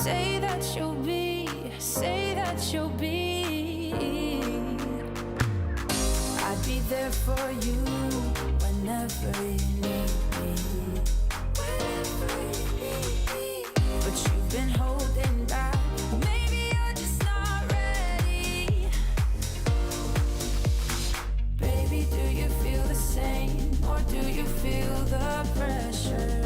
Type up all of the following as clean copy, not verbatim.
Say that you'll be, say that you'll be. I'd be there for you whenever you need me. But you've been holding back. Maybe you're just not ready. Baby, do you feel the same? Or do you feel the pressure?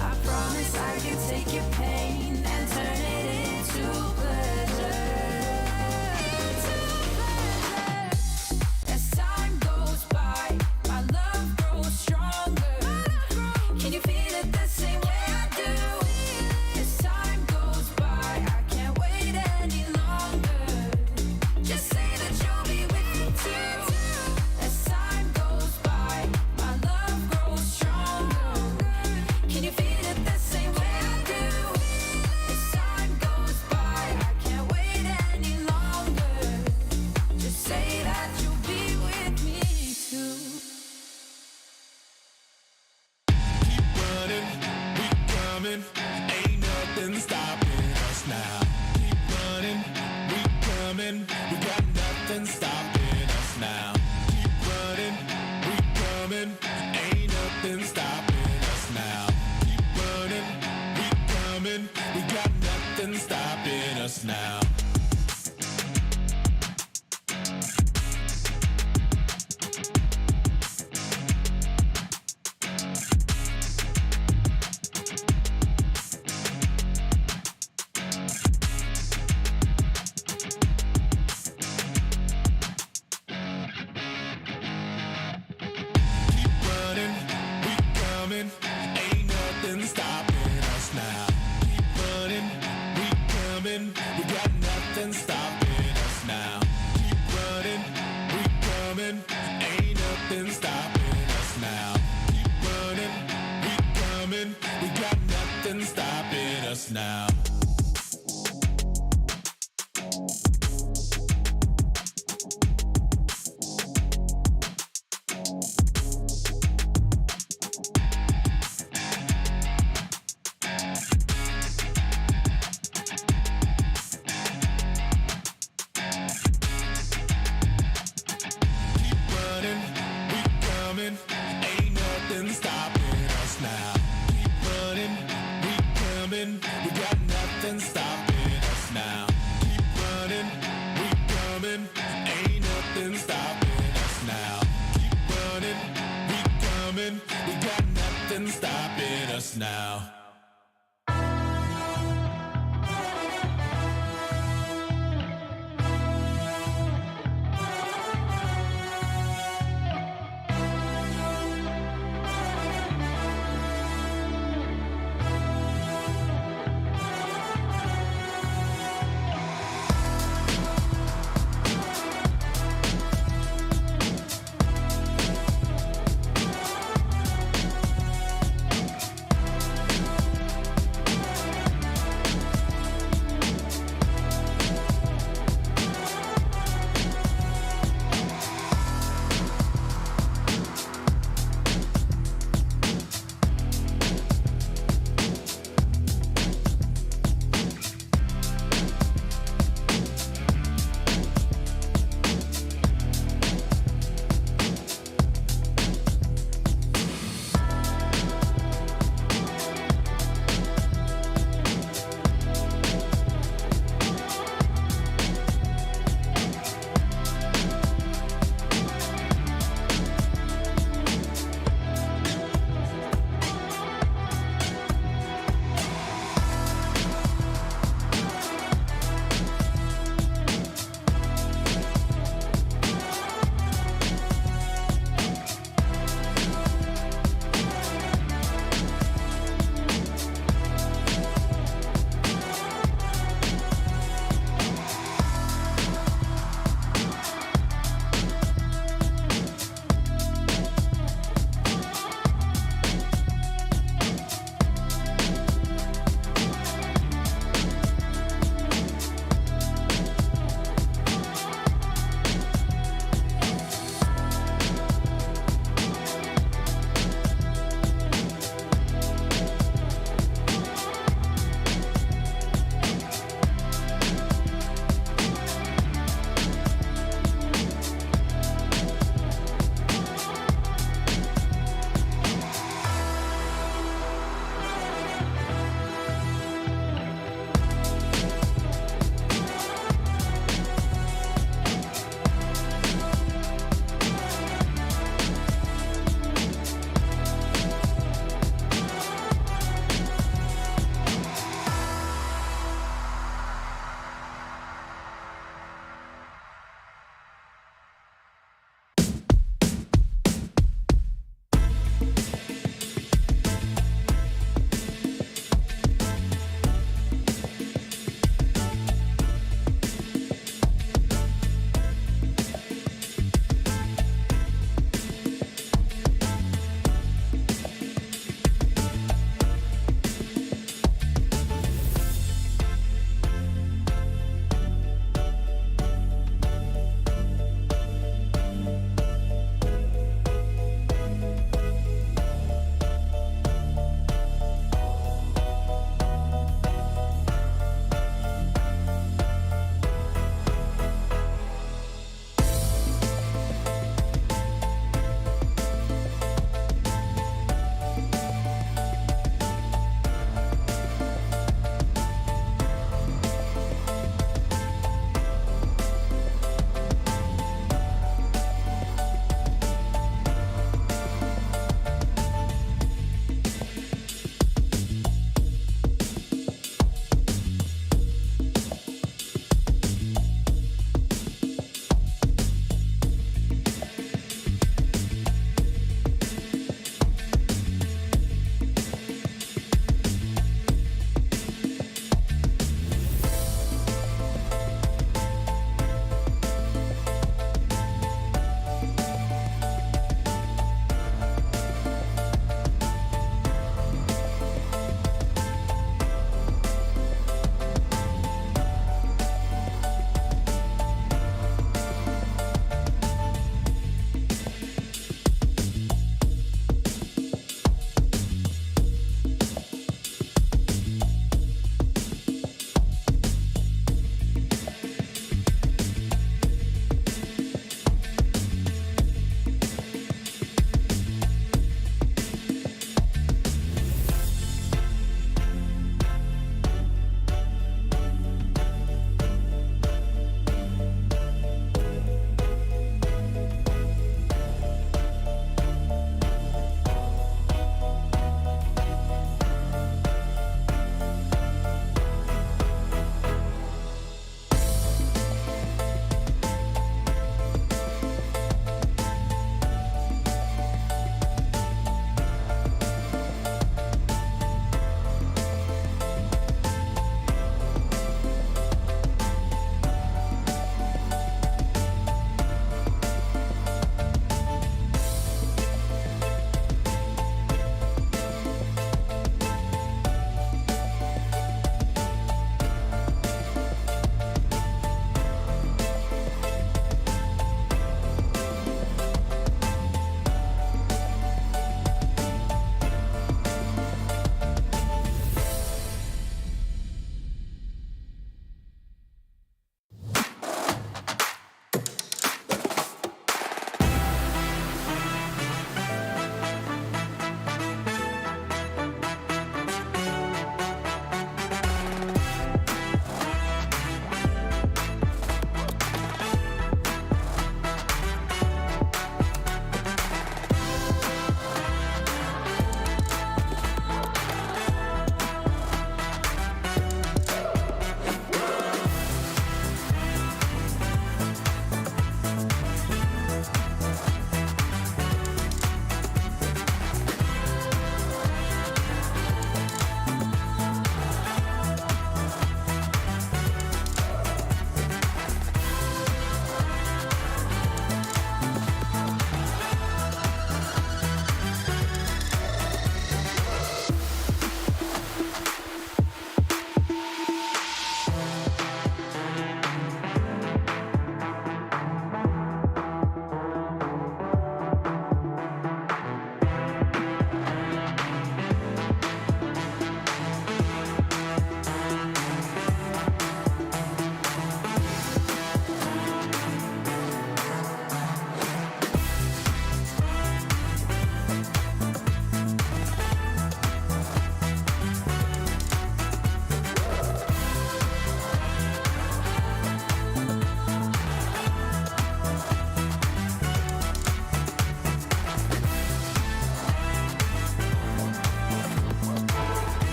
I promise I can take your pain and turn it into pleasure.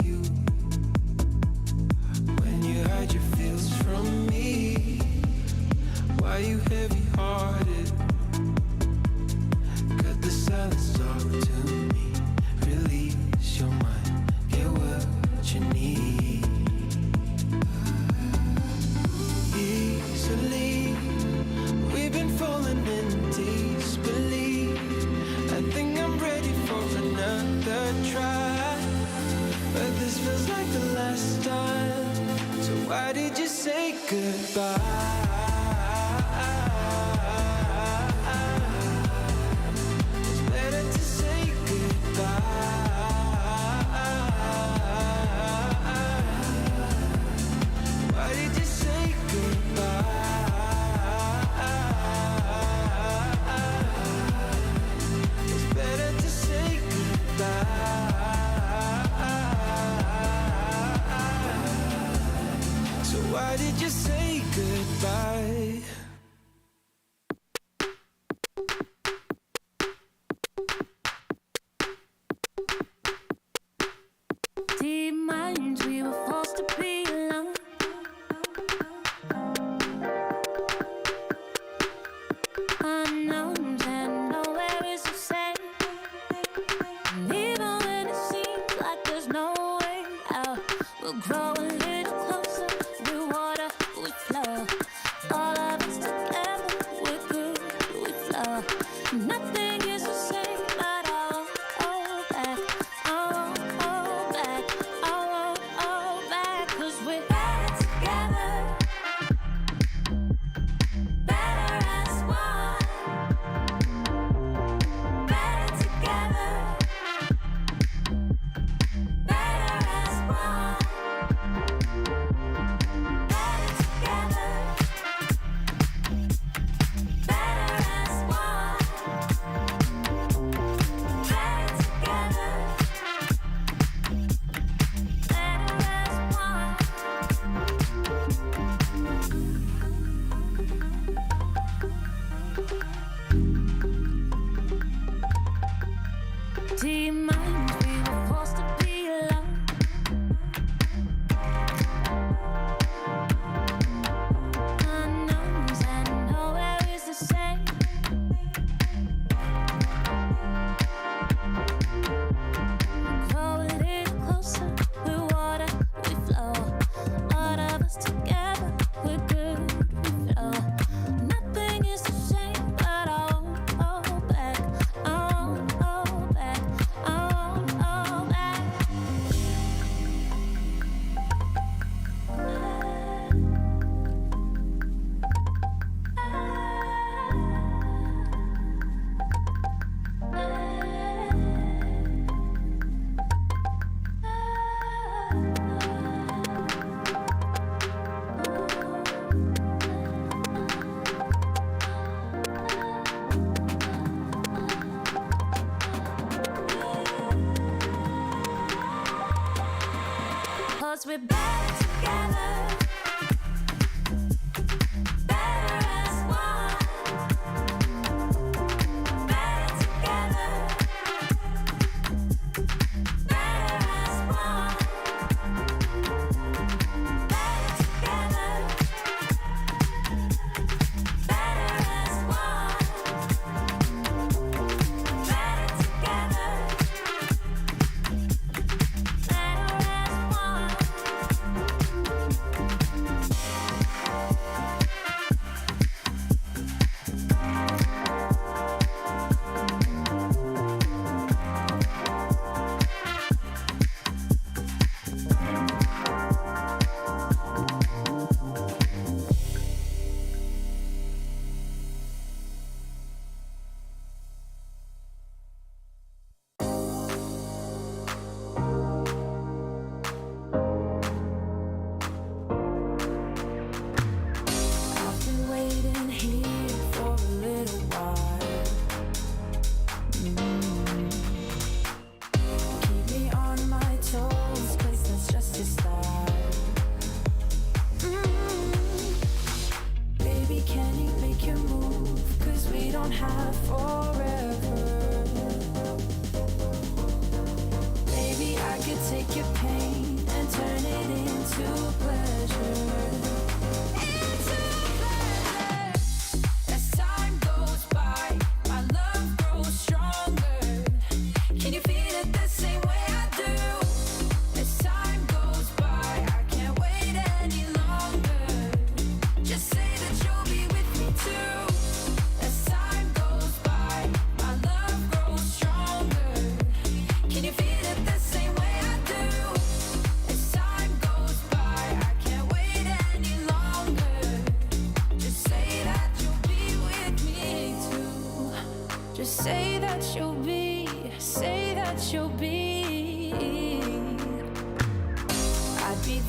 you. When you hide your feels from me, why you heavy-hearted? Cut the silence, talk to me. Release your mind, get what you need. Easily, we've been falling in disbelief. I think I'm ready for another try, but this feels like the last time. So why did you say goodbye? It's better to say goodbye. Why did you say goodbye? It's better to say goodbye. So why did you say goodbye? Deep minds, we were forced to be alone. Unknowns and nowhere is the same. And even when it seems like there's no way out, we'll grow a little closer. We water, we flow. All of us together, we're good, we flow. Nothing is the same, but I won't hold back. I won't hold back. I won't hold back. 'Cause we're better together. Better as one. Better together. Better as one. Better together. Better as one. Better together. Deep minds, we were forced to be alone. Unknowns and nowhere is the same. Grow a little closer, we water, we flow. All of us together, we're good, we flow. Nothing is the same, but I won't hold back. I won't hold back. I won't hold back. Cause we're better together. Better as one. Better together. Better as one. Better together. Better as one. Better together. Better as one.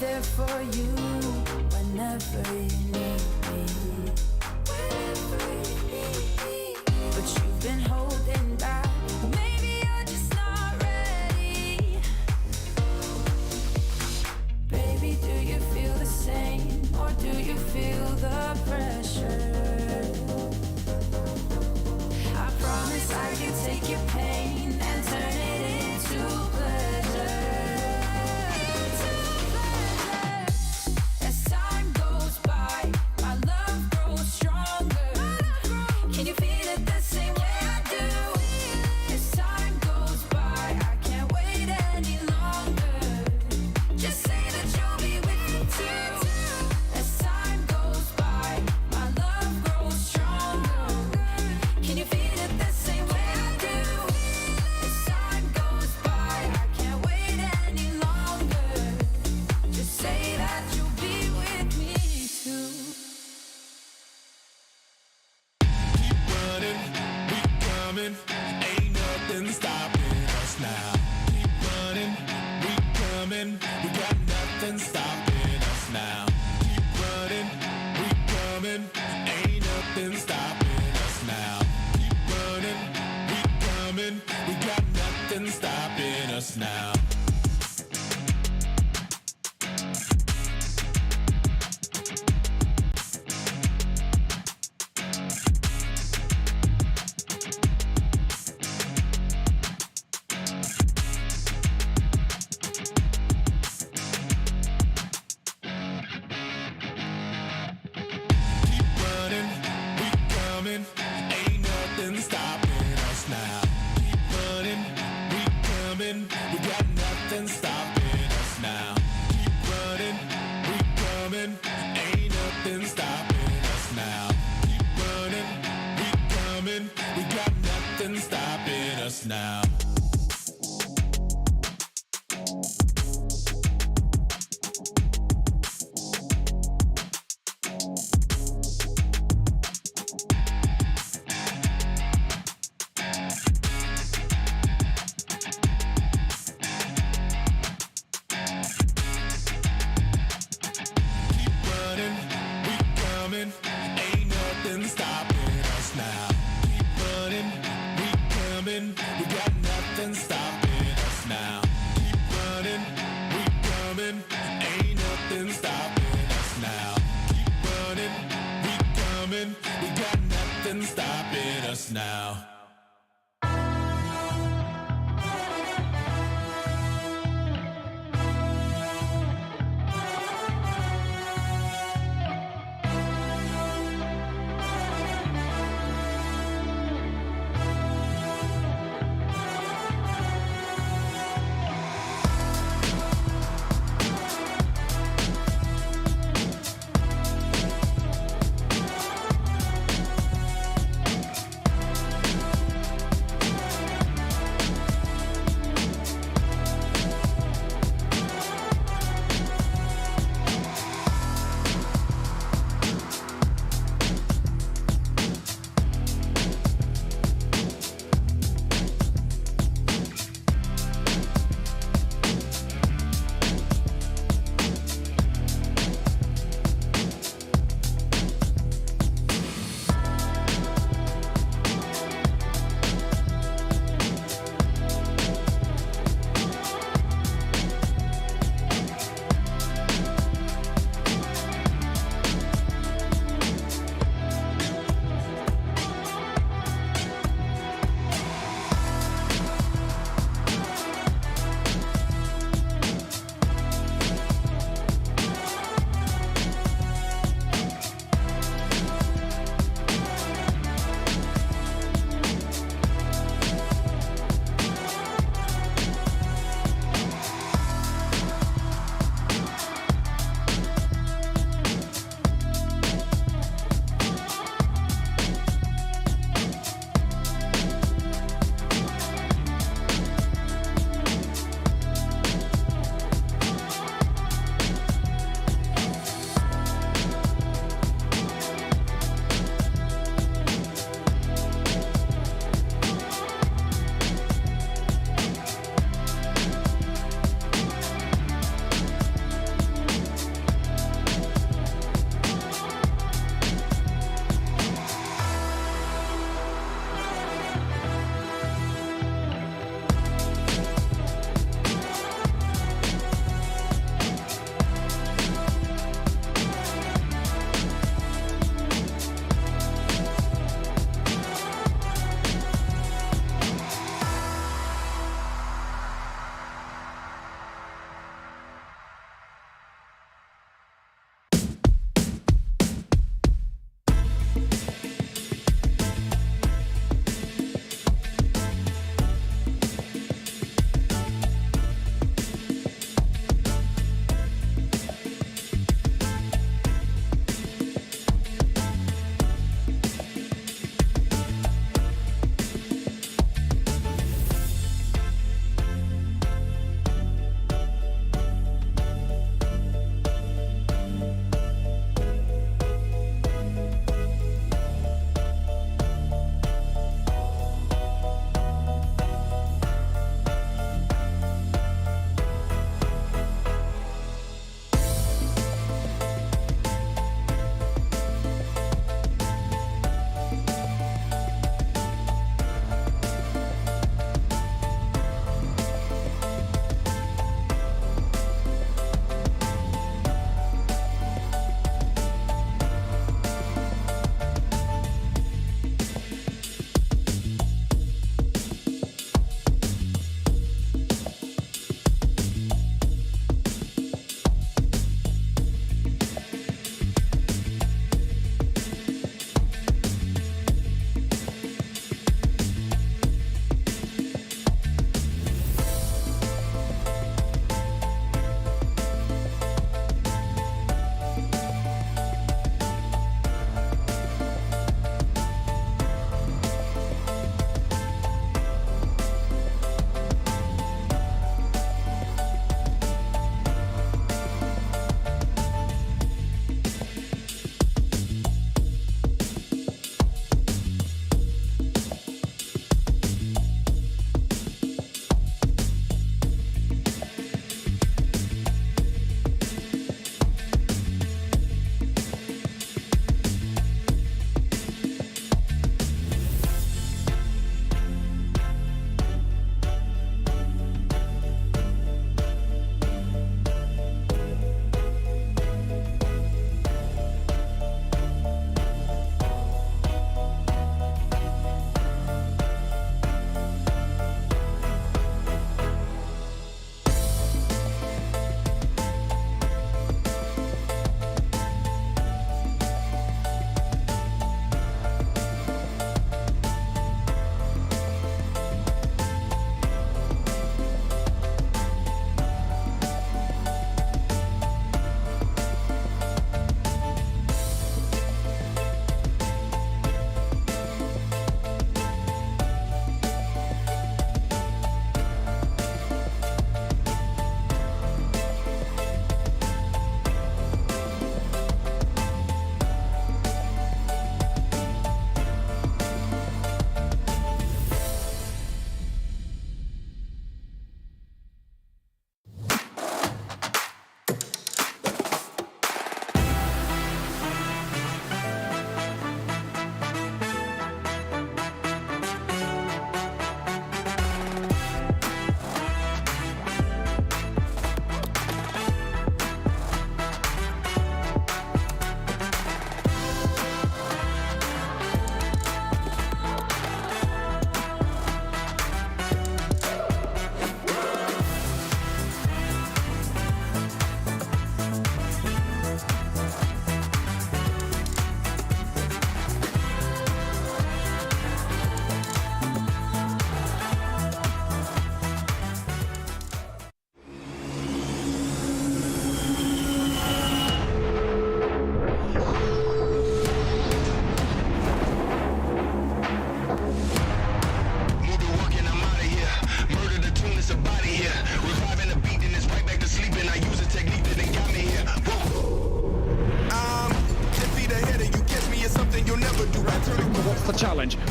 there for you whenever you need me. But you've been holding back. Maybe you're just not ready. Baby, do you feel the same, or do you feel the pressure? I promise I can take your pain and turn it into pleasure. As time goes by, my love grows stronger. Can you feel it the same way I do? As time goes by, I can't wait any longer. Just say that you'll be with me too. As time goes by, my love grows stronger. Can you feel it the same way I do? As time goes by, I can't wait any longer. Just say that you'll be with me too. Keep running, we coming, ain't nothing stopping us now. Keep running, we coming, we got nothing stopping us now. Keep running, we coming, ain't nothing stopping us now. Keep running, we coming, we got nothing stopping us now.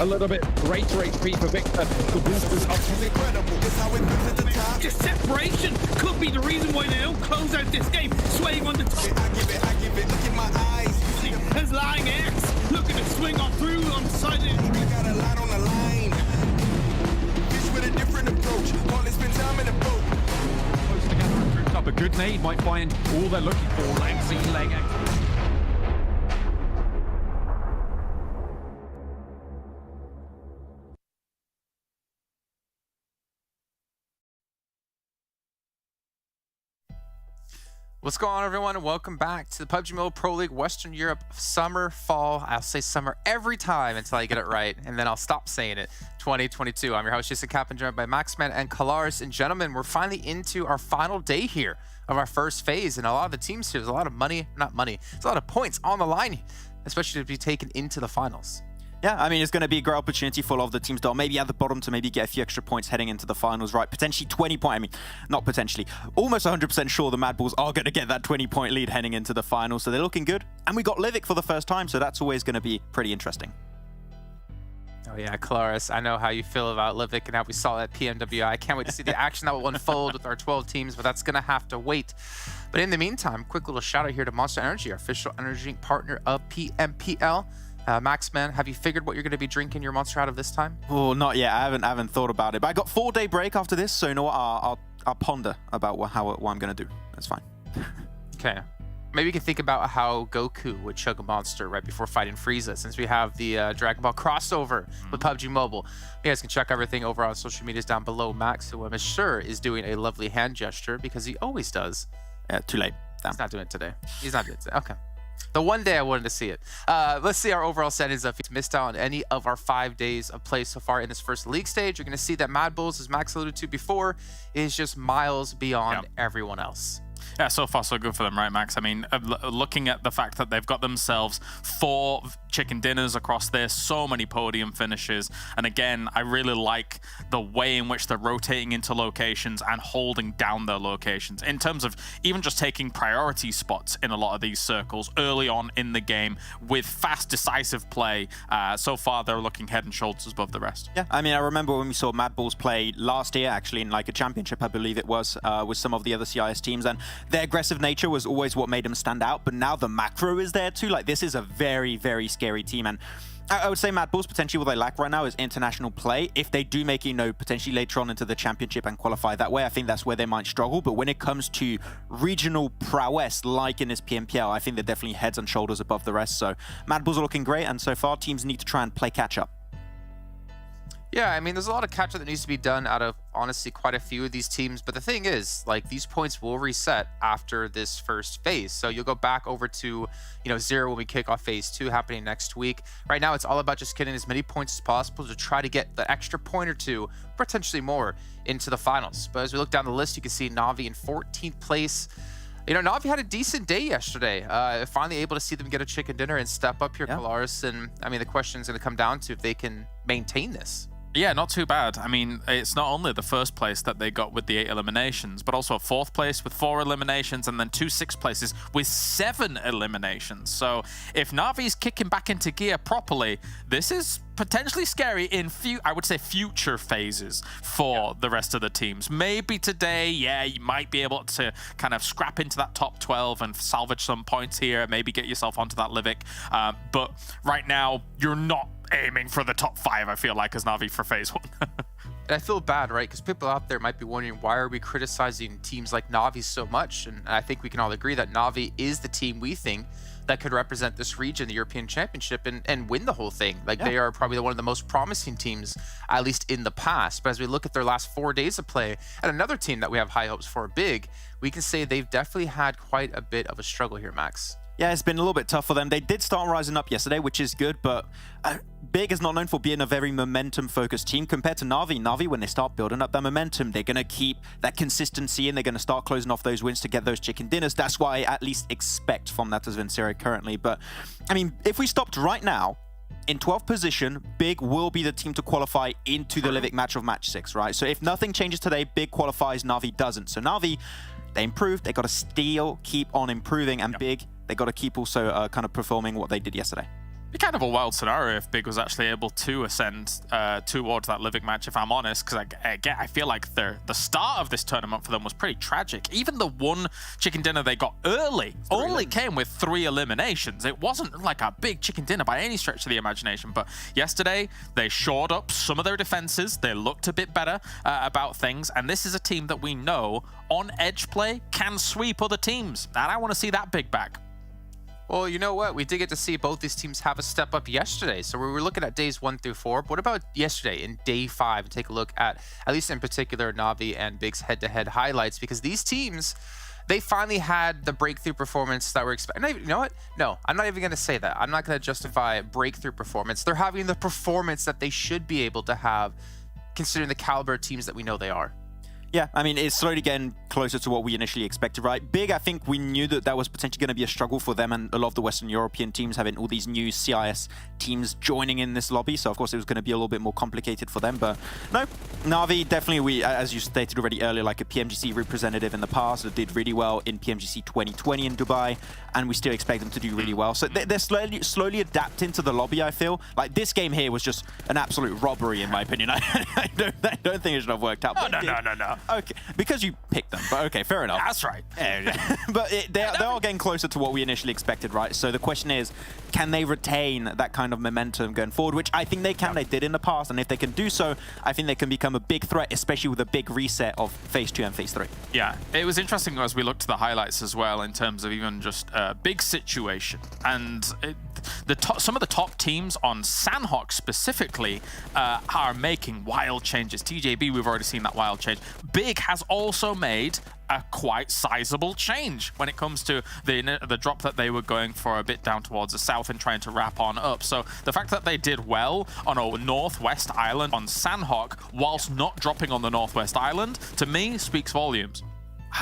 a little bit greater HP for Victor. The boosters up. Just separation could be the reason why they don't close out this game. Swaying on the top. I give it, look in my eyes. There's lying X looking to swing on through on the side of the We got a lot on the line. Fish with a different approach. All they spend time in the boat. Close together and grouped up. A good nade might find all they're looking for. Lexi, leg X. What's going on, everyone, and welcome back to the PUBGM Pro League Western Europe Summer Fall. I'll say summer every time until I get it right, and then I'll stop saying it. 2022. I'm your host, Jason Kaplan, joined by Maxman and Kalaris. And gentlemen, we're finally into our final day here of our first phase, and a lot of the teams here, there's a lot of money, not money, there's a lot of points on the line, especially to be taken into the finals. Yeah, I mean, it's going to be a great opportunity for a lot of the teams that are maybe at the bottom to maybe get a few extra points heading into the finals, right? Potentially 20 point, I mean, not potentially, almost 100% sure the MADBULLS are going to get that 20-point lead heading into the finals, so they're looking good. And we got Livik for the first time, so that's always going to be pretty interesting. Oh yeah, Kalaris, I know how you feel about Livik and how we saw that PMWI. I can't wait to see the action that will unfold with our 12 teams, but that's going to have to wait. But in the meantime, quick little shout out here to Monster Energy, our official energy drink partner of PMPL. Maxman, have you figured what you're going to be drinking your Monster out of this time? Oh, not yet. I haven't thought about it. But I got 4-day break after this, so you know what? I'll ponder about what I'm going to do. That's fine. Okay. Maybe you can think about how Goku would chug a Monster right before fighting Frieza, since we have the Dragon Ball crossover with PUBG Mobile. You guys can check everything over on social medias down below. Max, who I'm sure is doing a lovely hand gesture because he always does. Yeah, too late. Damn. He's not doing it today. He's not doing it today. Okay. The one day I wanted to see it. Let's see our overall settings. If you've missed out on any of our 5 days of play so far in this first league stage, you're going to see that MADBULLS, as Max alluded to before, is just miles beyond everyone else. Yeah, so far so good for them, right, Max? I mean, looking at the fact that they've got themselves 4 chicken dinners across this, so many podium finishes, and again, I really like the way in which they're rotating into locations and holding down their locations in terms of even just taking priority spots in a lot of these circles early on in the game with fast, decisive play. So far, they're looking head and shoulders above the rest. Yeah, I mean, I remember when we saw MADBULLS play last year, actually, in like a championship, I believe it was, with some of the other CIS teams, and their aggressive nature was always what made them stand out, but now the macro is there too. Like, this is a very, very scary team, and I would say MADBULLS, potentially what they lack right now is international play. If they do make, you know, potentially later on into the championship and qualify that way, I think that's where they might struggle. But when it comes to regional prowess, like in this PMPL, I think they're definitely heads and shoulders above the rest. So MADBULLS are looking great, and so far teams need to try and play catch up. Yeah, I mean, there's a lot of catch-up that needs to be done out of, honestly, quite a few of these teams. But the thing is, like, these points will reset after this first phase. So you'll go back over to, you know, 0 when we kick off phase 2 happening next week. Right now, it's all about just getting as many points as possible to try to get the extra point or two, potentially more, into the finals. But as we look down the list, you can see Na'Vi in 14th place. You know, Na'Vi had a decent day yesterday. Finally able to see them get a chicken dinner and step up here, Kalaris. And, I mean, the question is going to come down to if they can maintain this. Yeah, not too bad. I mean, it's not only the first place that they got with the 8 eliminations, but also a 4th place with 4 eliminations, and then 2 6th places with 7 eliminations. So if Na'Vi's kicking back into gear properly, this is potentially scary in I would say future phases for the rest of the teams. Maybe today, yeah, you might be able to kind of scrap into that top 12 and salvage some points here, maybe get yourself onto that Livik. But right now, you're not aiming for the top 5, I feel like, as Na'Vi for phase 1. And I feel bad, right? Because people out there might be wondering, why are we criticizing teams like Na'Vi so much? And I think we can all agree that Na'Vi is the team we think that could represent this region, the European Championship, and win the whole thing. Like, they are probably one of the most promising teams, at least in the past. But as we look at their last 4 days of play, and another team that we have high hopes for, Big, we can say they've definitely had quite a bit of a struggle here, Max. Yeah, it's been a little bit tough for them. They did start rising up yesterday, which is good, but Big is not known for being a very momentum-focused team compared to Na'Vi. Na'Vi, when they start building up their momentum, they're going to keep that consistency and they're going to start closing off those wins to get those chicken dinners. That's what I at least expect from NATUS VINCERE currently. But, I mean, if we stopped right now, in 12th position, Big will be the team to qualify into the Livik match of match 6, right? So if nothing changes today, Big qualifies, Na'Vi doesn't. So Na'Vi, they improved, they got to still keep on improving, and Big, they got to keep also kind of performing what they did yesterday. Be kind of a wild scenario if Big was actually able to ascend towards that Livik match, if I'm honest, because I feel like the start of this tournament for them was pretty tragic. Even the one chicken dinner they got early only came with 3 eliminations. It wasn't like a big chicken dinner by any stretch of the imagination, but yesterday they shored up some of their defenses. They looked a bit better about things, and this is a team that we know on edge play can sweep other teams, and I want to see that Big back. Well, you know what? We did get to see both these teams have a step up yesterday. So we were looking at days 1 through 4. But what about yesterday in day 5? Take a look at least in particular, Na'Vi and Big's head-to-head highlights, because these teams, they finally had the breakthrough performance that we're expecting. You know what? No, I'm not even going to say that. I'm not going to justify breakthrough performance. They're having the performance that they should be able to have, considering the caliber of teams that we know they are. Yeah, I mean, it's slowly getting closer to what we initially expected, right? Big, I think we knew that that was potentially going to be a struggle for them and a lot of the Western European teams having all these new CIS teams joining in this lobby. So, of course, it was going to be a little bit more complicated for them. But no, Na'Vi, definitely, as you stated already earlier, like a PMGC representative in the past that did really well in PMGC 2020 in Dubai. And we still expect them to do really well. So they're slowly adapting to the lobby, I feel. Like, this game here was just an absolute robbery, in my opinion. I don't think it should have worked out. No. Okay, because you picked them, but okay, fair enough. That's right. But they are getting closer to what we initially expected, right? So the question is, can they retain that kind of momentum going forward, which I think they can. They did in the past, and if they can do so, I think they can become a big threat, especially with a big reset of Phase 2 and Phase 3. Yeah, it was interesting as we looked at the highlights as well in terms of even just a big situation. And some of the top teams on Sanhok specifically are making wild changes. TJB, we've already seen that wild change. Big has also made a quite sizable change when it comes to the drop that they were going for a bit down towards the south and trying to wrap on up. So the fact that they did well on a northwest island on Sanhok whilst not dropping on the northwest island, to me, speaks volumes.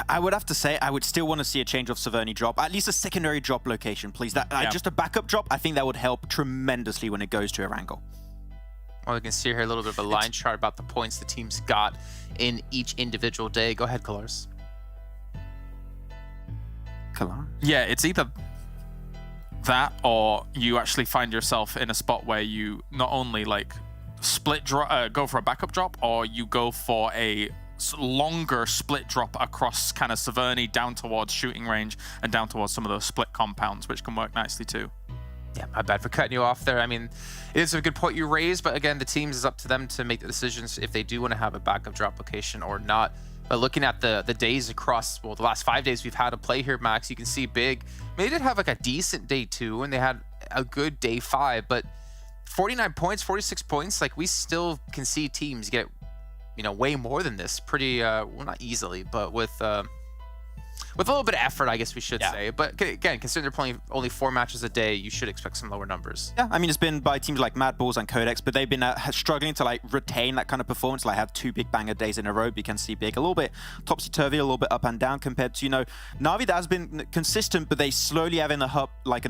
I would have to say, I would still want to see a change of Severny drop, at least a secondary drop location, please. Just a backup drop, I think that would help tremendously when it goes to Erangel. Well, we can see here a little bit of a line chart about the points the teams got in each individual day. Go ahead, Colors. Yeah, it's either that or you actually find yourself in a spot where you not only like go for a backup drop, or you go for a longer split drop across kind of Severny down towards shooting range and down towards some of those split compounds, which can work nicely too. Yeah, my bad for cutting you off there. I mean, it is a good point you raised, but again, the teams is up to them to make the decisions if they do want to have a backup drop location or not. But looking at the days across, well, the last 5 days we've had to play here, Max, you can see Big, they did have like a decent day 2 and they had a good day 5, but 49 points, 46 points, like we still can see teams get, you know, way more than this pretty, well, not easily, but with a little bit of effort, I guess we should say. But again, considering they're playing only 4 matches a day, you should expect some lower numbers. Yeah, I mean, it's been by teams like MADBULLS and QODEX, but they've been struggling to like retain that kind of performance, like have 2 big banger days in a row. But you can see Big a little bit topsy-turvy, a little bit up and down compared to, you know, Na'Vi that has been consistent, but they slowly have an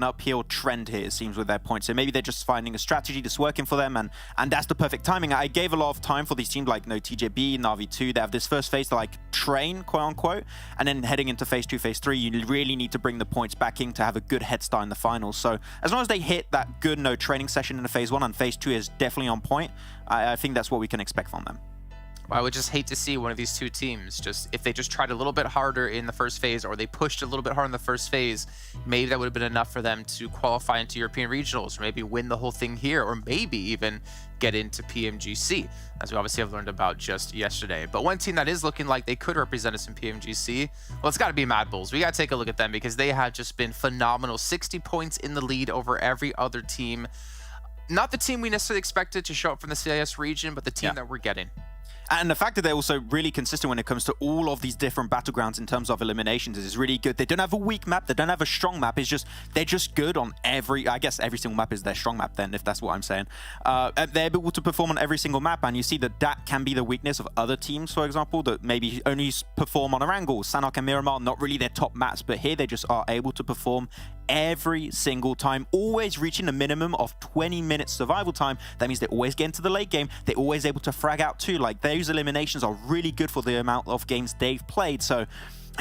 uphill trend here, it seems, with their points. So maybe they're just finding a strategy that's working for them, and that's the perfect timing. I gave a lot of time for these teams like, you know, TJB, Na'Vi 2. They have this first phase to like train, quote unquote, and then heading into Phase 2, Phase 3, you really need to bring the points back in to have a good head start in the finals. So as long as they hit that good training session in the Phase 1 and Phase 2 is definitely on point, I think that's what we can expect from them. I would just hate to see one of these 2 teams if they just tried a little bit harder in the first phase, or they pushed a little bit harder in the first phase, maybe that would have been enough for them to qualify into European regionals, or maybe win the whole thing here, or maybe even get into PMGC, as we obviously have learned about just yesterday. But one team that is looking like they could represent us in PMGC, well, it's got to be MADBULLS. We got to take a look at them because they have just been phenomenal. 60 points in the lead over every other team. Not the team we necessarily expected to show up from the CIS region, but the team that we're getting. And the fact that they're also really consistent when it comes to all of these different battlegrounds in terms of eliminations is really good. They don't have a weak map. They don't have a strong map. It's just, they're just good on I guess every single map is their strong map then, if that's what I'm saying. They're able to perform on every single map, and you see that that can be the weakness of other teams, for example, that maybe only perform on Erangel. Sanhok and Miramar, not really their top maps, but here they just are able to perform every single time, always reaching a minimum of 20 minutes survival time. That means they always get into the late game. They're always able to frag out too. Like, those eliminations are really good for the amount of games they've played. So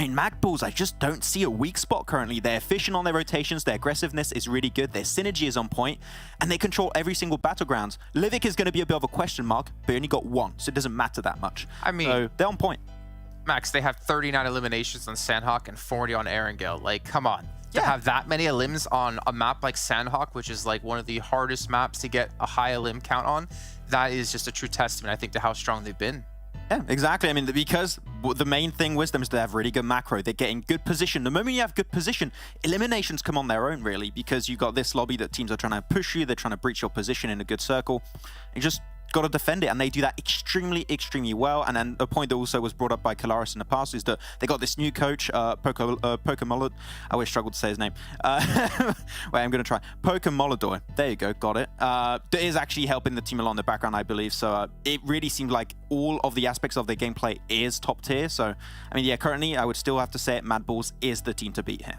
mean, MADBULLS, I just don't see a weak spot currently. They're efficient on their rotations, their aggressiveness is really good, their synergy is on point, and they control every single battlegrounds. Livik is going to be a bit of a question mark, but only got one, so it doesn't matter that much. I mean, so they're on point. Max, they have 39 eliminations on Sanhok and 40 on Erangel. Like, come on. To have that many elims on a map like Sanhok, which is like one of the hardest maps to get a high elim count on, that is just a true testament, I think, to how strong they've been. Yeah, exactly. I mean, because the main thing with them is they have really good macro. They're getting good position. The moment you have good position, eliminations come on their own, really, because you've got this lobby that teams are trying to push you. They're trying to breach your position in a good circle. You just got to defend it, and they do that extremely, extremely well. And then a point that also was brought up by Kalaris in the past is that they got this new coach, Pokemolid. I always struggle to say his name. Wait, I'm going to try. Pokemolidor. There you go, got it. That is actually helping the team along in the background, I believe. So it really seemed like all of the aspects of their gameplay is top tier. So, I mean, yeah, currently I would still have to say MADBULLS is the team to beat here.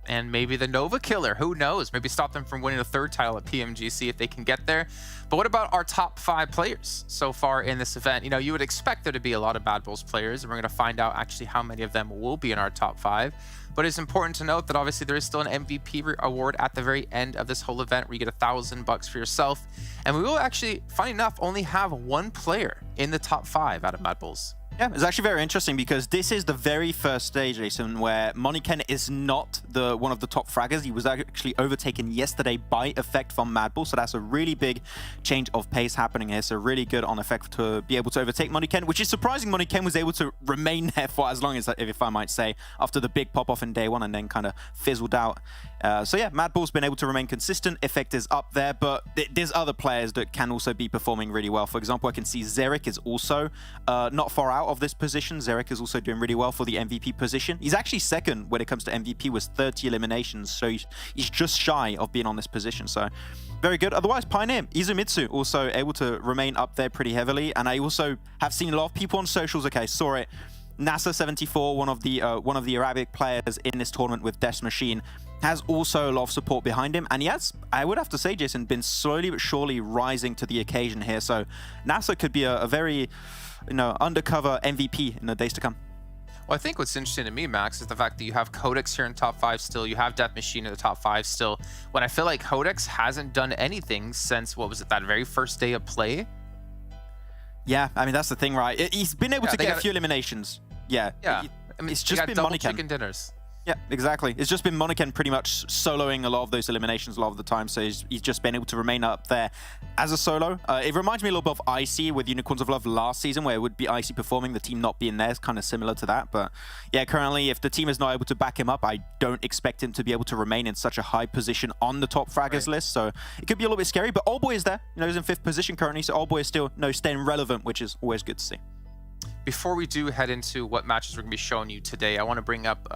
And maybe the Nova Killer, who knows? Maybe stop them from winning a third title at PMGC if they can get there. But what about our top 5 players so far in this event? You know, you would expect there to be a lot of MADBULLS players, and we're going to find out actually how many of them will be in our top 5. But it's important to note that obviously there is still an MVP award at the very end of this whole event where you get $1,000 for yourself. And we will actually, funny enough, only have one player in the top 5 out of MADBULLS. Yeah, it's actually very interesting because this is the very first stage, Jason, where MONIKEN is not one of the top fraggers. He was actually overtaken yesterday by Effect from MADBULLS, so that's a really big change of pace happening here. So really good on Effect to be able to overtake MONIKEN, which is surprising. MONIKEN was able to remain there for as long as, if I might say, after the big pop-off in day 1 and then kind of fizzled out. So yeah, MADBULLS been able to remain consistent. Effect is up there, but there's other players that can also be performing really well. For example, I can see Xeric is also not far out of this position. Xeric is also doing really well for the MVP position. He's actually second when it comes to MVP with 30 eliminations, so he's just shy of being on this position. So very good. Otherwise, Pioneer, Izumitsu also able to remain up there pretty heavily. And I also have seen a lot of people on socials. Okay, saw it. NASA74, one of the Arabic players in this tournament with Death's Machine, has also a lot of support behind him, and he has, I would have to say, Jason, been slowly but surely rising to the occasion here. So NASA could be a very, undercover MVP in the days to come. Well, I think what's interesting to me, Max, is the fact that you have QODEX here in top 5 still. You have Death Machine in the top 5 still. When I feel like QODEX hasn't done anything since, what was it, that very first day of play? Yeah, I mean, that's the thing, right? He's been able to get a few eliminations. Yeah. I mean, it's just been double MONIKEN. chicken dinners. Yeah, exactly. It's just been MONIKEN pretty much soloing a lot of those eliminations a lot of the time, so he's just been able to remain up there as a solo. It reminds me a little bit of Icy with Unicorns of Love last season, where it would be Icy performing, the team not being there is kind of similar to that. But yeah, currently, if the team is not able to back him up, I don't expect him to be able to remain in such a high position on the top fraggers list, so it could be a little bit scary. But Oldboy is there. He's in 5th position currently, so Oldboy is still staying relevant, which is always good to see. Before we do head into what matches we're going to be showing you today, I want to bring up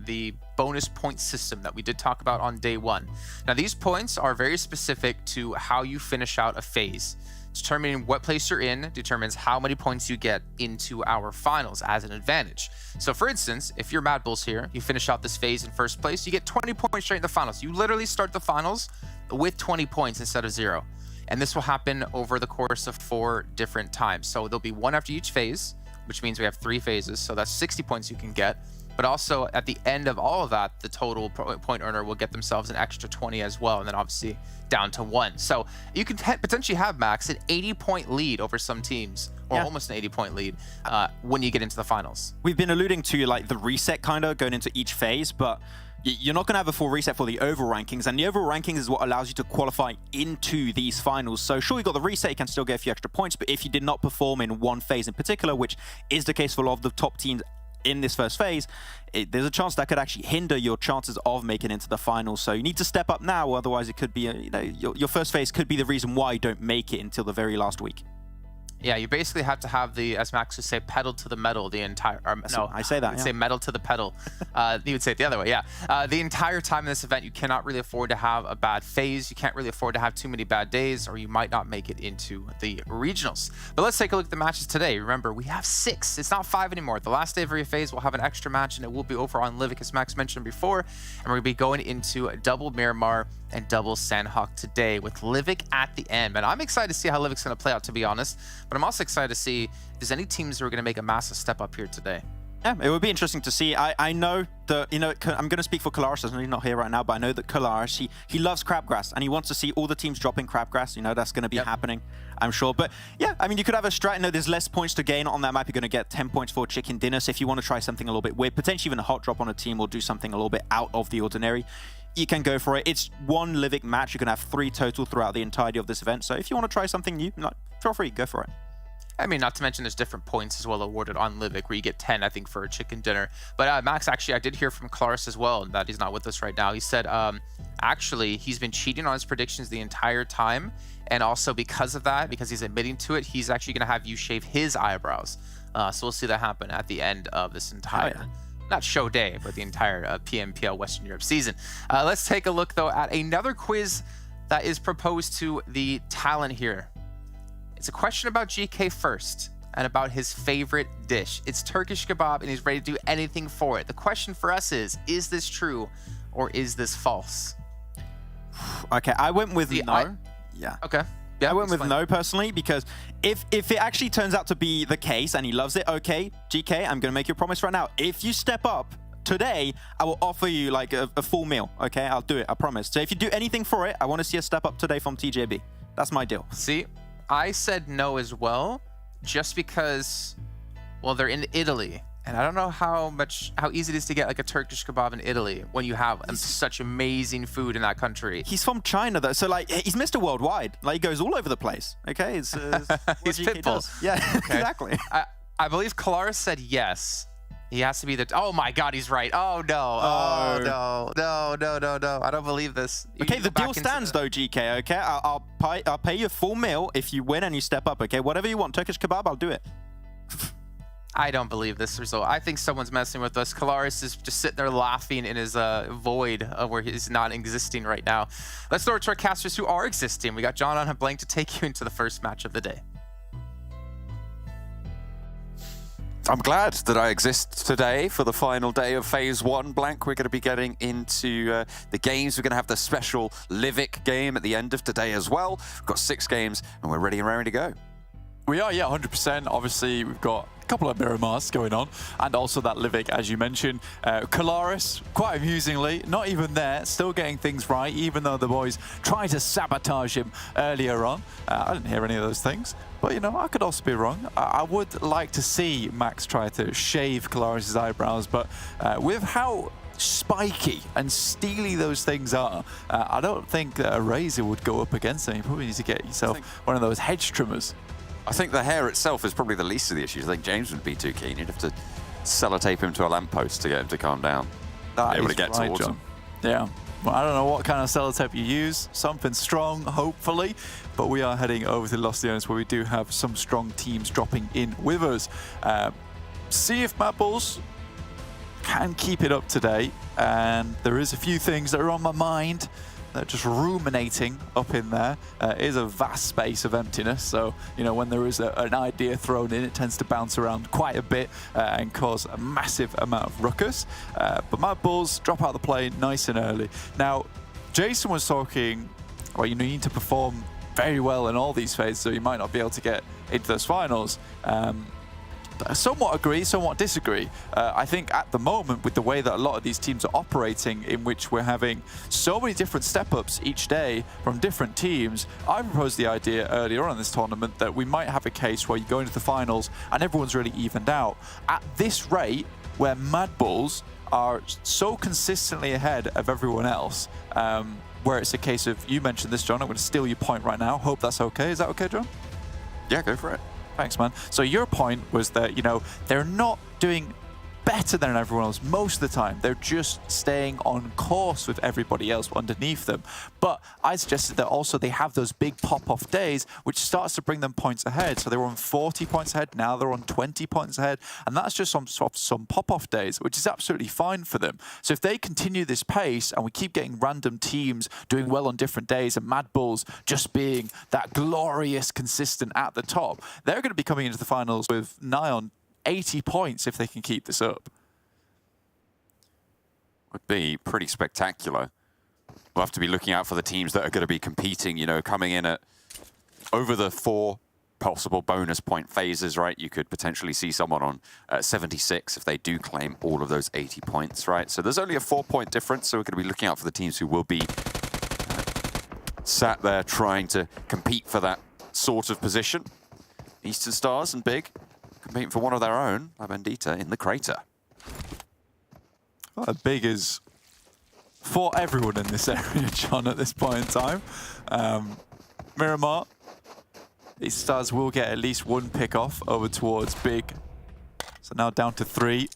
the bonus point system that we did talk about on day 1. Now, these points are very specific to how you finish out a phase. Determining what place you're in determines how many points you get into our finals as an advantage. So, for instance, if you're MADBULLS here, you finish out this phase in 1st place, you get 20 points straight in the finals. You literally start the finals with 20 points instead of 0. And this will happen over the course of 4 different times. So there'll be 1 after each phase, which means we have 3 phases, so that's 60 points you can get. But also, at the end of all of that, the total point earner will get themselves an extra 20 as well, and then obviously down to 1. So you could potentially have, Max, an 80-point lead over some teams, or almost an 80-point lead when you get into the finals. We've been alluding to like the reset kind of going into each phase, but you're not going to have a full reset for the overall rankings, and the overall rankings is what allows you to qualify into these finals. So sure, you got the reset, you can still get a few extra points, but if you did not perform in one phase in particular, which is the case for a lot of the top teams in this first phase, there's a chance that could actually hinder your chances of making it into the finals. So you need to step up now, otherwise it could be, your first phase could be the reason why you don't make it until the very last week. Yeah, you basically have to have the, as Max would say, pedal to the metal the entire... no, I say that, I'd say metal to the pedal. You would say it the other way, yeah. The entire time in this event, you cannot really afford to have a bad phase. You can't really afford to have too many bad days, or you might not make it into the regionals. But let's take a look at the matches today. Remember, we have 6. It's not 5 anymore. The last day of every phase, we'll have an extra match, and it will be over on Livik, as Max mentioned before. And we're going to be going into double Miramar and double Sanhok today with Livik at the end. And I'm excited to see how Livik's going to play out, to be honest. But I'm also excited to see if there's any teams who are going to make a massive step up here today. Yeah, it would be interesting to see. I know that, you know, I'm going to speak for Kolaris, he's not here right now, but I know that Kolaris, he loves crabgrass, and he wants to see all the teams dropping crabgrass. You know, that's going to be happening, I'm sure. But yeah, I mean, you could have a strat. You know, there's less points to gain on that map. You're going to get 10 points for chicken dinner. So if you want to try something a little bit weird, potentially even a hot drop on a team or do something a little bit out of the ordinary, you can go for it. It's one Livik match. You can have 3 total throughout the entirety of this event. So if you want to try something new, feel free, go for it. I mean, not to mention there's different points as well awarded on Livik, where you get 10, I think, for a chicken dinner. But Max, actually, I did hear from Kolaris as well, that he's not with us right now. He said, actually, he's been cheating on his predictions the entire time. And also because of that, because he's admitting to it, he's actually going to have you shave his eyebrows. So we'll see that happen at the end of this entire, not show day, but the entire PMPL Western Europe season. Let's take a look, though, at another quiz that is proposed to the talent here. It's a question about GK first and about his favorite dish. It's Turkish kebab, and he's ready to do anything for it. The question for us is this true or is this false? Okay, I went with no. Okay. Yeah, I went with no personally, because if it actually turns out to be the case and he loves it, okay, GK, I'm going to make you a promise right now. If you step up today, I will offer you like a full meal, okay? I'll do it, I promise. So if you do anything for it, I want to see a step up today from TJB. That's my deal. See, I said no as well, just because, well, they're in Italy, and I don't know how easy it is to get like a Turkish kebab in Italy when you have such amazing food in that country. He's from China though, so like he's Mr. Worldwide. Like he goes all over the place. Okay, it's he's Pitbull. Yeah, okay. Exactly. I believe Kolaris said yes. He has to be the. Oh my God, he's right. Oh no. Oh no. I don't believe this. Okay, the deal stands though, GK. Okay, I'll pay you a full meal if you win and you step up. Okay, whatever you want, Turkish kebab, I'll do it. I don't believe this result. I think someone's messing with us. Kolaris is just sitting there laughing in his void where he's not existing right now. Let's throw it to our casters who are existing. We got John on a blank to take you into the first match of the day. I'm glad that I exist today for the final day of Phase 1, Blank. We're going to be getting into the games. We're going to have the special Livik game at the end of today as well. We've got 6 games, and we're ready and raring to go. We are, yeah, 100%. Obviously, we've got a couple of Miramars going on, and also that Livik, as you mentioned. Kolaris, quite amusingly, not even there, still getting things right, even though the boys tried to sabotage him earlier on. I didn't hear any of those things, but, you know, I could also be wrong. I would like to see Max try to shave Kolaris' eyebrows, but with how spiky and steely those things are, I don't think that a razor would go up against them. You probably need to get yourself one of those hedge trimmers. I think the hair itself is probably the least of the issues. I think James would be too keen. You'd have to sellotape him to a lamppost to get him to calm down. That be able to is get right, towards John. him. Yeah. Well, I don't know what kind of sellotape you use. Something strong, hopefully. But we are heading over to Los Leones, where we do have some strong teams dropping in with us. See if MADBULLS can keep it up today. And there is a few things that are on my mind. They're just ruminating up in there. It is a vast space of emptiness, so you know when there is an idea thrown in, it tends to bounce around quite a bit and cause a massive amount of ruckus. But MADBULLS drop out of the plane nice and early. Now, Jason was talking, well, you need to perform very well in all these phases, so you might not be able to get into those finals. Somewhat agree, somewhat disagree. I think at the moment, with the way that a lot of these teams are operating, in which we're having so many different step-ups each day from different teams, I proposed the idea earlier on in this tournament that we might have a case where you go into the finals and everyone's really evened out. At this rate, where MADBULLS are so consistently ahead of everyone else, where it's a case of, you mentioned this, John, I'm going to steal your point right now. Hope that's okay. Is that okay, John? Yeah, go for it. Thanks, man. So your point was that, you know, they're not doing better than everyone else most of the time. They're just staying on course with everybody else underneath them. But I suggested that also they have those big pop-off days, which starts to bring them points ahead. So they were on 40 points ahead, now they're on 20 points ahead. And that's just some pop-off days, which is absolutely fine for them. So if they continue this pace and we keep getting random teams doing well on different days and MADBULLS just being that glorious consistent at the top, they're going to be coming into the finals with nigh on 80 points if they can keep this up. Would be pretty spectacular. We'll have to be looking out for the teams that are going to be competing, you know, coming in at over the 4 possible bonus point phases, right? You could potentially see someone on 76 if they do claim all of those 80 points, right? So there's only a 4-point difference, so we're going to be looking out for the teams who will be sat there trying to compete for that sort of position. Eastern Stars and Big competing for one of their own, La Bendita in the crater. Well, Big is for everyone in this area, John, at this point in time. Miramar, these Stars will get at least one pick off over towards Big. So now down to 3.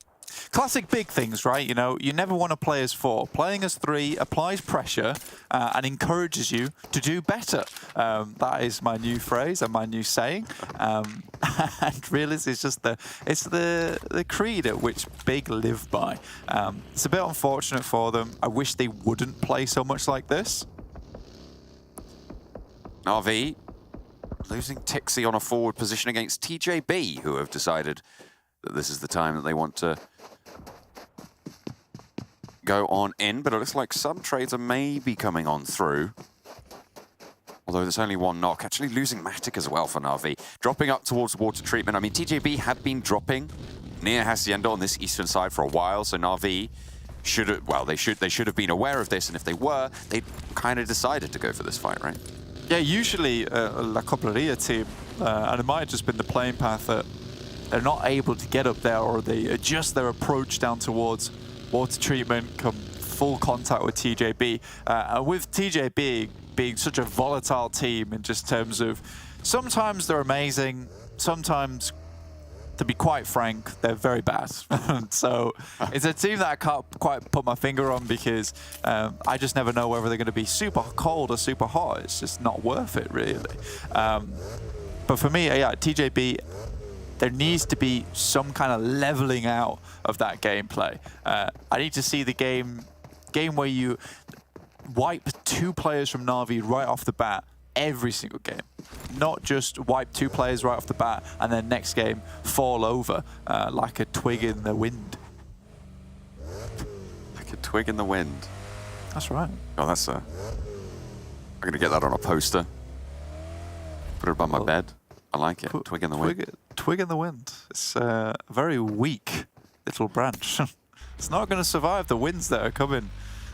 Classic Big things, right? You know, you never want to play as 4. Playing as 3 applies pressure and encourages you to do better. That is my new phrase and my new saying. And really, it's just the creed at which Big live by. It's a bit unfortunate for them. I wish they wouldn't play so much like this. RV losing Tixie on a forward position against TJB, who have decided that this is the time that they want to go on in, but it looks like some trades are maybe coming on through. Although there's only one knock. Actually losing Matic as well for Na'Vi. Dropping up towards water treatment. I mean, TJB had been dropping near Hacienda on this eastern side for a while, so Na'Vi should have, well, they should have been aware of this, and if they were, they kind of decided to go for this fight, right? Yeah, usually La Copleria team, and it might have just been the playing path that they're not able to get up there, or they adjust their approach down towards water treatment, come full contact with TJB. And with TJB being such a volatile team in just terms of, sometimes they're amazing, sometimes, to be quite frank, they're very bad. So it's a team that I can't quite put my finger on because I just never know whether they're going to be super cold or super hot. It's just not worth it, really. But for me, yeah, TJB, there needs to be some kind of leveling out of that gameplay. I need to see the game where you wipe 2 players from Na'Vi right off the bat every single game. Not just wipe 2 players right off the bat and then next game fall over like a twig in the wind. Like a twig in the wind. That's right. Oh, that's I'm going to get that on a poster. Put it above my bed. I like it. Twig in the wind. Twig in the wind. It's a very weak little branch. It's not going to survive the winds that are coming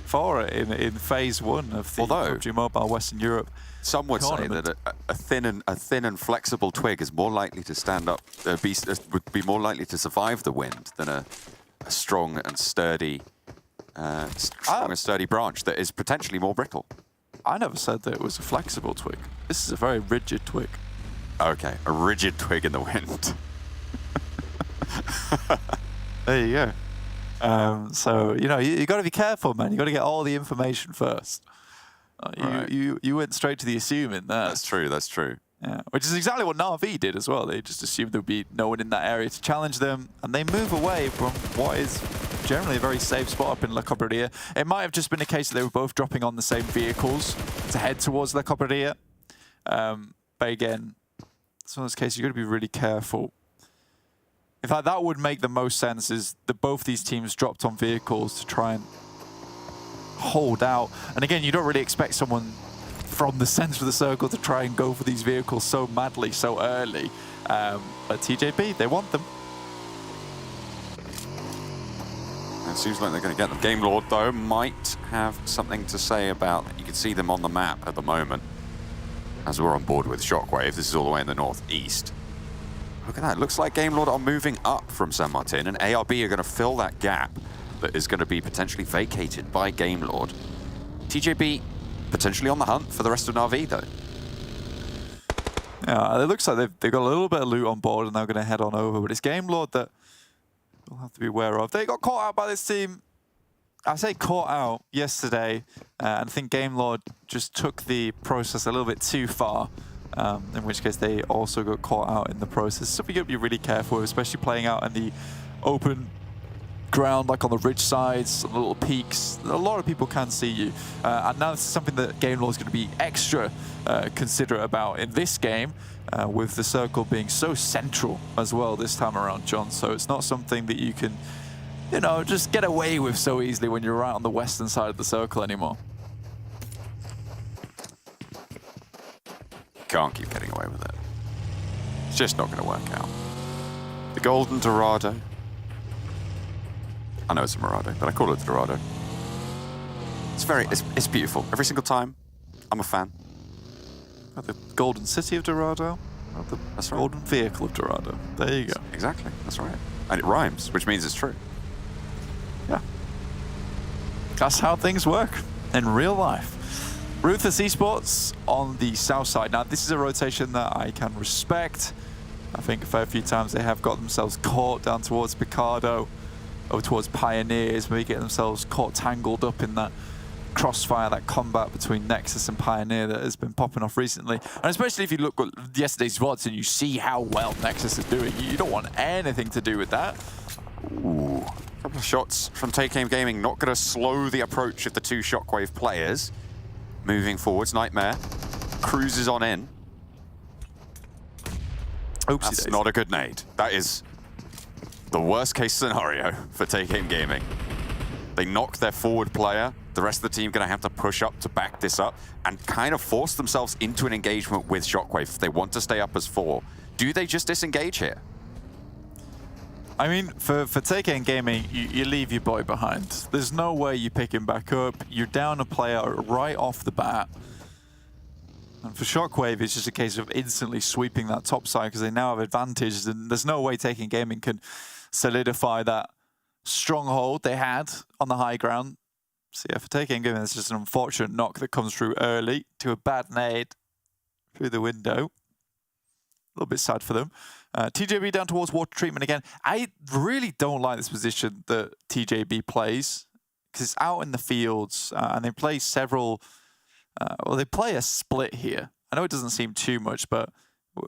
for it in phase 1 of the PUBG Mobile Western Europe. Some would say that a thin and flexible twig is more likely to stand up, would be more likely to survive the wind than a strong and sturdy, branch that is potentially more brittle. I never said that it was a flexible twig. This is a very rigid twig. Okay, a rigid twig in the wind. There you go. So, you know, you got to be careful, man. You got to get all the information first. You went straight to the assuming there. That's true, that's true. Yeah, which is exactly what Na'Vi did as well. They just assumed there would be no one in that area to challenge them, and they move away from what is generally a very safe spot up in La Cobreria. It might have just been a case that they were both dropping on the same vehicles to head towards La Cobreria. But again, it's one of those cases you've got to be really careful. In fact, that would make the most sense, is that both these teams dropped on vehicles to try and hold out. And again, you don't really expect someone from the center of the circle to try and go for these vehicles so madly, so early. But TJB, they want them. It seems like they're going to get them. Game Lord, though, might have something to say about, you can see them on the map at the moment. As we're on board with Shockwave, this is all the way in the northeast. Look at that, looks like Game Lord are moving up from San Martin, and ARB are going to fill that gap that is going to be potentially vacated by Game Lord. TJB potentially on the hunt for the rest of Na'Vi, though. Yeah, it looks like they've got a little bit of loot on board and they're going to head on over, but it's Game Lord that we'll have to be aware of. They got caught out by this team. I say caught out yesterday, and I think Game Lord just took the process a little bit too far, in which case they also got caught out in the process. So we got to be really careful, especially playing out in the open ground, like on the ridge sides, on the little peaks. A lot of people can see you. And now this is something that Game Lord is going to be extra considerate about in this game, with the circle being so central as well this time around, John. So it's not something that you can, you know, just get away with so easily when you're right on the western side of the circle anymore. Can't keep getting away with it. just not going to work out. The Golden Dorado. I know it's a Dorado, but I call it Dorado. It's beautiful. Every single time, I'm a fan. The Golden City of Dorado. That's right. Golden Vehicle of Dorado. There you go. Exactly. That's right. And it rhymes, which means it's true. Yeah. That's how things work in real life. Ruthless Esports on the south side. Now, this is a rotation that I can respect. I think a fair few times they have got themselves caught down towards Picardo, over towards Pioneers, maybe getting themselves caught tangled up in that crossfire, that combat between Nexus and Pioneer that has been popping off recently. And especially if you look at yesterday's VODs and you see how well Nexus is doing, you don't want anything to do with that. Ooh. A couple of shots from TakeAim Gaming, not going to slow the approach of the two Shockwave players. Moving forwards, Nightmare cruises on in. Oopsie That's days. not a good nade. That is the worst case scenario for TakeAim Gaming. They knock their forward player. The rest of the team going to have to push up to back this up and kind of force themselves into an engagement with Shockwave if they want to stay up as 4. Do they just disengage here? I mean, for TakeAim Gaming, you leave your boy behind. There's no way you pick him back up. You're down a player right off the bat. And for Shockwave, it's just a case of instantly sweeping that top side because they now have advantage. And there's no way TakeAim Gaming can solidify that stronghold they had on the high ground. So yeah, for TakeAim Gaming, it's just an unfortunate knock that comes through early to a bad nade through the window. A little bit sad for them. TJB down towards water treatment again. I really don't like this position that TJB plays because it's out in the fields and they play several... well, they play a split here. I know it doesn't seem too much, but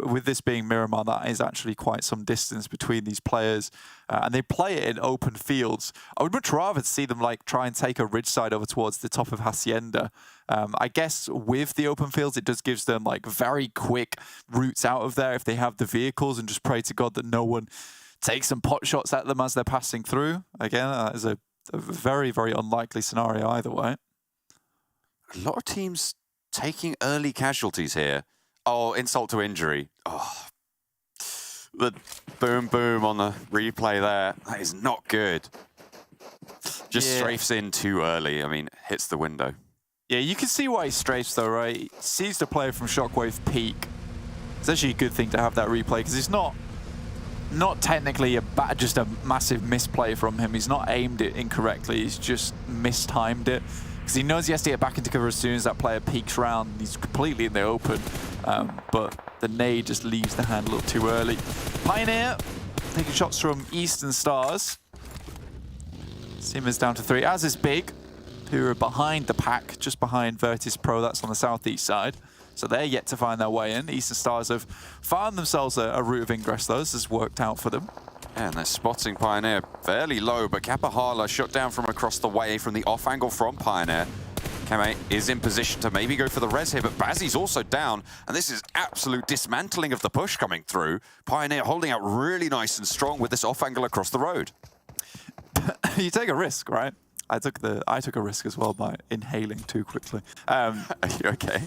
with this being Miramar, that is actually quite some distance between these players. And they play it in open fields. I would much rather see them like try and take a ridge side over towards the top of Hacienda. I guess with the open fields, it just gives them like very quick routes out of there if they have the vehicles and just pray to God that no one takes some pot shots at them as they're passing through. Again, that is a very, very unlikely scenario either way. A lot of teams taking early casualties here. Oh, insult to injury. Oh, the boom, boom on the replay there. That is not good. Just strafes in too early. I mean, hits the window. Yeah, you can see why he strafes though, right? He sees the player from Shockwave peak. It's actually a good thing to have that replay because it's not technically just a massive misplay from him. He's not aimed it incorrectly. He's just mistimed it. Because he knows he has to get back into cover as soon as that player peeks round. He's completely in the open, but the nade just leaves the hand a little too early. Pioneer taking shots from Eastern Stars. Simmons down to 3, as is Big, who are behind the pack, just behind VIRTUS.PRO. That's on the southeast side. So they're yet to find their way in. Eastern Stars have found themselves a route of ingress, though. This has worked out for them. Yeah, and they're spotting Pioneer fairly low, but Kapahala shot down from across the way from the off angle from Pioneer. Kame is in position to maybe go for the res here, but Bazzi's also down, and this is absolute dismantling of the push coming through. Pioneer holding out really nice and strong with this off angle across the road. You take a risk, right? I took a risk as well by inhaling too quickly. Are you okay?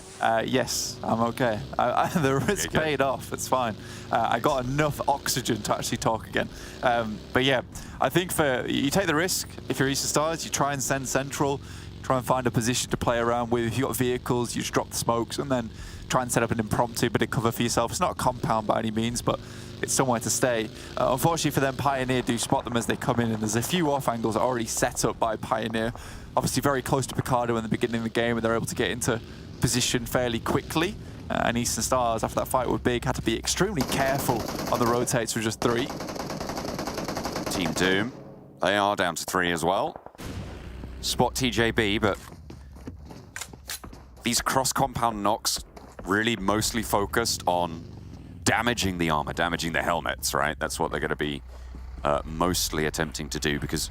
Yes, I'm okay. The risk paid off. It's fine. I got enough oxygen to actually talk again. But yeah, I think you take the risk. If you're Eastern Stars, you try and send central, try and find a position to play around with. If you've got vehicles, you just drop the smokes and then try and set up an impromptu bit of cover for yourself. It's not a compound by any means, but it's somewhere to stay. Unfortunately for them, Pioneer do spot them as they come in, and there's a few off angles already set up by Pioneer. Obviously very close to Picardo in the beginning of the game, and they're able to get into position fairly quickly. And Eastern Stars, after that fight with Big, had to be extremely careful on the rotates with just 3. Team Doom, they are down to 3 as well. Spot TJB, but these cross-compound knocks really mostly focused on damaging the armor, damaging the helmets, right? That's what they're going to be mostly attempting to do, because,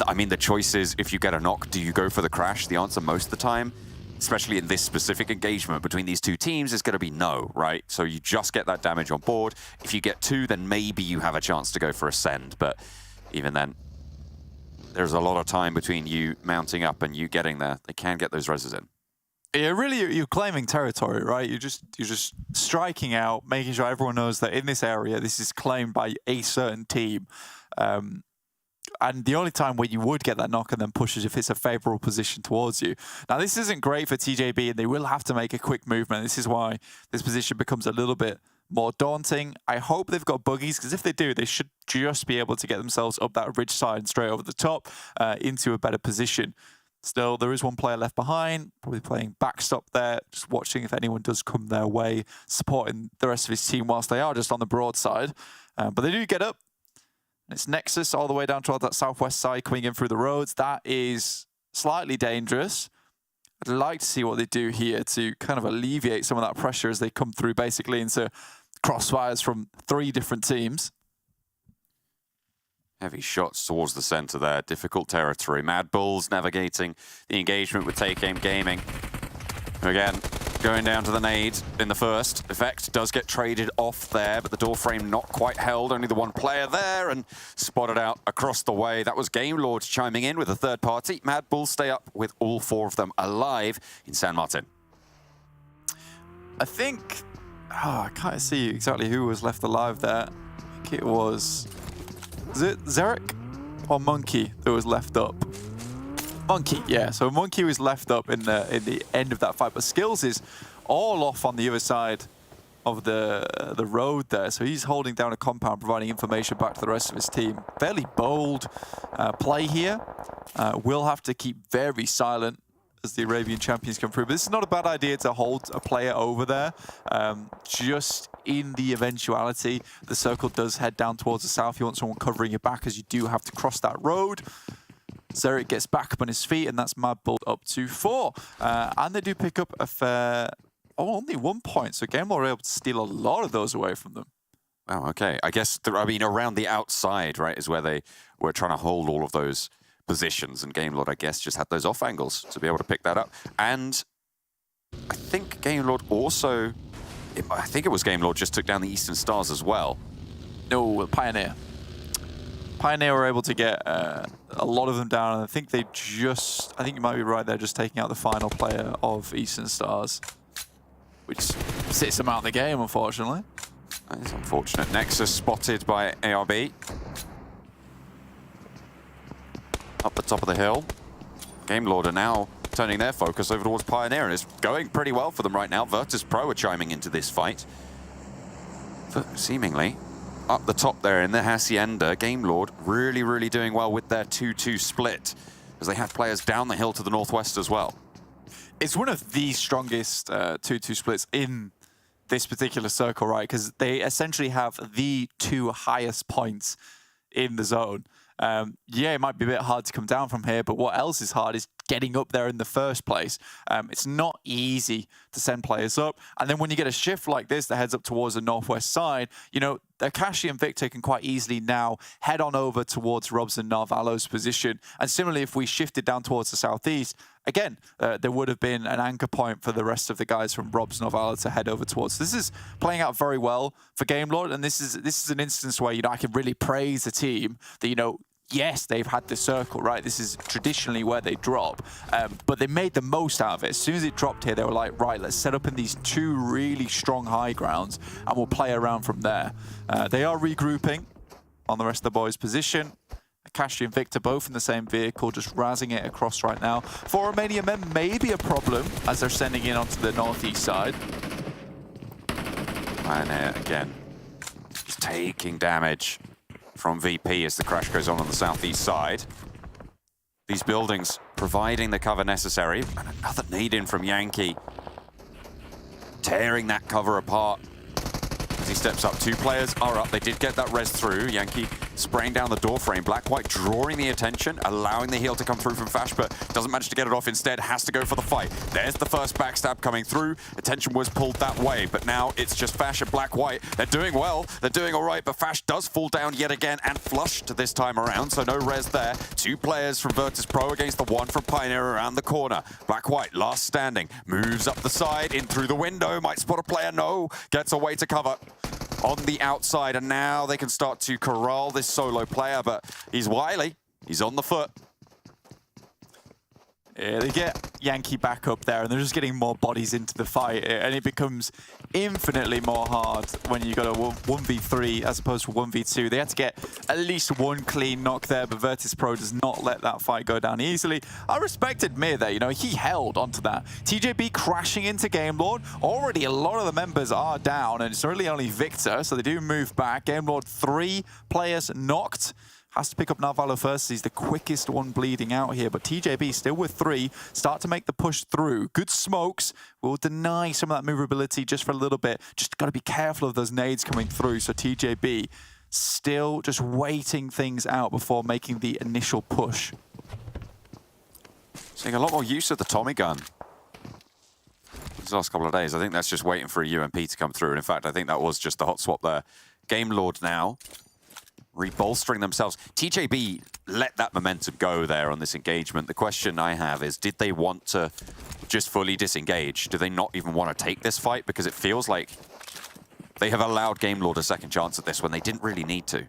I mean, the choice is, if you get a knock, do you go for the crash? The answer most of the time, especially in this specific engagement between these two teams, is going to be no, right? So you just get that damage on board. If you get 2, then maybe you have a chance to go for a send, but even then, there's a lot of time between you mounting up and you getting there. They can get those reses in. Yeah, really, you're claiming territory, right? You're just striking out, making sure everyone knows that in this area, this is claimed by a certain team. And the only time where you would get that knock and then push is if it's a favorable position towards you. Now, this isn't great for TJB, and they will have to make a quick movement. This is why this position becomes a little bit more daunting. I hope they've got buggies, because if they do, they should just be able to get themselves up that ridge side and straight over the top into a better position. Still, there is one player left behind, probably playing backstop there, just watching if anyone does come their way, supporting the rest of his team whilst they are just on the broadside. But they do get up. It's NEXUS all the way down toward that southwest side coming in through the roads. That is slightly dangerous. I'd like to see what they do here to kind of alleviate some of that pressure as they come through basically into crossfires from 3 different teams. Heavy shots towards the center there. Difficult territory. MADBULLS navigating the engagement with Take Aim Gaming. Again, going down to the nade in the first. Effect does get traded off there, but the door frame not quite held. Only the one player there and spotted out across the way. That was Game Lord chiming in with a third party. MADBULLS stay up with all 4 of them alive in San Martin. I think... Oh, I can't see exactly who was left alive there. I think it was... Is it Zarek or Monkey that was left up? Monkey, yeah. So Monkey was left up in the end of that fight, but Skills is all off on the other side of the road there. So he's holding down a compound, providing information back to the rest of his team. Fairly bold play here. We'll have to keep very silent as the Arabian champions come through. But this is not a bad idea to hold a player over there. Just in the eventuality the circle does head down towards the south, you want someone covering your back as you do have to cross that road. Zarek gets back up on his feet, and that's MADBULLS up to 4. And they do pick up a fair... Oh, only 1 point. So Game Lord were able to steal a lot of those away from them. Oh, okay. I guess, I mean, around the outside, right, is where they were trying to hold all of those positions. And Game Lord, I guess, just had those off angles to be able to pick that up. And I think Game Lord also... I think it was Game Lord just took down the Eastern Stars as well. No, Pioneer. Pioneer were able to get a lot of them down, and I think they just... I think you might be right there, just taking out the final player of Eastern Stars, which sits them out of the game, unfortunately. That is unfortunate. NEXUS spotted by ARB. Up the top of the hill. Game Lord are now turning their focus over towards Pioneer, and it's going pretty well for them right now. VIRTUS.PRO are chiming into this fight. Seemingly up the top there in the Hacienda, Game Lord really, really doing well with their 2-2 split, as they have players down the hill to the northwest as well. It's one of the strongest 2-2 splits in this particular circle, right? Because they essentially have the 2 highest points in the zone. Yeah, it might be a bit hard to come down from here, but what else is hard is getting up there in the first place. It's not easy to send players up. And then when you get a shift like this that heads up towards the northwest side, you know, Akashi and Victor can quite easily now head on over towards Robs and Narvalo's position. And similarly, if we shifted down towards the southeast, again, there would have been an anchor point for the rest of the guys from Robs Narvalo to head over towards. This is playing out very well for Game Lord, and this is an instance where, you know, I can really praise the team that, you know, yes, they've had the circle, right? This is traditionally where they drop, but they made the most out of it. As soon as it dropped here, they were like, right, let's set up in these 2 really strong high grounds, and we'll play around from there. They are regrouping on the rest of the boys' position. Akashi and Victor both in the same vehicle, just razzing it across right now. For Romania men, maybe a problem as they're sending in onto the northeast side. Pioneer again, just taking damage from VP as the crash goes on the southeast side. These buildings providing the cover necessary. And another nade in from Yankee, tearing that cover apart as he steps up. 2 players are up. They did get that res through. Yankee spraying down the door frame. Black-White drawing the attention, allowing the heal to come through from Fash, but doesn't manage to get it off. Instead, has to go for the fight. There's the first backstab coming through. Attention was pulled that way, but now it's just Fash and Black-White. They're doing well. They're doing all right, but Fash does fall down yet again and flushed this time around, so no res there. 2 players from VIRTUS.PRO against the 1 from Pioneer around the corner. Black-White, last standing, moves up the side, in through the window, might spot a player, no, gets away to cover on the outside, and now they can start to corral this solo player, but he's wily, he's on the foot. Yeah, they get Yankee back up there, and they're just getting more bodies into the fight, and it becomes infinitely more hard when you got a 1v3 as opposed to 1v2. They had to get at least one clean knock there, but VIRTUS.PRO does not let that fight go down easily. I respected Mir there, you know, he held onto that. TJB crashing into Game Lord. Already a lot of the members are down, and it's really only Victor, so they do move back. Game Lord, 3 players knocked. Has to pick up Narvalo first. He's the quickest one bleeding out here, but TJB still with 3. Start to make the push through. Good smokes will deny some of that movability just for a little bit. Just got to be careful of those nades coming through. So TJB still just waiting things out before making the initial push. Seeing a lot more use of the Tommy gun these last couple of days. I think that's just waiting for a UMP to come through. And in fact, I think that was just the hot swap there. Game Lord now rebolstering themselves. TJB let that momentum go there on this engagement. The question I have is, did they want to just fully disengage? Do they not even want to take this fight? Because it feels like they have allowed Game Lord a second chance at this when they didn't really need to.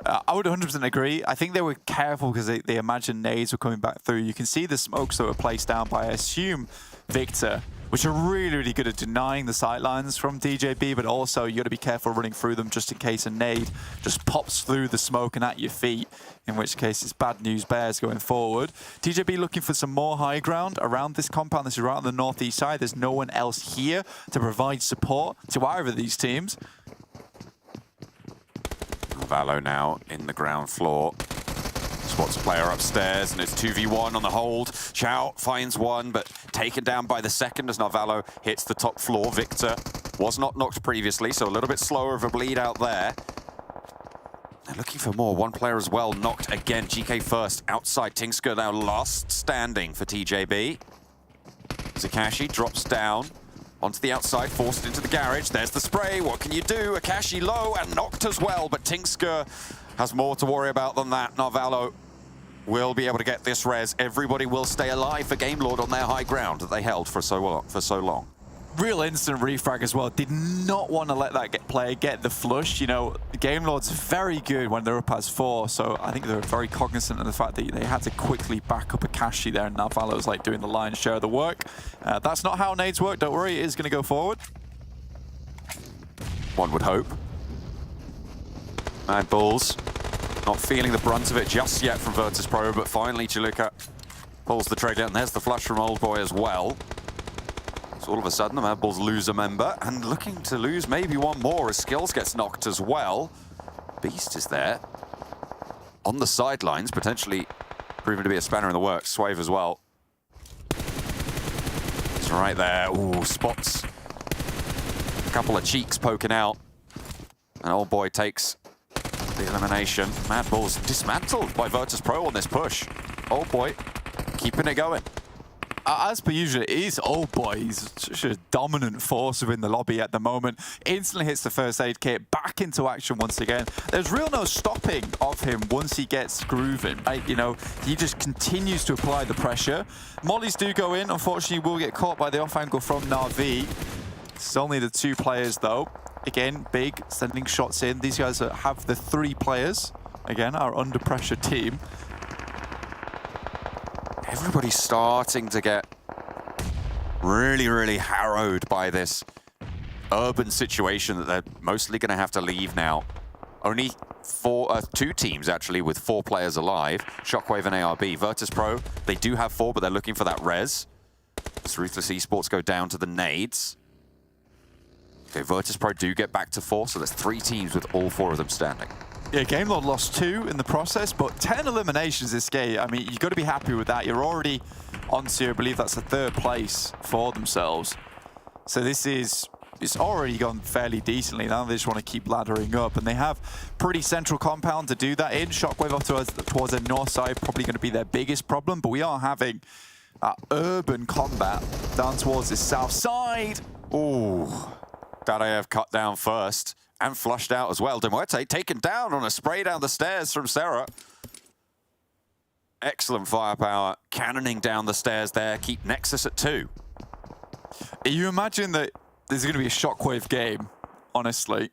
I would 100% agree. I think they were careful because they imagined nades were coming back through. You can see the smokes that were placed down by, I assume, Victor, which are really, really good at denying the sightlines from TJB, but also you got to be careful running through them just in case a nade just pops through the smoke and at your feet, in which case it's bad news bears going forward. TJB looking for some more high ground around this compound. This is right on the northeast side. There's no one else here to provide support to either of these teams. Valo now in the ground floor. Spots a player upstairs, and it's 2v1 on the hold. Chow finds one, but taken down by the second as Narvalo hits the top floor. Victor was not knocked previously, so a little bit slower of a bleed out there. They're looking for more. One player as well knocked again. GK first outside. Tingsker now last standing for TJB. Zakashi drops down onto the outside, forced into the garage. There's the spray. What can you do? Akashi low and knocked as well, but Tingsker has more to worry about than that. Narvalo will be able to get this res. Everybody will stay alive for Game Lord on their high ground that they held for so long. Real instant refrag as well. Did not want to let that player get the flush. You know, Game Lord's very good when they're up as 4, so I think they're very cognizant of the fact that they had to quickly back up Akashi there, and Narvalo's like doing the lion's share of the work. That's not how nades work, don't worry, it is going to go forward. One would hope. MADBULLS not feeling the brunt of it just yet from VIRTUS.PRO, but finally Chilika pulls the trigger, and there's the flush from Old Boy as well. So all of a sudden the MADBULLS lose a member, and looking to lose maybe one more as Skills gets knocked as well. Beast is there on the sidelines, potentially proving to be a spanner in the works. SHOCKWAVE as well. He's right there. Ooh, spots a couple of cheeks poking out, and Old Boy takes the elimination. MADBULLS dismantled by VIRTUS.PRO on this push. Old Boy keeping it going. As per usual, it is Old Boy. He's such a dominant force within the lobby at the moment. Instantly hits the first aid kit, back into action once again. There's real no stopping of him once he gets grooving, right? You know, he just continues to apply the pressure. Mollies do go in. Unfortunately, will get caught by the off angle from Na'Vi. It's only the 2 players, though. Again, big, sending shots in. These guys have the 3 players. Again, our under pressure team. Everybody's starting to get really, really harrowed by this urban situation that they're mostly going to have to leave now. Only 2 teams, actually, with 4 players alive. SHOCKWAVE and ARB. VIRTUS.PRO, they do have 4, but they're looking for that res. As Ruthless Esports go down to the nades. Okay, VIRTUS.PRO do get back to 4, so that's 3 teams with all 4 of them standing. Yeah, Game Lord lost 2 in the process, but 10 eliminations this game. I mean, you've got to be happy with that. You're already onto, I believe that's the 3rd place for themselves. So this is, it's already gone fairly decently. Now they just want to keep laddering up, and they have pretty central compound to do that in. SHOCKWAVE off towards the north side, probably going to be their biggest problem, but we are having urban combat down towards the south side. Ooh, that I have cut down first. And flushed out as well. MUERTE taken down on a spray down the stairs from Sarah. Excellent firepower. Cannoning down the stairs there. Keep NEXUS at 2. You imagine that there's going to be a SHOCKWAVE game, honestly.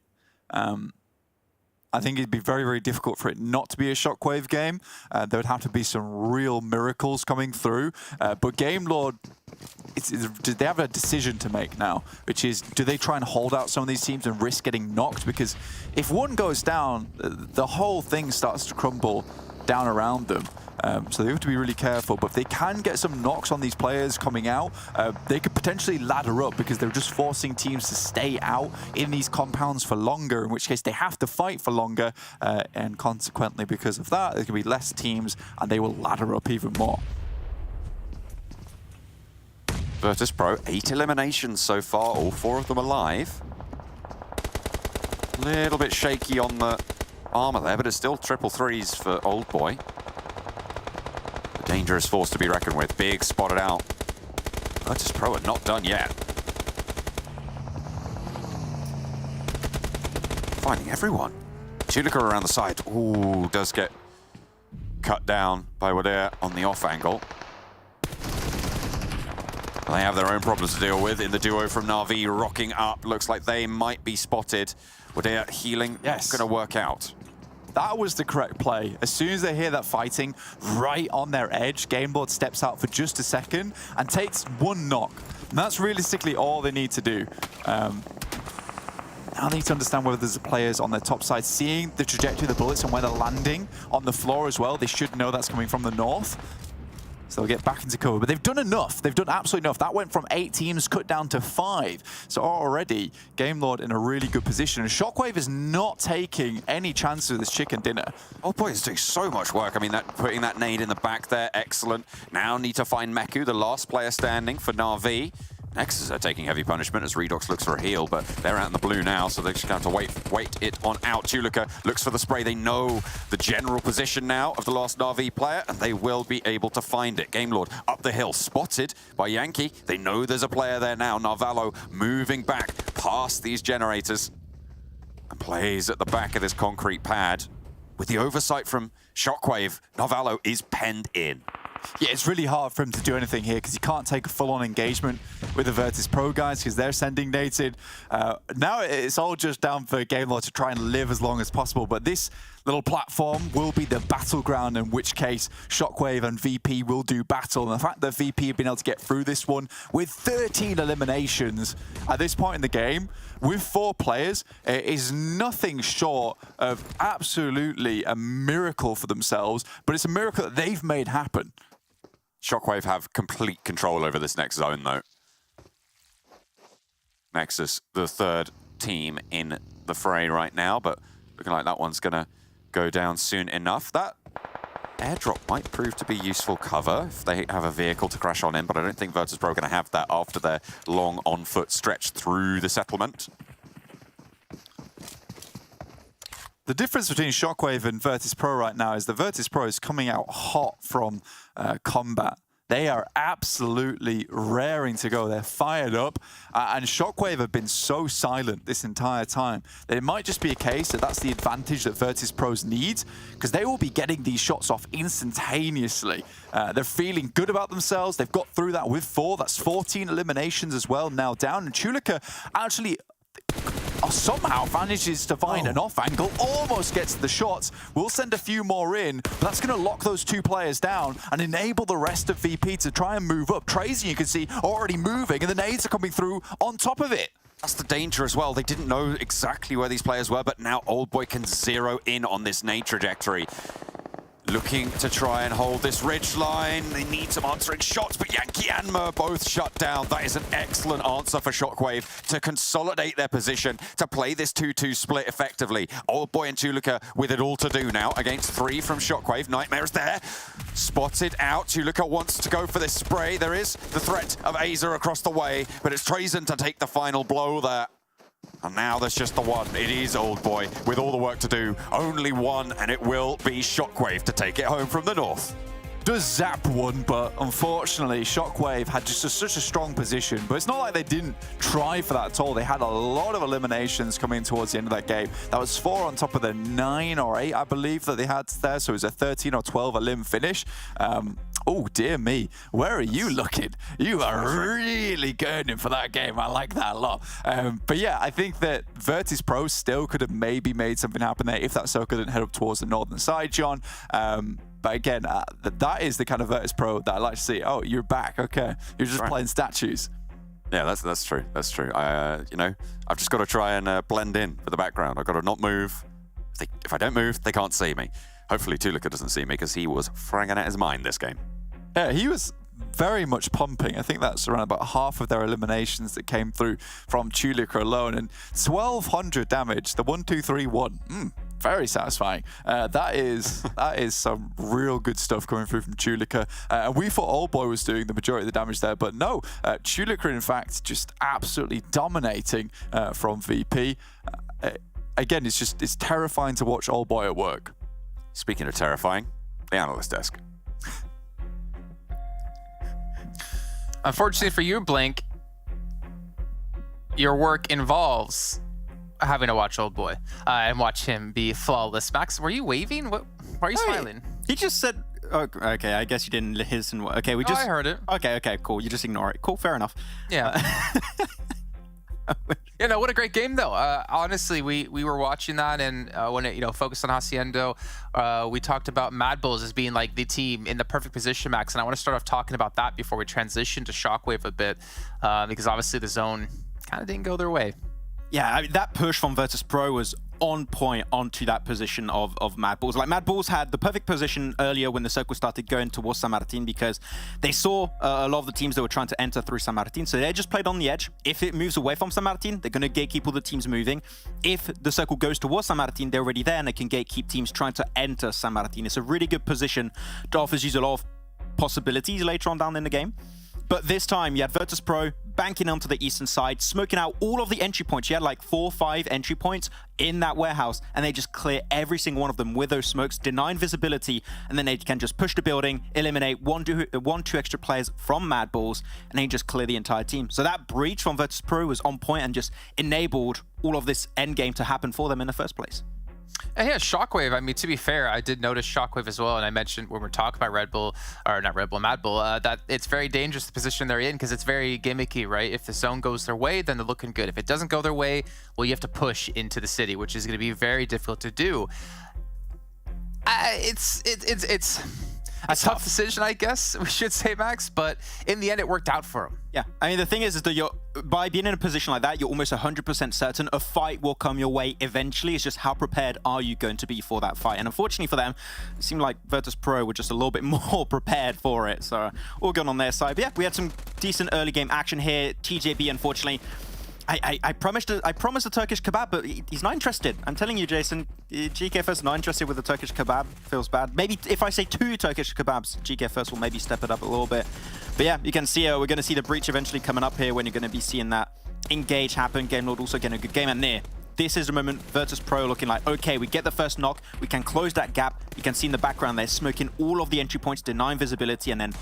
I think it'd be very, very difficult for it not to be a Shockwave game. There would have to be some real miracles coming through. But Game Lord, they have a decision to make now, which is, do they try and hold out some of these teams and risk getting knocked? Because if one goes down, the whole thing starts to crumble down around them. So they have to be really careful, but if they can get some knocks on these players coming out, they could potentially ladder up because they're just forcing teams to stay out in these compounds for longer, in which case they have to fight for longer, and consequently because of that, there can be less teams and they will ladder up even more. VIRTUS.PRO, 8 eliminations so far, all 4 of them alive. A little bit shaky on the armor there, but it's still triple threes for Old Boy. A dangerous force to be reckoned with. Big spotted out. VIRTUS.PRO are not done yet. Finding everyone. Chulika around the side. Ooh, does get cut down by Wadea on the off angle. They have their own problems to deal with in the duo from Na'Vi rocking up. Looks like they might be spotted. Wadea healing, yes, going to work out. That was the correct play. As soon as they hear that fighting right on their edge, Game Lord steps out for just a second and takes one knock. And that's realistically all they need to do. Now they need to understand whether there's players on their top side seeing the trajectory of the bullets and where they're landing on the floor as well. They should know that's coming from the north. So they'll get back into cover. But they've done enough. They've done absolutely enough. That went from 8 teams cut down to 5. So already, Game Lord in a really good position. And Shockwave is not taking any chances with this chicken dinner. Oh boy, he's doing so much work. I mean, putting that nade in the back there, excellent. Now need to find Meku, the last player standing for Na'Vi. Nexus are taking heavy punishment as Redox looks for a heal, but they're out in the blue now, so they're just going to have to wait it on out. Chulika looks for the spray. They know the general position now of the last Na'Vi player, and they will be able to find it. Game Lord up the hill, spotted by Yankee. They know there's a player there now. Narvalo moving back past these generators and plays at the back of this concrete pad. With the oversight from Shockwave, Narvalo is penned in. Yeah, it's really hard for him to do anything here because he can't take a full-on engagement with the VIRTUS.PRO guys because they're sending nades in. Now it's all just down for Game Lord to try and live as long as possible, but this little platform will be the battleground, in which case Shockwave and VP will do battle. And the fact that VP have been able to get through this one with 13 eliminations at this point in the game, with 4 players, is nothing short of absolutely a miracle for themselves, but it's a miracle that they've made happen. Shockwave have complete control over this next zone, though. Nexus, the 3rd team in the fray right now, but looking like that one's going to go down soon enough. That airdrop might prove to be useful cover if they have a vehicle to crash on in, but I don't think VIRTUS.PRO are going to have that after their long on-foot stretch through the settlement. The difference between Shockwave and VIRTUS.PRO right now is the VIRTUS.PRO is coming out hot from combat. They are absolutely raring to go. They're fired up. And Shockwave have been so silent this entire time that it might just be a case that that's the advantage that VIRTUS.PROs need, because they will be getting these shots off instantaneously. They're feeling good about themselves. They've got through that with 4. That's 14 eliminations as well now down. And Chulika actually somehow manages to find an off angle, almost gets the shots. We'll send a few more in, but that's going to lock those 2 players down and enable the rest of VP to try and move up. Trazy, you can see, already moving, and the nades are coming through on top of it. That's the danger as well. They didn't know exactly where these players were, but now Old Boy can zero in on this nade trajectory. Looking to try and hold this ridge line. They need some answering shots, but Yankee and Mur both shut down. That is an excellent answer for Shockwave to consolidate their position, to play this 2-2 split effectively. Old Boy and Chulika with it all to do now against 3 from Shockwave. Nightmare's there. Spotted out. Chulika wants to go for this spray. There is the threat of Aza across the way, but it's Trazen to take the final blow there. And now there's just the one. It is Old Boy with all the work to do. Only one, and it will be Shockwave to take it home from the north. Does zap one, but unfortunately Shockwave had just such a strong position. But it's not like they didn't try for that at all. They had a lot of eliminations coming towards the end of that game. That was 4 on top of the 9 or 8, I believe, that they had there. So it was a 13 or 12 elim finish. oh dear me, where are you looking? You are really going for that game. I like that a lot. But yeah, I think that VIRTUS.PRO still could have maybe made something happen there if that circle didn't head up towards the northern side, John. But again, that is the kind of VIRTUS.PRO that I like to see. Oh, you're back. Okay, you're just playing statues. Yeah, that's true. That's true. You know, I've just got to try and blend in with the background. I've got to not move. If I don't move, they can't see me. Hopefully, Tulika doesn't see me because he was fragging at his mind this game. Yeah, he was very much pumping. I think that's around about half of their eliminations that came through from Tulika alone, and 1,200 damage. The 1, 2, 3, 1. Very satisfying. That is some real good stuff coming through from Tulika. And we thought Oldboy was doing the majority of the damage there, but no. Tulika, in fact, just absolutely dominating from VP. Again, it's terrifying to watch Oldboy at work. Speaking of terrifying, the analyst desk. Unfortunately for you, Blink, your work involves having to watch Oldboy and watch him be flawless. Max, were you waving? Why are you smiling? He just said, oh, okay, I guess you didn't listen. Okay, we just... I heard it. Okay, cool. You just ignore it. Cool, fair enough. Yeah. Yeah, no, what a great game, though. Honestly, we were watching that, and when it focused on Haciendo, we talked about MADBULLS as being like the team in the perfect position, Max. And I want to start off talking about that before we transition to Shockwave a bit, because obviously the zone kind of didn't go their way. Yeah, I mean, that push from VIRTUS.PRO was on point onto that position of MADBULLS. Like, MADBULLS had the perfect position earlier when the circle started going towards San Martin, because they saw a lot of the teams that were trying to enter through San Martin, so they just played on the edge. If it moves away from San Martin, they're going to gatekeep all the teams moving. If the circle goes towards San Martin, they're already there, and they can gatekeep teams trying to enter San Martin. It's a really good position that offers you a lot of possibilities later on down in the game. But this time, you had VIRTUS.PRO banking onto the eastern side, smoking out all of the entry points. You had like 4 or 5 entry points in that warehouse, and they just clear every single one of them with those smokes, denying visibility, and then they can just push the building, eliminate one, two extra players from MADBULLS, and then just clear the entire team. So that breach from VIRTUS.PRO was on point and just enabled all of this end game to happen for them in the first place. And yeah, Shockwave, I mean, to be fair, I did notice Shockwave as well, and I mentioned when we're talking about MADBULL, that it's very dangerous the position they're in, because it's very gimmicky, right? If the zone goes their way, then they're looking good. If it doesn't go their way, well, you have to push into the city, which is going to be very difficult to do. It's a tough decision, I guess we should say, Max, but in the end, it worked out for him. Yeah, I mean, the thing is that by being in a position like that, you're almost 100% certain a fight will come your way eventually. It's just how prepared are you going to be for that fight? And unfortunately for them, it seemed like VIRTUS.PRO were just a little bit more prepared for it. So all good on their side. But yeah, we had some decent early game action here. TJB, unfortunately, I promised a Turkish kebab, but he's not interested. I'm telling you, Jason, GKFS not interested with the Turkish kebab. Feels bad. Maybe if I say 2 Turkish kebabs, GKFS will maybe step it up a little bit. But yeah, you can see we're going to see the breach eventually coming up here when you're going to be seeing that engage happen. Game Lord also getting a good game. And near. This is the moment VIRTUS.PRO looking like, okay, we get the first knock, we can close that gap. You can see in the background they're smoking all of the entry points, denying visibility, and then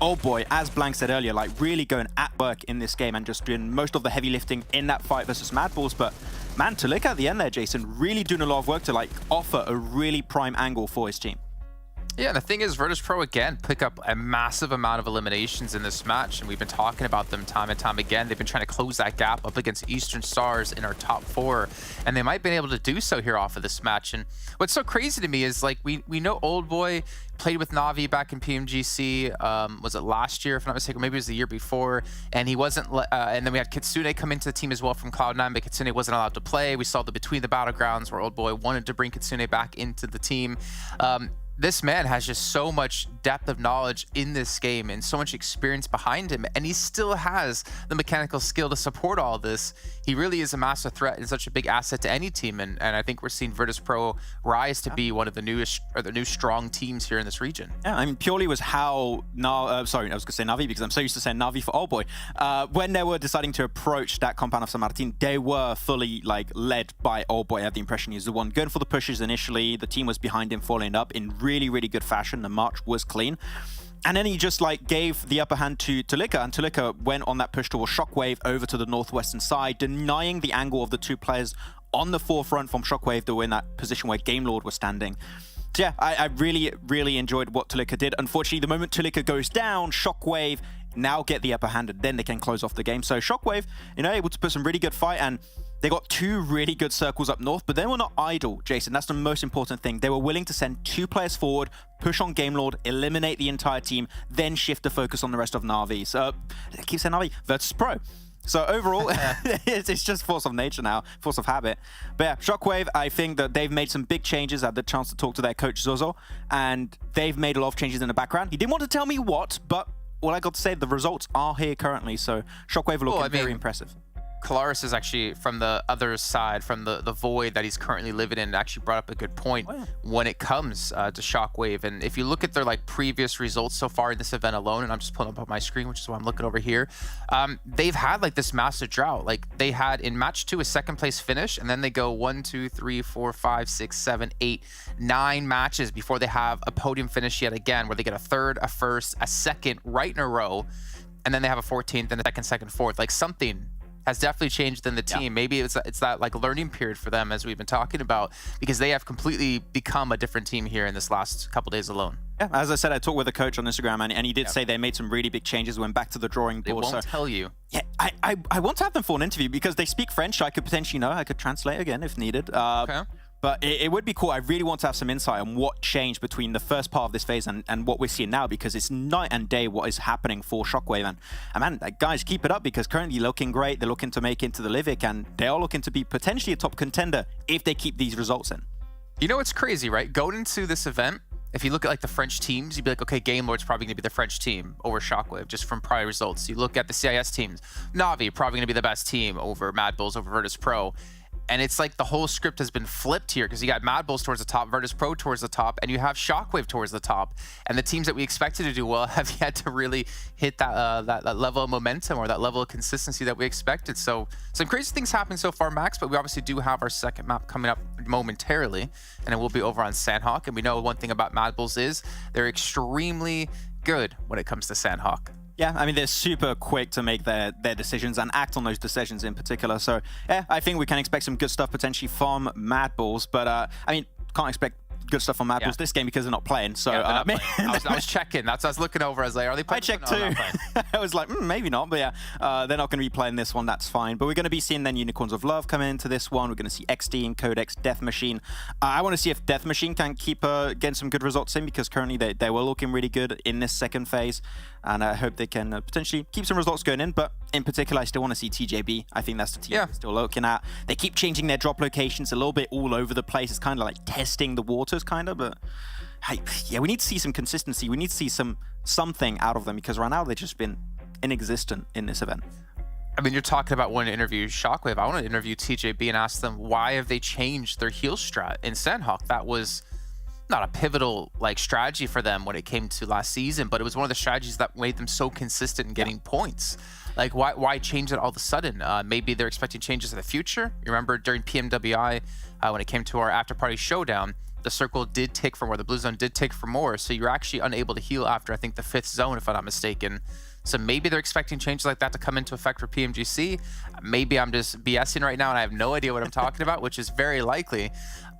Oldboy, as Blank said earlier, like really going at work in this game and just doing most of the heavy lifting in that fight versus MADBULLS. But man, to look at the end there, Jason, really doing a lot of work to like offer a really prime angle for his team. Yeah, the thing is, VIRTUS.PRO, again, pick up a massive amount of eliminations in this match, and we've been talking about them time and time again. They've been trying to close that gap up against Eastern Stars in our top 4, and they might have been able to do so here off of this match. And what's so crazy to me is, like, we know Oldboy played with Na'Vi back in PMGC, was it last year, if I'm not mistaken, maybe it was the year before, and he wasn't, and then we had Kitsune come into the team as well from Cloud9, but Kitsune wasn't allowed to play. We saw the Between the Battlegrounds where Oldboy wanted to bring Kitsune back into the team. This man has just so much depth of knowledge in this game and so much experience behind him, and he still has the mechanical skill to support all this. He really is a massive threat and such a big asset to any team, and I think we're seeing VIRTUS.PRO rise to be one of the newest, or the new strong teams here in this region. Yeah, I mean, purely was how, sorry, I was going to say Na'Vi because I'm so used to saying Na'Vi for Oldboy. When they were deciding to approach that compound of San Martin, they were fully like led by Oldboy. I have the impression he was the one going for the pushes initially. The team was behind him, following up in really, really good fashion. The march was clean. And then he just like gave the upper hand to Tulika, and Tulika went on that push towards Shockwave over to the northwestern side, denying the angle of the 2 players on the forefront from Shockwave that were in that position where Game Lord was standing. So yeah, I really, really enjoyed what Tulika did. Unfortunately, the moment Tulika goes down, SHOCKWAVE now get the upper hand, and then they can close off the game. So SHOCKWAVE, you know, able to put some really good fight, and they got 2 really good circles up north, but they were not idle, Jason. That's the most important thing. They were willing to send 2 players forward, push on Game Lord, eliminate the entire team, then shift the focus on the rest of Na'Vi. So, I keep saying Na'Vi, VIRTUS.PRO. So overall, it's just force of nature now, force of habit. But yeah, SHOCKWAVE, I think that they've made some big changes. I had the chance to talk to their coach, Zozo, and they've made a lot of changes in the background. He didn't want to tell me what, but all I got to say, the results are here currently. So SHOCKWAVE are looking very impressive. Kalaris is actually from the other side, from the void that he's currently living in, actually brought up a good point when it comes to SHOCKWAVE. And if you look at their like previous results so far in this event alone, and I'm just pulling up on my screen, which is why I'm looking over here, they've had like this massive drought. Like they had in match 2 a 2nd place finish, and then they go 1, 2, 3, 4, 5, 6, 7, 8, 9 matches before they have a podium finish yet again, where they get a 3rd, a 1st, a 2nd right in a row, and then they have a 14th and a 2nd, 4th. Like something has definitely changed in the team. Maybe it's that like learning period for them, as we've been talking about, because they have completely become a different team here in this last couple days alone. Yeah, as I said, I talked with a coach on Instagram, and he did say they made some really big changes, went back to the drawing board. They won't tell you. Yeah, I want to have them for an interview because they speak French. I could potentially I could translate again if needed. Okay. But it would be cool. I really want to have some insight on what changed between the first part of this phase and what we're seeing now, because it's night and day what is happening for SHOCKWAVE. And man, guys, keep it up, because currently looking great. They're looking to make it into the Livik, and they are looking to be potentially a top contender if they keep these results in. You know, it's crazy, right? Going into this event, if you look at like the French teams, you'd be like, okay, Game Lord's probably going to be the French team over SHOCKWAVE just from prior results. You look at the CIS teams, Na'Vi probably going to be the best team over MADBULLS, over VIRTUS.PRO. And it's like the whole script has been flipped here, because you got MADBULLS towards the top, VIRTUS.PRO towards the top, and you have SHOCKWAVE towards the top. And the teams that we expected to do well have yet to really hit that that level of momentum or that level of consistency that we expected. So some crazy things happening so far, Max, but we obviously do have our second map coming up momentarily, and it will be over on Sanhok. And we know one thing about MADBULLS is they're extremely good when it comes to Sanhok. Yeah, I mean, they're super quick to make their decisions and act on those decisions in particular. So, yeah, I think we can expect some good stuff potentially from MADBULLS. But, I mean, can't expect good stuff from MADBULLS this game because they're not playing. So, I was checking. That's what I was looking over. I was like, are they playing? I checked too. I was like, maybe not. But yeah, they're not going to be playing this one. That's fine. But we're going to be seeing then Unicorns of Love come into this one. We're going to see XTEAM, QODEX, Death Machine. I want to see if Death Machine can keep getting some good results in, because currently they were looking really good in this second phase. And I hope they can potentially keep some results going in. But in particular, I still want to see TJB. I think that's the team we're still looking at. They keep changing their drop locations a little bit all over the place. It's kind of like testing the waters, kind of. But hey, yeah, we need to see some consistency. We need to see something out of them, because right now they've just been inexistent in this event. I mean, you're talking about wanting to interview SHOCKWAVE. I want to interview TJB and ask them, why have they changed their heal strat in Sanhok? That was not a pivotal like strategy for them when it came to last season, but it was one of the strategies that made them so consistent in getting points. Like, why change it all of a sudden? Maybe they're expecting changes in the future. You remember during PMWI, when it came to our after-party showdown, the circle did tick for more, the blue zone did tick for more, so you're actually unable to heal after, I think, the 5th zone, if I'm not mistaken. So maybe they're expecting changes like that to come into effect for PMGC. Maybe I'm just BSing right now and I have no idea what I'm talking about, which is very likely.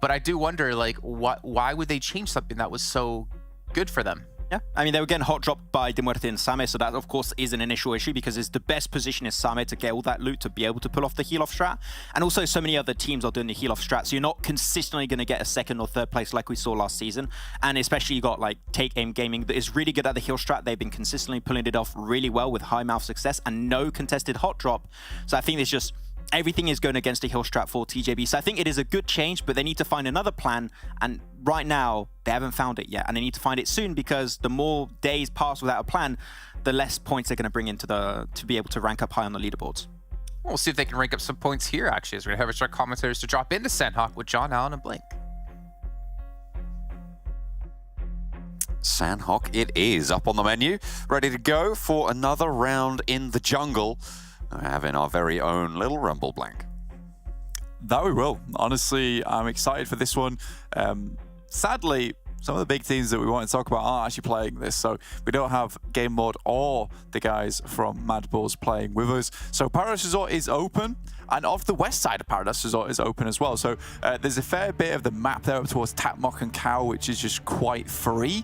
But I do wonder, like, why would they change something that was so good for them? Yeah, I mean, they were getting hot dropped by MUERTE and Same, so that, of course, is an initial issue, because it's the best position is Same to get all that loot, to be able to pull off the heal-off strat. And also, so many other teams are doing the heal-off strat, so you're not consistently going to get a 2nd or 3rd place like we saw last season. And especially, you got, like, Take Aim Gaming that is really good at the heal strat. They've been consistently pulling it off really well with high mouth success and no contested hot drop. So I think it's just everything is going against the heal strat for TJB. So I think it is a good change, but they need to find another plan. And right now, they haven't found it yet. And they need to find it soon, because the more days pass without a plan, the less points they're going to bring into to be able to rank up high on the leaderboards. We'll see if they can rank up some points here, actually, as we have our commentators to drop into Sanhok with John, Allen, and Blink. Sanhok it is, up on the menu, ready to go for another round in the jungle. Having our very own little Rumble Blank. That we will. Honestly, I'm excited for this one. Sadly, some of the big teams that we want to talk about aren't actually playing this. So we don't have Game Lord or the guys from MADBULLS playing with us. So Paradise Resort is open, and off the west side of Paradise Resort is open as well. So there's a fair bit of the map there up towards Tatmok and Cow, which is just quite free.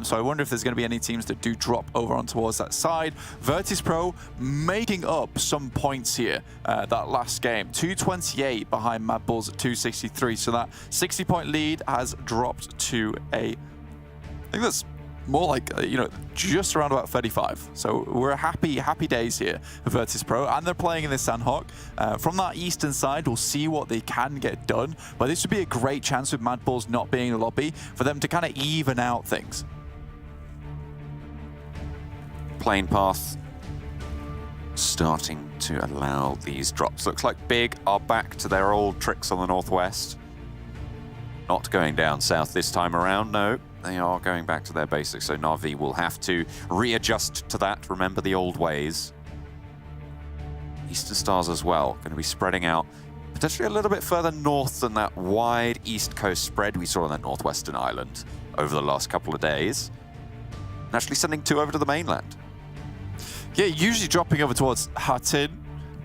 So I wonder if there's going to be any teams that do drop over on towards that side. VIRTUS.PRO making up some points here that last game. 228 behind MADBULLS at 263. So that 60-point lead has dropped to I think that's more like, you know, just around about 35. So we're happy days here for VIRTUS.PRO, and they're playing in the Sanhok. From that eastern side, we'll see what they can get done, but this would be a great chance with MADBULLS not being in the lobby for them to kind of even out things. Plane path starting to allow these drops. Looks like Big are back to their old tricks on the northwest. Not going down south this time around, no. They are going back to their basics, so Na'Vi will have to readjust to that, remember the old ways. Eastern Stars as well, going to be spreading out potentially a little bit further north than that wide east coast spread we saw on that northwestern island over the last couple of days. And actually sending 2 over to the mainland. Yeah, usually dropping over towards Hattin.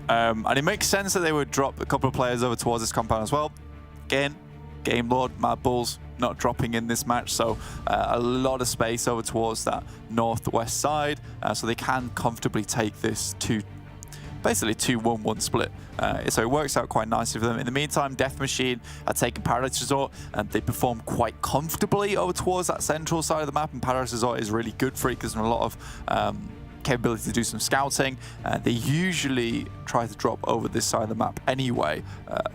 And it makes sense that they would drop a couple of players over towards this compound as well. Again, Game Lord, MADBULLS not dropping in this match, so a lot of space over towards that northwest side, so they can comfortably take this to basically 2-1-1 split. So it works out quite nicely for them. In the meantime, Death Machine are taking Paradise Resort, and they perform quite comfortably over towards that central side of the map, and Paradise Resort is really good for it because there's a lot of capability to do some scouting. They usually try to drop over this side of the map anyway,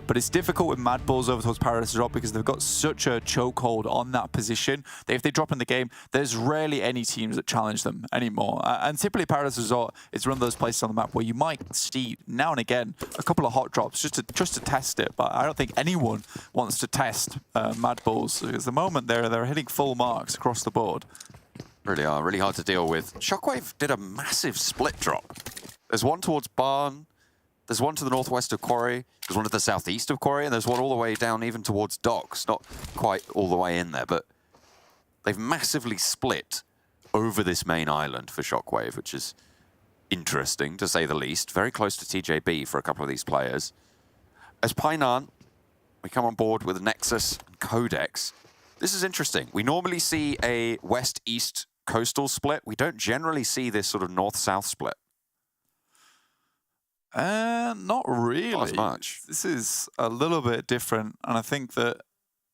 but it's difficult with MADBULLS over towards Paradise Resort because they've got such a chokehold on that position that if they drop in the game, there's rarely any teams that challenge them anymore. And typically Paradise Resort is one of those places on the map where you might see now and again a couple of hot drops just to test it, but I don't think anyone wants to test MADBULLS because at the moment they're hitting full marks across the board. Really are, really hard to deal with. Shockwave did a massive split drop. There's one towards Barn, there's one to the northwest of Quarry, there's one to the southeast of Quarry, and there's one all the way down even towards Docks. Not quite all the way in there, but they've massively split over this main island for Shockwave, which is interesting, to say the least. Very close to TJB for a couple of these players. As Painan, we come on board with NEXUS and QODEX. This is interesting. We normally see a west-east coastal split. We don't generally see this sort of north-south split. Not really. Not as much. This is a little bit different, and I think that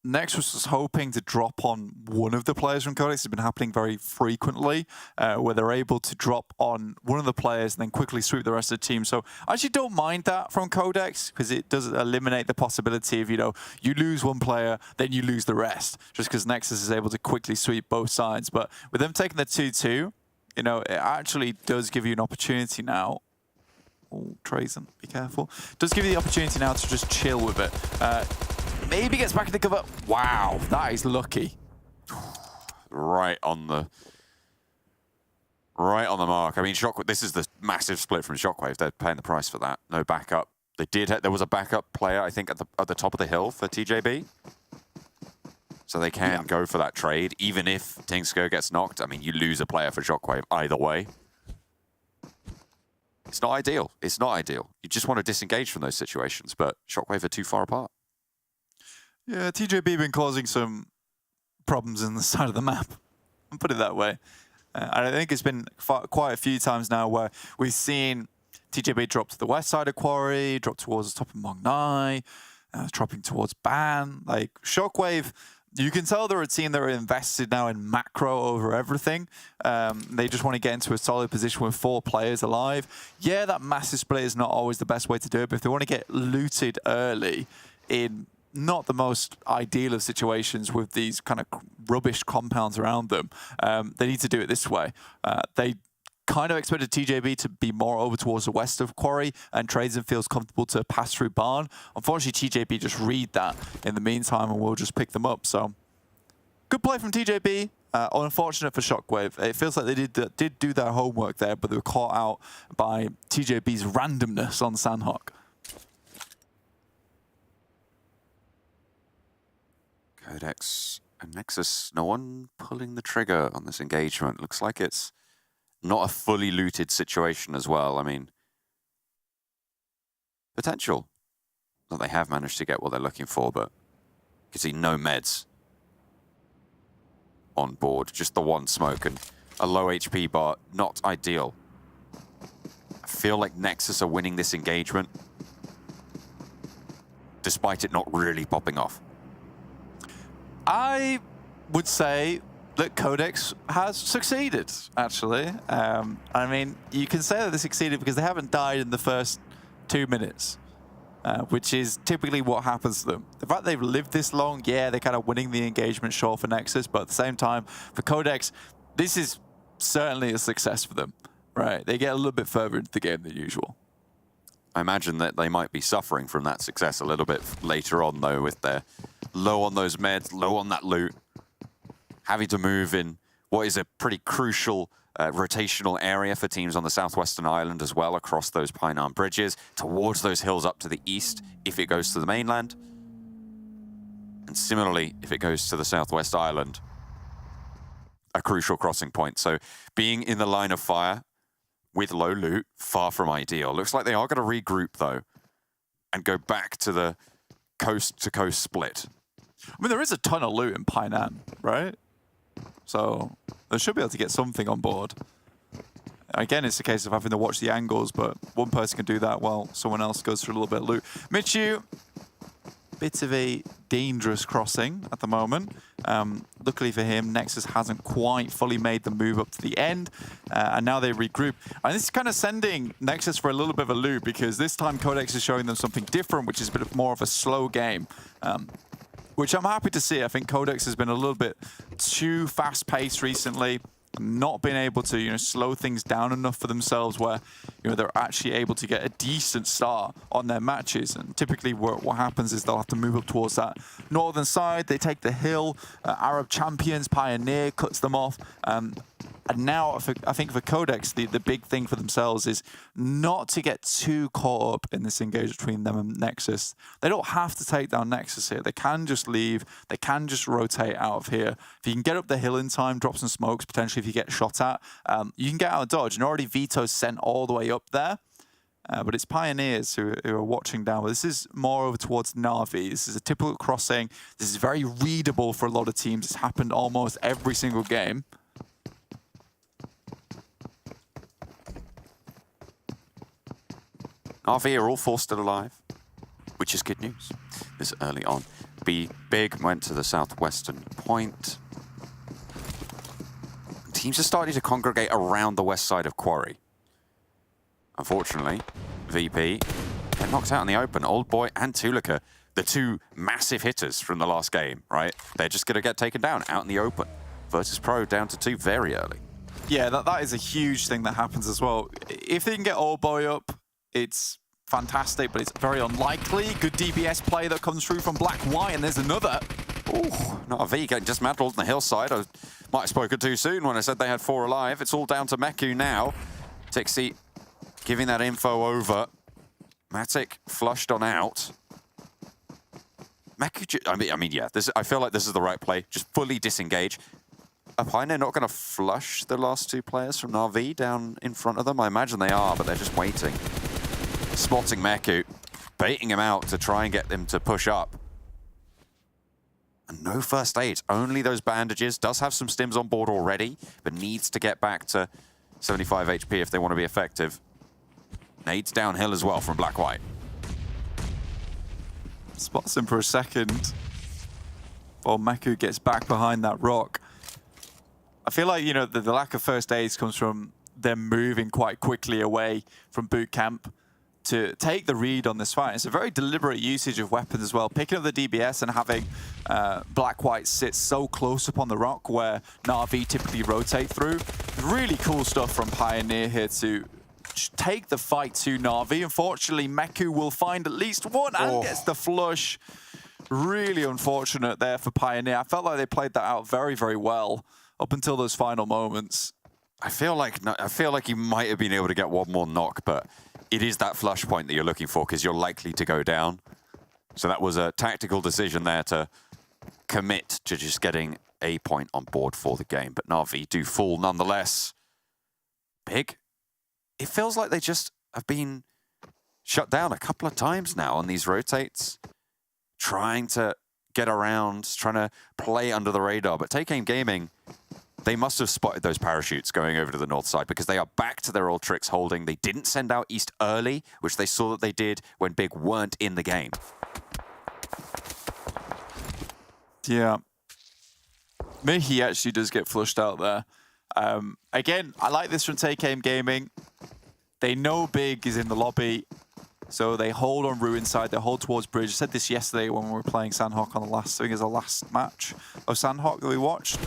NEXUS was hoping to drop on one of the players from QODEX. It's been happening very frequently, where they're able to drop on one of the players and then quickly sweep the rest of the team. So I actually don't mind that from QODEX because it does eliminate the possibility of, you know, you lose one player, then you lose the rest, just because NEXUS is able to quickly sweep both sides. But with them taking the 2-2, you know, it actually does give you an opportunity now. Oh, Trazen, be careful. Does give you the opportunity now to just chill with it. Maybe gets back into cover. Wow, that is lucky. Right on the mark. I mean, Shockwave. This is the massive split from Shockwave. They're paying the price for that. No backup. They did. There was a backup player, I think, at the top of the hill for TJB. So they can go for that trade, even if Tingsko gets knocked. I mean, you lose a player for Shockwave either way. It's not ideal. It's not ideal. You just want to disengage from those situations, but Shockwave are too far apart. Yeah, TJB been causing some problems in the side of the map. I'll put it that way. And I think it's been quite a few times now where we've seen TJB drop to the west side of Quarry, drop towards the top of Mongnai, dropping towards Ban. Like, Shockwave, you can tell they're a team that are invested now in macro over everything. They just want to get into a solid position with 4 players alive. Yeah, that massive split is not always the best way to do it, but if they want to get looted early in not the most ideal of situations with these kind of rubbish compounds around them, they need to do it this way. They kind of expected TJB to be more over towards the west of Quarry, and Trazen feels comfortable to pass through Barn. Unfortunately, TJB just read that in the meantime, and we'll just pick them up. So, good play from TJB. Unfortunate for Shockwave. It feels like they did do their homework there, but they were caught out by TJB's randomness on Sanhok. QODEX And NEXUS, no one pulling the trigger on this engagement. Looks like it's not a fully looted situation as well. I mean, potential that they have managed to get what they're looking for, but you can see no meds on board. Just the one smoke and a low HP bar. Not ideal. I feel like NEXUS are winning this engagement, despite it not really popping off. I would say that QODEX has succeeded, actually. I mean, you can say that they succeeded because they haven't died in the first 2 minutes, which is typically what happens to them. The fact they've lived this long, yeah, they're kind of winning the engagement, sure, for NEXUS, but at the same time, for QODEX, this is certainly a success for them, right? They get a little bit further into the game than usual. I imagine that they might be suffering from that success a little bit later on, though, with their low on those meds, low on that loot, having to move in what is a pretty crucial rotational area for teams on the southwestern island as well, across those Pine Arm bridges, towards those hills up to the east if it goes to the mainland. And similarly, if it goes to the southwest island, a crucial crossing point. So being in the line of fire with low loot, far from ideal. Looks like they are going to regroup, though, and go back to the coast-to-coast split. I mean, there is a ton of loot in Painan, right? So they should be able to get something on board. Again, it's a case of having to watch the angles, but one person can do that while someone else goes through a little bit of loot. Michu, bit of a dangerous crossing at the moment. Luckily for him, NEXUS hasn't quite fully made the move up to the end, and now they regroup. And this is kind of sending NEXUS for a little bit of a loop, because this time QODEX is showing them something different, which is a bit more of a slow game, which I'm happy to see. I think QODEX has been a little bit too fast-paced recently, not been able to, you know, slow things down enough for themselves where, you know, they're actually able to get a decent start on their matches. And typically what happens is they'll have to move up towards that northern side. They take the hill. Arab Champions, Pioneer cuts them off. And now, I think for QODEX, the big thing for themselves is not to get too caught up in this engagement between them and NEXUS. They don't have to take down NEXUS here. They can just leave. They can just rotate out of here. If you can get up the hill in time, drop some smokes, potentially if you get shot at, you can get out of dodge. And already Vito's sent all the way up there. But it's Pioneers who are watching down. But this is more over towards Na'Vi. This is a typical crossing. This is very readable for a lot of teams. It's happened almost every single game. RV are all four still alive, which is good news this early on. Big went to the southwestern point. Teams are starting to congregate around the west side of Quarry. Unfortunately, VP get knocked out in the open. Old Boy and Tulika, the two massive hitters from the last game, right? They're just going to get taken down out in the open. VIRTUS.PRO down to 2 very early. Yeah, that is a huge thing that happens as well. If they can get Old Boy up, it's fantastic, but it's very unlikely. Good DBS play that comes through from Black White, and there's another. Ooh, not a V getting dismantled on the hillside. I might have spoken too soon when I said they had 4 alive. It's all down to Meku now. Tixi giving that info over. Matic flushed on out. Meku, I mean, yeah, I feel like this is the right play. Just fully disengage. Are Pioneer not going to flush the last 2 players from Na'Vi down in front of them? I imagine they are, but they're just waiting. Spotting Meku, baiting him out to try and get them to push up. And no first aid, only those bandages. Does have some stims on board already, but needs to get back to 75 HP if they want to be effective. Nades downhill as well from Black White. Spots him for a second. While Meku gets back behind that rock. I feel like, you know, the lack of first aids comes from them moving quite quickly away from boot camp to take the read on this fight. It's a very deliberate usage of weapons as well. Picking up the DBS and having Black White sit so close up on the rock where Na'Vi typically rotate through. Really cool stuff from Pioneer here to take the fight to Na'Vi. Unfortunately, Meku will find at least one and gets the flush. Really unfortunate there for Pioneer. I felt like they played that out very, very well up until those final moments. I feel like you might have been able to get one more knock, but it is that flush point that you're looking for because you're likely to go down. So that was a tactical decision there to commit to just getting a point on board for the game. But Na'Vi do fall nonetheless. Big. It feels like they just have been shut down a couple of times now on these rotates, trying to get around, trying to play under the radar. But Take Aim Gaming, they must have spotted those parachutes going over to the north side, because they are back to their old tricks holding. They didn't send out East early, which they saw that they did when Big weren't in the game. Yeah. Mihi actually does get flushed out there. Again, I like this from Take Aim Gaming. They know Big is in the lobby, so they hold on Ruin side, they hold towards Bridge. I said this yesterday when we were playing Sanhok on the last, I think it was the last match of Sanhok that we watched.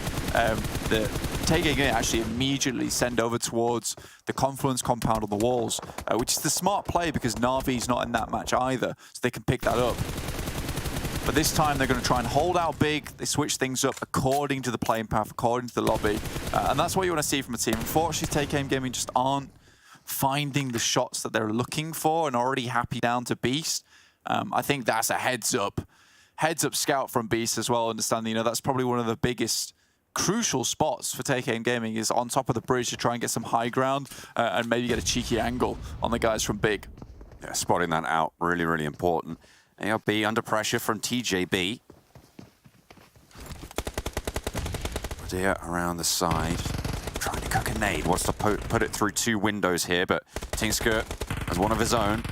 The Take Aim Gaming actually immediately send over towards the Confluence compound on the walls, which is the smart play because Na'Vi's not in that match either, so they can pick that up. But this time they're going to try and hold out Big. They switch things up according to the playing path, according to the lobby. And that's what you want to see from a team. Unfortunately, Take Aim Gaming just aren't finding the shots that they're looking for and already happy down to Beast. I think that's a heads up scout from Beast as well, understanding, you know, that's probably one of the biggest crucial spots for Take Aim Gaming is on top of the bridge to try and get some high ground and maybe get a cheeky angle on the guys from Big. Yeah, spotting that out, really, really important. ARB under pressure from TJB. Deer around the side, trying to cook a nade. Wants to put it through two windows here, but Tingsker has one of his own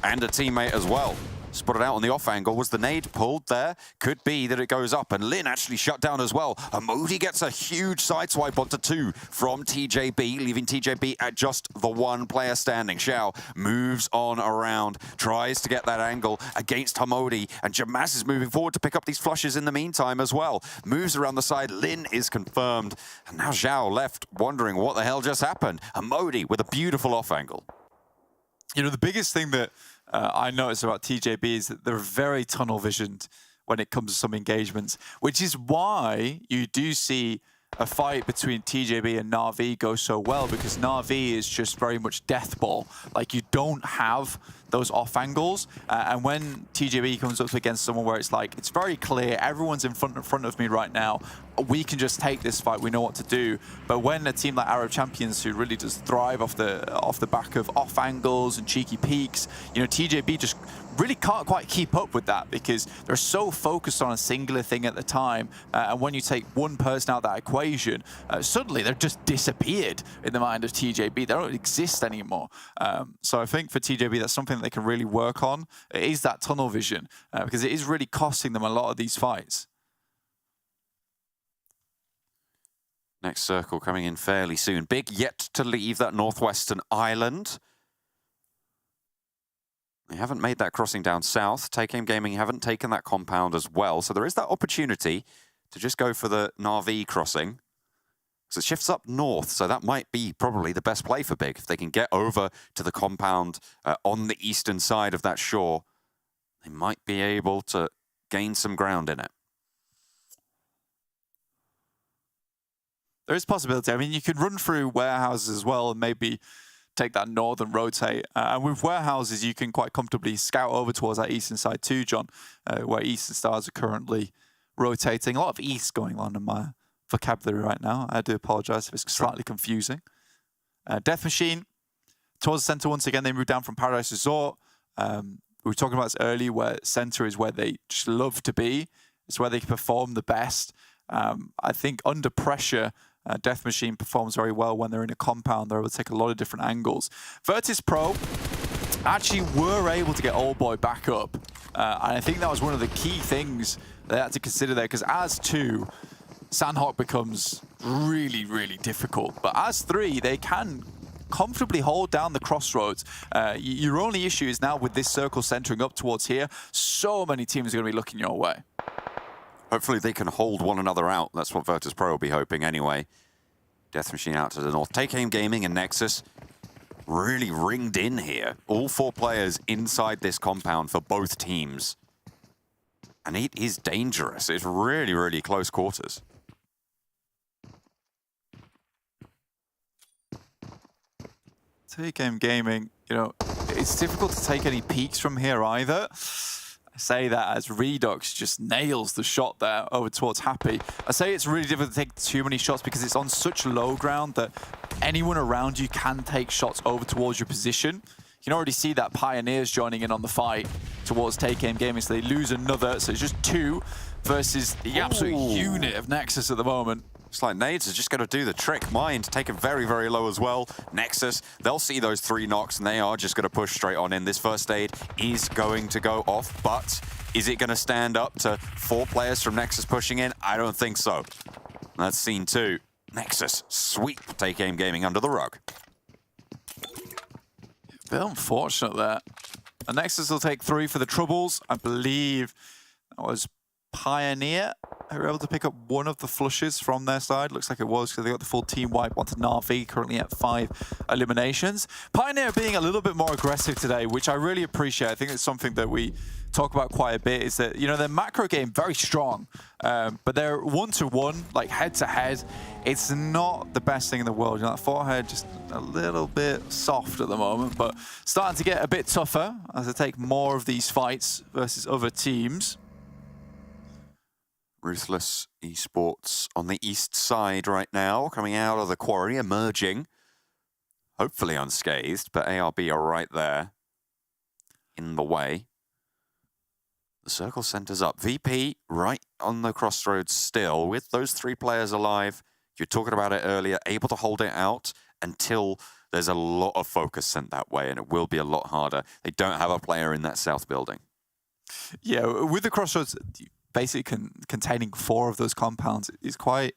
and a teammate as well. Spotted out on the off angle. Was the nade pulled there? Could be that it goes up, and Lin actually shut down as well. Amodi gets a huge sideswipe onto two from TJB, leaving TJB at just the one player standing. Xiao moves on around, tries to get that angle against Hamodi, and Jamas is moving forward to pick up these flushes in the meantime as well. Moves around the side, Lin is confirmed, and now Xiao left wondering what the hell just happened. Hamodi with a beautiful off angle. You know, the biggest thing that I noticed about TJB is that they're very tunnel visioned when it comes to some engagements, which is why you do see a fight between TJB and Na'Vi go so well, because Na'Vi is just very much death ball. Like, you don't have those off angles, and when TJB comes up against someone where it's like, it's very clear, everyone's in front of me right now, we can just take this fight, we know what to do. But when a team like Arab Champions, who really does thrive off the back of off angles and cheeky peaks, you know, TJB just really can't quite keep up with that because they're so focused on a singular thing at the time. And when you take one person out of that equation, suddenly they're just disappeared in the mind of TJB. They don't exist anymore. So I think for TJB, that's something that they can really work on. It is that tunnel vision, because it is really costing them a lot of these fights. Next circle coming in fairly soon. Big yet to leave that northwestern island. They haven't made that crossing down south. Take Aim Gaming haven't taken that compound as well. So there is that opportunity to just go for the Na'Vi crossing. So it shifts up north, so that might be probably the best play for Big. If they can get over to the compound on the eastern side of that shore, they might be able to gain some ground in it. There is possibility. I mean, you could run through warehouses as well and maybe take that northern rotate. And with warehouses, you can quite comfortably scout over towards that eastern side too, John, where Eastern Stars are currently rotating. A lot of east going on in my vocabulary right now. I do apologize if it's slightly confusing. Death Machine, towards the center once again. They moved down from Paradise Resort. We were talking about this earlier, where center is where they just love to be. It's where they can perform the best. I think under pressure, Death Machine performs very well when they're in a compound. They're able to take a lot of different angles. VIRTUS.PRO actually were able to get Old Boy back up. And I think that was one of the key things they had to consider there, because as 2, Sanhok becomes really, really difficult. But as 3, they can comfortably hold down the crossroads. Your only issue is now with this circle centering up towards here, so many teams are going to be looking your way. Hopefully they can hold one another out. That's what VIRTUS.PRO will be hoping anyway. Death Machine out to the north. Take Aim Gaming and Nexus really ringed in here. All 4 players inside this compound for both teams. And it is dangerous. It's really, really close quarters. Take Aim Gaming, you know, it's difficult to take any peaks from here either. say that as Redux just nails the shot there over towards Happy. I say it's really difficult to take too many shots because it's on such low ground that anyone around you can take shots over towards your position. You can already see that Pioneers joining in on the fight towards Take Aim Gaming, so they lose another. So it's just 2 versus the absolute unit of Nexus at the moment. It's like Nades is just going to do the trick. Mind taken very, very low as well. Nexus, they'll see those 3 knocks and they are just going to push straight on in. This first aid is going to go off, but is it going to stand up to 4 players from Nexus pushing in? I don't think so. That's scene 2. Nexus sweep Take Aim Gaming under the rug. A bit unfortunate there. And Nexus will take 3 for the Troubles. I believe that was Pioneer who were able to pick up one of the flushes from their side. Looks like it was because they got the full team wipe onto Na'Vi, currently at 5 eliminations. Pioneer being a little bit more aggressive today, which I really appreciate. I think it's something that we talk about quite a bit, is that, you know, their macro game very strong, but they're 1-to-1, like head-to-head. It's not the best thing in the world. You know, that forehead just a little bit soft at the moment, but starting to get a bit tougher as they take more of these fights versus other teams. Ruthless Esports on the east side right now, coming out of the quarry, emerging, hopefully unscathed, but ARB are right there in the way. The circle centers up. VP right on the crossroads still, with those 3 players alive. You're talking about it earlier, able to hold it out until there's a lot of focus sent that way, and it will be a lot harder. They don't have a player in that south building. Yeah, with the crossroads basically containing 4 of those compounds, it's quite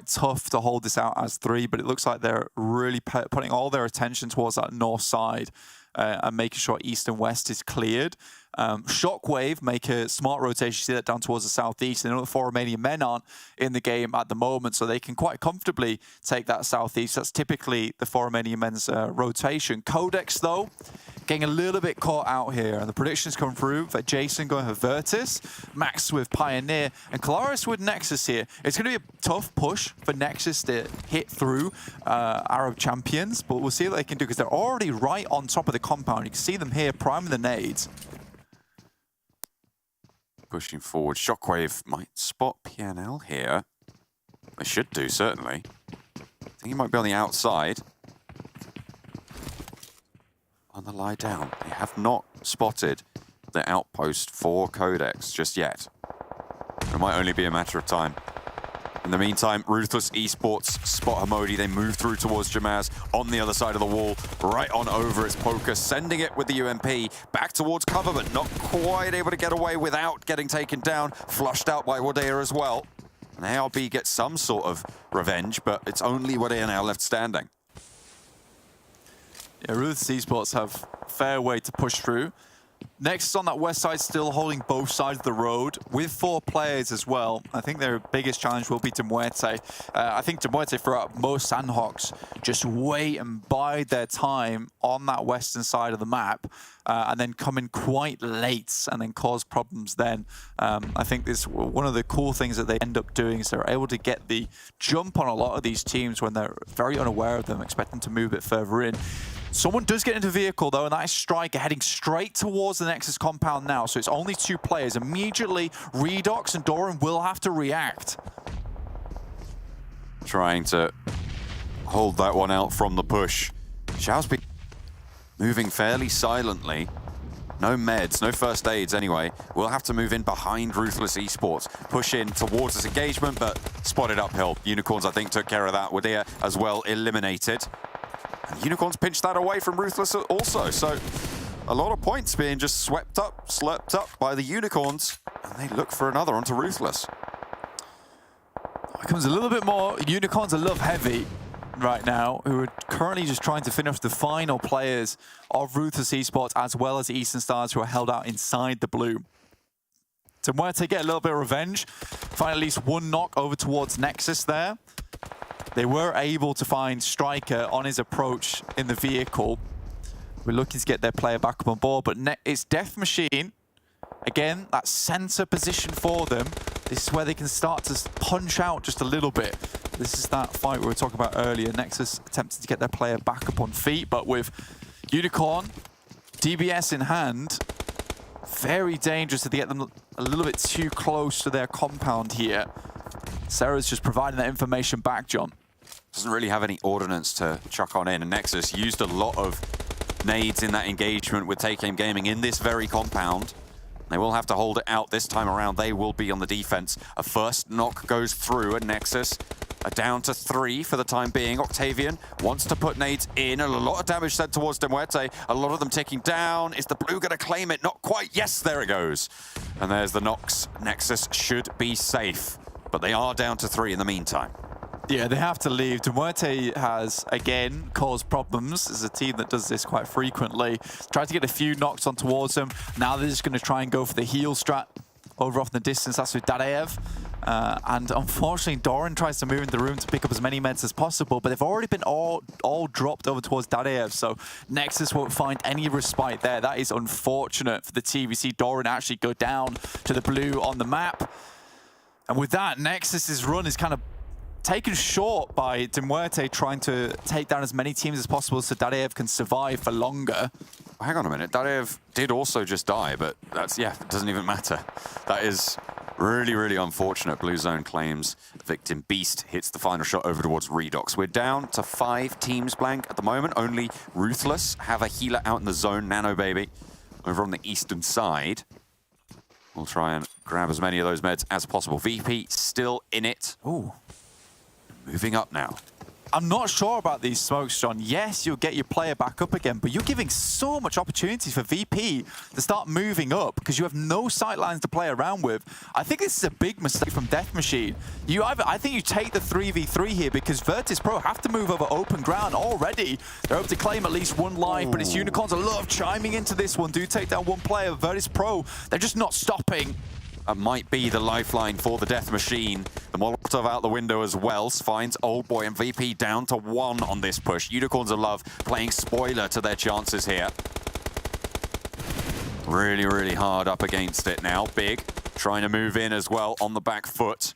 tough to hold this out as 3, but it looks like they're really putting all their attention towards that north side and making sure east and west is cleared. Shockwave make a smart rotation, see that down towards the southeast. They know the 4 Romanian men aren't in the game at the moment, so they can quite comfortably take that southeast. That's typically the 4 Romanian men's rotation. QODEX, though, getting a little bit caught out here, and the predictions come through for Jason going for Virtus, Max with Pioneer, and Kalaris with Nexus here. It's going to be a tough push for Nexus to hit through Arab champions, but we'll see what they can do because they're already right on top of the compound. You can see them here priming the nades. Pushing forward, Shockwave might spot PNL here. They should do, certainly. I think he might be on the outside. On the lie down. They have not spotted the outpost for QODEX just yet. It might only be a matter of time. In the meantime, Ruthless Esports spot Hamodi. They move through towards Jamaz on the other side of the wall, right on over its poker, sending it with the UMP back towards cover, but not quite able to get away without getting taken down. Flushed out by Wadea as well. And ARB gets some sort of revenge, but it's only Wadea now left standing. Yeah, Ruthless Esports have a fair way to push through. Next on that west side, still holding both sides of the road with 4 players as well. I think their biggest challenge will be MUERTE. I think MUERTE, throughout most Sanhoks, just wait and bide their time on that western side of the map and then come in quite late and then cause problems then. I think this one of the cool things that they end up doing is they're able to get the jump on a lot of these teams when they're very unaware of them, expect them to move a bit further in. Someone does get into vehicle, though, and that is Striker, heading straight towards the Nexus compound now. So it's only 2 players. Immediately, Redox and Doran will have to react. Trying to hold that one out from the push. Xiao's moving fairly silently. No meds, no first aids anyway. We'll have to move in behind Ruthless Esports. Push in towards this engagement, but spotted uphill. Unicorns, I think, took care of that. Wadea as well eliminated. And Unicorns pinched that away from Ruthless also, so a lot of points being just swept up, slurped up by the Unicorns, and they look for another onto Ruthless. Here comes a little bit more. Unicorns are love heavy right now, who are currently just trying to finish the final players of Ruthless Esports, as well as the Eastern Stars, who are held out inside the blue. So MUERTE get a little bit of revenge, find at least 1 knock over towards Nexus there. They were able to find Striker on his approach in the vehicle. We're looking to get their player back up on board, but it's Death Machine. Again, that center position for them. This is where they can start to punch out just a little bit. This is that fight we were talking about earlier. Nexus attempted to get their player back up on feet, but with Unicorn, DBS in hand, very dangerous if they get them a little bit too close to their compound here. Sarah's just providing that information back, John. Doesn't really have any ordnance to chuck on in, and Nexus used a lot of nades in that engagement with Take Aim Gaming in this very compound. They will have to hold it out this time around. They will be on the defense. A first knock goes through, and Nexus are down to 3 for the time being. Octavian wants to put nades in, and a lot of damage sent towards MUERTE. A lot of them ticking down. Is the blue going to claim it? Not quite. Yes, there it goes. And there's the knocks. Nexus should be safe, but they are down to 3 in the meantime. Yeah, they have to leave. MUERTE has, again, caused problems. It's a team that does this quite frequently. Tried to get a few knocks on towards them. Now they're just going to try and go for the heal strat over off in the distance. That's with Dadaev. And unfortunately, Doran tries to move into the room to pick up as many meds as possible, but they've already been all dropped over towards Dadaev, so Nexus won't find any respite there. That is unfortunate for the team. We see Doran actually go down to the blue on the map. And with that, Nexus's run is kind of taken short by MUERTE trying to take down as many teams as possible so Dadaev can survive for longer. Hang on a minute, Dadaev did also just die, but that's, yeah, it doesn't even matter. That is really, really unfortunate. Blue Zone claims victim. Beast hits the final shot over towards Redox. We're down to 5 teams blank at the moment. Only Ruthless have a healer out in the zone, Nano Baby, over on the eastern side. We'll try and grab as many of those meds as possible. VP still in it. Ooh. Moving up now. I'm not sure about these smokes, John. Yes, you'll get your player back up again, but you're giving so much opportunity for VP to start moving up because you have no sightlines to play around with. I think this is a big mistake from Death Machine. I think you take the 3v3 here because VIRTUS.PRO have to move over open ground already. They're able to claim at least 1 life, but it's Unicorns a love chiming into this one. Do take down 1 player. VIRTUS.PRO, they're just not stopping. That might be the lifeline for the Death Machine. The Molotov out the window as well. Finds Old Boy and VP down to 1 on this push. Unicorns of Love playing spoiler to their chances here. Really, really hard up against it now. Big trying to move in as well on the back foot.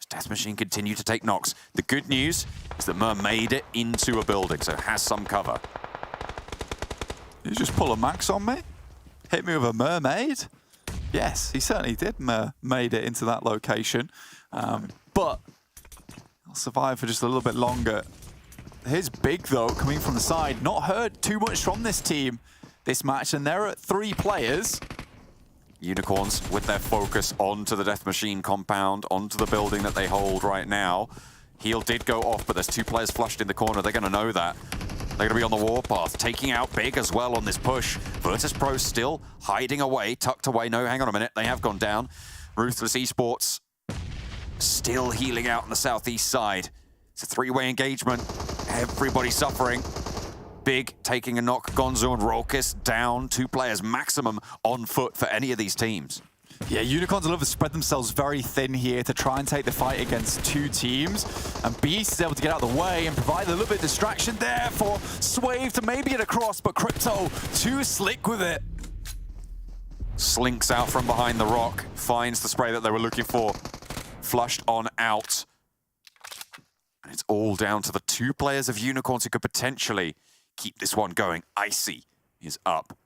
Death Machine continue to take knocks. The good news is that Mer made it into a building, so has some cover. Did you just pull a max on me? Hit me with a mermaid? Yes, he certainly did made it into that location. But he'll survive for just a little bit longer. Here's Big, though, coming from the side. Not heard too much from this team this match, and they're at 3 players. Unicorns with their focus onto the Death Machine compound, onto the building that they hold right now. Heal did go off, but there's 2 players flushed in the corner. They're going to know that. They're going to be on the warpath, taking out Big as well on this push. VIRTUS.PRO still hiding away, tucked away. No, hang on a minute. They have gone down. Ruthless Esports still healing out on the southeast side. It's a 3-way engagement. Everybody suffering. Big taking a knock. Gonzo and Rolkis down. 2 players maximum on foot for any of these teams. Yeah, Unicorns love to spread themselves very thin here to try and take the fight against 2 teams. And Beast is able to get out of the way and provide a little bit of distraction there for SHOCKWAVE to maybe get across, but Crypto too slick with it. Slinks out from behind the rock, finds the spray that they were looking for. Flushed on out. And it's all down to the 2 players of Unicorns who could potentially keep this one going. Icy is up.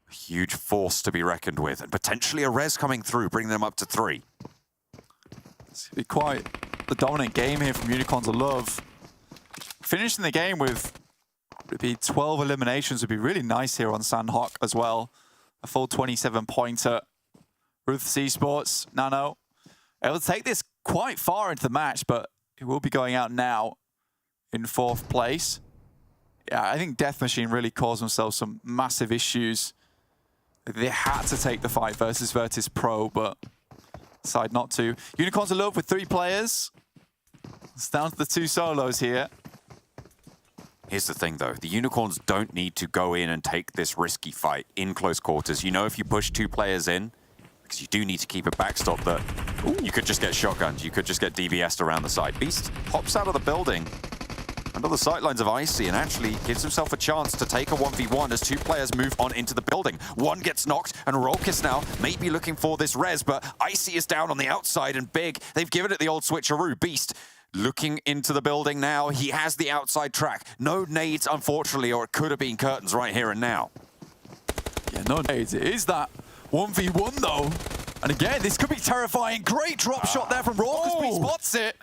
A huge force to be reckoned with, and potentially a res coming through, bringing them up to 3. It's going to be quite the dominant game here from Unicorns of Love. Finishing the game with maybe 12 eliminations would be really nice here on Sanhok as well. A full 27-pointer. Ruthless Esports, Nano, able to take this quite far into the match, but it will be going out now in 4th place. Yeah, I think Death Machine really caused themselves some massive issues. They had to take the fight versus VIRTUS.PRO, but decided not to. Unicorns of Love with 3 players. It's down to the 2 solos here. Here's the thing, though. The Unicorns don't need to go in and take this risky fight in close quarters. You know, if you push 2 players in, because you do need to keep a backstop that you could just get shotgunned. You could just get DBS'd around the side. Beast hops out of the building under the sightlines of Icy and actually gives himself a chance to take a 1v1 as 2 players move on into the building. 1 gets knocked, and Rolkis now may be looking for this res, but Icy is down on the outside, and Big, they've given it the old switcheroo. Beast looking into the building now. He has the outside track. No nades, unfortunately, or it could have been curtains right here and now. Yeah, no, it is that 1v1 though. And again, this could be terrifying. Great drop shot there from Raw because he spots it.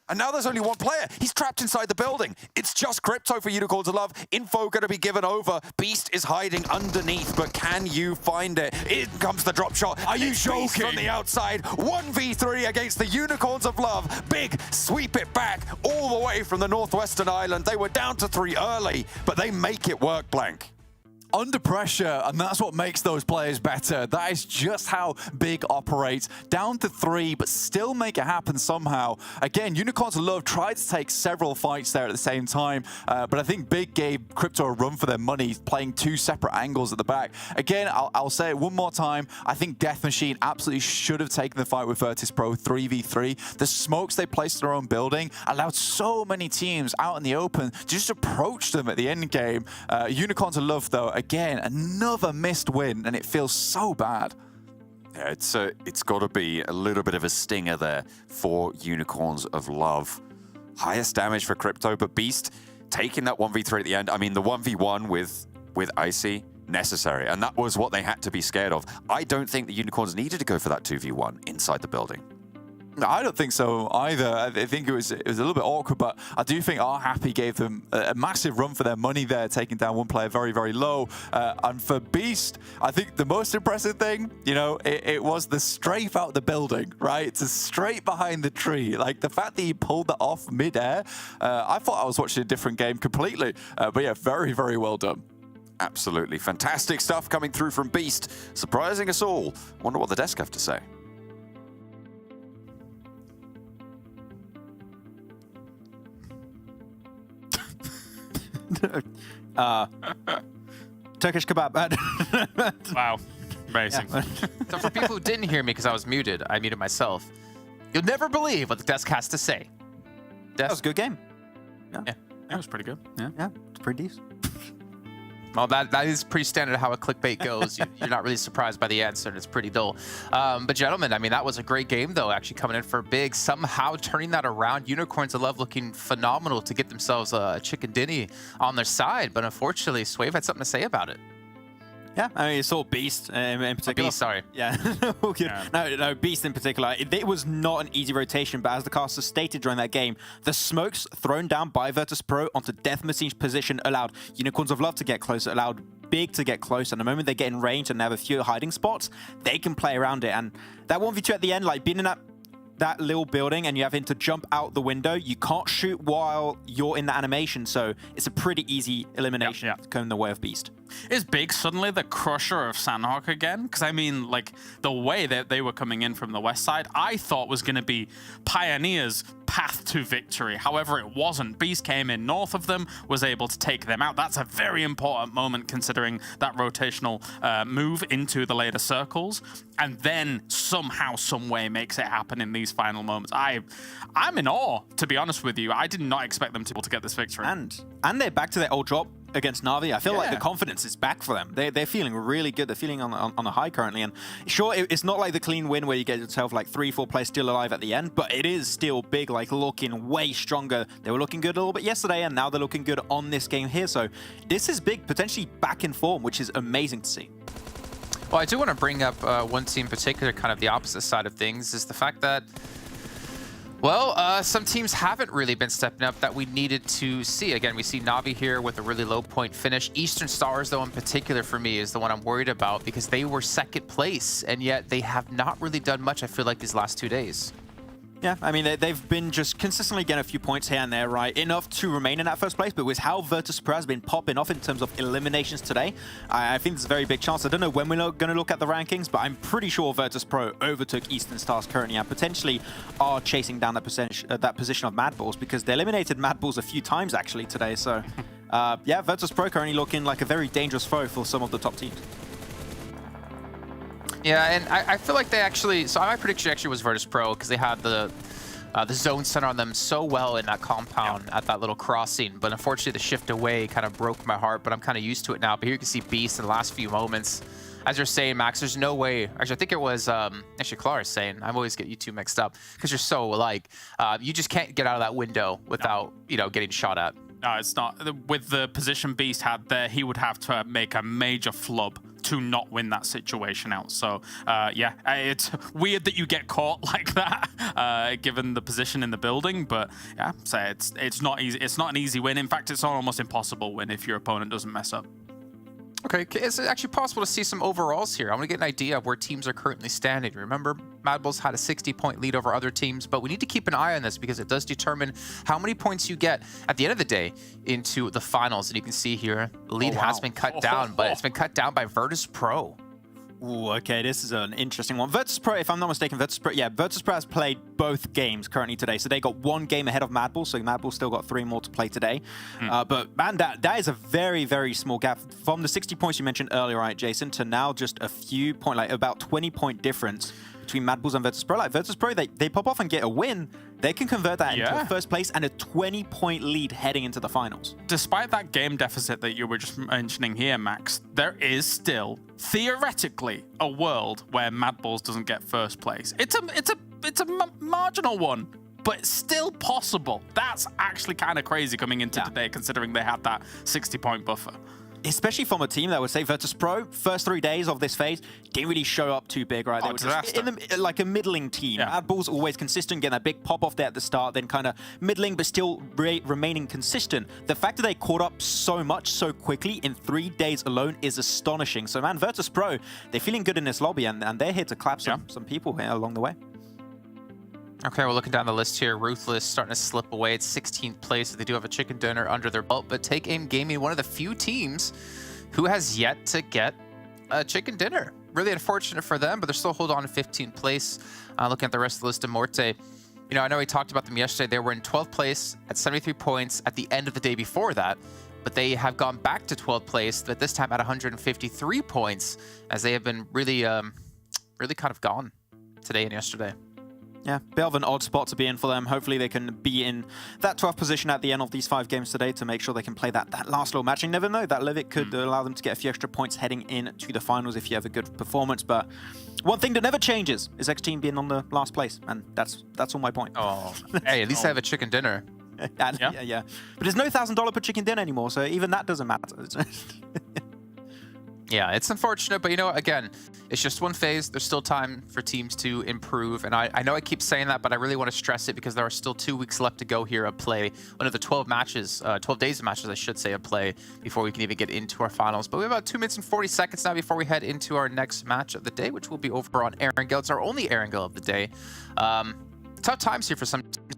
And now there's only one player. He's trapped inside the building. It's just Crypto for Unicorns of Love. Info going to be given over. Beast is hiding underneath, but can you find it? In comes the drop shot. Are you Beast joking? from the outside. 1v3 against the Unicorns of Love. Big sweep it back all the way from the Northwestern Island. They were down to 3 early, but they make it work, Blank. Under pressure, and that's what makes those players better. That is just how Big operates. Down to 3, but still make it happen somehow. Again, Unicorns of Love tried to take several fights there at the same time, but I think Big gave Crypto a run for their money, playing 2 separate angles at the back. Again, I'll say it one more time. I think Death Machine absolutely should have taken the fight with VIRTUS.PRO 3v3. The smokes they placed in their own building allowed so many teams out in the open to just approach them at the end game. Unicorns of Love, though, again, another missed win, and it feels so bad. Yeah, it's got to be a little bit of a stinger there for Unicorns of Love. Highest damage for Crypto, but Beast taking that 1v3 at the end. I mean, the 1v1 with Icy, necessary, and that was what they had to be scared of. I don't think the Unicorns needed to go for that 2v1 inside the building. No, I don't think so either. I think it was a little bit awkward, but I do think Happy gave them a massive run for their money there, taking down one player very, very low. And for Beast, I think the most impressive thing, you know, it was the strafe out the building, right? It's straight behind the tree. Like, the fact that he pulled that off mid-air, I thought I was watching a different game completely. But yeah, very, very well done. Absolutely fantastic stuff coming through from Beast, surprising us all. Wonder what the desk have to say. Turkish kebab. Wow. Amazing. Yeah. So for people who didn't hear me because I was muted, I muted myself. You'll never believe what the desk has to say. That was a good game. Yeah, that was pretty good. Yeah, it's pretty decent. Well, that is pretty standard how a clickbait goes. You're not really surprised by the answer, and it's pretty dull. But gentlemen, I mean, that was a great game, though, actually coming in for Big. Somehow turning that around. Unicorns of Love looking phenomenal to get themselves a chicken dinny on their side. But unfortunately, SHOCKWAVE had something to say about it. Yeah, I mean, it's all Beast in particular. Beast, sorry. Yeah, No, Beast in particular. It was not an easy rotation, but as the caster stated during that game, the smokes thrown down by VIRTUS.PRO onto Death Machine's position allowed Unicorns of Love to get closer, allowed Big to get close, and the moment they get in range and they have a few hiding spots, they can play around it. And that 1v2 at the end, like being in that little building and you having to jump out the window, you can't shoot while you're in the animation, so it's a pretty easy elimination to come in the way of Beast. Is Big suddenly the crusher of Sanhok again? Because, I mean, like, the way that they were coming in from the west side, I thought was going to be Pioneer's path to victory. However, it wasn't. Beast came in north of them, was able to take them out. That's a very important moment considering that rotational move into the later circles, and then somehow, some way makes it happen in these final moments. I'm in awe, to be honest with you. I did not expect them to be able to get this victory. And they're back to their old drop against Na'Vi. I feel like the confidence is back for them. They're feeling really good. They're feeling on a high currently. And sure, it's not like the clean win where you get yourself like 3-4 players still alive at the end, but it is still Big, like looking way stronger. They were looking good a little bit yesterday, and now they're looking good on this game here. So this is Big potentially back in form, which is amazing to see. Well, I do want to bring up one team in particular, kind of the opposite side of things, is the fact that, well, some teams haven't really been stepping up that we needed to see. Again, we see Na'Vi here with a really low point finish. Eastern Stars, though, in particular for me, is the one I'm worried about because they were second place, and yet they have not really done much, I feel like, these last 2 days. Yeah, I mean, they've been just consistently getting a few points here and there, right? Enough to remain in that first place, but with how VIRTUS.PRO has been popping off in terms of eliminations today, I think there's a very big chance. I don't know when we're going to look at the rankings, but I'm pretty sure VIRTUS.PRO overtook Eastern Stars currently and potentially are chasing down that position of MADBULLS because they eliminated MADBULLS a few times actually today. So, yeah, VIRTUS.PRO currently looking like a very dangerous foe for some of the top teams. Yeah, and I feel like they actually... So my prediction actually was VIRTUS.PRO because they had the zone center on them so well in that compound at that little crossing. But unfortunately, the shift away kind of broke my heart, but I'm kind of used to it now. But here you can see Beast in the last few moments. As you're saying, Max, there's no way... Actually, I think it was... actually, Clara's saying. I always get you two mixed up because you're so alike. You just can't get out of that window without, you know, getting shot at. No, it's not. With the position Beast had there, he would have to make a major flub to not win that situation out. So yeah, it's weird that you get caught like that, given the position in the building. But yeah, so it's not easy. It's not an easy win. In fact, it's an almost impossible win if your opponent doesn't mess up. Okay, is it actually possible to see some overalls here? I want to get an idea of where teams are currently standing. Remember, MADBULLS had a 60-point lead over other teams, but we need to keep an eye on this because it does determine how many points you get at the end of the day into the finals. And you can see here, the lead has been cut down, but it's been cut down by VIRTUS.PRO. Ooh, okay, this is an interesting one. VIRTUS.PRO, if I'm not mistaken, VIRTUS.PRO has played both games currently today. So they got one game ahead of MADBULLS, so MADBULLS still got 3 more to play today. But man, that is a very, very small gap. From the 60 points you mentioned earlier, right, Jason, to now just a few point, like about 20-point difference between MADBULLS and VIRTUS.PRO. Like VIRTUS.PRO, they pop off and get a win. They can convert that into a first place and a 20-point lead heading into the finals. Despite that game deficit that you were just mentioning here, Max, there is still theoretically a world where MADBULLS doesn't get first place. It's a marginal one, but it's still possible. That's actually kind of crazy coming into today, considering they had that 60-point buffer. Especially from a team that would say VIRTUS.PRO, first 3 days of this phase, didn't really show up too big, right? They were just like a middling team. MADBULLS always consistent, getting that big pop-off there at the start, then kind of middling, but still remaining consistent. The fact that they caught up so much so quickly in 3 days alone is astonishing. So, man, VIRTUS.PRO, they're feeling good in this lobby, and they're here to clap some people here along the way. Okay, we're looking down the list here. Ruthless starting to slip away. It's 16th place. They do have a chicken dinner under their belt, but Take Aim Gaming, one of the few teams who has yet to get a chicken dinner. Really unfortunate for them, but they're still holding on to 15th place. Looking at the rest of the list of MUERTE, you know, I know we talked about them yesterday. They were in 12th place at 73 points at the end of the day before that, but they have gone back to 12th place, but this time at 153 points, as they have been really, really kind of gone today and yesterday. Yeah, bit of an odd spot to be in for them. Hopefully they can be in that 12th position at the end of these 5 games today to make sure they can play that last little match. You never know, that Livik could allow them to get a few extra points heading into the finals if you have a good performance. But one thing that never changes is XTEAM being on the last place, and that's all my point. Oh, hey, at least they have a chicken dinner. Yeah. But there's no $1,000 per chicken dinner anymore, so even that doesn't matter. Yeah, it's unfortunate, but you know what? Again, it's just one phase. There's still time for teams to improve. And I know I keep saying that, but I really want to stress it because there are still 2 weeks left to go here of play. One of the 12 days of matches, I should say, of play before we can even get into our finals. But we have about 2 minutes and 40 seconds now before we head into our next match of the day, which will be over on Erangel. It's our only Erangel of the day. Tough times here for some teams.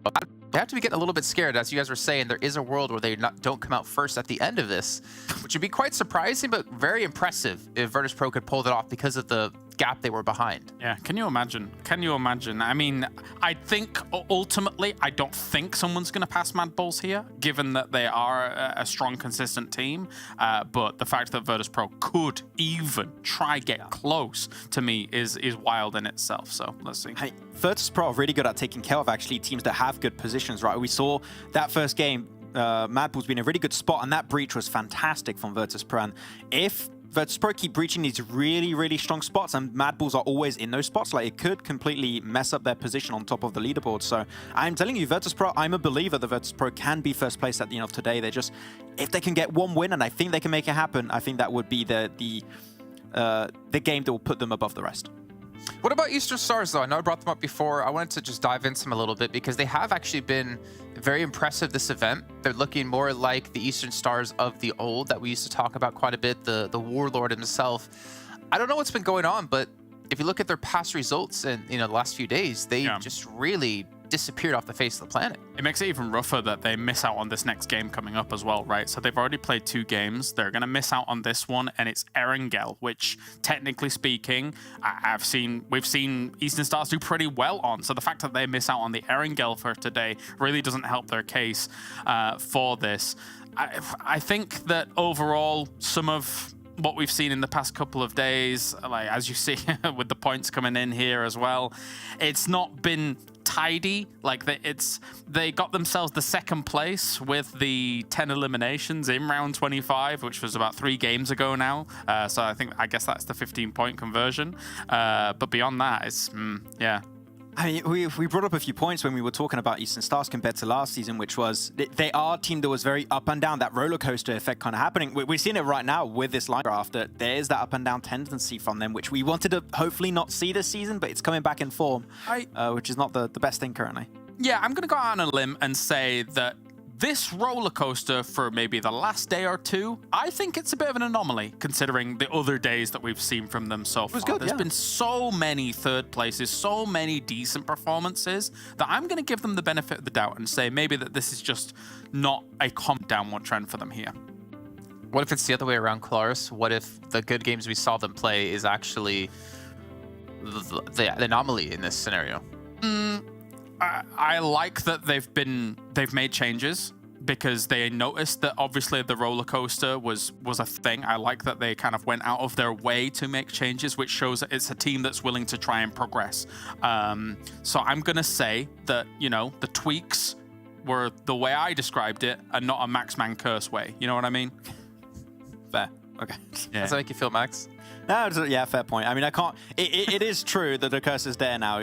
They have to be getting a little bit scared. As you guys were saying, there is a world where they don't come out first at the end of this, which would be quite surprising, but very impressive if VIRTUS.PRO could pull that off because of the gap they were behind. Yeah, can you imagine? Can you imagine? I mean, I think ultimately, I don't think someone's going to pass MADBULLS here, given that they are a strong, consistent team. But the fact that VIRTUS.PRO could even try get close, to me, is wild in itself. So let's see. Hey, VIRTUS.PRO are really good at taking care of actually teams that have good positions, right? We saw that first game, MADBULLS being a really good spot, and that breach was fantastic from VIRTUS.PRO. And if VIRTUS.PRO keep breaching these really, really strong spots, and MADBULLS are always in those spots, like it could completely mess up their position on top of the leaderboard. So I'm telling you, VIRTUS.PRO, I'm a believer that VIRTUS.PRO can be first place at the end of today. They just, if they can get one win, and I think they can make it happen, I think that would be the game that will put them above the rest. What about Eastern Stars, though? I know I brought them up before. I wanted to just dive into them a little bit because they have actually been very impressive this event. They're looking more like the Eastern Stars of the old that we used to talk about quite a bit, the Warlord himself. I don't know what's been going on, but if you look at their past results in the last few days, they just really disappeared off the face of the planet. It makes it even rougher that they miss out on this next game coming up as well, right? So they've already played 2 games. They're going to miss out on this one, and it's Erangel, which, technically speaking, we've seen Eastern Stars do pretty well on. So the fact that they miss out on the Erangel for today really doesn't help their case for this. I think that overall, some of what we've seen in the past couple of days, like as you see with the points coming in here as well, it's not been tidy. Like they got themselves the 2nd place with the 10 eliminations in round 25, which was about 3 games ago now. So I guess that's the 15-point conversion. But beyond that, it's yeah. I mean, we brought up a few points when we were talking about Eastern Stars compared to last season, which was they are a team that was very up and down, that roller coaster effect kind of happening. We're seeing it right now with this line draft, that there is that up and down tendency from them, which we wanted to hopefully not see this season, but it's coming back in form, which is not the best thing currently. Yeah, I'm going to go out on a limb and say that this roller coaster for maybe the last day or two, I think it's a bit of an anomaly considering the other days that we've seen from them so far. There's been so many third places, so many decent performances that I'm going to give them the benefit of the doubt and say maybe that this is just not a downward trend for them here. What if it's the other way around, Claris? What if the good games we saw them play is actually the anomaly in this scenario? I like that they've made changes because they noticed that obviously the roller coaster was a thing. I like that they kind of went out of their way to make changes, which shows that it's a team that's willing to try and progress. So I'm gonna say that, you know, the tweaks were the way I described it and not a Max Man curse way. You know what I mean? Fair. Okay. Yeah. Does that make you feel, Max? No, yeah, fair point. I mean, I can't. It is true that the curse is there now.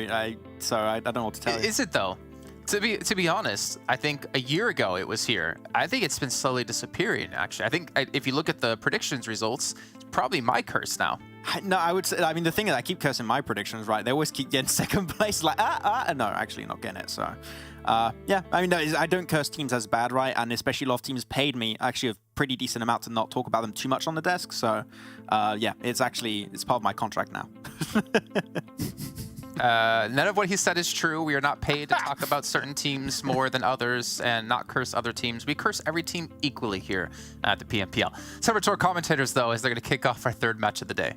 So I don't know what to tell you. Is it though? To be honest, I think a year ago it was here. I think it's been slowly disappearing. Actually, I think if you look at the predictions results, it's probably my curse now. No, I would say. I mean, the thing is, I keep cursing my predictions. Right? They always keep getting second place. Like no, actually not getting it. So. Yeah, I mean, no, I don't curse teams as bad, right? And especially a lot of teams paid me actually a pretty decent amount to not talk about them too much on the desk. So, yeah, it's part of my contract now. None of what he said is true. We are not paid to talk about certain teams more than others and not curse other teams. We curse every team equally here at the PMPL. So over to our commentators, though, as they're going to kick off our third match of the day.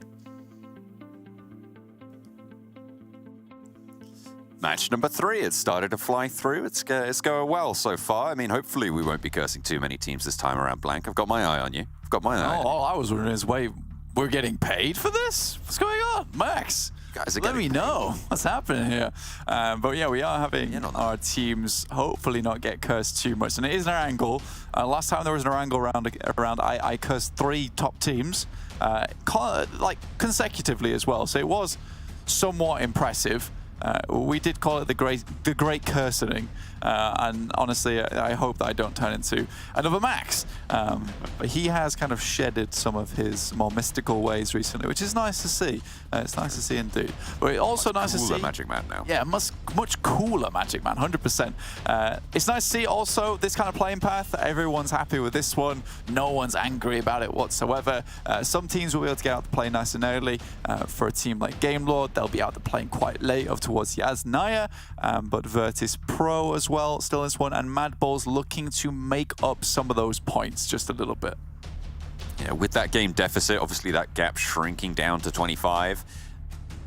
Match number 3, it's started to fly through. It's going well so far. I mean, hopefully we won't be cursing too many teams this time around, Blank. I've got my eye on you. I've got my eye on you. All I was wondering is, wait, we're getting paid for this? What's going on? Max, guys are let me getting know what's happening here. But yeah, we are having our teams hopefully not get cursed too much. And it is an Erangel. Last time there was an Erangel round, I cursed 3 top teams, like consecutively as well. So it was somewhat impressive. We did call it the great cursing, and honestly, I hope that I don't turn into another Max. But he has kind of shedded some of his more mystical ways recently, which is nice to see. It's nice to see indeed. But it's also nice to see Magic Man now. Yeah, much cooler Magic Man, 100%. It's nice to see also this kind of playing path. Everyone's happy with this one. No one's angry about it whatsoever. Some teams will be able to get out to play nice and early. For a team like Game Lord, they'll be out to playing quite late towards Yasnaya, but VIRTUS.PRO as well, still in this one, and MADBULLS looking to make up some of those points just a little bit. Yeah, with that game deficit, obviously that gap shrinking down to 25.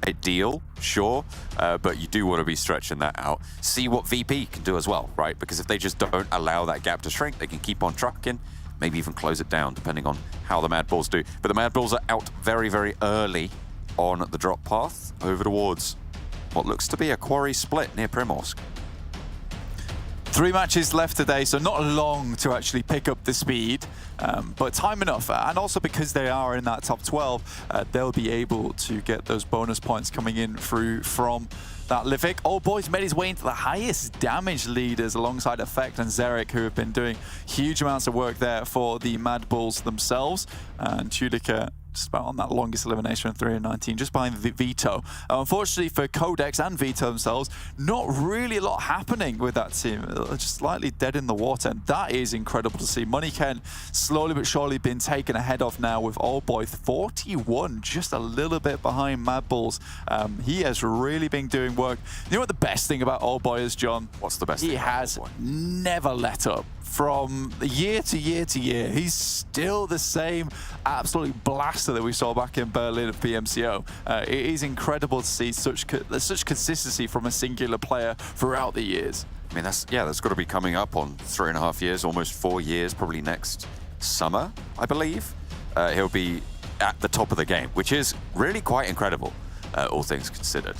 Ideal, sure, but you do want to be stretching that out. See what VP can do as well, right? Because if they just don't allow that gap to shrink, they can keep on trucking, maybe even close it down, depending on how the MADBULLS do. But the MADBULLS are out very, very early on the drop path over towards what looks to be a quarry split near Primorsk. 3 matches left today, so not long to actually pick up the speed, but time enough. And also because they are in that top 12, they'll be able to get those bonus points coming in through from that Livik. Old Boys made his way into the highest damage leaders alongside Effect and Zerek, who have been doing huge amounts of work there for the MADBULLS themselves. And Tudica just about on that longest elimination, 319, just behind the Veto. Unfortunately for QODEX and Veto themselves, not really a lot happening with that team. Just slightly dead in the water, and that is incredible to see. Moneyken slowly but surely been taken ahead of now with Old Boy 41, just a little bit behind MADBULLS. He has really been doing work. You know what the best thing about Old Boy is, John? What's the best thing? He has never let up. From year to year to year, he's still the same absolute blaster that we saw back in Berlin at PMCO. It is incredible to see such consistency from a singular player throughout the years. I mean, that's got to be coming up on 3.5 years, almost 4 years, probably next summer, I believe. He'll be at the top of the game, which is really quite incredible, all things considered.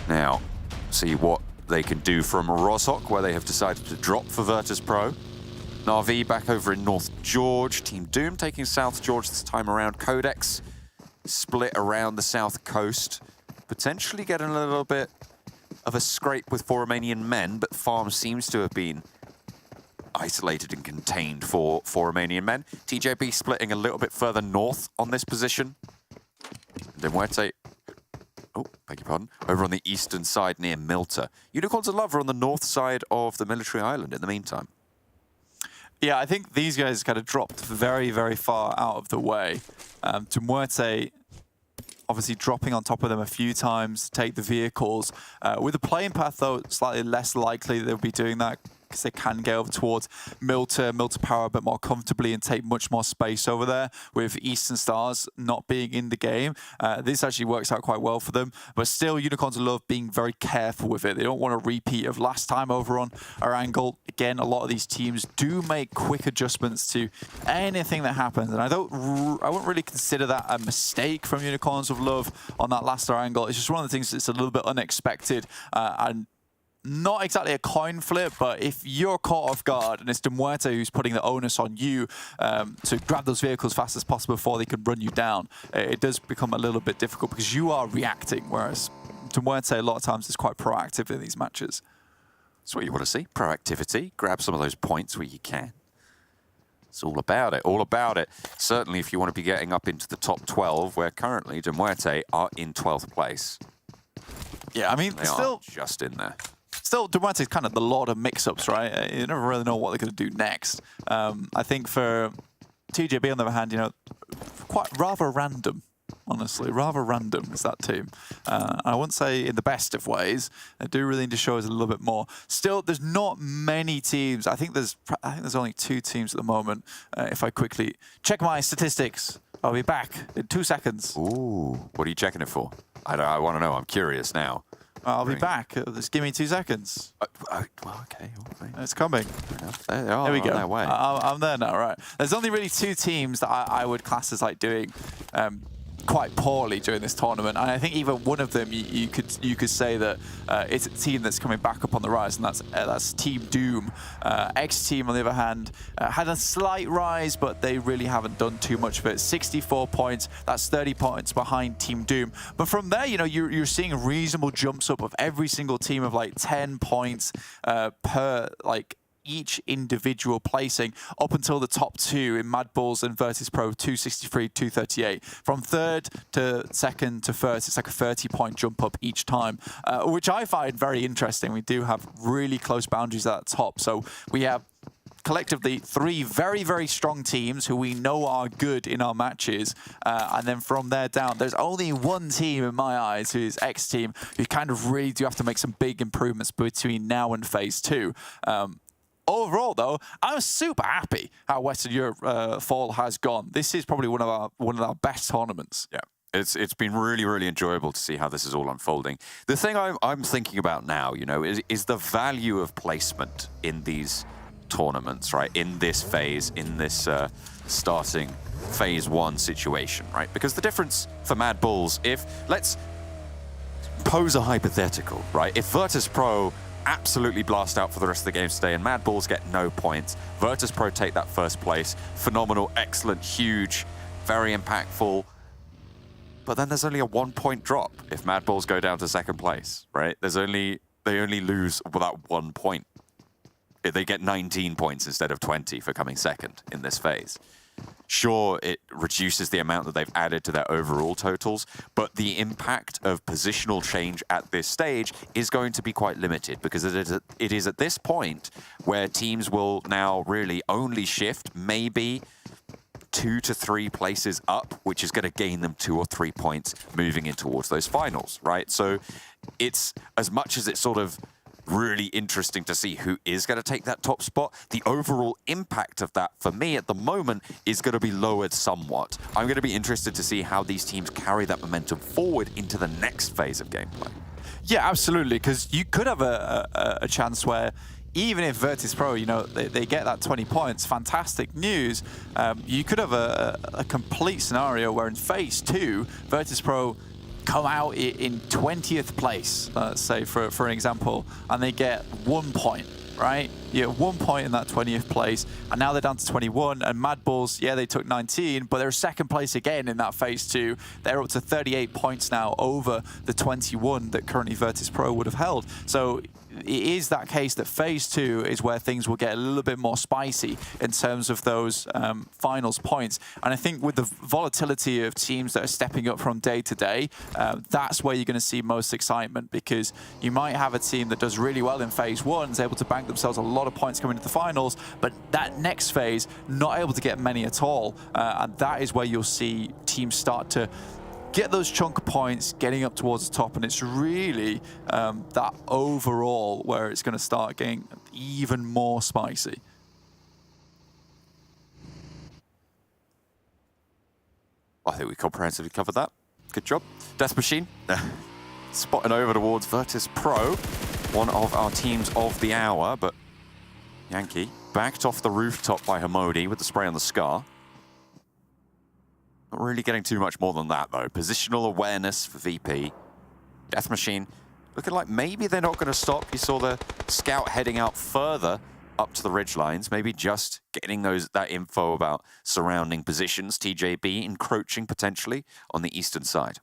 Now, see what they can do from Roshok, where they have decided to drop for VIRTUS.PRO. Na'Vi back over in North George. Team Doom taking South George this time around. QODEX split around the south coast. Potentially getting a little bit of a scrape with 4 Romanian men, but Farm seems to have been isolated and contained for 4 Romanian men. TJB splitting a little bit further north on this position. And MUERTE, oh, beg your pardon, over on the eastern side near Milta. Unicorns of Love are on the north side of the military island in the meantime. Yeah, I think these guys kind of dropped very, very far out of the way. MUERTE obviously dropping on top of them a few times to take the vehicles. With the playing path, though, slightly less likely they'll be doing that because they can get over towards Milta Power a bit more comfortably and take much more space over there. With Eastern Stars not being in the game, this actually works out quite well for them. But still, Unicorns of Love being very careful with it. They don't want a repeat of last time over on Erangel. Again, a lot of these teams do make quick adjustments to anything that happens, and I wouldn't really consider that a mistake from Unicorns of Love on that last Erangel. It's just one of the things that's a little bit unexpected and not exactly a coin flip, but if you're caught off guard and it's MUERTE who's putting the onus on you to grab those vehicles fast as possible before they can run you down, it does become a little bit difficult because you are reacting, whereas MUERTE a lot of times is quite proactive in these matches. That's what you want to see, proactivity. Grab some of those points where you can. It's all about it, all about it. Certainly if you want to be getting up into the top 12, where currently MUERTE are in 12th place. Yeah, I mean, they still are just in there. Still, MUERTE is kind of the lord of mix-ups, right? You never really know what they're going to do next. I think for TJB, on the other hand, you know, rather random, honestly. Rather random is that team. I wouldn't say in the best of ways. They do really need to show us a little bit more. Still, there's not many teams. I think there's only 2 teams at the moment. If I quickly check my statistics, I'll be back in 2 seconds. Ooh, what are you checking it for? I want to know. I'm curious now. I'll be back. Just give me 2 seconds. Well, okay. It's coming. There we go. On their way. I'm there now, right. There's only really 2 teams that I would class as like doing quite poorly during this tournament, and I think even one of them you could say that it's a team that's coming back up on the rise, and that's Team Doom. XTEAM, on the other hand, had a slight rise, but they really haven't done too much of it. 64 points, that's 30 points behind Team Doom. But from there, you know, you're seeing reasonable jumps up of every single team of like 10 points per like each individual placing up until the top 2 in MADBULLS and VIRTUS.PRO, 263, 238. From 3rd to 2nd to 1st, it's like a 30-point jump up each time, which I find very interesting. We do have really close boundaries at the top. So we have collectively 3 very, very strong teams who we know are good in our matches. And then from there down, there's only one team in my eyes, who is XTEAM, who kind of really do have to make some big improvements between now and Phase 2. Overall, though, I'm super happy how Western Europe Fall has gone. This is probably one of our best tournaments. Yeah, it's been really, really enjoyable to see how this is all unfolding. The thing I'm thinking about now, you know, is the value of placement in these tournaments, right? In this phase, in this starting Phase 1 situation, right? Because the difference for MADBULLS, let's pose a hypothetical, right? If VIRTUS.PRO absolutely blast out for the rest of the games today and MADBULLS get no points, VIRTUS.PRO take that 1st place, phenomenal, excellent, huge, very impactful, but then there's only a 1-point drop if MADBULLS go down to 2nd place, right? They only lose without 1 point. They get 19 points instead of 20 for coming 2nd in this phase. Sure, it reduces the amount that they've added to their overall totals, but the impact of positional change at this stage is going to be quite limited, because it is at this point where teams will now really only shift maybe 2 to 3 places up, which is going to gain them 2 or 3 points moving in towards those finals, right? So it's, as much as it's sort of really interesting to see who is going to take that top spot, the overall impact of that for me at the moment is going to be lowered somewhat. I'm going to be interested to see how these teams carry that momentum forward into the next phase of gameplay. Yeah, absolutely, because you could have a chance where even if VIRTUS.PRO, you know, they get that 20 points, fantastic news, you could have a complete scenario where in Phase 2, VIRTUS.PRO come out in 20th place, let's say, for an example, and they get 1 point. right? You're at 1 point in that 20th place, and now they're down to 21, and MADBULLS, yeah, they took 19, but they're second place again in that phase 2. They're up to 38 points now over the 21 that currently VIRTUS.PRO would have held. So it is that case that phase 2 is where things will get a little bit more spicy in terms of those finals points. And I think with the volatility of teams that are stepping up from day to day, that's where you're going to see most excitement, because you might have a team that does really well in phase 1, is able to bank themselves a lot of points coming into the finals, but that next phase, not able to get many at all. And that is where you'll see teams start to get those chunk of points getting up towards the top, and it's really that overall where it's going to start getting even more spicy. I think we comprehensively covered that. Good job. Death Machine spotting over towards VIRTUS.PRO, one of our teams of the hour, but Yankee backed off the rooftop by Hamodi with the spray on the Scar. Not really getting too much more than that, though. Positional awareness for VP. Death Machine looking like maybe they're not going to stop. You saw the scout heading out further up to the ridge lines, maybe just getting that info about surrounding positions. TJB encroaching potentially on the eastern side.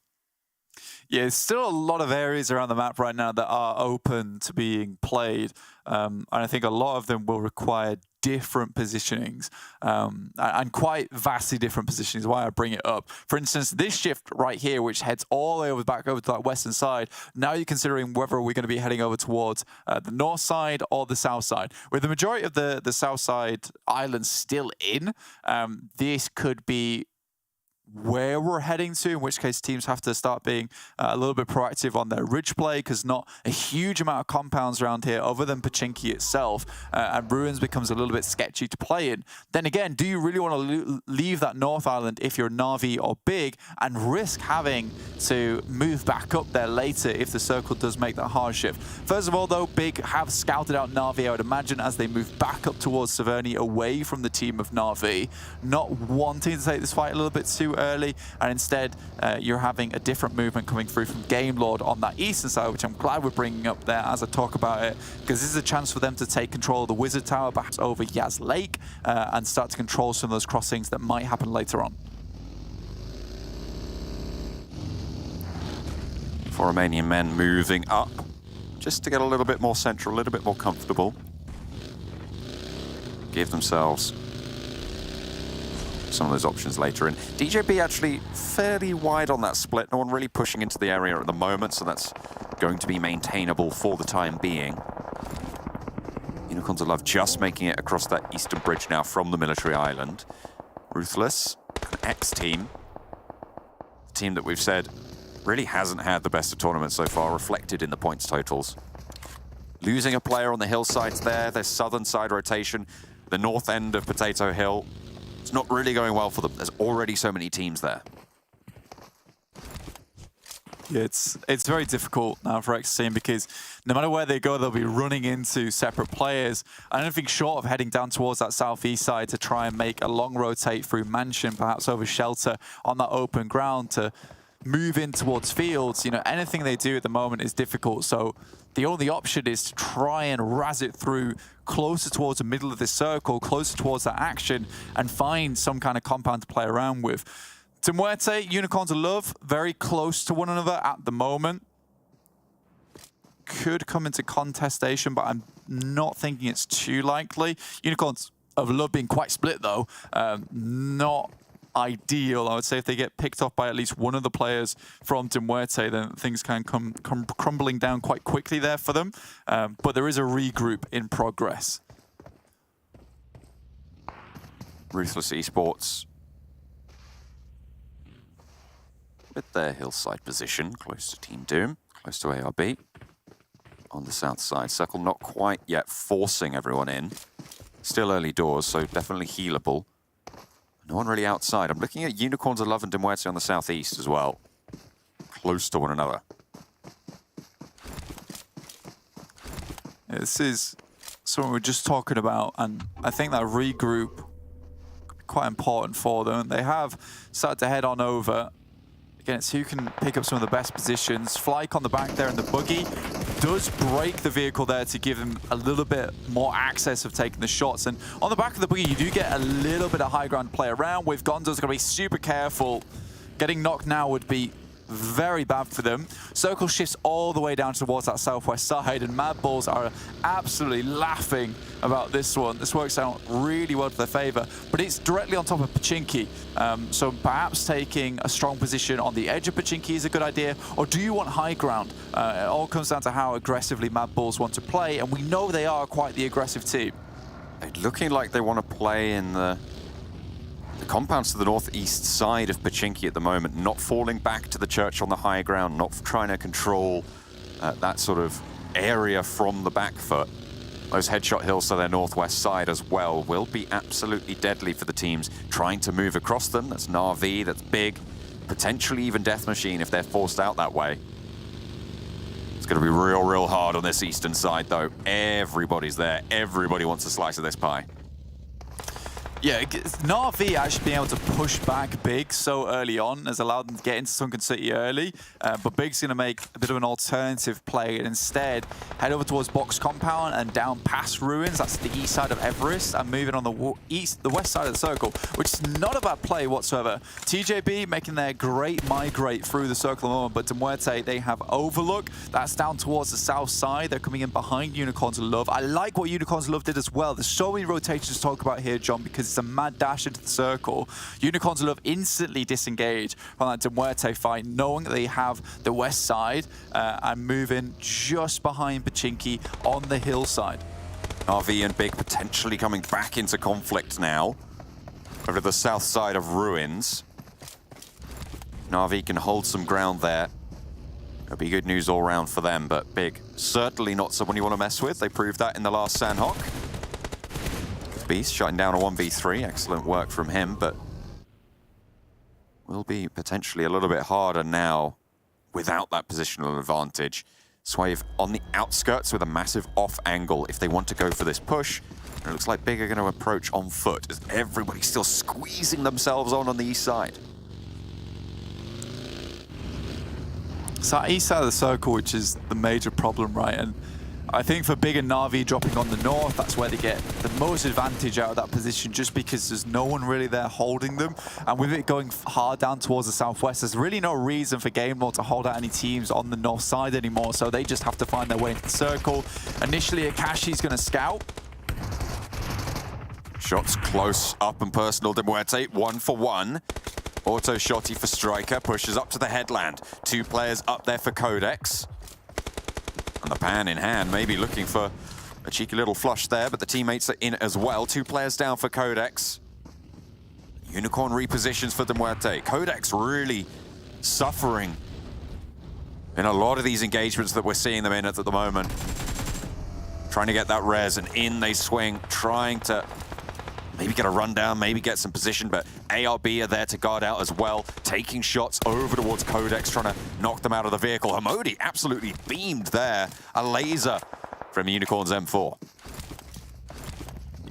Yeah, there's still a lot of areas around the map right now that are open to being played. And I think a lot of them will require different positionings and quite vastly different positionings, why I bring it up. For instance, this shift right here, which heads all the way back over to that western side, now you're considering whether we're going to be heading over towards the north side or the south side. With the majority of the south side islands still in, this could be where we're heading to, in which case teams have to start being a little bit proactive on their ridge play, because not a huge amount of compounds around here other than Pachinki itself, and Ruins becomes a little bit sketchy to play in. Then again, do you really want to leave that North Island if you're Na'Vi or Big and risk having to move back up there later if the circle does make that hard shift? First of all, though, Big have scouted out Na'Vi, I would imagine, as they move back up towards Severny away from the team of Na'Vi, not wanting to take this fight a little bit too early, and instead you're having a different movement coming through from Game Lord on that eastern side, which I'm glad we're bringing up there as I talk about it, because this is a chance for them to take control of the Wizard Tower, perhaps over Yaz Lake, and start to control some of those crossings that might happen later on. For Romanian men moving up, just to get a little bit more central, a little bit more comfortable. Give themselves some of those options later in. DJB actually fairly wide on that split. No one really pushing into the area at the moment, so that's going to be maintainable for the time being. Unicorns of Love just making it across that eastern bridge now from the military island. Ruthless, XTEAM, the team that we've said really hasn't had the best of tournaments so far, reflected in the points totals. Losing a player on the hillsides there, their southern side rotation, the north end of Potato Hill. It's not really going well for them. There's already so many teams there. Yeah, it's very difficult now for XTEAM, because no matter where they go, they'll be running into separate players. I don't think short of heading down towards that southeast side to try and make a long rotate through Mansion, perhaps over Shelter on that open ground to move in towards fields. You know, anything they do at the moment is difficult. So the only option is to try and razz it through closer towards the middle of this circle, closer towards that action, and find some kind of compound to play around with. MUERTE, Unicorns of Love, very close to one another at the moment. Could come into contestation, but I'm not thinking it's too likely. Unicorns of Love being quite split, though, not ideal. I would say if they get picked off by at least one of the players from MUERTE, then things can come crumbling down quite quickly there for them. But there is a regroup in progress. Ruthless Esports with their hillside position, close to Team Doom, close to ARB. On the south side, Circle not quite yet forcing everyone in. Still early doors, so definitely healable. No one really outside. I'm looking at Unicorns of Love and MUERTE on the southeast as well. Close to one another. Yeah, this is something we're just talking about, and I think that regroup could be quite important for them. They have started to head on over. Again, it's who can pick up some of the best positions. Flyke on the back there in the buggy. does break the vehicle there to give them a little bit more access of taking the shots. And on the back of the boogie, you do get a little bit of high ground to play around with. Gonzo's going to be super careful. Getting knocked now would be very bad for them. Circle shifts all the way down towards that southwest side, and MADBULLS are absolutely laughing about this one. This works out really well to their favor, but it's directly on top of Pachinki. So perhaps taking a strong position on the edge of Pachinki is a good idea, or do you want high ground? It all comes down to how aggressively MADBULLS want to play, and we know they are quite the aggressive team. They're looking like they want to play in the compounds to the northeast side of Pachinki at the moment, not falling back to the church on the high ground, not trying to control that sort of area from the back foot. Those headshot hills to their northwest side as well will be absolutely deadly for the teams trying to move across them. That's Na'Vi, that's Big, potentially even Death Machine if they're forced out that way. It's going to be real hard on this eastern side though. Everybody's there. Everybody wants a slice of this pie. Yeah, Na'Vi actually being able to push back Big so early on has allowed them to get into Sunken City early, but Big's going to make a bit of an alternative play and instead head over towards Box Compound and down past Ruins. That's the east side of Everest, and moving on the west side of the circle, which is not a bad play whatsoever. TJB making their great migrate through the circle at the moment, but MUERTE, they have Overlook. That's down towards the south side. They're coming in behind Unicorns of Love. I like what Unicorns of Love did as well. There's so many rotations to talk about here, John, because it's a mad dash into the circle. Unicorns of Love instantly disengage from that MUERTE fight, knowing that they have the west side and moving just behind Pachinki on the hillside. RV and Big potentially coming back into conflict now over the south side of Ruins. Na'Vi can hold some ground there. It'll be good news all round for them, but Big certainly not someone you want to mess with. They proved that in the last Sanhok. Beast shutting down a 1v3, excellent work from him, but will be potentially a little bit harder now without that positional advantage. SHOCKWAVE on the outskirts with a massive off angle if they want to go for this push. And it looks like Big are going to approach on foot as everybody's still squeezing themselves on the east side. It's that east side of the circle which is the major problem, right? And I think for Big and Na'Vi dropping on the north, that's where they get the most advantage out of that position, just because there's no one really there holding them. And with it going hard down towards the southwest, there's really no reason for Game Lord to hold out any teams on the north side anymore, so they just have to find their way into the circle. Initially, Akashi's going to scout. Shots close, up and personal. MUERTE, 1 for 1. Auto shotty for Striker, pushes up to the headland. 2 players up there for QODEX. And the pan in hand, maybe looking for a cheeky little flush there, but the teammates are in as well. 2 players down for QODEX. Unicorn repositions for MUERTE. QODEX really suffering in a lot of these engagements that we're seeing them in at the moment. Trying to get that res, and in they swing, trying to maybe get a rundown, maybe get some position, but ARB are there to guard out as well, taking shots over towards QODEX, trying to knock them out of the vehicle. Hamodi absolutely beamed there. A laser from Unicorn's M4.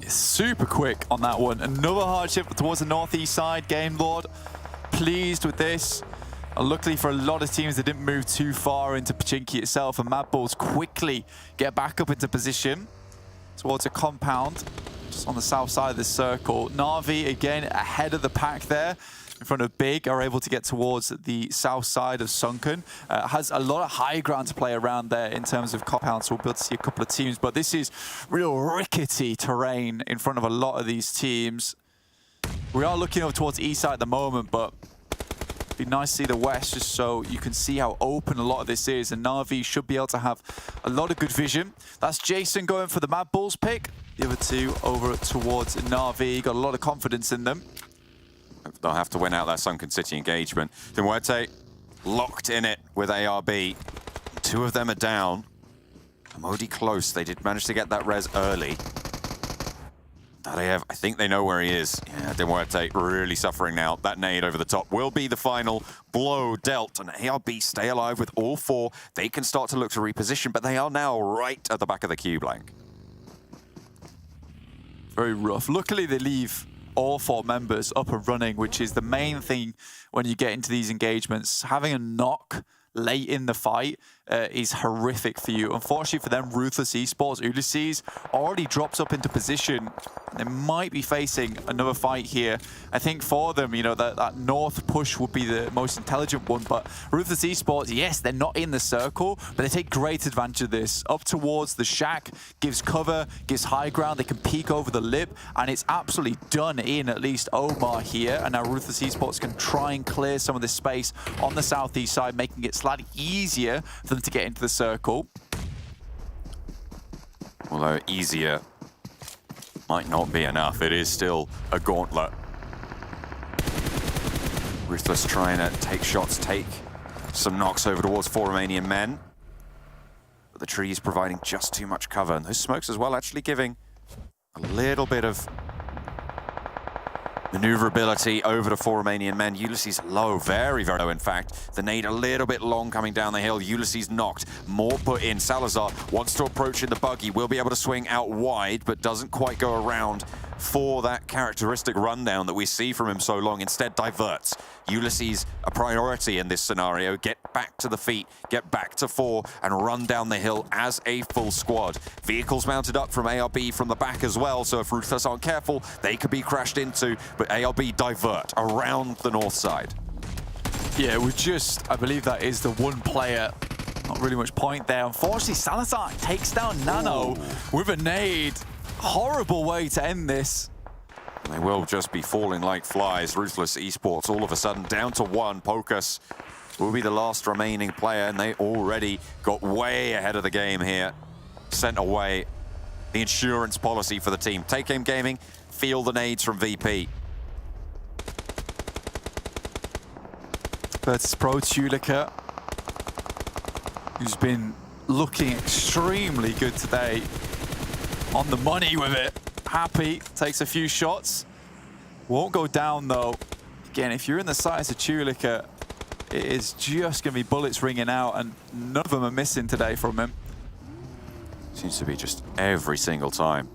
Super quick on that one. Another hardship towards the northeast side. Game Lord pleased with this. Luckily for a lot of teams, they didn't move too far into Pachinki itself, and MADBULLS quickly get back up into position towards a compound just on the south side of the circle. Na'Vi again ahead of the pack there in front of Big, are able to get towards the south side of Sunken. Has a lot of high ground to play around there in terms of compounds, so we'll be able to see a couple of teams, but this is real rickety terrain in front of a lot of these teams. We are looking over towards the east side at the moment, but it'd be nice to see the west just so you can see how open a lot of this is, and Na'Vi should be able to have a lot of good vision. That's Jason going for the MADBULLS pick. The other 2 over towards Na'Vi, got a lot of confidence in them. They'll have to win out that Sunken City engagement. MUERTE locked in it with ARB. 2 of them are down. Hamodi close. They did manage to get that res early. I think they know where he is. Yeah, MUERTE really suffering now. That nade over the top will be the final blow dealt. And ARB stay alive with all 4. They can start to look to reposition, but they are now right at the back of the queue blank. Very rough. Luckily, they leave all 4 members up and running, which is the main thing when you get into these engagements. Having a knock late in the fight is horrific for you. Unfortunately for them, Ruthless Esports, Ulysses already drops up into position. They might be facing another fight here. I think for them, you know, that north push would be the most intelligent one, but Ruthless Esports, yes, they're not in the circle, but they take great advantage of this. Up towards the shack, gives cover, gives high ground, they can peek over the lip, and it's absolutely done in at least Omar here, and now Ruthless Esports can try and clear some of this space on the southeast side, making it slightly easier for them to get into the circle. Although easier might not be enough. It is still a gauntlet. Ruthless trying to take shots, take some knocks over towards 4 Romanian men. But the trees providing just too much cover. And those smokes as well actually giving a little bit of maneuverability over to 4 Romanian men. Ulysses low, very, very low in fact. The nade a little bit long coming down the hill. Ulysses knocked, more put in. Salazar wants to approach in the buggy, will be able to swing out wide, but doesn't quite go around for that characteristic rundown that we see from him so long. Instead diverts. Ulysses a priority in this scenario. Get back to the feet, get back to 4 and run down the hill as a full squad. Vehicles mounted up from ARB from the back as well, so if Ruthless aren't careful, they could be crashed into, but ARB divert around the north side. Yeah, we just, I believe that is the one player. Not really much point there. Unfortunately, Salazar takes down Nano with a nade. Horrible way to end this. They will just be falling like flies. Ruthless Esports all of a sudden down to 1. Pocus will be the last remaining player, and they already got way ahead of the game here. Sent away the insurance policy for the team. Take Aim Gaming, feel the nades from VP. VIRTUS.PRO Tulika, who's been looking extremely good today. On the money with it. Happy, takes a few shots. Won't go down though. Again, if you're in the size of Tulika, it is just going to be bullets ringing out, and none of them are missing today from him. Seems to be just every single time.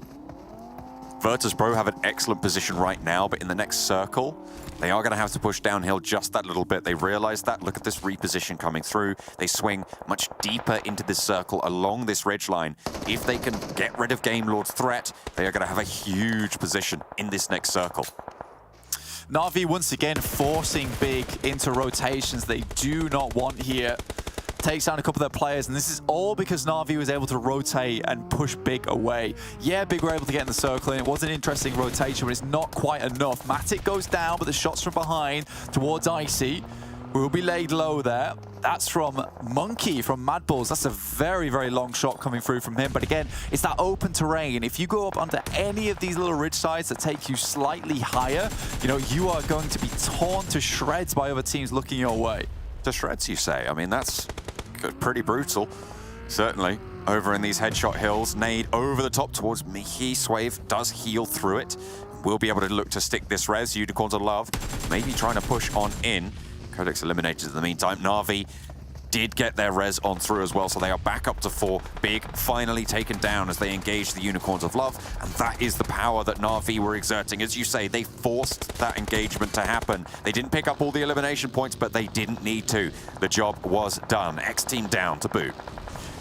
VIRTUS.PRO have an excellent position right now, but in the next circle, they are going to have to push downhill just that little bit. They realize that. Look at this reposition coming through. They swing much deeper into this circle along this ridge line. If they can get rid of Game Lord's threat, they are going to have a huge position in this next circle. Na'Vi once again forcing big into rotations they do not want here. Takes down a couple of their players, and this is all because Na'Vi was able to rotate and push Big away. Yeah, Big were able to get in the circle, and it was an interesting rotation, but it's not quite enough. Matic goes down, but the shots from behind towards Icy will be laid low there. That's from Monkey from MADBULLS. That's a very, very long shot coming through from him. But again, it's that open terrain. If you go up onto any of these little ridge sides that take you slightly higher, you know, you are going to be torn to shreds by other teams looking your way. To shreds, you say? I mean, that's pretty brutal, certainly. Over in these headshot hills, nade over the top towards Mihi. SHOCKWAVE does heal through it. We'll be able to look to stick this res. Unicorns of Love maybe trying to push on in. QODEX eliminated in the meantime. Na'Vi did get their res on through as well, so they are back up to 4. Big finally taken down as they engage the Unicorns of Love, and that is the power that Na'Vi were exerting. As you say, they forced that engagement to happen. They didn't pick up all the elimination points, but they didn't need to. The job was done. XTEAM down to boot.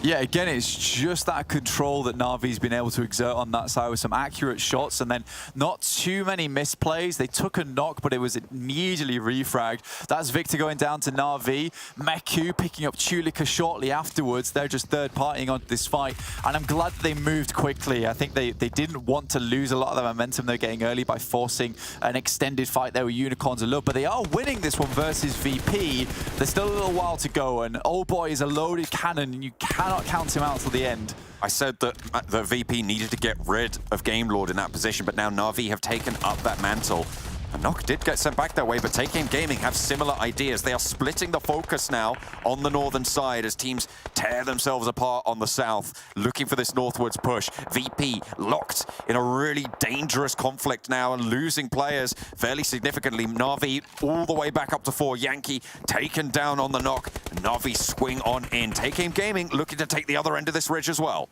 Yeah, again, it's just that control that Na'Vi's been able to exert on that side with some accurate shots and then not too many misplays. They took a knock, but it was immediately refragged. That's Victor going down to Na'Vi. Meku picking up Tulika shortly afterwards. They're just third-partying onto this fight, and I'm glad that they moved quickly. I think they didn't want to lose a lot of the momentum they're getting early by forcing an extended fight there with Unicorns of Love, but they are winning this one versus VP. There's still a little while to go, and Old Boy is a loaded cannon, and you cannot count him out till the end. I said that the VP needed to get rid of Game Lord in that position, but now Na'Vi have taken up that mantle. A knock did get sent back that way, but Take Aim Gaming have similar ideas. They are splitting the focus now on the northern side as teams tear themselves apart on the south, looking for this northwards push. VP locked in a really dangerous conflict now and losing players fairly significantly. Na'Vi all the way back up to 4. Yankee taken down on the knock. Na'Vi swing on in. Take Aim Gaming looking to take the other end of this ridge as well.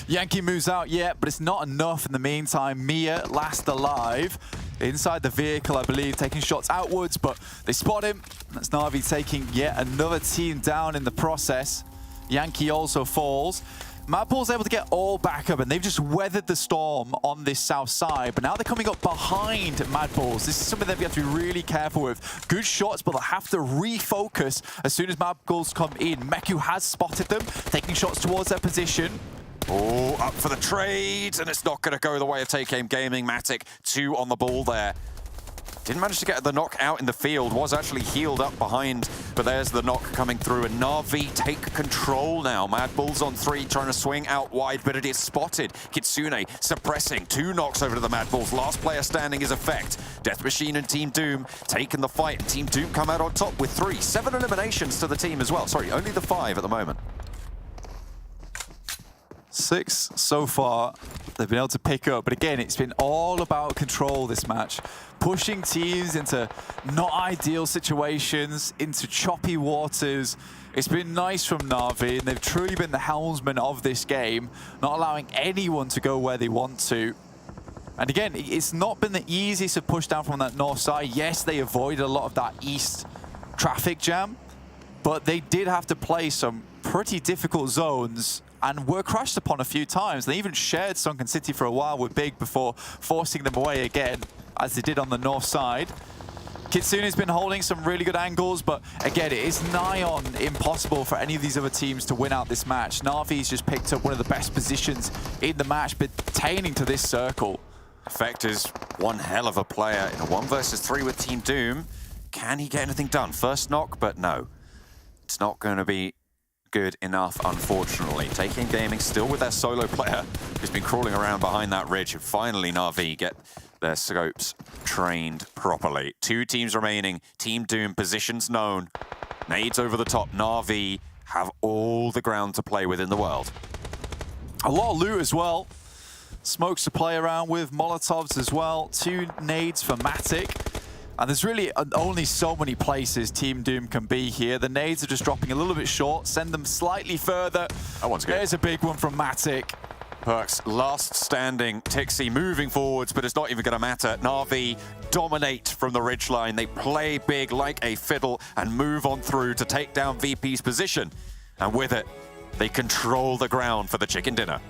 Yankee moves out, yeah, but it's not enough in the meantime. Mia last alive inside the vehicle, I believe, taking shots outwards, but they spot him. That's Na'Vi taking yet another team down in the process. Yankee also falls. MADBULLS able to get all back up, and they've just weathered the storm on this south side, but now they're coming up behind MADBULLS. This is something that we have to be really careful with. Good shots, but they'll have to refocus as soon as MADBULLS come in. Meku has spotted them, taking shots towards their position. Oh, up for the trade, and it's not going to go the way of Take Aim Gaming. Matic, 2 on the ball there. Didn't manage to get the knock out in the field, was actually healed up behind, but there's the knock coming through, and Na'Vi take control now. MADBULLS on 3, trying to swing out wide, but it is spotted. Kitsune suppressing, 2 knocks over to the MADBULLS. Last player standing is Effect. Death Machine and Team Doom taking the fight, and Team Doom come out on top with 3. 7 eliminations to the team as well. Sorry, only the 5 at the moment. 6 so far they've been able to pick up, but again, it's been all about control this match. Pushing teams into not ideal situations, into choppy waters. It's been nice from Na'Vi, and they've truly been the helmsman of this game, not allowing anyone to go where they want to. And again, it's not been the easiest to push down from that north side. Yes, they avoided a lot of that east traffic jam, but they did have to play some pretty difficult zones and were crashed upon a few times. They even shared Sunken City for a while with Big before forcing them away again, as they did on the north side. Kitsune's been holding some really good angles, but again, it is nigh on impossible for any of these other teams to win out this match. Na'Vi's just picked up one of the best positions in the match, pertaining to this circle. Effect is one hell of a player in a 1 versus 3 with Team Doom. Can he get anything done? First knock, but no. It's not going to be good enough, unfortunately. Take Aim Gaming still with their solo player who's been crawling around behind that ridge, and finally Na'Vi get their scopes trained properly. 2 teams remaining. Team Doom positions known. Nades over the top. Na'Vi have all the ground to play with in the world. A lot of loot as well. Smokes to play around with, Molotovs as well. 2 nades for Matic. And there's really only so many places Team Doom can be here. The nades are just dropping a little bit short. Send them slightly further. That one's good. There's a big one from Matic. Perks, last standing. Tixi moving forwards, but it's not even going to matter. Na'Vi dominate from the ridgeline. They play big like a fiddle and move on through to take down VP's position. And with it, they control the ground for the chicken dinner.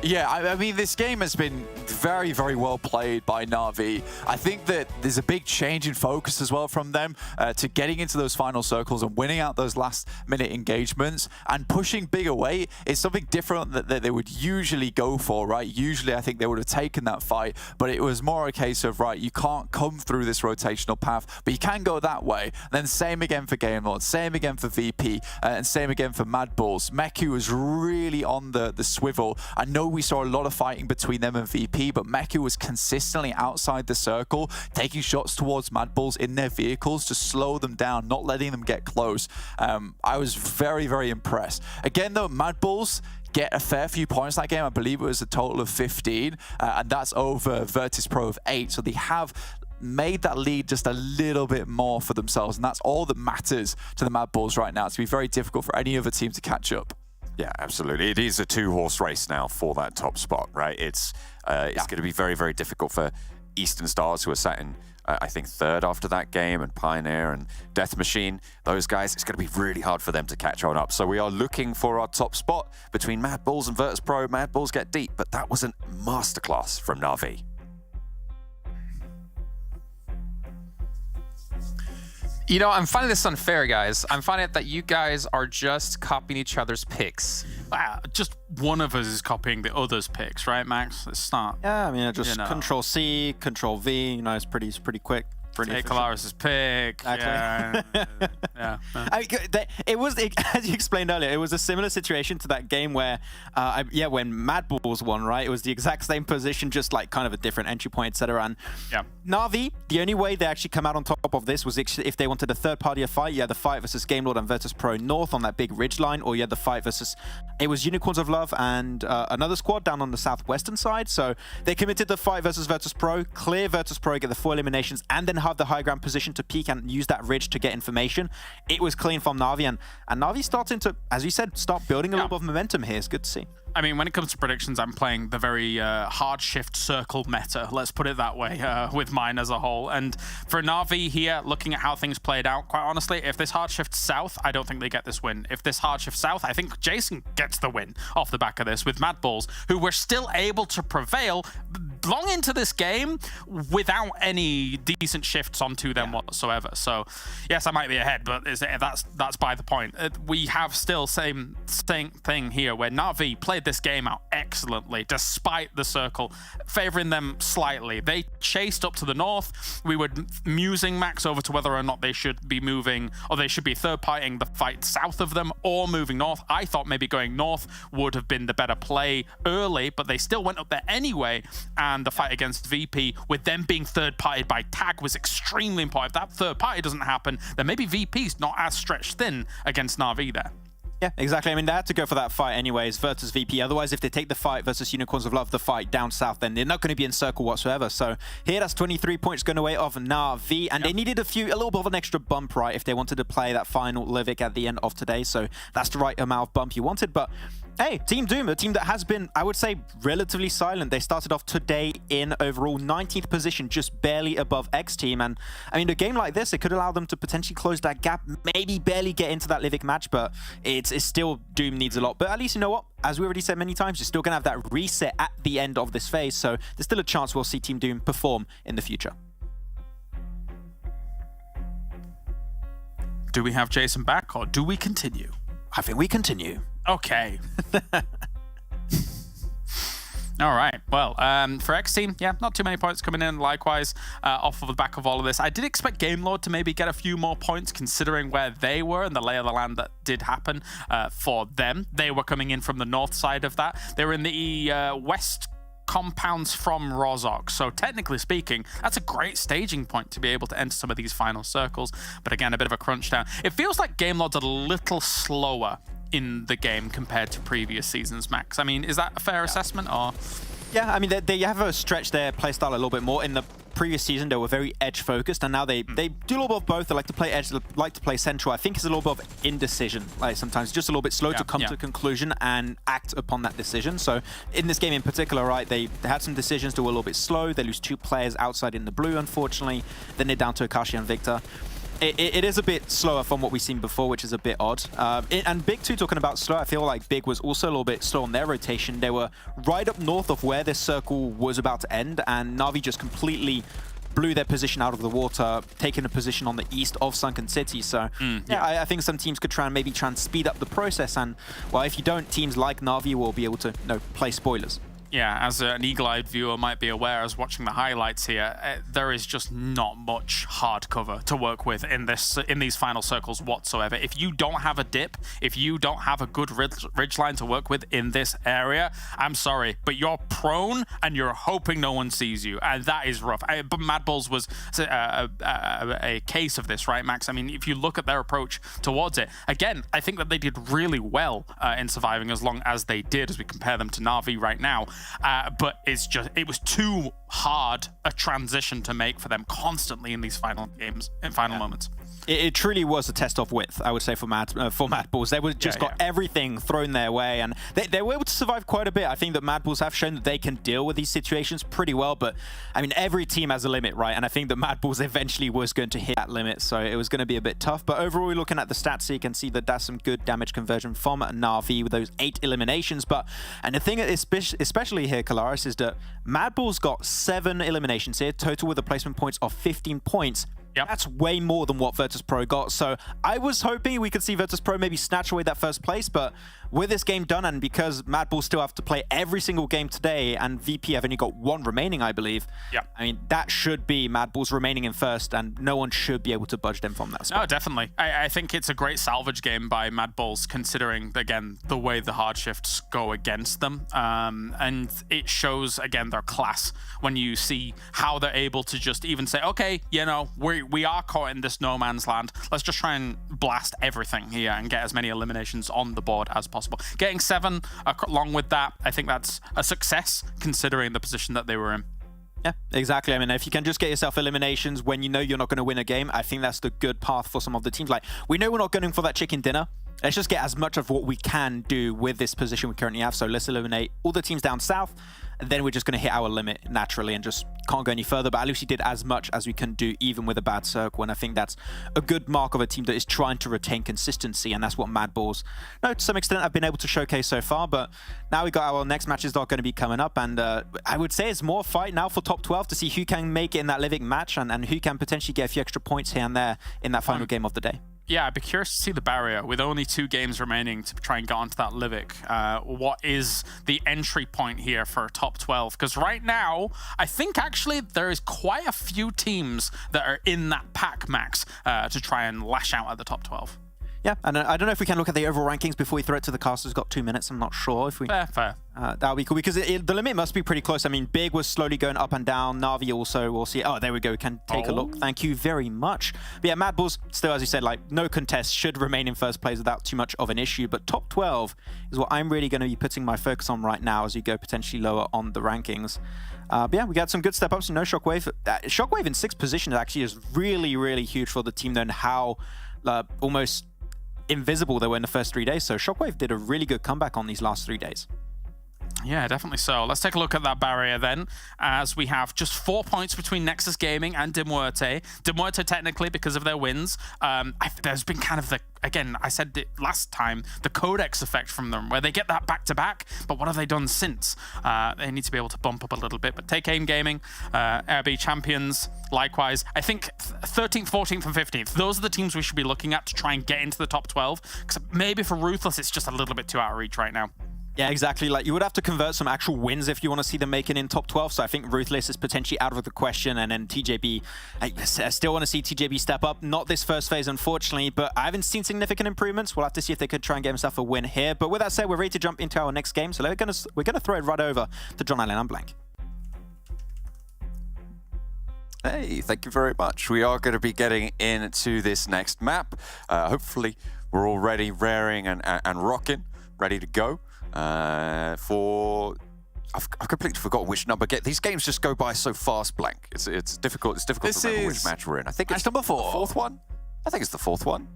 Yeah, I mean, this game has been very, very well played by Na'Vi. I think that there's a big change in focus as well from them to getting into those final circles and winning out those last-minute engagements, and pushing big away is something different that they would usually go for, right? Usually, I think they would have taken that fight, but it was more a case of, right, you can't come through this rotational path, but you can go that way. And then same again for Game Lord, same again for VP, and same again for MADBULLS. Meku was really on the swivel. I know we saw a lot of fighting between them and VP, but Meku was consistently outside the circle, taking shots towards MADBULLS in their vehicles to slow them down, not letting them get close. I was very, very impressed. Again, though, MADBULLS get a fair few points that game. I believe it was a total of 15, and that's over VIRTUS.PRO of 8, so they have made that lead just a little bit more for themselves, and that's all that matters to the MADBULLS right now. It's going to be very difficult for any other team to catch up. Yeah, absolutely. It is a 2-horse race now for that top spot, right? It's going to be very, very difficult for Eastern Stars, who are sat in, I think, 3rd after that game, and PIONER and Death Machine. Those guys, it's going to be really hard for them to catch on up. So we are looking for our top spot between MADBULLS and VIRTUS.PRO. MADBULLS get deep, but that was a masterclass from Na'Vi. You know, I'm finding this unfair, guys. I'm finding that you guys are just copying each other's picks. Just one of us is copying the other's picks, right, Max? Let's start. Yeah, I mean, just Control C, Control V. You know, it's pretty quick. Take Kalaris' pick. Exactly. Yeah. It was, as you explained earlier, it was a similar situation to that game where, when MADBULLS won, right? It was the exact same position, just like kind of a different entry point, etc. And Na'Vi, the only way they actually come out on top of this was if they wanted a third-party fight. You had the fight versus Game Lord and VIRTUS.PRO North on that big ridge line, or you had the fight versus, it was Unicorns of Love and another squad down on the southwestern side. So they committed the fight versus VIRTUS.PRO, clear VIRTUS.PRO, get the 4 eliminations, and then have the high ground position to peek and use that ridge to get information. It was clean from Na'Vi, and Na'Vi starting to, as you said, start building a little bit of momentum here. It's good to see. I mean, when it comes to predictions, I'm playing the very hard shift circle meta, let's put it that way, with mine as a whole. And for Na'Vi here, looking at how things played out, quite honestly, if this hard shifts south, I don't think they get this win. If this hard shifts south, I think Jason gets the win off the back of this with MADBULLS, who were still able to prevail long into this game without any decent shifts onto them whatsoever. So, yes, I might be ahead, but that's by the point. We have still same thing here, where Na'Vi played this game out excellently, despite the circle favoring them slightly. They chased up to the north. We were musing, Max, over to whether or not they should be moving, or they should be third-partying the fight south of them or moving north. I thought maybe going north would have been the better play early, but they still went up there anyway, and the fight against VP, with them being third-partied by Tag, was extremely important. If that third party doesn't happen, then maybe VP's not as stretched thin against Na'Vi there. Yeah, exactly. I mean, they had to go for that fight anyways, versus VP. Otherwise, if they take the fight versus Unicorns of Love, the fight down south, then they're not going to be in circle whatsoever. So here, that's 23 points going away of Na'Vi, and they needed a little bit of an extra bump, right, if they wanted to play that final Livik at the end of today. So that's the right amount of bump you wanted. But hey, Team Doom, a team that has been, I would say, relatively silent. They started off today in overall 19th position, just barely above XTEAM. And I mean, a game like this, it could allow them to potentially close that gap, maybe barely get into that Livik match, but it's still, Doom needs a lot. But at least, you know what? As we already said many times, you're still going to have that reset at the end of this phase. So there's still a chance we'll see Team Doom perform in the future. Do we have Jason back, or do we continue? I think we continue. Okay. All right. Well, for XTEAM, yeah, not too many points coming in. Likewise, off of the back of all of this, I did expect GameLord to maybe get a few more points, considering where they were and the lay of the land that did happen for them. They were coming in from the north side of that. They were in the west compounds from Rozhok. So technically speaking, that's a great staging point to be able to enter some of these final circles. But again, a bit of a crunch down. It feels like GameLord's a little slower in the game compared to previous seasons, Max. I mean, is that a fair assessment, or? Yeah, I mean, they have stretched their playstyle a little bit more. In the previous season, they were very edge-focused, and now they do a little bit of both. They like to play edge, they like to play central. I think it's a little bit of indecision, like sometimes just a little bit slow to come to a conclusion and act upon that decision. So in this game in particular, right, they had some decisions that were a little bit slow. They lose 2 players outside in the blue, unfortunately. Then they're down to Akashi and Victor. It is a bit slower from what we've seen before, which is a bit odd. And Big 2, talking about slow, I feel like Big was also a little bit slow on their rotation. They were right up north of where this circle was about to end, and Na'Vi just completely blew their position out of the water, taking a position on the east of Sunken City. So yeah, I think some teams could try and speed up the process. And well, if you don't, teams like Na'Vi will be able to play spoilers. Yeah, as an eagle-eyed viewer might be aware, as watching the highlights here, there is just not much hard cover to work with in these final circles whatsoever. If you don't have a dip, if you don't have a good ridgeline to work with in this area, I'm sorry, but you're prone and you're hoping no one sees you, and that is rough. But MADBULLS was a case of this, right, Max? I mean, if you look at their approach towards it, again, I think that they did really well in surviving as long as they did, as we compare them to Na'Vi right now. But it was too hard a transition to make for them constantly in these final games, in final moments. It truly was a test of width, I would say, for MADBULLS. They were just got everything thrown their way, and they were able to survive quite a bit. I think that MADBULLS have shown that they can deal with these situations pretty well, but I mean, every team has a limit, right? And I think that MADBULLS eventually was going to hit that limit, so it was going to be a bit tough. But overall, we're looking at the stats here, you can see that that's some good damage conversion from Na'Vi with those 8 eliminations. And the thing especially here, Kalaris, is that MADBULLS got 7 eliminations here, total with a placement points of 15 points. Yep. That's way more than what VIRTUS.PRO got. So I was hoping we could see VIRTUS.PRO maybe snatch away that first place, but with this game done, and because MADBULLS still have to play every single game today, and VP have only got 1 remaining, I believe. Yep. I mean, that should be MADBULLS remaining in first, and no one should be able to budge them from that spot. No, definitely. I think it's a great salvage game by MADBULLS, considering, again, the way the hard shifts go against them. And it shows, again, their class when you see how they're able to just even say, okay, you know, we are caught in this no man's land. Let's just try and blast everything here and get as many eliminations on the board as possible. Getting 7 along with that, I think that's a success considering the position that they were in. Yeah, exactly. I mean, if you can just get yourself eliminations when you know you're not going to win a game, I think that's the good path for some of the teams. Like, we know we're not going for that chicken dinner. let's just get as much of what we can do with this position we currently have. So let's eliminate all the teams down south, and then we're just going to hit our limit naturally and just can't go any further. But at least we did as much as we can do, even with a bad circle. And I think that's a good mark of a team that is trying to retain consistency, and that's what MADBULLS, to some extent, have been able to showcase so far. But now we got our next matches that are going to be coming up, and I would say it's more fight now for top 12 to see who can make it in that Livik match and who can potentially get a few extra points here and there in that final game of the day. Yeah, I'd be curious to see the barrier with only 2 games remaining to try and get onto that Livik. What is the entry point here for top 12? Because right now, I think actually there is quite a few teams that are in that pack max to try and lash out at the top 12. Yeah, and I don't know if we can look at the overall rankings before we throw it to the casters. We've got 2 minutes. I'm not sure if we... Fair. That would be cool, because the limit must be pretty close. I mean, Big was slowly going up and down. Navi also, we'll see. Oh, there we go. We can take a look. Thank you very much. But yeah, MADBULLS, still, as you said, like, no contest, should remain in first place without too much of an issue. But top 12 is what I'm really going to be putting my focus on right now as we go potentially lower on the rankings. But yeah, we got some good step-ups. SHOCKWAVE. SHOCKWAVE in 6th position actually is really, really huge for the team, then how almost invisible they were in the first 3 days. So SHOCKWAVE did a really good comeback on these last 3 days. Yeah, definitely so. Let's take a look at that barrier then, as we have just 4 points between Nexus Gaming and MUERTE. MUERTE technically, because of their wins, there's been kind of the, again, I said it last time, the QODEX effect from them, where they get that back-to-back, but what have they done since? They need to be able to bump up a little bit. But take Aim Gaming, RB Champions, likewise. I think 13th, 14th, and 15th, those are the teams we should be looking at to try and get into the top 12, because maybe for Ruthless, it's just a little bit too out of reach right now. Yeah, exactly. Like, you would have to convert some actual wins if you want to see them making in top 12. So I think Ruthless is potentially out of the question. And then TJB, I still want to see TJB step up. Not this first phase, unfortunately, but I haven't seen significant improvements. We'll have to see if they could try and get himself a win here. But with that said, we're ready to jump into our next game. So we're gonna throw it right over to John Allen and Blank. Hey, thank you very much. We are going to be getting into this next map. Hopefully, we're all ready, raring and rocking, ready to go. I've completely forgotten which number. These games just go by so fast, Blank. It's difficult. It's difficult to remember which match we're in. I think it's number 4. The 4th one. I think it's the 4th one.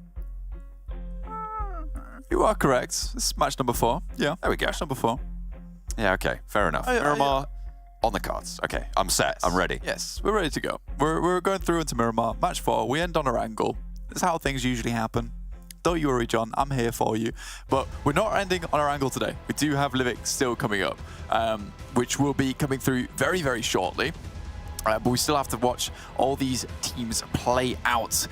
You are correct. This is match number 4. Yeah. There we go. Match number 4. Yeah. Okay. Fair enough. Miramar on the cards. Okay. I'm set. I'm ready. Yes. We're ready to go. We're going through into Miramar. Match 4. We end on Erangel. This is how things usually happen. Don't you worry, John. I'm here for you. But we're not ending on Erangel today. We do have Livik still coming up, which will be coming through very, very shortly. But we still have to watch all these teams play out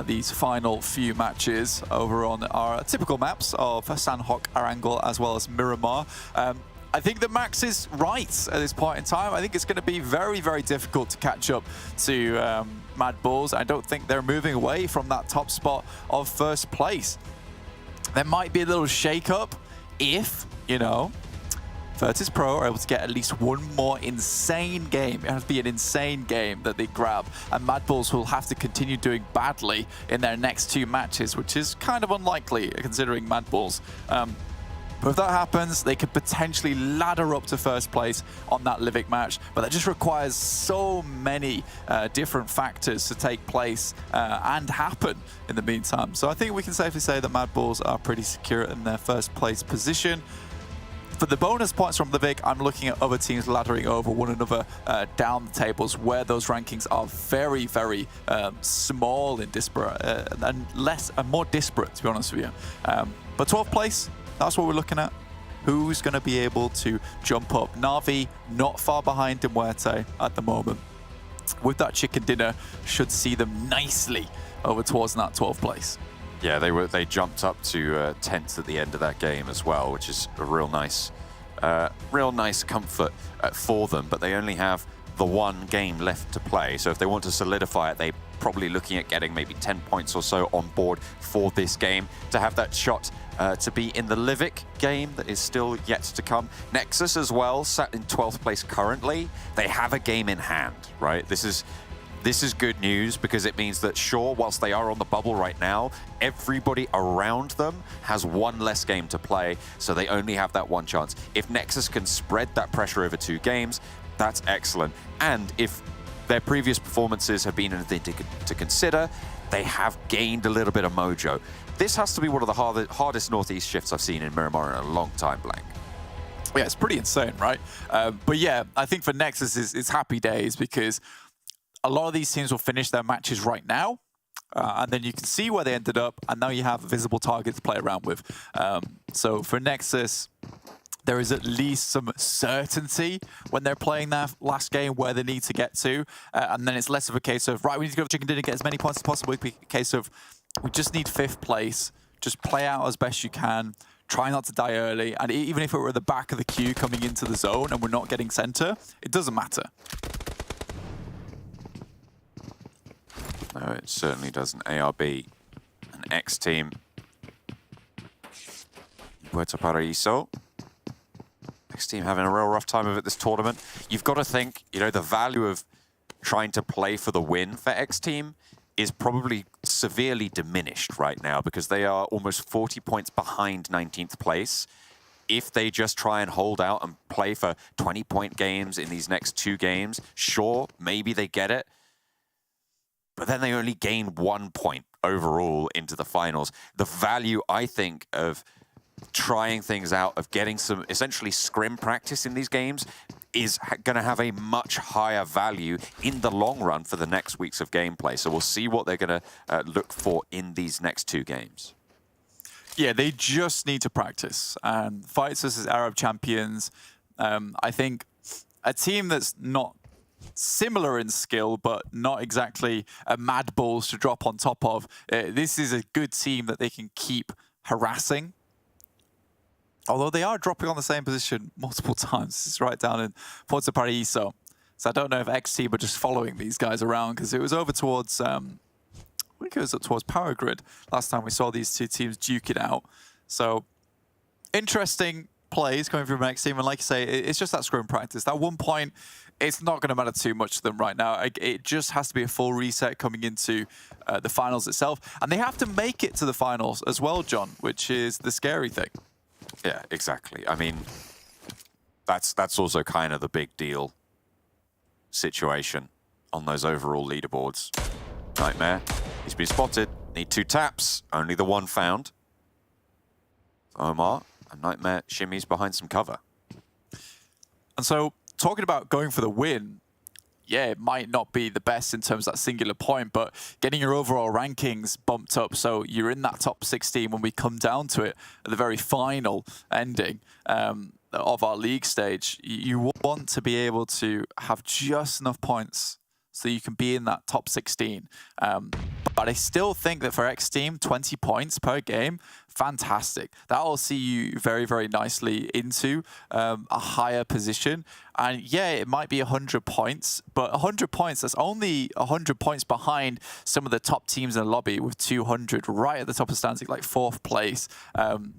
these final few matches over on our typical maps of Sanhok, Erangel, as well as Miramar. I think that Max is right at this point in time. I think it's going to be very, very difficult to catch up to MADBULLS. I don't think they're moving away from that top spot of first place. There might be a little shake-up if, VIRTUS.PRO are able to get at least one more insane game. It has to be an insane game that they grab, and MADBULLS will have to continue doing badly in their next 2 matches, which is kind of unlikely considering MADBULLS. But if that happens, they could potentially ladder up to first place on that Livik match. But that just requires so many different factors to take place and happen in the meantime. So I think we can safely say that MADBULLS are pretty secure in their first place position. For the bonus points from Livik, I'm looking at other teams laddering over one another down the tables where those rankings are very, very small and disparate, and more disparate, to be honest with you. But 12th place, that's what we're looking at. Who's going to be able to jump up? Na'Vi not far behind MUERTE at the moment. With that chicken dinner, should see them nicely over towards that 12th place. Yeah, they jumped up to 10th at the end of that game as well, which is a real nice comfort for them. But they only have the 1 game left to play. So if they want to solidify it, they're probably looking at getting maybe 10 points or so on board for this game to have that shot to be in the Livik game that is still yet to come. NEXUS as well, sat in 12th place currently. They have a game in hand, right? This is good news because it means that, sure, whilst they are on the bubble right now, everybody around them has 1 less game to play, so they only have that 1 chance. If NEXUS can spread that pressure over 2 games, that's excellent. And if their previous performances have been anything to consider, they have gained a little bit of mojo. This has to be one of the hardest Northeast shifts I've seen in Miramar in a long time, Blank. Yeah, it's pretty insane, right? But yeah, I think for Nexus, it's happy days because a lot of these teams will finish their matches right now. And then you can see where they ended up, and now you have a visible target to play around with. So for Nexus, there is at least some certainty when they're playing their last game where they need to get to. And then it's less of a case of, right, we need to go to chicken dinner, get as many points as possible. It'd be a case of, we just need 5th place. Just play out as best you can. Try not to die early. And even if it were at the back of the queue coming into the zone and we're not getting center, it doesn't matter. No, it certainly doesn't. ARB, an XTEAM. MUERTE. XTEAM having a real rough time of it this tournament. You've got to think, you know, the value of trying to play for the win for XTEAM is probably severely diminished right now because they are almost 40 points behind 19th place. If they just try and hold out and play for 20-point games in these next 2 games, sure, maybe they get it. But then they only gain 1 point overall into the finals. The value, I think, of trying things out, of getting some essentially scrim practice in these games is going to have a much higher value in the long run for the next weeks of gameplay. So we'll see what they're going to look for in these next 2 games. Yeah, they just need to practice. And Fights versus Arab Champions, I think a team that's not similar in skill, but not exactly a MADBULLS to drop on top of. This is a good team that they can keep harassing. Although they are dropping on the same position multiple times. This is right down in Porto Paraíso. So I don't know if XTEAM are just following these guys around because it was over towards, I think it was up towards Power Grid last time we saw these 2 teams duke it out. So interesting plays coming from XTEAM, and like you say, it's just that scrum practice. That 1 point, it's not going to matter too much to them right now. It just has to be a full reset coming into the finals itself. And they have to make it to the finals as well, John, which is the scary thing. Yeah, exactly. I mean, that's also kind of the big deal situation on those overall leaderboards. Nightmare, he's been spotted. Need 2 taps, only the 1 found. Omar and Nightmare shimmies behind some cover. And so, talking about going for the win, yeah, it might not be the best in terms of that singular point, but getting your overall rankings bumped up so you're in that top 16 when we come down to it at the very final ending of our league stage. You want to be able to have just enough points so you can be in that top 16. But I still think that for XTEAM, 20 points per game, fantastic. That will see you very, very nicely into a higher position. And yeah, it might be 100 points, but 100 points, that's only 100 points behind some of the top teams in the lobby with 200 right at the top of the standings, like 4th place.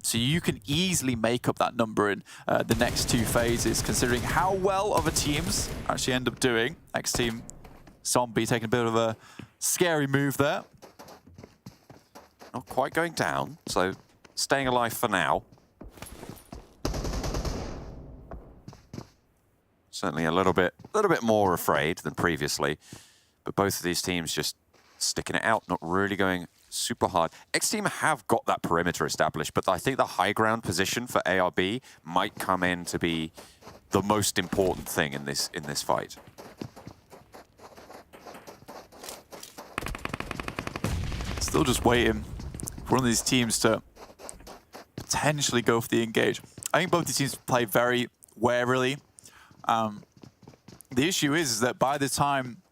So you can easily make up that number in the next 2 phases, considering how well other teams actually end up doing. XTEAM Zombie taking a bit of a scary move there. Not quite going down, so staying alive for now. Certainly a little bit more afraid than previously, but both of these teams just sticking it out, not really going super hard. XTEAM have got that perimeter established, but I think the high ground position for ARB might come in to be the most important thing in this fight. Still just waiting for one of these teams to potentially go for the engage. I think both these teams play very warily. The issue is that by the time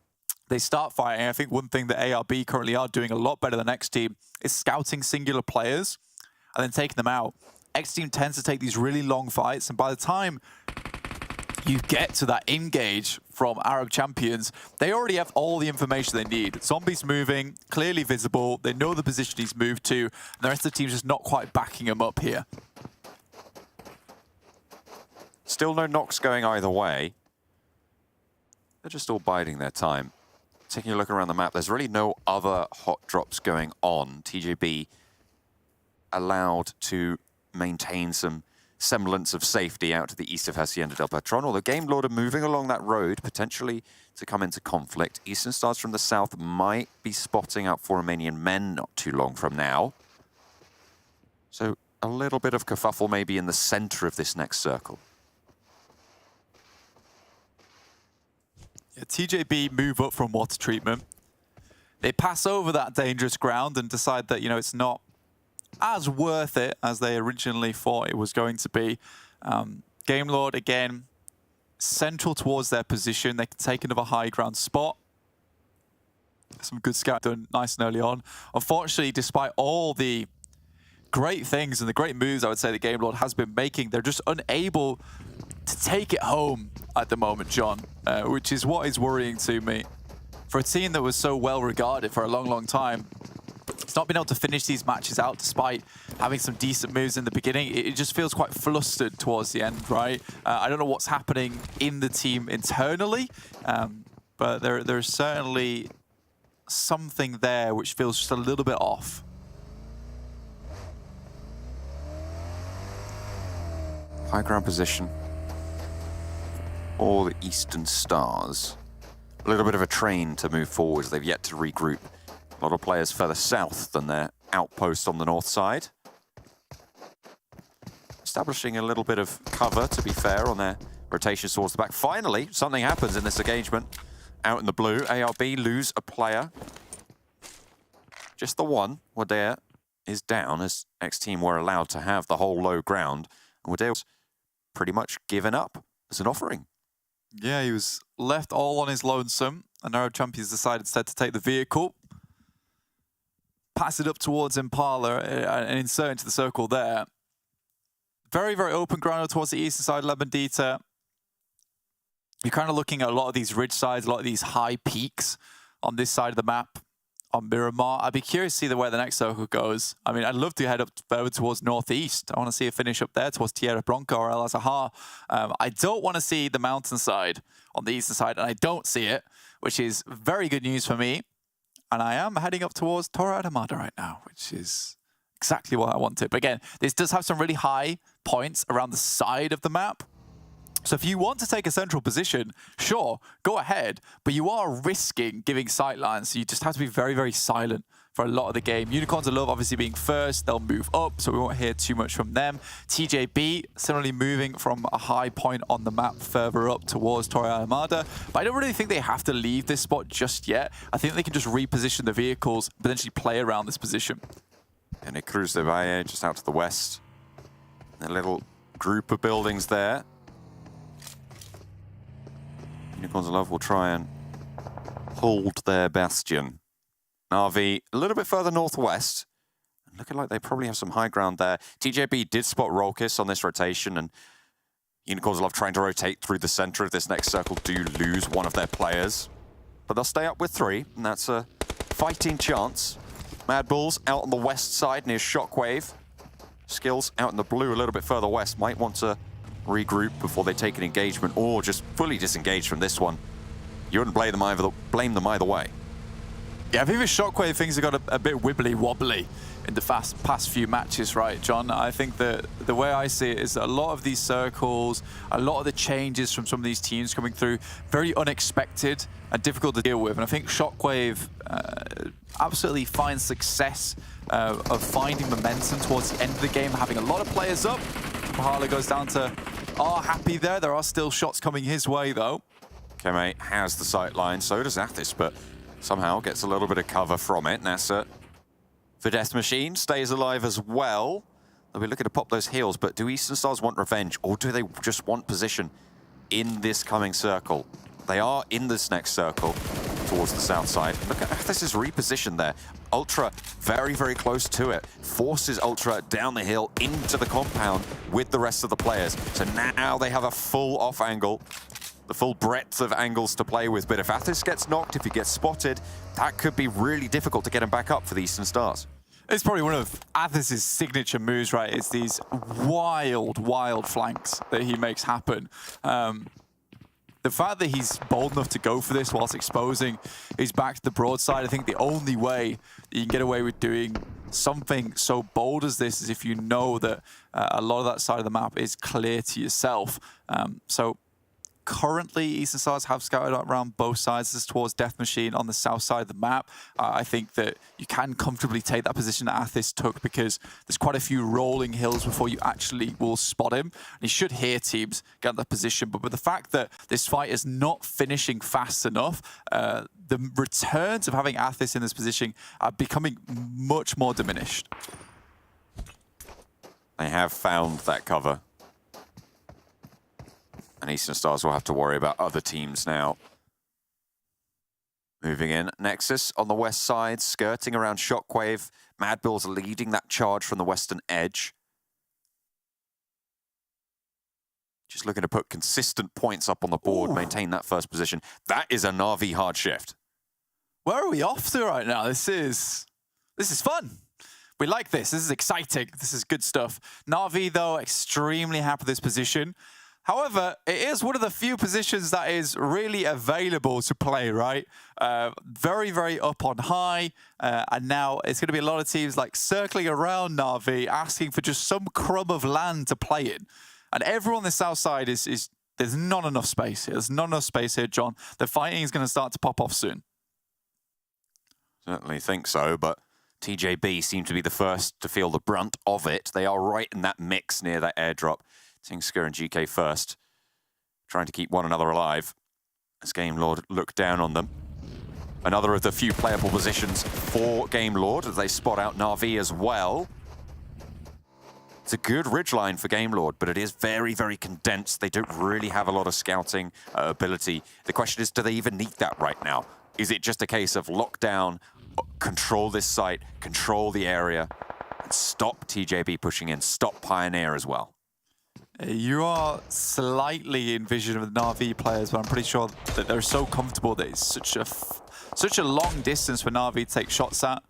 they start fighting, I think one thing that ARB currently are doing a lot better than XTEAM is scouting singular players and then taking them out. XTEAM tends to take these really long fights, and by the time you get to that engage from Arab Champions, they already have all the information they need. Zombie's moving, clearly visible, they know the position he's moved to, and the rest of the team's just not quite backing him up here. Still no knocks going either way. They're just all biding their time. Taking a look around the map, there's really no other hot drops going on. TJB allowed to maintain some semblance of safety out to the east of Hacienda del Patron, although Game Lord are moving along that road, potentially to come into conflict. Eastern Stars from the south might be spotting out for Romanian men not too long from now. So a little bit of kerfuffle maybe in the center of this next circle. Yeah, TJB move up from water treatment. They pass over that dangerous ground and decide that, you know, it's not as worth it as they originally thought it was going to be. Game Lord, again, central towards their position. They can take another high ground spot. Some good scout done nice and early on. Unfortunately, despite all the great things and the great moves I would say the Game Lord has been making, they're just unable to take it home at the moment, John, which is what is worrying to me. For a team that was so well regarded for a long, long time, it's not been able to finish these matches out despite having some decent moves in the beginning. It just feels quite flustered towards the end, right? I don't know what's happening in the team internally, but there's certainly something there which feels just a little bit off. High ground position. All the Eastern Stars. A little bit of a train to move forwards. They've yet to regroup. A lot of players further south than their outpost on the north side. Establishing a little bit of cover, to be fair, on their rotation towards the back. Finally, something happens in this engagement. Out in the blue, ARB lose a player. Just the one. Wadea is down, as XTEAM were allowed to have the whole low ground. And Wadea was pretty much given up as an offering. Yeah, he was left all on his lonesome, and our champions decided instead to take the vehicle, pass it up towards Impala, and insert into the circle there. Very, very open ground towards the eastern side of Lebendita. You're kind of looking at a lot of these ridge sides, a lot of these high peaks on this side of the map. On Miramar. I'd be curious to see where the next circle goes. I mean, I'd love to head up further towards northeast. I want to see a finish up there towards Tierra Bronca or El Azahar. I don't want to see the mountainside on the eastern side, and I don't see it, which is very good news for me. And I am heading up towards Torre Armada right now, which is exactly what I wanted. But again, this does have some really high points around the side of the map. So if you want to take a central position, sure, go ahead, but you are risking giving sightlines, so you just have to be very, very silent for a lot of the game. Unicorns of Love obviously being first, they'll move up, so we won't hear too much from them. TJB similarly moving from a high point on the map further up towards Torre Armada, but I don't really think they have to leave this spot just yet. I think they can just reposition the vehicles, potentially play around this position. And it Cruz de Valle just out to the west. A little group of buildings there. Unicorns of Love will try and hold their bastion. RV a little bit further northwest. Looking like they probably have some high ground there. TJB did spot Rolkis on this rotation, and Unicorns of Love trying to rotate through the center of this next circle do lose one of their players. But they'll stay up with 3, and that's a fighting chance. MADBULLS out on the west side near Shockwave. Skills out in the blue a little bit further west. Might want to regroup before they take an engagement, or just fully disengage from this one. You wouldn't blame them either way. Yeah, I think with Shockwave, things have got a bit wibbly-wobbly in the past few matches, right, John? I think that the way I see it is that a lot of these circles, a lot of the changes from some of these teams coming through, very unexpected and difficult to deal with. And I think Shockwave absolutely finds success of finding momentum towards the end of the game, having a lot of players up. Mahala goes down to Happy there. There are still shots coming his way, though. Keme has the sight line, so does Athis, but somehow gets a little bit of cover from it. Nasa, the Death Machine, stays alive as well. They'll be looking to pop those heals, but do Eastern Stars want revenge, or do they just want position in this coming circle? They are in this next circle towards the south side. Look at Athis' repositioned there. Ultra very, very close to it. Forces Ultra down the hill into the compound with the rest of the players. So now they have a full off angle, the full breadth of angles to play with. But if Athis gets knocked, if he gets spotted, that could be really difficult to get him back up for the Eastern Stars. It's probably one of Athis' signature moves, right? It's these wild, wild flanks that he makes happen. the fact that he's bold enough to go for this whilst exposing his back to the broadside, I think the only way that you can get away with doing something so bold as this is if you know that a lot of that side of the map is clear to yourself. So currently, Eastern Stars have scouted around both sides. This is towards Death Machine on the south side of the map. I think that you can comfortably take that position that Athis took because there's quite a few rolling hills before you actually will spot him. And he should hear teams get in that position. But with the fact that this fight is not finishing fast enough, the returns of having Athis in this position are becoming much more diminished. They have found that cover. And Eastern Stars will have to worry about other teams now. Moving in, Nexus on the west side, skirting around Shockwave. MADBULLS leading that charge from the western edge. Just looking to put consistent points up on the board, maintain that first position. That is a Na'Vi hard shift. Where are we off to right now? This is fun. We like this. This is exciting. This is good stuff. Na'Vi, though, extremely happy with this position. However, it is one of the few positions that is really available to play, right? Very, very up on high. And now it's going to be a lot of teams like circling around Na'Vi, asking for just some crumb of land to play in. And everyone on the south side is there's not enough space here. There's not enough space here, John. The fighting is going to start to pop off soon. Certainly think so, but TJB seem to be the first to feel the brunt of it. They are right in that mix near that airdrop. Tingsker and GK first, trying to keep one another alive as Game Lord look down on them. Another of the few playable positions for Game Lord as they spot out Na'Vi as well. It's a good ridgeline for Game Lord, but it is very, very condensed. They don't really have a lot of scouting ability. The question is, do they even need that right now? Is it just a case of lockdown, control this site, control the area, and stop TJB pushing in, stop Pioneer as well? You are slightly in vision of the Na'Vi players, but I'm pretty sure that they're so comfortable that it's such a long distance for Na'Vi to take shots at.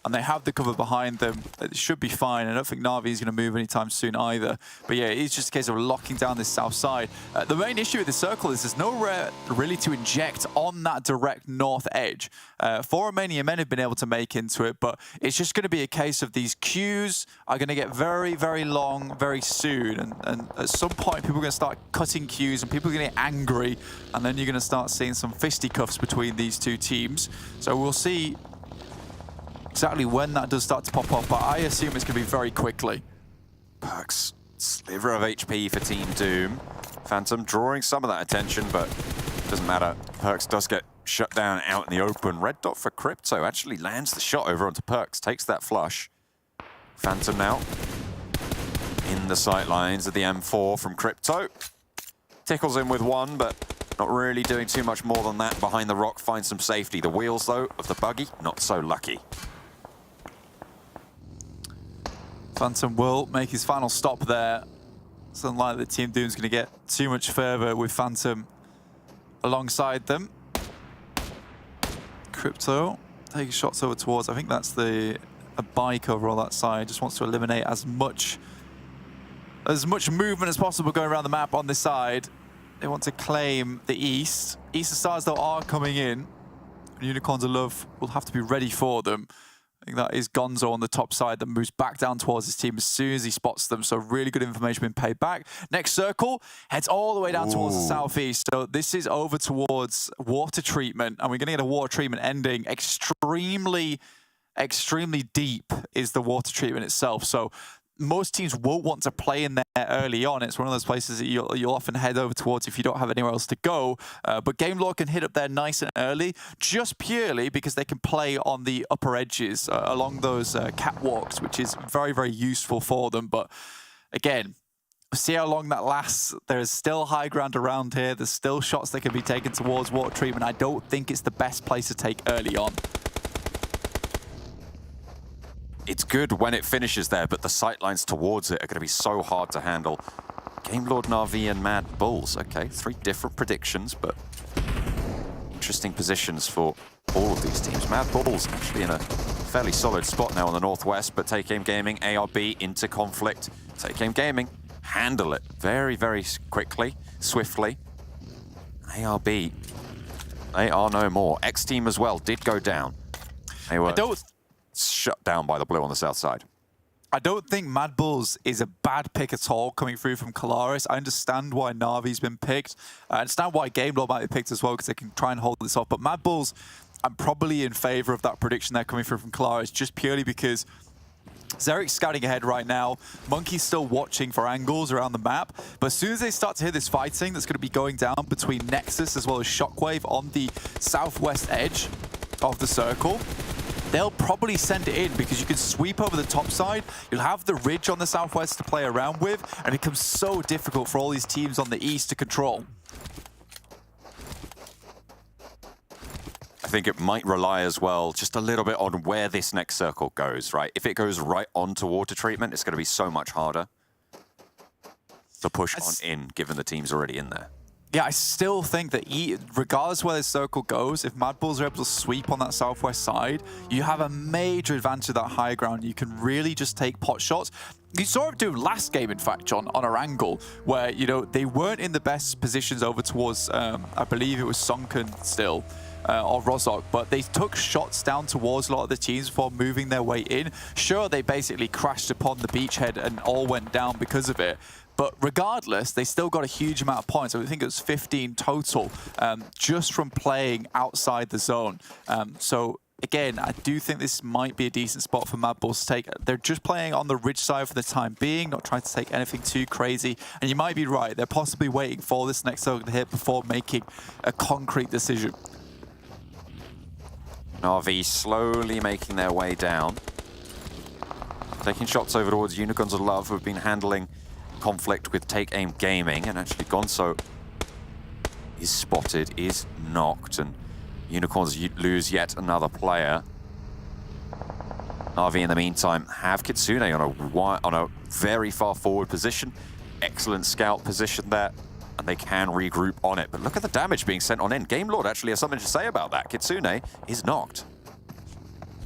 And they have the cover behind them. It should be fine. I don't think Na'Vi is going to move anytime soon either. But yeah, it's just a case of locking down this south side. The main issue with the circle is there's nowhere really to inject on that direct north edge. 4 Romanian men have been able to make into it, but it's just going to be a case of these queues are going to get very, very long very soon. And at some point, people are going to start cutting queues and people are going to get angry. And then you're going to start seeing some fisticuffs between these two teams. So we'll see exactly when that does start to pop off, but I assume it's going to be very quickly. Perks, sliver of HP for Team Doom. Phantom drawing some of that attention, but it doesn't matter. Perks does get shut down out in the open. Red dot for Crypto actually lands the shot over onto Perks, takes that flush. Phantom now in the sight lines of the M4 from Crypto. Tickles him with one, but not really doing too much more than that. Behind the rock, finds some safety. The wheels, though, of the buggy, not so lucky. Phantom will make his final stop there. It's unlikely that Team Doom's going to get too much further with Phantom alongside them. Crypto taking shots over towards, I think that's a bike over on that side. Just wants to eliminate as much movement as possible going around the map on this side. They want to claim the east. Eastern Stars, though, are coming in. Unicorns of Love will have to be ready for them. I think that is Gonzo on the top side that moves back down towards his team as soon as he spots them. So really good information being paid back. Next circle heads all the way down towards the southeast. So this is over towards water treatment. And we're going to get a water treatment ending. Extremely deep is the water treatment itself. So most teams won't want to play in there early on. It's one of those places that you'll often head over towards if you don't have anywhere else to go. But Game Lord can hit up there nice and early, just purely because they can play on the upper edges along those catwalks, which is very, very useful for them. But again, see how long that lasts. There's still high ground around here. There's still shots that can be taken towards water treatment. I don't think it's the best place to take early on. It's good when it finishes there, but the sightlines towards it are going to be so hard to handle. Game Lord, Na'Vi, and MADBULLS. Okay, 3 different predictions, but interesting positions for all of these teams. MADBULLS actually in a fairly solid spot now on the northwest, but Take Aim Gaming, ARB into conflict. Take Aim Gaming handle it very, very quickly, swiftly. ARB, they are no more. XTEAM as well did go down. They were shut down by the blue on the south side. I don't think MADBULLS is a bad pick at all coming through from Kalaris. I understand why Na'Vi's been picked. I understand why GameLord might be picked as well because they can try and hold this off. But MADBULLS, I'm probably in favor of that prediction there coming through from Kalaris just purely because Xeric's scouting ahead right now. Monkey's still watching for angles around the map. But as soon as they start to hear this fighting that's going to be going down between NEXUS as well as SHOCKWAVE on the southwest edge of the circle, they'll probably send it in because you can sweep over the top side. You'll have the ridge on the southwest to play around with, and it becomes so difficult for all these teams on the east to control. I think it might rely as well just a little bit on where this next circle goes, right? If it goes right onto water treatment, it's going to be so much harder to push on in, given the team's already in there. Yeah, I still think that regardless where this circle goes, if MADBULLS are able to sweep on that southwest side, you have a major advantage of that high ground. You can really just take pot shots. You saw it do last game, in fact, John, on Erangel, where, you know, they weren't in the best positions over towards, I believe it was Sunken still, or Rozok, but they took shots down towards a lot of the teams before moving their way in. Sure, they basically crashed upon the beachhead and all went down because of it. But regardless, they still got a huge amount of points. I think it was 15 total just from playing outside the zone. So again, I do think this might be a decent spot for MADBULLS to take. They're just playing on the ridge side for the time being, not trying to take anything too crazy. And you might be right. They're possibly waiting for this next circle to hit before making a concrete decision. Na'Vi slowly making their way down. Taking shots over towards Unicorns of Love, who have been handling conflict with Take Aim Gaming, and actually Gonzo is spotted, is knocked, and Unicorns lose yet another player. Na'Vi in the meantime have Kitsune on a very far forward position. Excellent scout position there, and they can regroup on it. But look at the damage being sent on in. GameLord actually has something to say about that. Kitsune is knocked.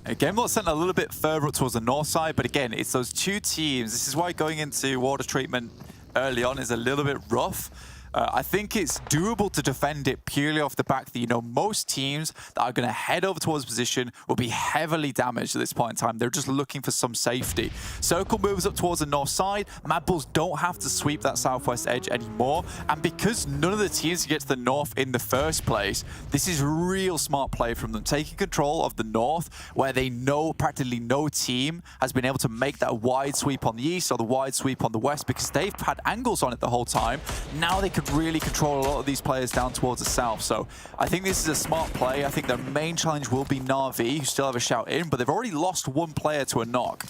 GameLord sent a little bit further up towards the north side, but again, it's those two teams. This is why going into water treatment early on is a little bit rough. I think it's doable to defend it purely off the back that, you know, most teams that are going to head over towards position will be heavily damaged at this point in time. They're just looking for some safety. Circle moves up towards the north side. MADBULLS don't have to sweep that southwest edge anymore. And because none of the teams get to the north in the first place, this is real smart play from them. Taking control of the north, where they know practically no team has been able to make that wide sweep on the east or the wide sweep on the west because they've had angles on it the whole time. Now they can really control a lot of these players down towards the south. So I think this is a smart play. I think their main challenge will be Na'Vi, who still have a shout in, but they've already lost one player to a knock.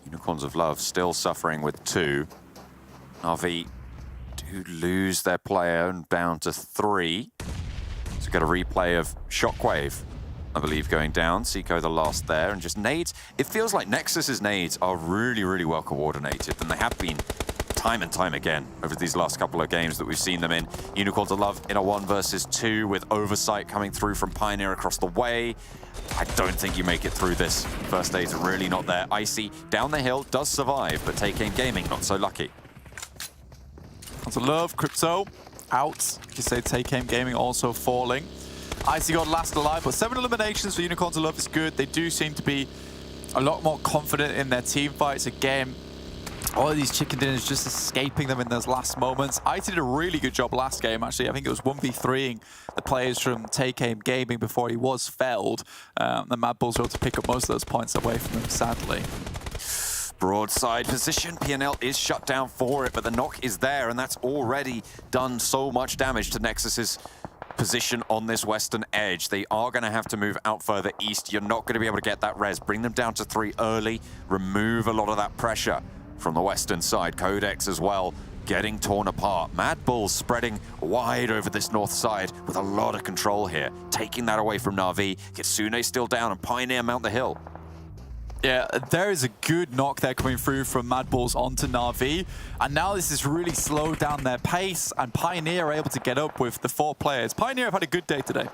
Unicorns of Love still suffering with 2. Na'Vi do lose their player and down to 3. So get a replay of Shockwave, I believe, going down. Seiko the last there, and just nades. It feels like Nexus's nades are really, really well coordinated, and they have been time and time again over these last couple of games that we've seen them in. Unicorns of Love in a 1 versus 2 with oversight coming through from Pioneer across the way. I don't think you make it through this. First aid's really not there. Icy down the hill does survive, but Take Aim Gaming not so lucky. Unicorns of Love, Crypto out. You say Take Aim Gaming also falling. Icy got last alive, but 7 eliminations for Unicorns of Love is good. They do seem to be a lot more confident in their team fights. Again, all of these chicken dinners just escaping them in those last moments. Icy did a really good job last game, actually. I think it was 1v3ing the players from Take Aim Gaming before he was felled. The MADBULLS were able to pick up most of those points away from him, sadly. Broadside position. PNL is shut down for it, but the knock is there, and that's already done so much damage to Nexus's position on this western edge. They are going to have to move out further east. You're not going to be able to get that res. Bring them down to 3 early. Remove a lot of that pressure from the western side. QODEX as well getting torn apart. MADBULLS spreading wide over this north side with a lot of control here. Taking that away from Na'Vi. Kitsune still down, and Pioneer mount the hill. Yeah, there is a good knock there coming through from MADBULLS onto Na'Vi. And now this has really slowed down their pace, and Pioneer are able to get up with the 4 players. Pioneer have had a good day today.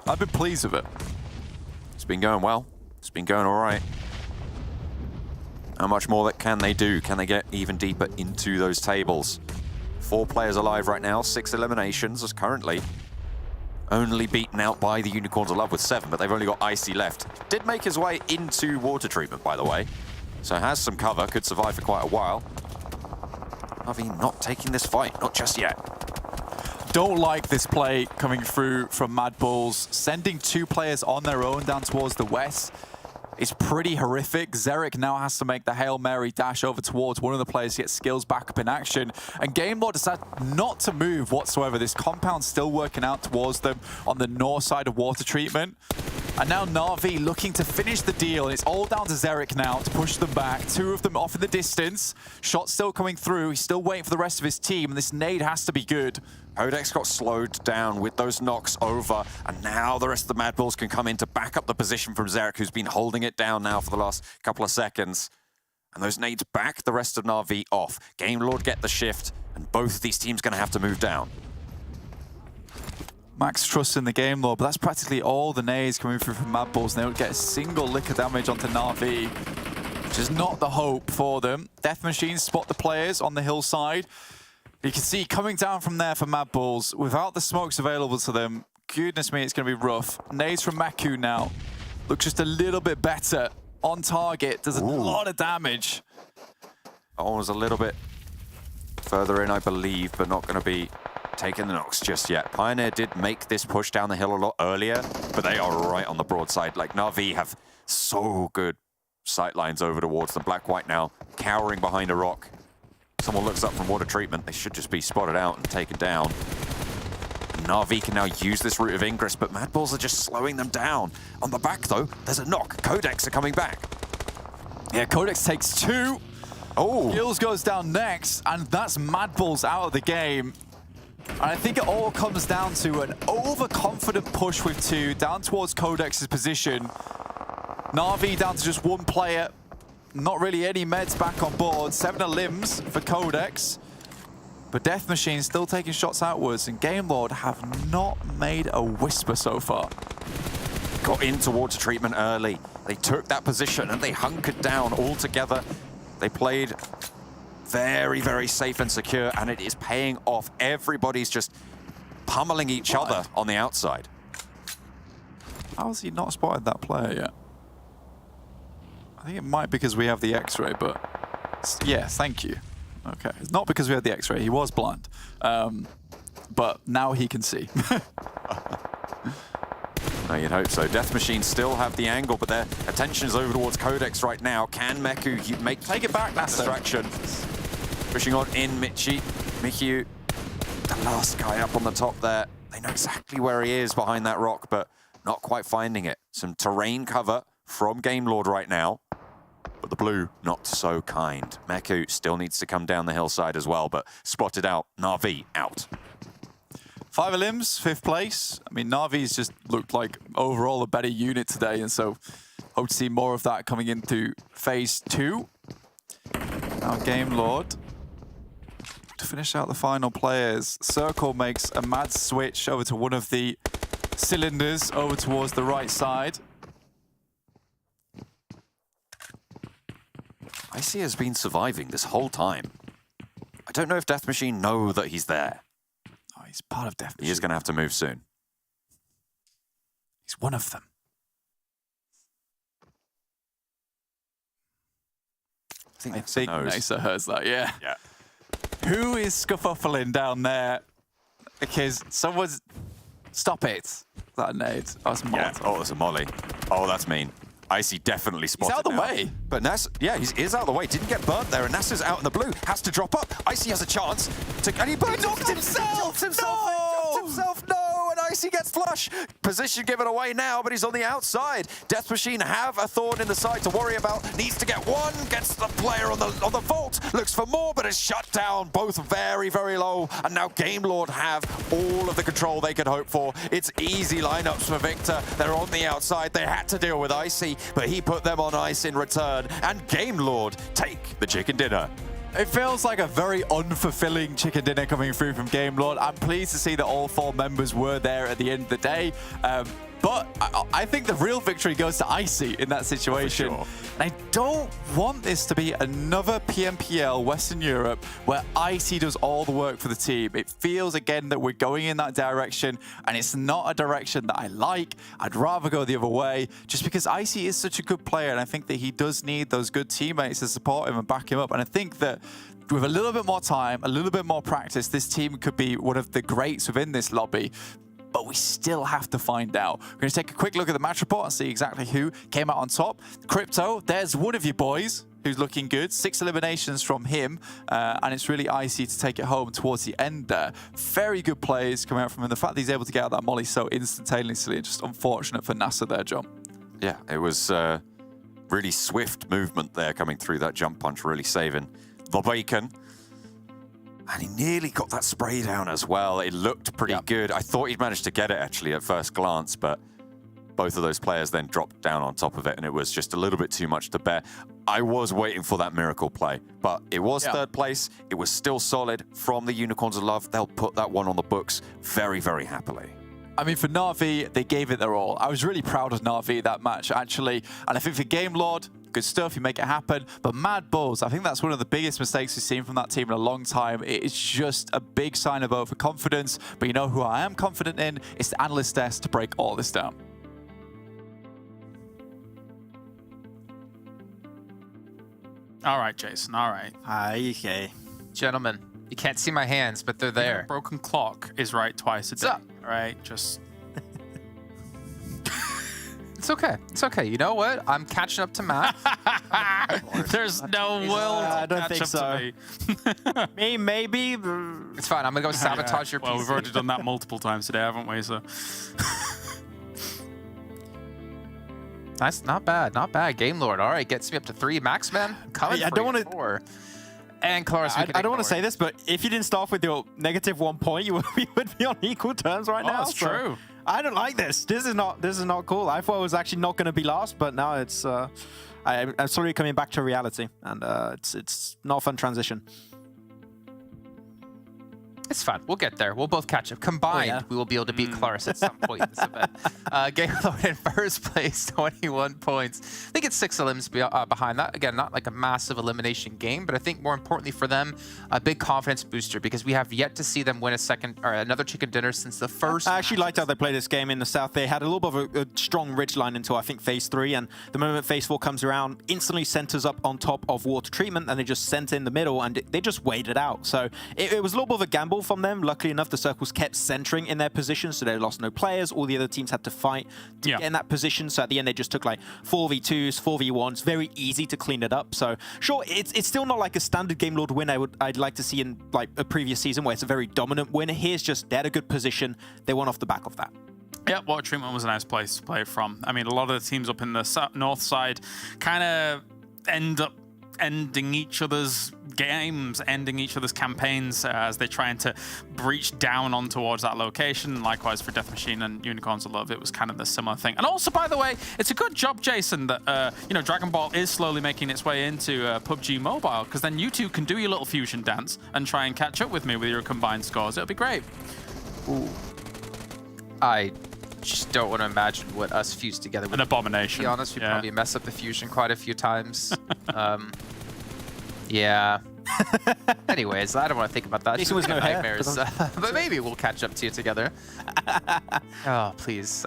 I've been pleased with it. It's been going well. It's been going all right. How much more that can they do? Can they get even deeper into those tables? 4 players alive right now, 6 eliminations as currently only beaten out by the Unicorns of Love with 7, but they've only got Icy left. Did make his way into water treatment, by the way, so has some cover, could survive for quite a while. Navi not taking this fight, not just yet. Don't like this play coming through from MADBULLS. Sending 2 players on their own down towards the west is pretty horrific. Xeric now has to make the Hail Mary dash over towards one of the players to get skills back up in action. And GameLord decided not to move whatsoever. This compound's still working out towards them on the north side of water treatment. And now Na'Vi looking to finish the deal. And it's all down to Xeric now to push them back. 2 of them off in the distance. Shots still coming through. He's still waiting for the rest of his team. And this nade has to be good. QODEX got slowed down with those knocks over, and now the rest of the MADBULLS can come in to back up the position from Xeric, who's been holding it down now for the last couple of seconds. And those nades back the rest of Na'Vi off. GameLord get the shift, and both of these teams going to have to move down. Max trusts in the GameLord, but that's practically all the nades coming through from MADBULLS. They don't get a single lick of damage onto Na'Vi, which is not the hope for them. Death Machines spot the players on the hillside. You can see coming down from there for MADBULLS, without the smokes available to them, goodness me, it's going to be rough. Nades from Maku now. Looks just a little bit better. On target, does a lot of damage. That one was a little bit further in, I believe, but not going to be taking the knocks just yet. Pioneer did make this push down the hill a lot earlier, but they are right on the broadside. Like, Na'Vi have so good sight lines over towards them. Black-White now cowering behind a rock. Someone looks up from water treatment, they should just be spotted out and taken down. Na'Vi can now use this route of ingress, but MADBULLS are just slowing them down. On the back, though, there's a knock. QODEX are coming back. Yeah, QODEX takes 2. Oh. Gills goes down next, and that's MADBULLS out of the game. And I think it all comes down to an overconfident push with 2 down towards QODEX's position. Na'Vi down to just 1 player. Not really any meds back on board. 7 limbs for QODEX. But Death Machine still taking shots outwards, and GameLord have not made a whisper so far. Got into water treatment early. They took that position and they hunkered down all together. They played very, very safe and secure, and it is paying off. Everybody's just pummeling each other on the outside. How has he not spotted that player yet? I think it might be because we have the X-ray, but yeah, thank you. Okay, it's not because we had the X-ray. He was blind, but now he can see. No, you'd hope so. Death Machine still have the angle, but their attention is over towards QODEX right now. Can Meku take it back? That's distraction. Pushing on in Michiu, the last guy up on the top there. They know exactly where he is behind that rock, but not quite finding it. Some terrain cover from GameLord right now, but the blue not so kind. Meku still needs to come down the hillside as well, but spotted out. Na'Vi out. 5 limbs, 5th place. I mean, Na'Vi's just looked like overall a better unit today, and so hope to see more of that coming into phase 2. Now GameLord to finish out the final players. Circle makes a mad switch over to one of the cylinders over towards the right side. Icy has been surviving this whole time. I don't know if Death Machine know that he's there. Oh, he's part of Death Machine. He is going to have to move soon. He's one of them. I think NEXUS hears that, yeah. Yeah. Who is scuffling down there? Because someone's... Stop it. Is that a nade? Oh, it's a molly. Yeah. Oh, it's a molly. Oh, that's mean. Icy definitely spotted. He's out of the way. But Nas, yeah, he is out of the way. Didn't get burnt there, and Nas's out in the blue. Has to drop up. Icy has a chance to, and he burnt knocked himself. No, and Icy gets flush. Position given away now, but he's on the outside. Death Machine have a thorn in the side to worry about. Needs to get one. Gets the player on the vault. Looks for more, but is shut down. Both very, very low. And now GameLord have all of the control they could hope for. It's easy lineups for Victor. They're on the outside. They had to deal with Icy, but he put them on ice in return. And GameLord take the chicken dinner. It feels like a very unfulfilling chicken dinner coming through from GameLord. I'm pleased to see that all 4 members were there at the end of the day. But I think the real victory goes to Icy in that situation. sure. And I don't want this to be another PMPL Western Europe where Icy does all the work for the team. It feels again that we're going in that direction, and it's not a direction that I like. I'd rather go the other way, just because Icy is such a good player, and I think that he does need those good teammates to support him and back him up. And I think that with a little bit more time, a little bit more practice, this team could be one of the greats within this lobby. But we still have to find out. We're going to take a quick look at the match report and see exactly who came out on top. Crypto, there's one of you boys who's looking good. 6 eliminations from him, and it's really Icy to take it home towards the end there. Very good plays coming out from him. The fact that he's able to get out that molly so instantaneously, and just unfortunate for NASA there, John. Yeah, it was really swift movement there coming through that jump punch, really saving the bacon. And he nearly got that spray down as well. It looked pretty good. I thought he'd managed to get it actually at first glance, but both of those players then dropped down on top of it, and it was just a little bit too much to bear. I was waiting for that miracle play, but it was third place. It was still solid from the Unicorns of Love. They'll put that one on the books very, very happily. I mean, for Na'Vi, they gave it their all. I was really proud of Na'Vi that match, actually. And I think for Game Lord, good stuff, you make it happen. But MADBULLS, I think that's one of the biggest mistakes we've seen from that team in a long time. It is just a big sign of overconfidence. But you know who I am confident in? It's the analyst desk to break all this down. All right, Jason. All right. Okay. Gentlemen, you can't see my hands, but they're there. Broken clock is right twice a day. up? All right, just... It's okay. It's okay. You know what? I'm catching up to Matt. There's no will I to don't catch think up so. to me. Maybe. It's fine. I'm going to go sabotage your Well, PC. we've already done that multiple times today, haven't we? So Nice. Not bad. Not bad. Game Lord. All right. Gets me up to 3. Max, man. Coming I for don't you. want to... 4. And Cloris, I don't want to say this, but if you didn't start off with your -1 point, you would be on equal terms right now. that's true. I don't like this. This is not cool. I thought I was actually not going to be last, but now it's I'm slowly coming back to reality, and it's not a fun transition. It's fine. We'll get there. We'll both catch up. Combined, we will be able to beat Claris at some point in this event. Game Lord in first place, 21 points. I think it's 6 elims behind that. Again, not like a massive elimination game, but I think more importantly for them, a big confidence booster, because we have yet to see them win another chicken dinner since the first. I actually liked how they played this game in the south. They had a little bit of a strong ridge line until I think phase 3, and the moment phase 4 comes around, instantly centers up on top of water treatment, and they just center in the middle, and they just waited out. So it was a little bit of a gamble from them. Luckily enough, the circles kept centering in their position, so they lost no players. All the other teams had to fight to get in that position. So at the end, they just took like 4v2s, 4v1s. Very easy to clean it up. So sure, it's still not like a standard Game Lord win I'd like to see in like a previous season where it's a very dominant win. Here's just they had a good position. They won off the back of that. Yeah, water treatment was a nice place to play from. I mean, a lot of the teams up in the north side kind of end up ending each other's games, ending each other's campaigns as they're trying to breach down on towards that location. Likewise for Death Machine and Unicorns of Love, it was kind of the similar thing. And also, by the way, it's a good job, Jason, that you know, Dragon Ball is slowly making its way into PUBG Mobile, because then you two can do your little fusion dance and try and catch up with me with your combined scores. It'll be great. Ooh. I just don't want to imagine what us fused together would An abomination. To be honest, we probably mess up the fusion quite a few times. Yeah. Anyways, I don't want to think about that. Jason was no nightmares. But maybe we'll catch up to you together. Oh, please.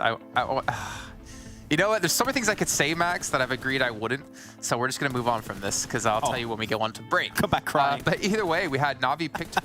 You know what? There's so many things I could say, Max, that I've agreed I wouldn't. So we're just going to move on from this, because I'll tell you when we get on to break. Come back crying. But either way, we had Na'Vi picked...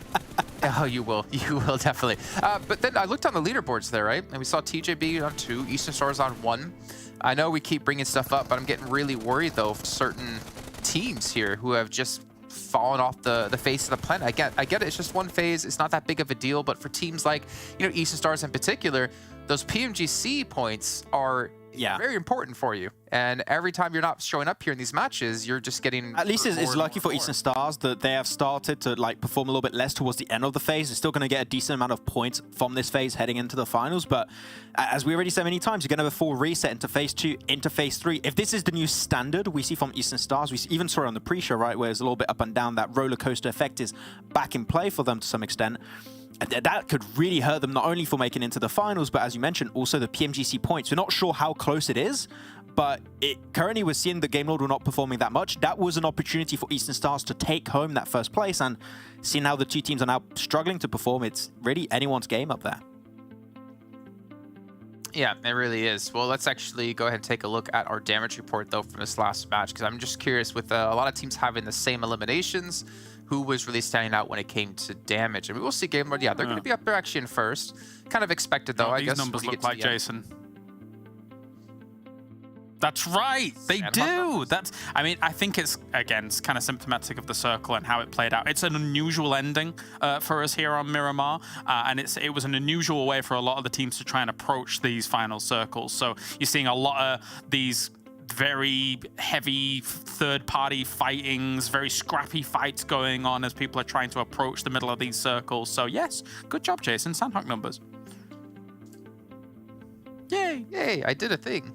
Oh, you will. You will, definitely. But then I looked on the leaderboards there, right? And we saw TJB on 2, Eastern Stars on 1. I know we keep bringing stuff up, but I'm getting really worried, though, for certain teams here who have just fallen off the face of the planet. I get it. It's just one phase. It's not that big of a deal. But for teams like, you know, Eastern Stars in particular, those PMGC points are very important for you. And every time you're not showing up here in these matches, you're just getting... At least it's lucky for Eastern Stars that they have started to like perform a little bit less towards the end of the phase. They're still going to get a decent amount of points from this phase heading into the finals. But as we already said many times, you're going to have a full reset into phase 2, into phase 3. If this is the new standard we see from Eastern Stars, we even saw it on the pre-show, right, where it's a little bit up and down. That roller coaster effect is back in play for them to some extent. that could really hurt them, not only for making into the finals, but as you mentioned, also the PMGC points. We're not sure how close it is, but currently we're seeing the Game Lord were not performing that much. That was an opportunity for Eastern Stars to take home that first place, and seeing how the two teams are now struggling to perform, it's really anyone's game up there. Yeah, it really is. Well, let's actually go ahead and take a look at our damage report, though, from this last match, because I'm just curious, with a lot of teams having the same eliminations, who was really standing out when it came to damage. And we will see Game Lord, yeah, they're going to be up there actually in first. Kind of expected, though, I guess. These numbers look like Jason. That's right, they do. I mean, I think it's, again, it's kind of symptomatic of the circle and how it played out. It's an unusual ending for us here on Miramar, and it was an unusual way for a lot of the teams to try and approach these final circles. So you're seeing a lot of these very heavy third-party fightings, very scrappy fights going on as people are trying to approach the middle of these circles. So yes, good job, Jason. Sanhok numbers. Yay, yay, I did a thing.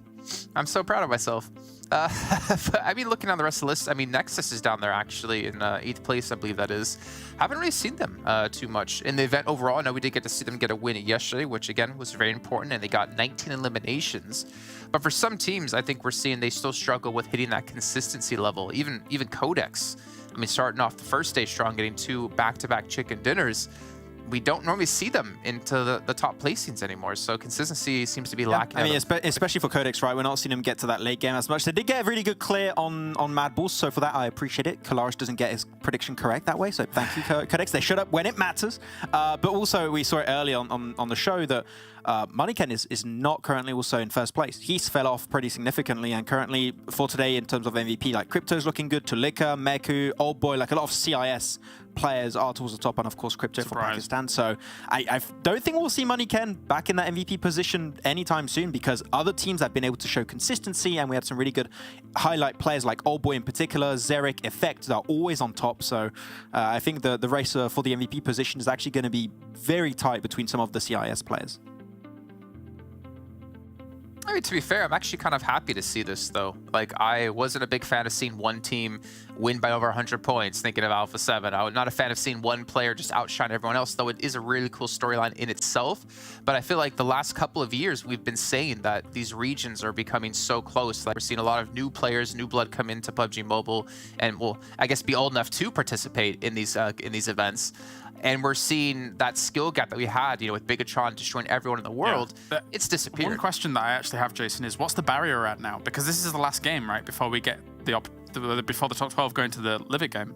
I'm so proud of myself. But, I mean, looking on the rest of the list, I mean, Nexus is down there actually in 8th place, I believe that is. Haven't really seen them too much in the event overall. I know we did get to see them get a win yesterday, which again was very important, and they got 19 eliminations. But for some teams, I think we're seeing they still struggle with hitting that consistency level. Even QODEX, I mean, starting off the first day strong, getting 2 back-to-back chicken dinners. We don't normally see them into the top placings anymore, so consistency seems to be lacking. I mean, especially for QODEX, right? We're not seeing them get to that late game as much. They did get a really good clear on MADBULLS, so for that I appreciate it. Kalaris doesn't get his prediction correct that way, so thank you, QODEX. They shut up when it matters. But also, we saw it early on the show that MONIAN is not currently also in first place. He's fell off pretty significantly, and currently for today in terms of MVP, like Crypto's looking good, Tulika, Meku, Old Boy, like a lot of CIS players are towards the top, and of course Crypto from Pakistan. So I don't think we'll see MONIAN back in that MVP position anytime soon, because other teams have been able to show consistency, and we had some really good highlight players like Old Boy in particular, Zerek, Effect are always on top. So I think the race for the MVP position is actually going to be very tight between some of the CIS players. I mean, to be fair, I'm actually kind of happy to see this, though. Like, I wasn't a big fan of seeing one team win by over 100 points, thinking of Alpha 7. I was not a fan of seeing one player just outshine everyone else, though it is a really cool storyline in itself. But I feel like the last couple of years, we've been saying that these regions are becoming so close. Like, we're seeing a lot of new players, new blood come into PUBG Mobile, and will, I guess, be old enough to participate in these events. And we're seeing that skill gap that we had, you know, with Bigatron destroying everyone in the world. Yeah, it's disappeared. One question that I actually have, Jason, is what's the barrier at now? Because this is the last game, right? Before we get before the top 12 go into the Livik game.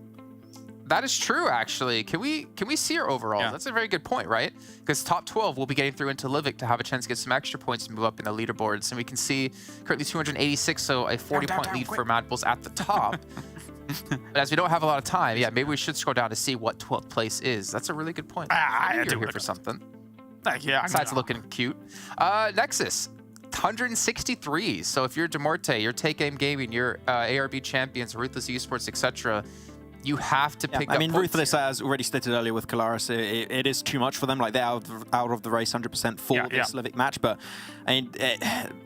That is true, actually. Can we see our overall? Yeah. That's a very good point, right? Because top 12 will be getting through into Livik to have a chance to get some extra points and move up in the leaderboards. And we can see currently 286, so a 40-point lead for MADBULLS at the top. But as we don't have a lot of time, yeah, maybe we should scroll down to see what 12th place is. That's a really good point. You're here for something. Thank you. Besides looking cute. Nexus, 163. So if you're DeMorte, you're Take Aim Gaming, you're ARB Champions, Ruthless Esports, etc., you have to pick up. I mean, Ruthless, as already stated earlier with Kalaris, it is too much for them. Like, they're out of the race 100% for this Livik match. But I mean,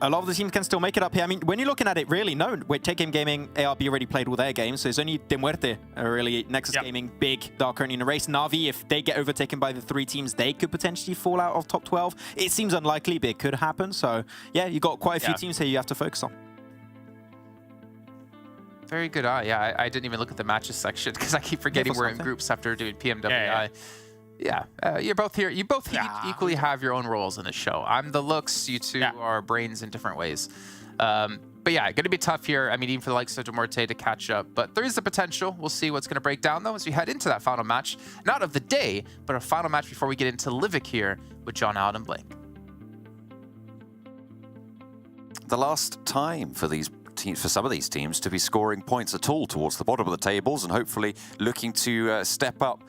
a lot of the teams can still make it up here. I mean, when you're looking at it, really, no. With Take Aim Gaming, ARB already played all their games, so it's only MUERTE, really, Nexus Gaming, Big, Dark currently in the race. Na'Vi, if they get overtaken by the 3 teams, they could potentially fall out of top 12. It seems unlikely, but it could happen. So, yeah, you've got quite a few teams here you have to focus on. Very good eye. Yeah, I didn't even look at the matches section because I keep forgetting we're in groups after doing PMWI. You're both here. You both equally have your own roles in the show. I'm the looks. You two are brains in different ways. But yeah, going to be tough here. I mean, even for the likes of DeMorte to catch up. But there is the potential. We'll see what's going to break down, though, as we head into that final match. Not of the day, but a final match before we get into Livik here with John, Allen, and Blake. The last time for some of these teams to be scoring points at all towards the bottom of the tables, and hopefully looking to step up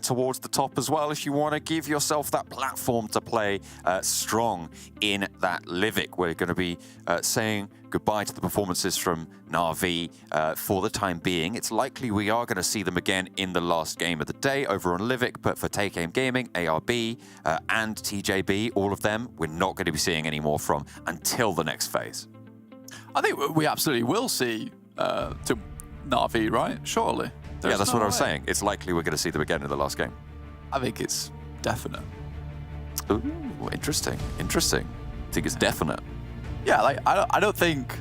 towards the top as well if you want to give yourself that platform to play strong in that Livik. We're going to be saying goodbye to the performances from Na'Vi for the time being. It's likely we are going to see them again in the last game of the day over on Livik, but for Take Aim Gaming, ARB, and TJB, all of them, we're not going to be seeing any more from until the next phase. I think we absolutely will see to Na'Vi, right? Surely. That's what I was saying. It's likely we're going to see them again in the last game. I think it's definite. Ooh, interesting. Interesting. I think it's definite. Yeah, like I don't think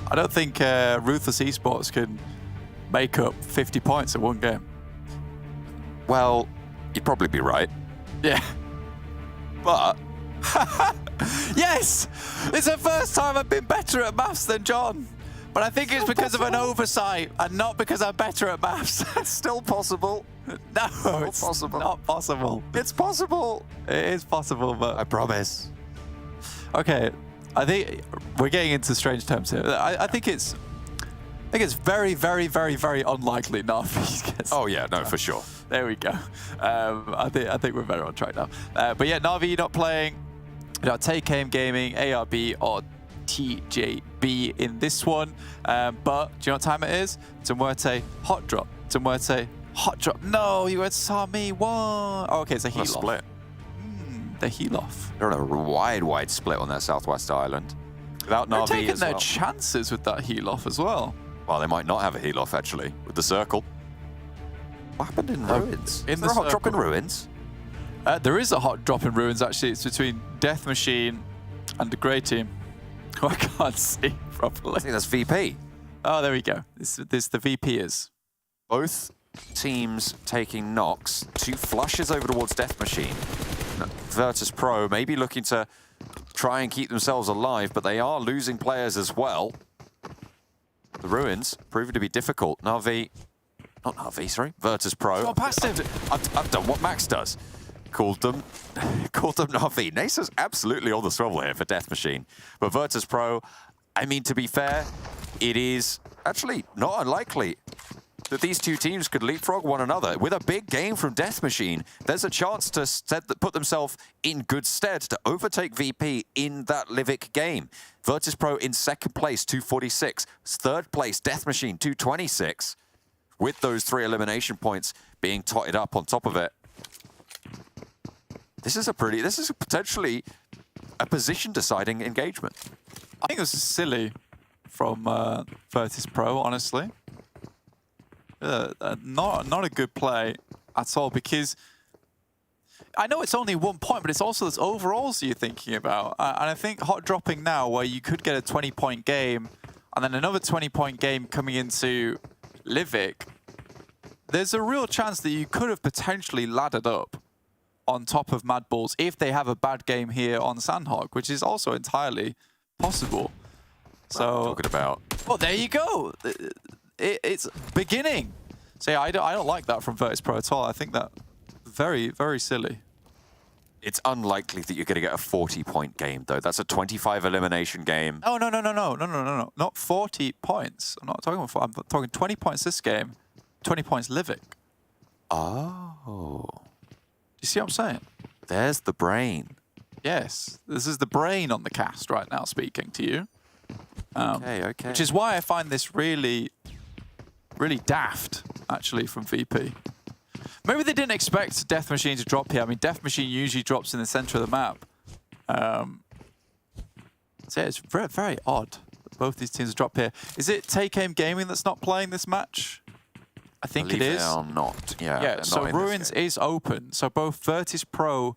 Ruthless Esports can make up 50 points in one game. Well, you'd probably be right. Yeah. But yes! It's the first time I've been better at maths than John. But I think it's because of an oversight and not because I'm better at maths. it's still possible. No, it's possible. not possible. It's possible. It is possible, but... I promise. Okay, I think we're getting into strange terms here. I think it's very, very, very, very unlikely Na'Vi gets... Oh yeah, no, for sure. There we go. I think we're better on track now. But yeah, Na'Vi, you're not playing. You know, Take Aim Gaming, ARB, or TJB in this one. But do you know what time it is? MUERTE hot drop. MUERTE hot drop. No, you had saw me one. Oh, okay, it's a heal off. Split. The heal off. They're on a wide split on that southwest island. Without They're Na'Vi taking as their well. chances with that heal off as well. Well, they might not have a heal off actually with the circle. What happened in ruins? In Is there a hot drop in ruins? There is a hot drop in ruins actually. It's between Death Machine and the Grey team. Oh, I can't see properly. I think that's VP. Oh, there we go. This the VP is. Both teams taking knocks. 2 flushes over towards Death Machine. VIRTUS.PRO maybe looking to try and keep themselves alive, but they are losing players as well. The ruins proving to be difficult. Na'Vi, not Na'Vi, sorry, VIRTUS.PRO. Go past him. I've done what Max does. Called them Na'Vi. NEXUS absolutely on the swivel here for Death Machine. But VIRTUS.PRO, I mean, to be fair, it is actually not unlikely that these two teams could leapfrog one another. With a big game from Death Machine, there's a chance to put themselves in good stead to overtake VP in that Livik game. VIRTUS.PRO in 2nd place, 246. 3rd place, Death Machine, 226. With those 3 elimination points being totted up on top of it. This is potentially a position-deciding engagement. I think this is silly from VIRTUS.PRO, honestly. Not a good play at all, because I know it's only 1 point, but it's also those overalls you're thinking about. And I think hot dropping now, where you could get a 20-point game, and then another 20-point game coming into Livik, there's a real chance that you could have potentially laddered up on top of MADBULLS if they have a bad game here on Sanhok, which is also entirely possible. So talking about. Well, there you go. It's beginning. So yeah, I don't like that from VIRTUS.PRO at all. I think that very, very silly. It's unlikely that you're going to get a 40-point game, though. That's a 25 elimination game. Oh, no. Not 40 points. I'm not talking about 40. I'm talking 20 points this game, 20 points Livik. Oh. You see what I'm saying? There's the brain. Yes, this is the brain on the cast right now speaking to you. Okay. Which is why I find this really, really daft, actually, from VP. Maybe they didn't expect Death Machine to drop here. I mean, Death Machine usually drops in the center of the map. So yeah, it's very, very odd that both these teams drop here. Is it Take Aim Gaming that's not playing this match? I think it is. They are not. Yeah, so not Ruins is open. So both VIRTUS.PRO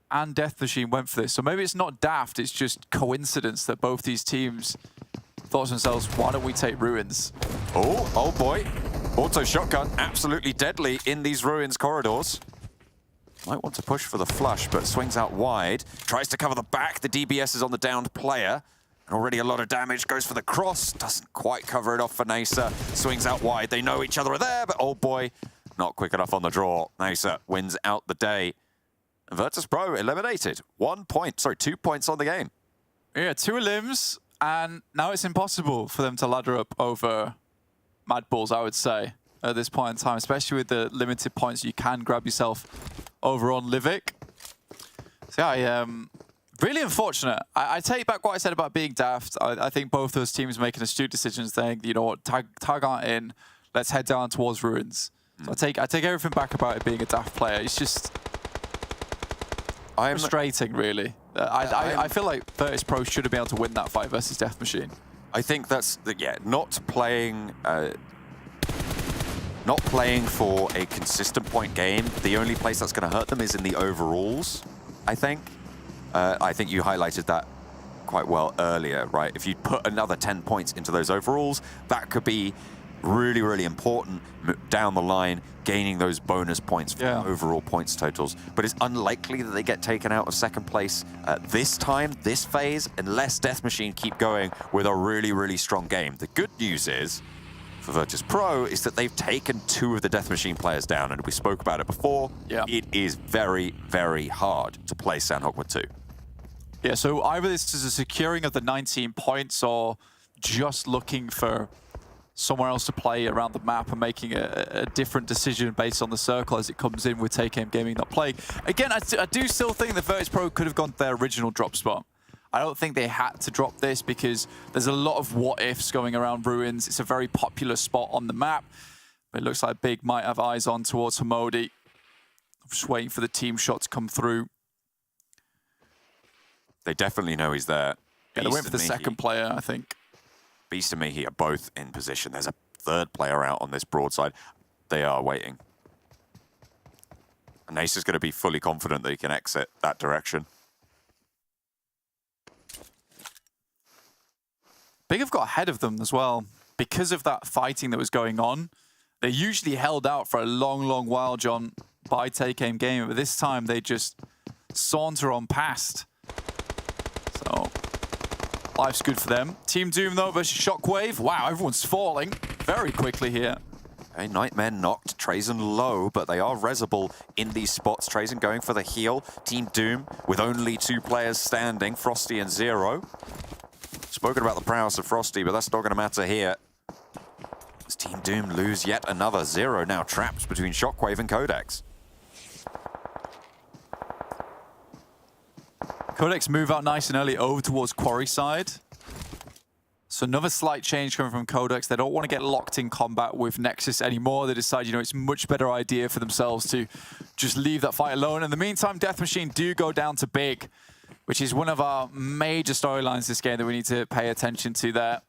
and Death Machine went for this. So maybe it's not daft, it's just coincidence that both these teams thought to themselves, why don't we take Ruins? Oh boy. Auto shotgun, absolutely deadly in these Ruins corridors. Might want to push for the flush, but swings out wide. Tries to cover the back. The DBS is on the downed player. And already a lot of damage. Goes for the cross. Doesn't quite cover it off for NEXUS. Swings out wide. They know each other are there, but oh boy, not quick enough on the draw. NEXUS wins out the day. VIRTUS.PRO eliminated. 1 point, sorry, 2 points on the game. Yeah, 2 elims, and now it's impossible for them to ladder up over MADBULLS, I would say, at this point in time, especially with the limited points you can grab yourself over on Livik. So yeah, really unfortunate. I take back what I said about being daft. I think both those teams making astute decisions saying, you know what, tag aren't in, let's head down towards Ruins. So I take everything back about it being a daft player. It's just frustrating, really. I feel like VIRTUS.PRO should have been able to win that fight versus Death Machine. I think that's, not playing not playing for a consistent point game. The only place that's going to hurt them is in the overalls, I think. I think you highlighted that quite well earlier, right? If you put another 10 points into those overalls, that could be really, really important down the line, gaining those bonus points for overall points totals. But it's unlikely that they get taken out of second place this time, this phase, unless Death Machine keep going with a really, really strong game. The good news is, for VIRTUS.PRO, is that they've taken 2 of the Death Machine players down, and we spoke about it before. It is very, very hard to play Sanhok with 2. Yeah, so either this is a securing of the 19 points or just looking for somewhere else to play around the map and making a different decision based on the circle as it comes in with Take Aim Gaming not playing. Again, I do still think that VIRTUS.PRO could have gone to their original drop spot. I don't think they had to drop this because there's a lot of what-ifs going around Ruins. It's a very popular spot on the map. But it looks like Big might have eyes on towards Hamodi. I'm just waiting for the team shot to come through. They definitely know he's there. Yeah, they went for the second player, I think. Beast and Mihi are both in position. There's a third player out on this broadside. They are waiting. And Ace is going to be fully confident that he can exit that direction. Big have got ahead of them as well. Because of that fighting that was going on, they usually held out for a long, long while, John, by Take Aim Gaming. But this time, they just saunter on past. So, life's good for them. Team Doom, though, versus Shockwave. Wow, everyone's falling very quickly here. Okay, Nightmare knocked, Trazen low, but they are resable in these spots. Trazen going for the heal. Team Doom with only 2 players standing, Frosty and Zero. Spoken about the prowess of Frosty, but that's not going to matter here. Does Team Doom lose yet another? Zero now trapped between Shockwave and QODEX. QODEX move out nice and early over towards Quarry side. So another slight change coming from QODEX. They don't want to get locked in combat with Nexus anymore. They decide, you know, it's a much better idea for themselves to just leave that fight alone. In the meantime, Death Machine do go down to Big, which is one of our major storylines this game that we need to pay attention to there.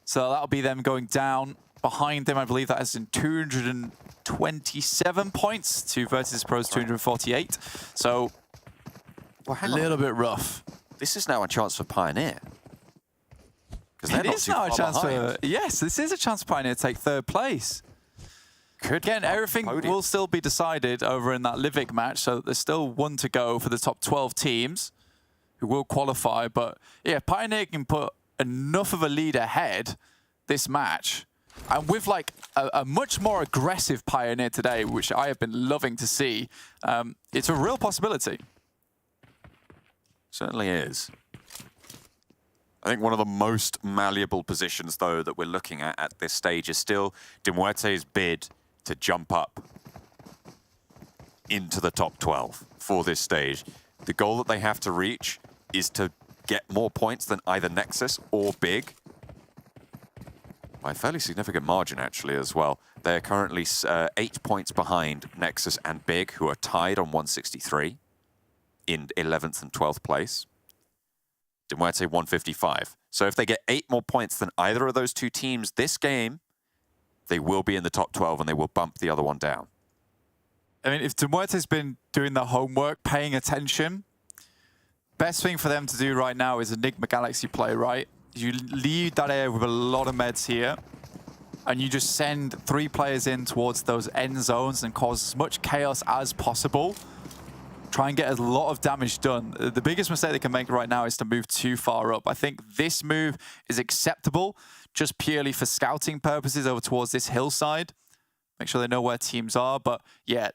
So that'll be them going down. Behind them, I believe that is in 227 points to VIRTUS.PRO's 248. So a little bit rough. This is now a chance for Pioneer. It is now a chance for... Yes, this is a chance for Pioneer to take 3rd place. Again, everything will still be decided over in that Livik match, so there's still 1 to go for the top 12 teams who will qualify. But yeah, Pioneer can put enough of a lead ahead this match. And with like a much more aggressive Pioneer today, which I have been loving to see, it's a real possibility. Certainly is. I think one of the most malleable positions, though, that we're looking at this stage is still MUERTE's bid to jump up into the top 12 for this stage. The goal that they have to reach is to get more points than either Nexus or Big. By a fairly significant margin, actually, as well. They're currently 8 points behind Nexus and Big, who are tied on 163 in 11th and 12th place. MUERTE 155. So if they get 8 more points than either of those 2 teams this game, they will be in the top 12 and they will bump the other one down. I mean, if MUERTE's been doing their homework, paying attention, best thing for them to do right now is Enigma Galaxy play, right? You lead that area with a lot of meds here, and you just send 3 players in towards those end zones and cause as much chaos as possible. Try and get a lot of damage done. The biggest mistake they can make right now is to move too far up. I think this move is acceptable just purely for scouting purposes over towards this hillside. Make sure they know where teams are. But yeah,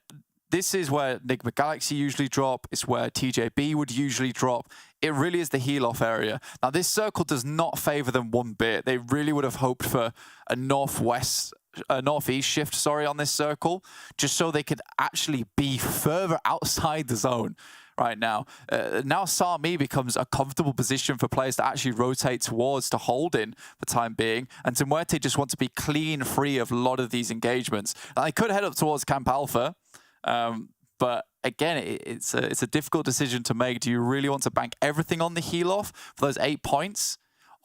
this is where Enigma Galaxy usually drop. It's where TJB would usually drop. It really is the heal-off area. Now, this circle does not favor them one bit. They really would have hoped for a northeast shift, sorry, on this circle, just so they could actually be further outside the zone right now. Now Sami becomes a comfortable position for players to actually rotate towards to hold in for the time being, and MUERTE just want to be clean, free of a lot of these engagements. Now, they could head up towards Camp Alpha, but again, it's a difficult decision to make. Do you really want to bank everything on the heal-off for those 8 points?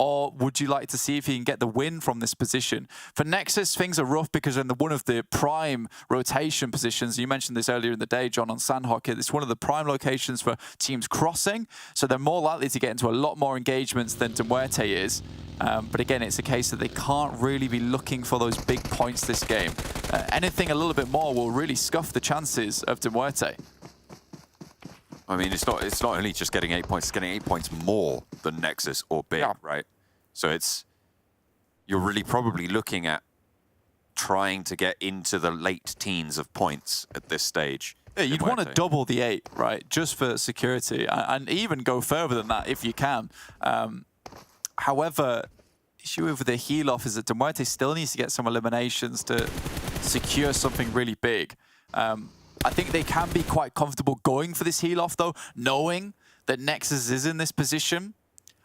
or would you like to see if you can get the win from this position? For Nexus, things are rough because in one of the prime rotation positions, you mentioned this earlier in the day, John, on Sanhok, it's one of the prime locations for teams crossing, so they're more likely to get into a lot more engagements than MUERTE is. But again, it's a case that they can't really be looking for those big points this game. Anything a little bit more will really scuff the chances of MUERTE. I mean, it's not only just getting 8 points, it's getting 8 points more than Nexus or Big, right? So you're really probably looking at trying to get into the late teens of points at this stage. Yeah, you'd want to double the 8, right? Just for security, and even go further than that if you can. However, issue with the heal off is that MUERTE still needs to get some eliminations to secure something really big. I think they can be quite comfortable going for this heal off though, knowing that Nexus is in this position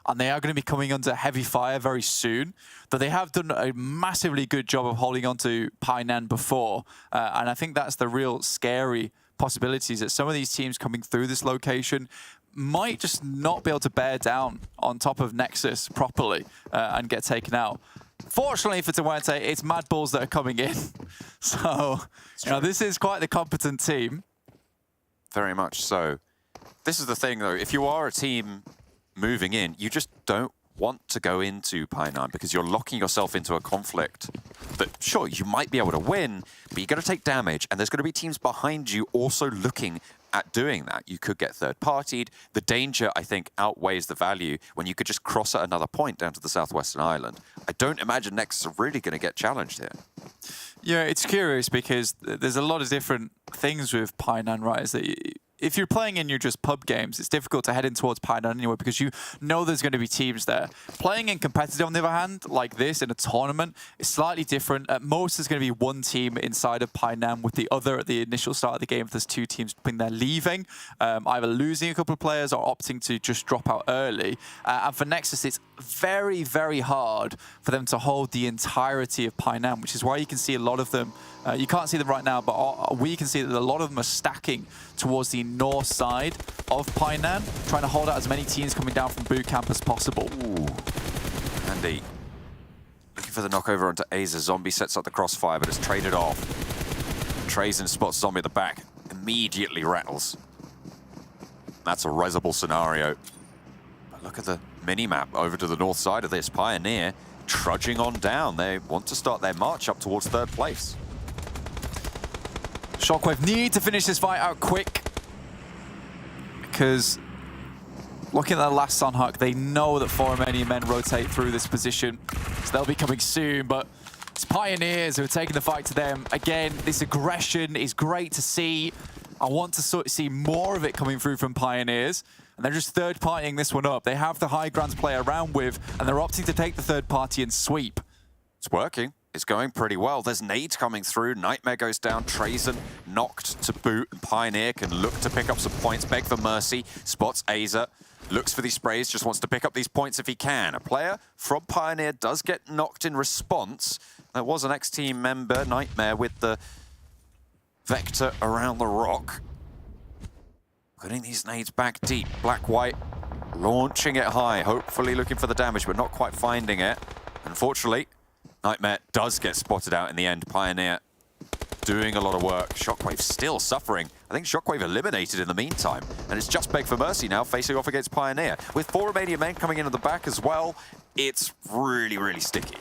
and they are going to be coming under heavy fire very soon. Though they have done a massively good job of holding on to PIONER before, and I think that's the real scary possibilities, that some of these teams coming through this location might just not be able to bear down on top of Nexus properly and get taken out. Fortunately for MUERTE, it's MADBULLS that are coming in. So, you know, this is quite the competent team. Very much so. This is the thing, though. If you are a team moving in, you just don't want to go into PIONER because you're locking yourself into a conflict that, sure, you might be able to win, but you're going to take damage, and there's going to be teams behind you also looking at doing that. You could get third-partied. The danger, I think, outweighs the value when you could just cross at another point down to the southwestern island. I don't imagine Nexus are really going to get challenged here. Yeah, it's curious because there's a lot of different things with PIONER, right? Is that if you're playing in your just pub games, it's difficult to head in towards PIONER anyway because you know there's going to be teams there. Playing in competitive, on the other hand, like this in a tournament, is slightly different. At most, there's going to be one team inside of PIONER with the other at the initial start of the game. If there's two teams when they're leaving, either losing a couple of players or opting to just drop out early. And for Nexus, it's very, very hard for them to hold the entirety of PIONER, which is why you can see a lot of them. You can't see them right now, but we can see that a lot of them are stacking towards the north side of PIONER, trying to hold out as many teams coming down from boot camp as possible. Ooh. Andy looking for the knockover onto Aza. Zombie sets up the crossfire, but it's traded off. Trazen spots Zombie at the back, immediately rattles. That's a resable scenario. But look at the mini-map over to the north side of this. PIONER trudging on down. They want to start their march up towards third place. SHOCKWAVE need to finish this fight out quick because looking at the last Sanhok, they know that 4 Romanian men rotate through this position, so they'll be coming soon, but it's Pioneers who are taking the fight to them. Again, this aggression is great to see. I want to see more of it coming through from Pioneers, and they're just third-partying this one up. They have the high ground to play around with, and they're opting to take the third party and sweep. It's working. It's going pretty well. There's nades coming through. Nightmare goes down. Trazen knocked to boot. And PIONER can look to pick up some points. Beg for mercy. Spots Aza. Looks for these sprays. Just wants to pick up these points if he can. A player from PIONER does get knocked in response. There was an XTEAM member, Nightmare, with the Vector around the rock. Putting these nades back deep. Black-white launching it high. Hopefully looking for the damage, but not quite finding it. Unfortunately, Nightmare does get spotted out in the end. PIONER doing a lot of work. SHOCKWAVE still suffering. I think SHOCKWAVE eliminated in the meantime. And it's just Beg for Mercy now facing off against PIONER. With 4 Romanian men coming in at the back as well, it's really, really sticky.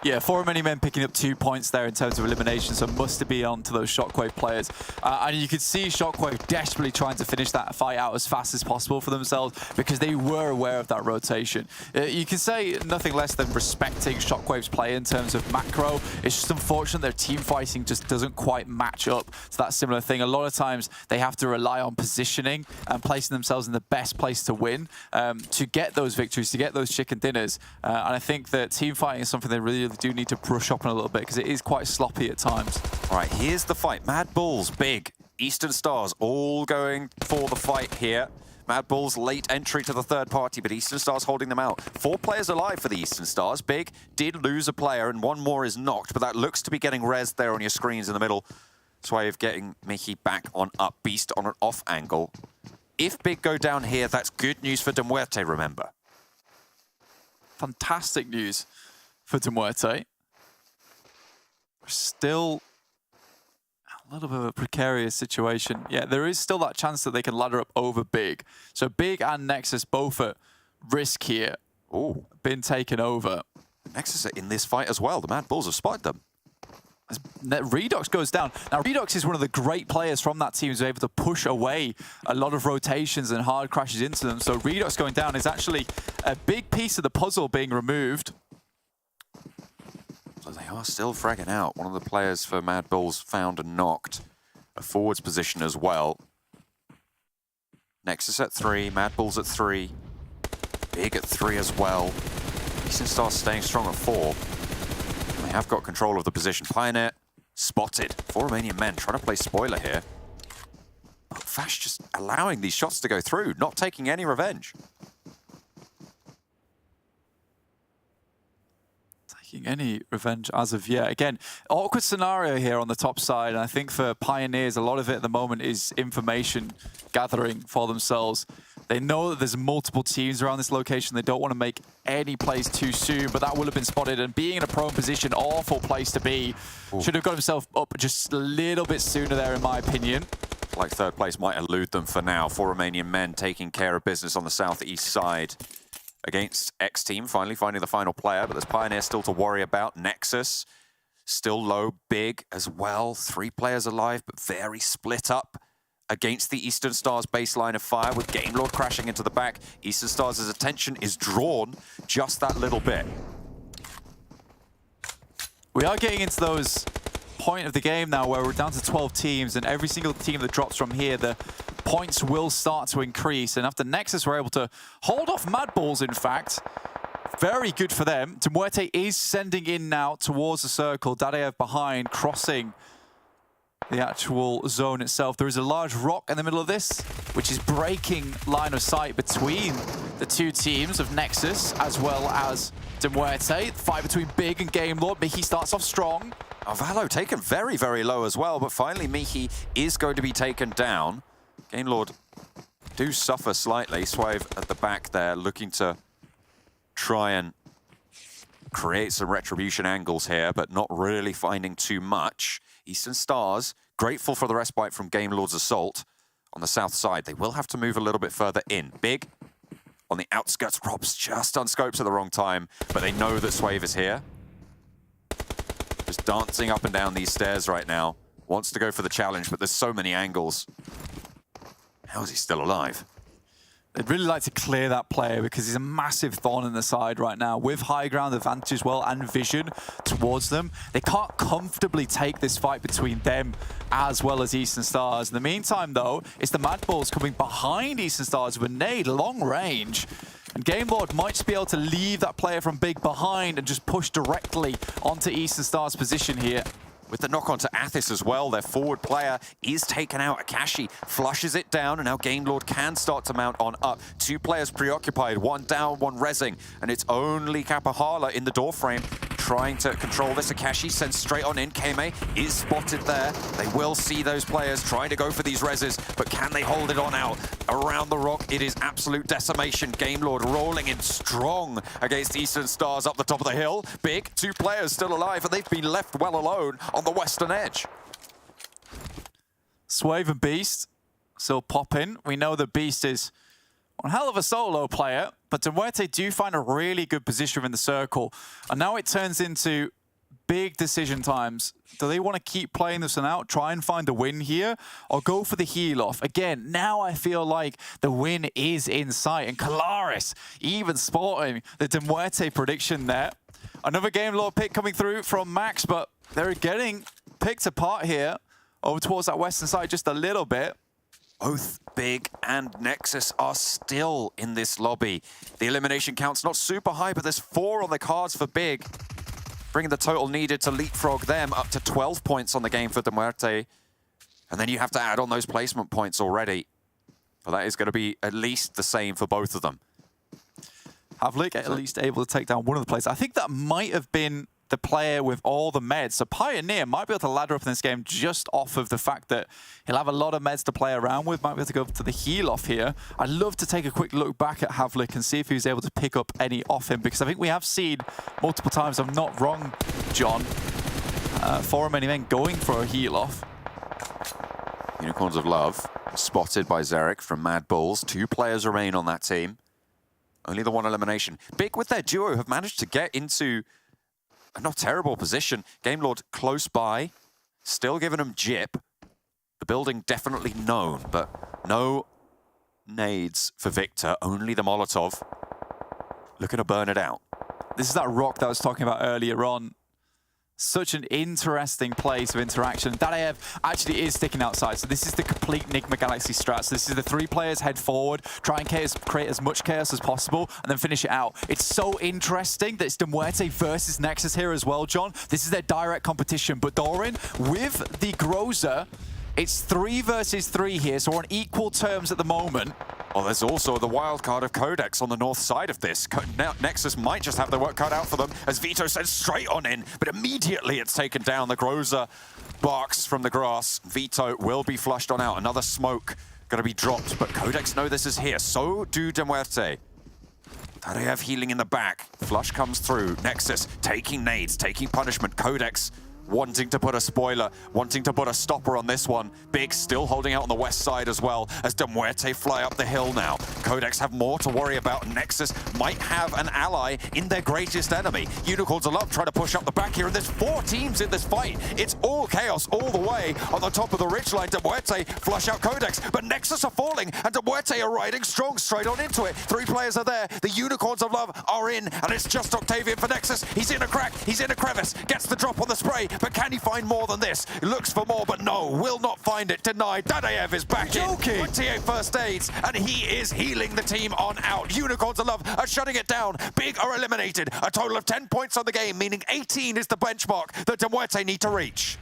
Yeah, 4 Romanian men picking up 2 points there in terms of elimination, so must be on to those SHOCKWAVE players. And you could see SHOCKWAVE desperately trying to finish that fight out as fast as possible for themselves because they were aware of that rotation. You can say nothing less than respecting SHOCKWAVE's play in terms of macro. It's just unfortunate their team fighting just doesn't quite match up to that similar thing. A lot of times they have to rely on positioning and placing themselves in the best place to win to get those victories, to get those chicken dinners. And I think that team fighting is something they really do need to brush up on a little bit because it is quite sloppy at times. All right, here's the fight. MADBULLS, Big, Eastern Stars all going for the fight here. MADBULLS late entry to the third party, but Eastern Stars holding them out. 4 players alive for the Eastern Stars. Big did lose a player and 1 more is knocked, but that looks to be getting rezzed there on your screens in the middle. SHOCKWAVE getting Mickey back on up. Beast on an off angle. If Big go down here, that's good news for MUERTE, remember. fantastic news for MUERTE. Still a little bit of a precarious situation. Yeah, there is still that chance that they can ladder up over Big. So Big and Nexus both at risk here. Oh, been taken over. Nexus are in this fight as well. The MADBULLS have spotted them. As Redox goes down. Now, Redox is one of the great players from that team who's able to push away a lot of rotations and hard crashes into them. So Redox going down is actually a big piece of the puzzle being removed. So they are still fragging out. One of the players for MADBULLS found and knocked. A forwards position as well. Nexus at 3, MADBULLS at 3. Big at 3 as well. Eastern Stars staying strong at 4. They have got control of the position. PIONER spotted. 4 Romanian men trying to play spoiler here. But Fash just allowing these shots to go through, not taking any revenge. Taking any revenge as of yet. Again, awkward scenario here on the top side. And I think for Pioneers, a lot of it at the moment is information gathering for themselves. They know that there's multiple teams around this location. They don't want to make any plays too soon, but that will have been spotted. And being in a prone position, awful place to be. Ooh. Should have got himself up just a little bit sooner there, in my opinion. Like third place might elude them for now. 4 Romanian men taking care of business on the southeast side against XTEAM, finally finding the final player, but there's Pioneer still to worry about. Nexus still low, Big as well. 3 players alive, but very split up against the Eastern Stars baseline of fire, with GameLord crashing into the back. Eastern Stars' attention is drawn just that little bit. We are getting into those point of the game now where we're down to 12 teams, and every single team that drops from here, the points will start to increase. And after Nexus were able to hold off MADBULLS, in fact, very good for them. MUERTE is sending in now towards the circle. Dadaev behind, crossing the actual zone itself. There is a large rock in the middle of this, which is breaking line of sight between the two teams of Nexus as well as MUERTE. Fight between Big and GameLord. Mihi starts off strong. Valo taken very, very low as well, but finally Mihi is going to be taken down. GameLord do suffer slightly. SHOCKWAVE at the back there looking to try and create some retribution angles here, but not really finding too much. Eastern Stars, grateful for the respite from GameLord's assault on the south side. They will have to move a little bit further in. Big on the outskirts. Rob's just on scopes at the wrong time, but they know that SHOCKWAVE is here. Just dancing up and down these stairs right now. Wants to go for the challenge, but there's so many angles. How is he still alive? They'd really like to clear that player because he's a massive thorn in the side right now. With high ground advantage as well and vision towards them, they can't comfortably take this fight between them as well as Eastern Stars. In the meantime, though, it's the MADBULLS coming behind Eastern Stars with a nade, long range. And GameLord might just be able to leave that player from Big behind and just push directly onto Eastern Stars' position here. With the knock on to Athis as well, their forward player is taken out. Akashi flushes it down, and now GameLord can start to mount on up. 2 players preoccupied, 1 down, 1 rezzing, and it's only Kapahala in the doorframe trying to control this. Akashi sends straight on in. Kame is spotted there. They will see those players trying to go for these rezzes, but can they hold it on out? Around the rock, it is absolute decimation. GameLord rolling in strong against Eastern Stars up the top of the hill. Big, 2 players still alive, and they've been left well alone on the western edge. SHOCKWAVE and Beast still popping. We know that Beast is one hell of a solo player, but MUERTE do find a really good position in the circle. And now it turns into big decision times. Do they want to keep playing this one out, try and find a win here, or go for the heal off? Again, now I feel like the win is in sight, and Kalaris even sporting the MUERTE prediction there. Another GameLord pick coming through from Max, but they're getting picked apart here over towards that western side just a little bit. Both Big and Nexus are still in this lobby. The elimination count's not super high, but there's 4 on the cards for Big, bringing the total needed to leapfrog them up to 12 points on the game for MUERTE. And then you have to add on those placement points already. But that is going to be at least the same for both of them. Havlik at least able to take down one of the players. I think that might have been the player with all the meds. So Pioneer might be able to ladder up in this game just off of the fact that he'll have a lot of meds to play around with, might be able to go to the heal off here. I'd love to take a quick look back at Havlik and see if he was able to pick up any off him, because I think we have seen multiple times, I'm not wrong, John, for many men going for a heal off. Unicorns of Love spotted by Xeric from MADBULLS. 2 players remain on that team. Only the 1 elimination. Big with their duo have managed to get into a not terrible position. Game Lord close by, still giving them jip. The building definitely known, but no nades for Victor, only the Molotov. Looking to burn it out. This is that rock that I was talking about earlier on. Such an interesting place of interaction. Dadaev actually is sticking outside, so this is the complete Nigma Galaxy strat. So this is the 3 players head forward, try and create as much chaos as possible, and then finish it out. It's so interesting that it's MUERTE versus NEXUS here as well, John. This is their direct competition, but Doran, with the Groza, it's 3 versus 3 here, so we're on equal terms at the moment. Well, there's also the wild card of QODEX on the north side of this. Now, NEXUS might just have their work cut out for them, as Vito says straight on in, but immediately it's taken down. The Groza barks from the grass. Vito will be flushed on out. Another smoke going to be dropped, but QODEX know this is here. So do MUERTE. Dadaev healing in the back. Flush comes through. NEXUS taking nades, taking punishment. QODEX wanting to put a spoiler, wanting to put a stopper on this one. Big still holding out on the west side as well as MUERTE fly up the hill now. QODEX have more to worry about. NEXUS might have an ally in their greatest enemy. Unicorns of Love trying to push up the back here, and there's 4 teams in this fight. It's all chaos all the way on the top of the ridgeline. MUERTE flush out QODEX, but NEXUS are falling, and MUERTE are riding strong straight on into it. 3 players are there. The Unicorns of Love are in, and it's just Octavian for NEXUS. He's in a crack, he's in a crevice, gets the drop on the spray, but can he find more than this? He looks for more, but no, will not find it. Denied. Dadaev is back in. 28 first aids, and he is healing the team on out. Unicorns of Love are shutting it down. Big are eliminated. A total of 10 points on the game, meaning 18 is the benchmark that MUERTE need to reach.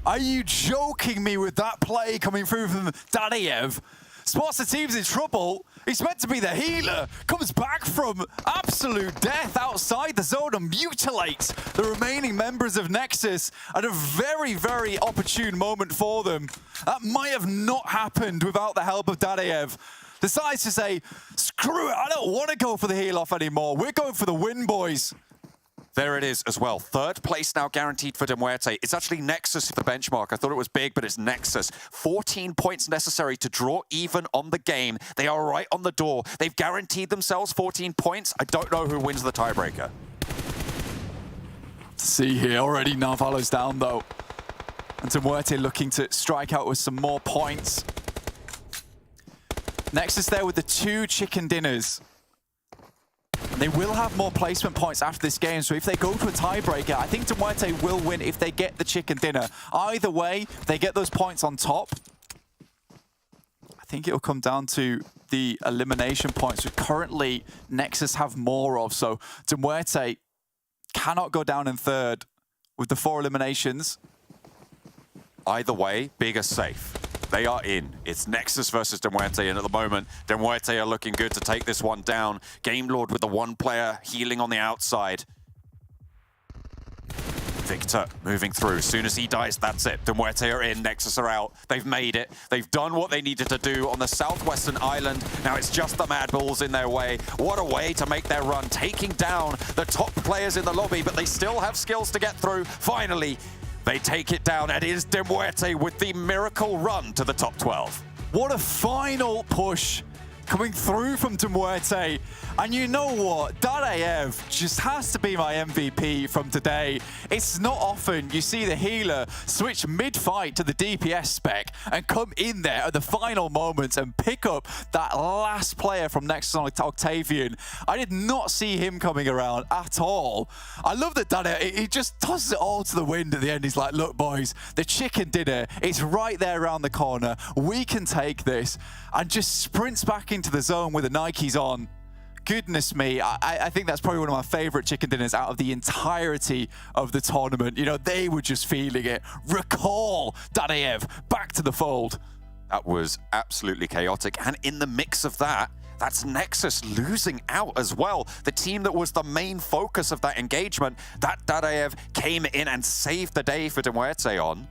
Are you joking me with that play coming through from Dadaev? Spots the team's in trouble. He's meant to be the healer. Comes back from absolute death outside the zone and mutilates the remaining members of NEXUS at a very, very opportune moment for them. That might have not happened without the help of Dadaev. Decides to say, screw it, I don't want to go for the heal off anymore. We're going for the win, boys. There it is as well. 3rd place now guaranteed for MUERTE. It's actually NEXUS the benchmark. I thought it was big, but it's NEXUS. 14 points necessary to draw even on the game. They are right on the door. They've guaranteed themselves 14 points. I don't know who wins the tiebreaker. See here, already Narvalo's down though. And MUERTE looking to strike out with some more points. NEXUS there with the 2 chicken dinners. And they will have more placement points after this game, so if they go to a tiebreaker, I think MUERTE will win if they get the chicken dinner. Either way, they get those points on top. I think it will come down to the elimination points, which currently NEXUS have more of, so MUERTE cannot go down in 3rd with the 4 eliminations. Either way, Big are safe. They are in. It's NEXUS versus MUERTE, and at the moment, MUERTE are looking good to take this one down. Game Lord with the 1 player healing on the outside. Victor moving through. As soon as he dies, that's it. MUERTE are in, NEXUS are out. They've made it. They've done what they needed to do on the southwestern island. Now it's just the MADBULLS in their way. What a way to make their run, taking down the top players in the lobby, but they still have skills to get through. Finally, they take it down, and it is MUERTE with the miracle run to the top 12. What a final push coming through from MUERTE. And you know what? Dadaev just has to be my MVP from today. It's not often you see the healer switch mid-fight to the DPS spec and come in there at the final moments and pick up that last player from NEXUS on Octavian. I did not see him coming around at all. I love that Dadaev, he just tosses it all to the wind at the end. He's like, look boys, the chicken dinner, it's right there around the corner. We can take this, and just sprints back into the zone with the Nikes on. Goodness me, I think that's probably one of my favorite chicken dinners out of the entirety of the tournament. You know, they were just feeling it. Recall Dadaev back to the fold. That was absolutely chaotic. And in the mix of that, That's NEXUS losing out as well. The team that was the main focus of that engagement, that Dadaev came in and saved the day for MUERTE on,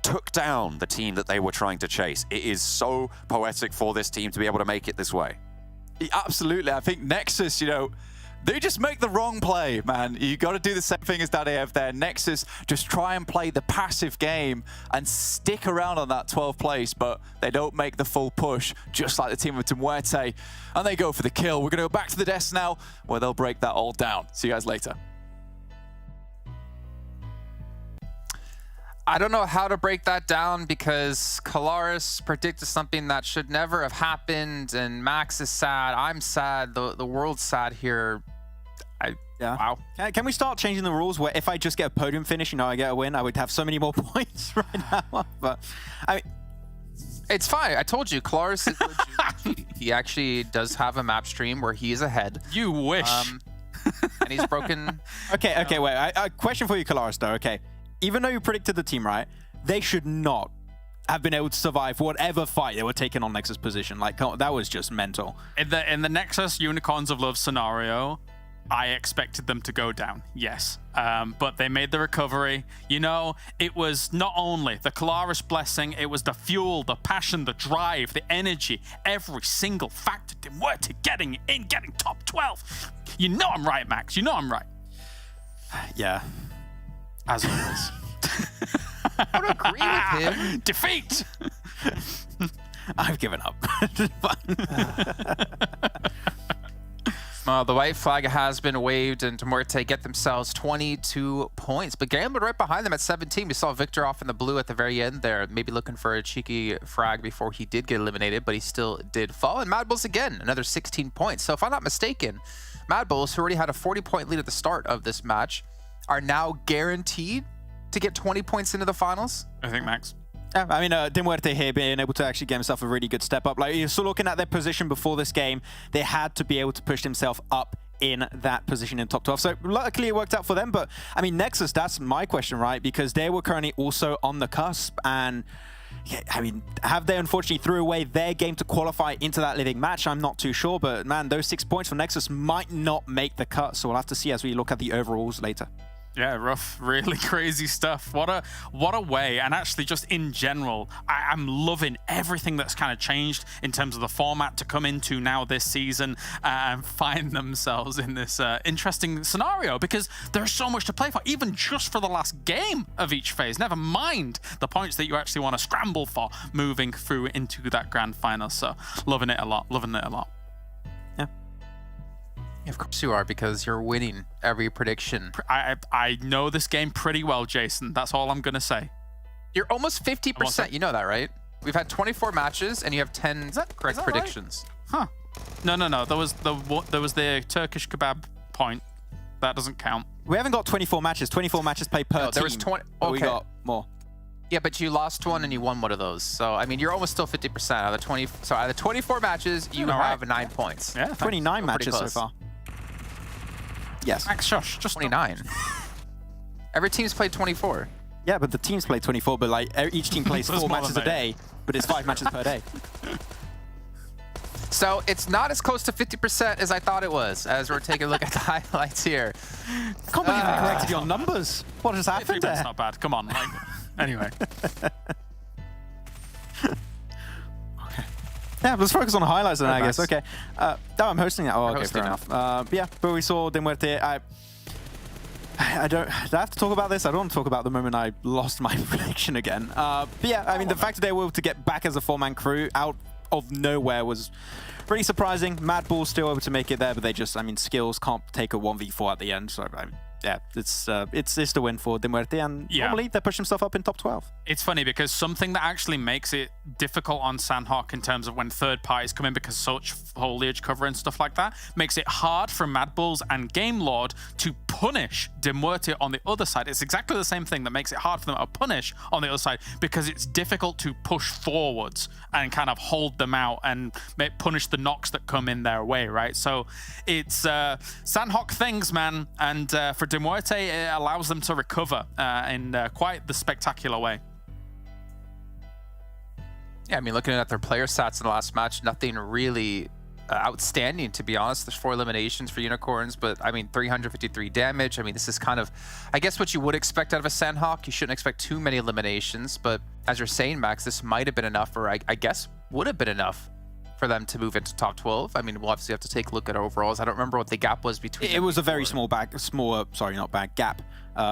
took down the team that they were trying to chase. It is so poetic for this team to be able to make it this way. Absolutely. I think NEXUS, you know, they just make the wrong play, man. You got to do the same thing as Dadaev there. NEXUS just try and play the passive game and stick around on that 12th place, but they don't make the full push, just like the team of MUERTE, and they go for the kill. We're going to go back to the desk now, where they'll break that all down. See you guys later. I don't know how to break that down because Kalaris predicted something that should never have happened, and Max is sad. I'm sad. The world's sad here. Yeah. Wow. Can we start changing the rules where if I just get a podium finish, you know, I get a win, I would have so many more points right now. But I mean, it's fine. I told you, Kalaris is legit. He actually does have a map stream where he is ahead. You wish. And he's broken. Okay, wait. A question for you, Kalaris, though. Okay. Even though you predicted the team right, they should not have been able to survive whatever fight they were taking on NEXUS position. Like, that was just mental. In the NEXUS Unicorns of Love scenario, I expected them to go down, yes. But they made the recovery. You know, it was not only the Kalaris blessing, it was the fuel, the passion, the drive, the energy, every single factor. MUERTE getting in, getting top 12. You know I'm right, Max. You know I'm right. Yeah. As always. I don't agree with him. Defeat! I've given up. The white flag has been waved, and MUERTE get themselves 22 points. But Gambler right behind them at 17. We saw Victor off in the blue at the very end there, maybe looking for a cheeky frag before he did get eliminated, but he still did fall. And MADBULLS again, another 16 points. So if I'm not mistaken, MADBULLS, who already had a 40-point lead at the start of this match, are now guaranteed to get 20 points into the finals? I think, Max. Yeah, I mean, MUERTE here being able to actually get himself a really good step up. Like, you're still looking at their position before this game. They had to be able to push themselves up in that position in top 12. So luckily it worked out for them. But I mean, NEXUS, that's my question, right? Because they were currently also on the cusp. And yeah, I mean, have they unfortunately threw away their game to qualify into that Livik match? I'm not too sure. But man, those 6 points for NEXUS might not make the cut. So we'll have to see as we look at the overalls later. Yeah, rough, really crazy stuff. What a way. And actually, just in general, I'm loving everything that's kind of changed in terms of the format to come into now this season and find themselves in this interesting scenario, because there's so much to play for, even just for the last game of each phase. Never mind the points that you actually want to scramble for moving through into that grand final. So loving it a lot, loving it a lot. Of course you are, because you're winning every prediction. I know this game pretty well, Jason. That's all I'm going to say. You're almost 50%. You know that, right? We've had 24 matches, and you have 10 correct predictions. Right? Huh. No. There was the Turkish kebab point. That doesn't count. We haven't got 24 matches. 24 matches played per team. There was 20. Okay. We got more. Yeah, but you lost one and you won one of those. So, I mean, you're almost still 50% out of the 20. So, out of the 24 matches, you have 9 points. Yeah, 29 matches so far. Yes. Max, shush. Just 29. Every team's played 24. Yeah, but the teams play 24, but like each team plays 4 matches a day, but it's 5 matches per day. So it's not as close to 50% as I thought it was, as we're taking a look at the highlights here. I can't believe you corrected your numbers. What just happened there? That's not bad. Come on. Like, anyway. Yeah, let's focus on the highlights then, I guess. Okay. I'm hosting that. Oh, okay, fair enough. Yeah, but we saw MUERTE. Do I have to talk about this? I don't want to talk about the moment I lost my prediction again. But yeah, I mean, the fact that they were able to get back as a 4-man crew out of nowhere was really surprising. MADBULLS still able to make it there, but they just, I mean, skills can't take a 1v4 at the end. So, I mean, yeah, it's the win for MUERTE, and normally they push themselves up in top 12. It's funny because something that actually makes it difficult on Sanhok in terms of when third parties come in, because such foliage cover and stuff like that, makes it hard for MADBULLS and Game Lord to punish MUERTE on the other side. It's exactly the same thing that makes it hard for them to punish on the other side, because it's difficult to push forwards and kind of hold them out and punish the knocks that come in their way, right? So it's Sanhok things, man, and for MUERTE, it allows them to recover in quite the spectacular way. Yeah, I mean, looking at their player stats in the last match, nothing really outstanding, to be honest. There's 4 eliminations for Unicorns, but I mean, 353 damage. I mean, this is kind of, I guess, what you would expect out of a Sanhok. You shouldn't expect too many eliminations, but as you're saying, Max, this might have been enough, or I guess would have been enough for them to move into top 12. I mean, we'll obviously have to take a look at overalls. I don't remember what the gap was between It was a very small gap.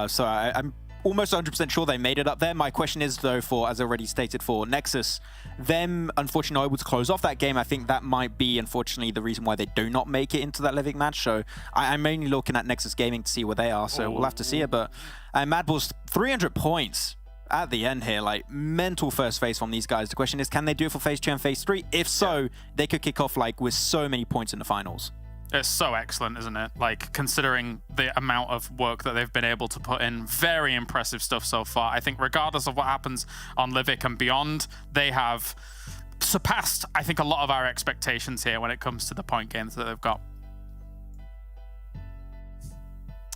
So I'm almost 100% sure they made it up there. My question is, though, for, as already stated, for Nexus, them unfortunately not able to close off that game. I think that might be, unfortunately, the reason why they do not make it into that Livik match. So I'm mainly looking at Nexus Gaming to see where they are. So we'll have to see it. But MADBULLS, 300 points at the end here, like mental first phase from these guys. The question is, can they do it for phase 2 and phase 3? If so, they could kick off like with so many points in the finals. It's so excellent, isn't it? Like, considering the amount of work that they've been able to put in, very impressive stuff so far. I think regardless of what happens on Livik and beyond, they have surpassed, I think, a lot of our expectations here when it comes to the point gains that they've got.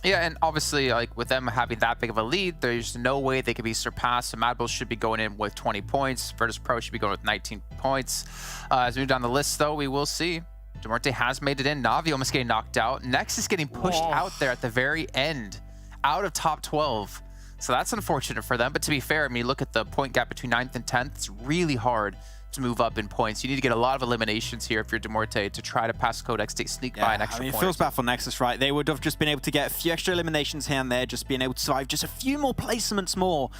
Yeah, and obviously, like, with them having that big of a lead, there's no way they could be surpassed. So MADBULLS should be going in with 20 points. VIRTUS.PRO should be going with 19 points. As we move down the list, though, we will see MUERTE has made it in. Na'Vi almost getting knocked out. NEXUS getting pushed out there at the very end, out of top 12. So that's unfortunate for them. But to be fair, I mean, look at the point gap between 9th and 10th. It's really hard to move up in points. You need to get a lot of eliminations here if you're MUERTE to try to pass QODEX, to sneak by an extra point. It feels bad for Nexus, right? They would have just been able to get a few extra eliminations here and there, just being able to survive just a few more placements more,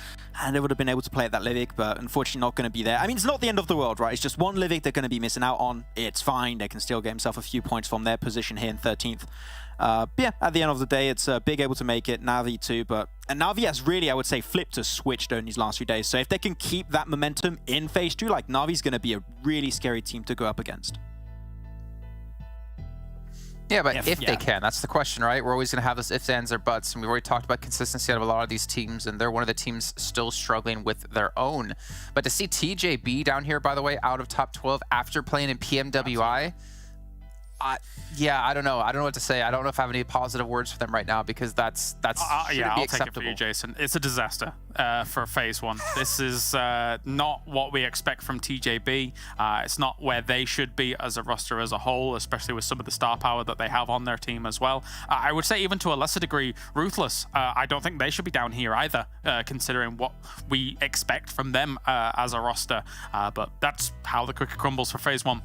and they would have been able to play at that Livik, but unfortunately not going to be there. I mean, it's not the end of the world, right? It's just one Livik they're going to be missing out on. It's fine. They can still get himself a few points from their position here in 13th. But yeah, at the end of the day, it's big able to make it. Na'Vi too, and Na'Vi has really, I would say, flipped a switch during these last few days. So if they can keep that momentum in phase 2, like, Na'Vi's going to be a really scary team to go up against. Yeah, but if they can, that's the question, right? We're always going to have this ifs, ands, or buts, and we've already talked about consistency out of a lot of these teams, and they're one of the teams still struggling with their own. But to see TJB down here, by the way, out of top 12 after playing in PMWI, yeah, I don't know. I don't know what to say. I don't know if I have any positive words for them right now, because that's yeah, be I'll acceptable. take it for you, Jason. It's a disaster for phase 1. This is not what we expect from TJB. It's not where they should be as a roster as a whole, especially with some of the star power that they have on their team as well. I would say even to a lesser degree, Ruthless. I don't think they should be down here either, considering what we expect from them as a roster. But that's how the cookie crumbles for phase 1.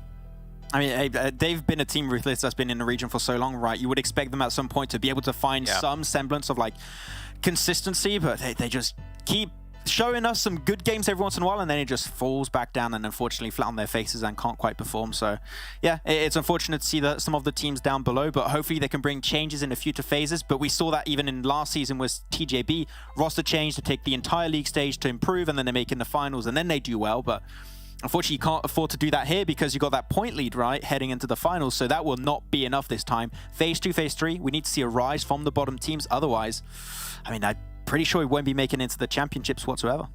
I mean, they've been a team, Ruthless, that's been in the region for so long, right? You would expect them at some point to be able to find some semblance of, like, consistency, but they just keep showing us some good games every once in a while, and then it just falls back down and unfortunately flat on their faces and can't quite perform. So yeah, it's unfortunate to see that some of the teams down below, but hopefully they can bring changes in the future phases. But we saw that even in last season with TJB, roster change to take the entire league stage to improve, and then they make it in the finals, and then they do well. But unfortunately, you can't afford to do that here because you got that point lead, right, heading into the finals, so that will not be enough this time. Phase 2, phase 3, we need to see a rise from the bottom teams. Otherwise, I mean, I'm pretty sure we won't be making it into the championships whatsoever.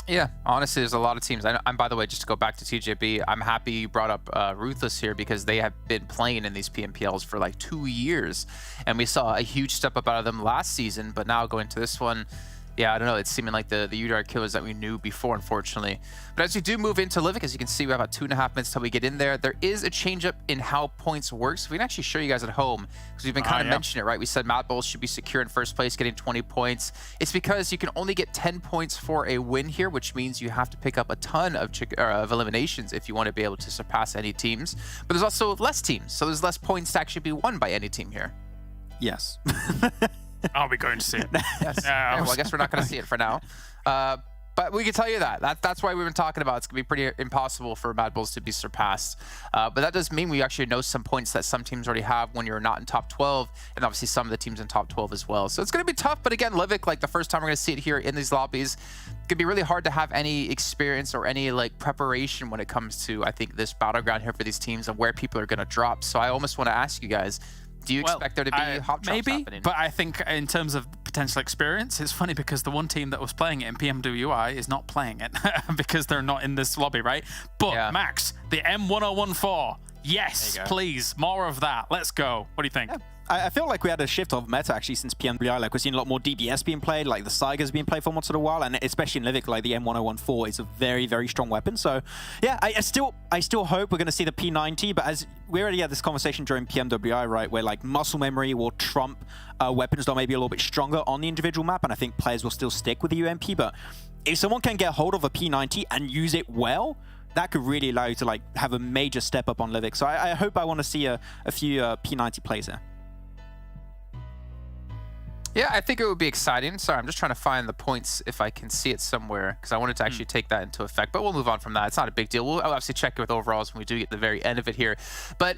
Yeah, honestly, there's a lot of teams. I'm, by the way, just to go back to TJB, I'm happy you brought up Ruthless here, because they have been playing in these PMPLs for like 2 years, and we saw a huge step up out of them last season, but now going to this one, yeah, I don't know. It's seeming like the UDAR killers that we knew before, unfortunately. But as we do move into Livik, as you can see, we have about 2.5 minutes till we get in there. There is a change up in how points work. So we can actually show you guys at home, because we've been kind of mentioning it, right? We said MADBULLS should be secure in first place, getting 20 points. It's because you can only get 10 points for a win here, which means you have to pick up a ton of eliminations if you want to be able to surpass any teams. But there's also less teams, so there's less points to actually be won by any team here. Yes. Are we going to see it? Yes. Yeah, well, I guess we're not going to see it for now. But we can tell you that's why we've been talking about it's going to be pretty impossible for MADBULLS to be surpassed. But that does mean we actually know some points that some teams already have when you're not in top 12, and obviously some of the teams in top 12 as well. So it's going to be tough, but again, Livik, like the first time we're going to see it here in these lobbies, it could be really hard to have any experience or any like preparation when it comes to, I think, this battleground here for these teams and where people are going to drop. So I almost want to ask you guys, do you expect there to be hop drops maybe happening? But I think in terms of potential experience, it's funny because the one team that was playing it in PMWI is not playing it because they're not in this lobby, right? But Max, the M1014, yes, please, more of that. Let's go. What do you think? I feel like we had a shift of meta actually since PMPL. Like we're seeing a lot more DBS being played, like the Saiga's being played for once in a while, and especially in Livik, like the M1014 is a very, very strong weapon. So yeah, I still hope we're going to see the P90, but as we already had this conversation during PMWI, right, where like muscle memory will trump weapons that are maybe a little bit stronger on the individual map, and I think players will still stick with the UMP. But if someone can get hold of a P90 and use it well, that could really allow you to like have a major step up on Livik. So I hope I want to see a few P90 plays there. Yeah, I think it would be exciting. Sorry, I'm just trying to find the points if I can see it somewhere, because I wanted to actually take that into effect. But we'll move on from that. It's not a big deal. We'll obviously check it with overalls when we do get to the very end of it here. But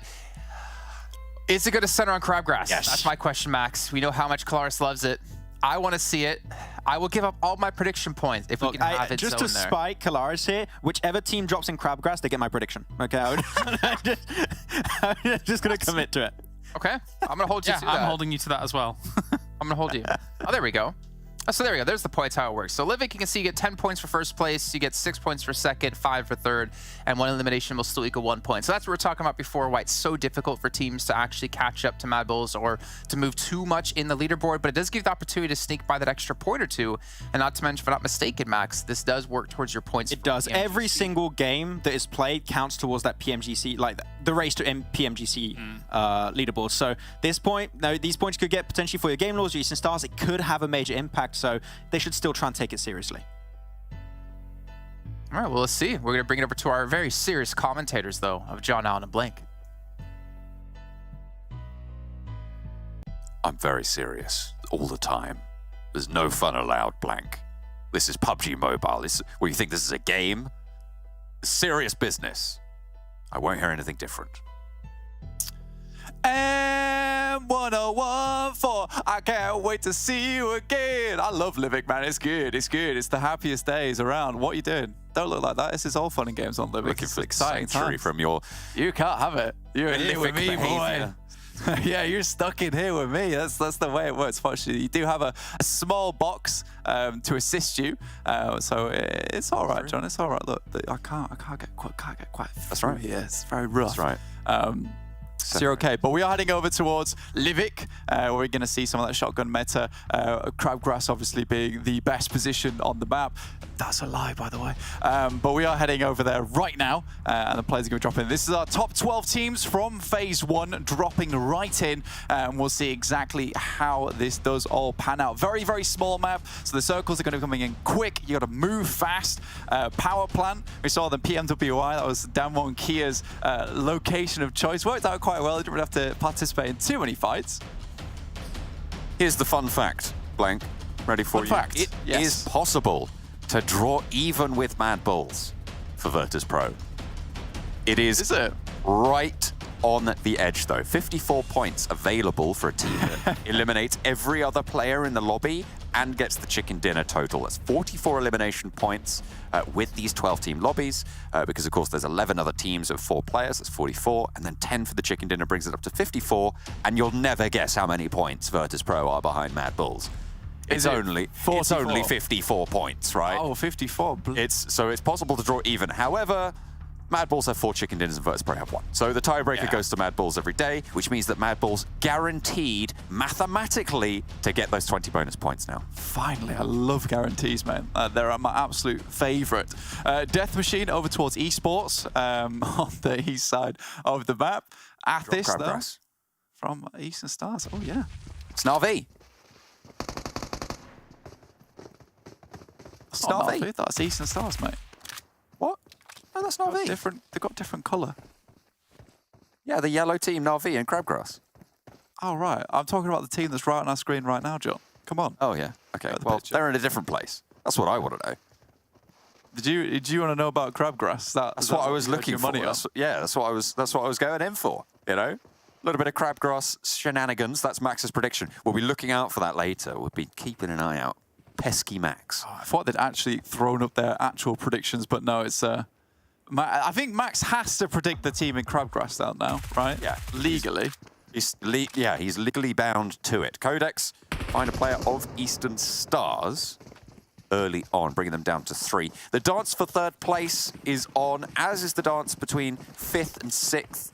is it going to center on Crabgrass? Yes. That's my question, Max. We know how much Kalaris loves it. I want to see it. I will give up all my prediction points if we can have it just to there. spike Kalaris here, whichever team drops in Crabgrass, they get my prediction. Okay, I'm just going to commit to it. Okay, I'm going to hold you to that. I'm holding you to that as well. I'm going to hold you. Oh, there we go. Oh, so there we go. There's the points, how it works. So Livik, you can see you get 10 points for first place, you get 6 points for second, 5 for third, and 1 elimination will still equal 1 point. So that's what we're talking about before, why it's so difficult for teams to actually catch up to MADBULLS or to move too much in the leaderboard, but it does give the opportunity to sneak by that extra point or two. And not to mention, if I'm not mistaken, Max, this does work towards your points. It does. Every single game that is played counts towards that PMGC, like the race to PMGC leaderboard. So this point, now these points could get potentially for your game laws, your Eastern Stars. It could have a major impact. So they should still try and take it seriously. All right, well, let's see. We're going to bring it over to our very serious commentators, though, of John Allen and Blank. I'm very serious all the time. There's no fun allowed, Blank. This is PUBG Mobile. Well, you think this is a game? It's serious business. I won't hear anything different. M1014, I can't wait to see you again. I love Livik, man. It's good. It's good. It's the happiest days around. What are you doing? Don't look like that. This is all fun and games on Livik. Looking for exciting times. from your... You can't have it. You're in here with me, behavior. boy. Yeah, you're stuck in here with me. That's the way it works. Fortunately, you do have a small box to assist you, so it's all right, John. It's all right. Look, I can't get quite. That's right. Yeah, it's very rough. That's right. So you're okay, but we are heading over towards Livik, where we're going to see some of that shotgun meta. Crabgrass obviously being the best position on the map. That's a lie, by the way. But we are heading over there right now, and the players are going to drop in. This is our top 12 teams from Phase 1 dropping right in, and we'll see exactly how this does all pan out. Very, very small map, so the circles are going to be coming in quick. You got to move fast. Power plant, we saw the PMWI, that was Damwon Kia's location of choice. Worked out quite well. Didn't really have to participate in too many fights. Here's the fun fact, Blank. Ready for you? Fact. It is possible to draw even with MADBULLS for VIRTUS.PRO. It is right on the edge, though. 54 points available for a team that eliminates every other player in the lobby and gets the chicken dinner total. That's 44 elimination points with these 12-team lobbies, because, of course, there's 11 other teams of 4 players. That's 44, and then 10 for the chicken dinner brings it up to 54, and you'll never guess how many points VIRTUS.PRO are behind MADBULLS. It's only 54 points, right? Oh, 54. So it's possible to draw even. However, MADBULLS have 4 chicken dinners and VIRTUS.PRO have 1. So the tiebreaker goes to MADBULLS every day, which means that MADBULLS guaranteed mathematically to get those 20 bonus points now. Finally, I love guarantees, man. They're my absolute favorite. Death Machine over towards esports on the east side of the map. Athis, though, from Eastern Stars. Oh, yeah. It's Na'Vi. That's not Na'Vi. That's Eastern Stars, mate. What? No, that's Na'Vi. They've got different colour. Yeah, the yellow team, Na'Vi and Crabgrass. Oh, right. I'm talking about the team that's right on our screen right now, John. Come on. Oh, yeah. Okay, well, they're in a different place. That's what I want to know. Did you want to know about Crabgrass? That's what I was looking for. That's what I was going in for, you know? A little bit of Crabgrass shenanigans. That's Max's prediction. We'll be looking out for that later. We'll be keeping an eye out. Pesky Max. Oh, I thought they'd actually thrown up their actual predictions, but no, it's... I think Max has to predict the team in Crabgrass down now, right? Yeah. Legally. He's legally bound to it. QODEX, find a player of Eastern Stars early on, bringing them down to 3. The dance for 3rd place is on, as is the dance between 5th and 6th.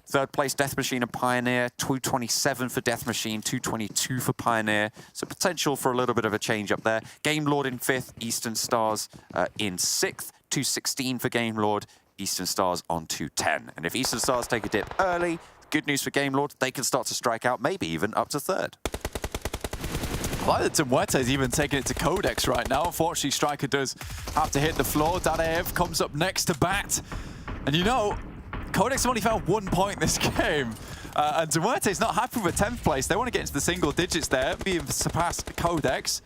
Third place, Death Machine and Pioneer. 227 for Death Machine, 222 for Pioneer. So potential for a little bit of a change up there. Game Lord in 5th, Eastern Stars in 6th. 216 for Game Lord, Eastern Stars on 210. And if Eastern Stars take a dip early, good news for Game Lord, they can start to strike out, maybe even up to 3rd. I like that MUERTE is even taking it to Codex right now. Unfortunately, Striker does have to hit the floor. Dadaev comes up next to bat. And you know, Codex have only found 1 point this game. And MUERTE is not happy with 10th place. They want to get into the single digits there, being surpassed Codex,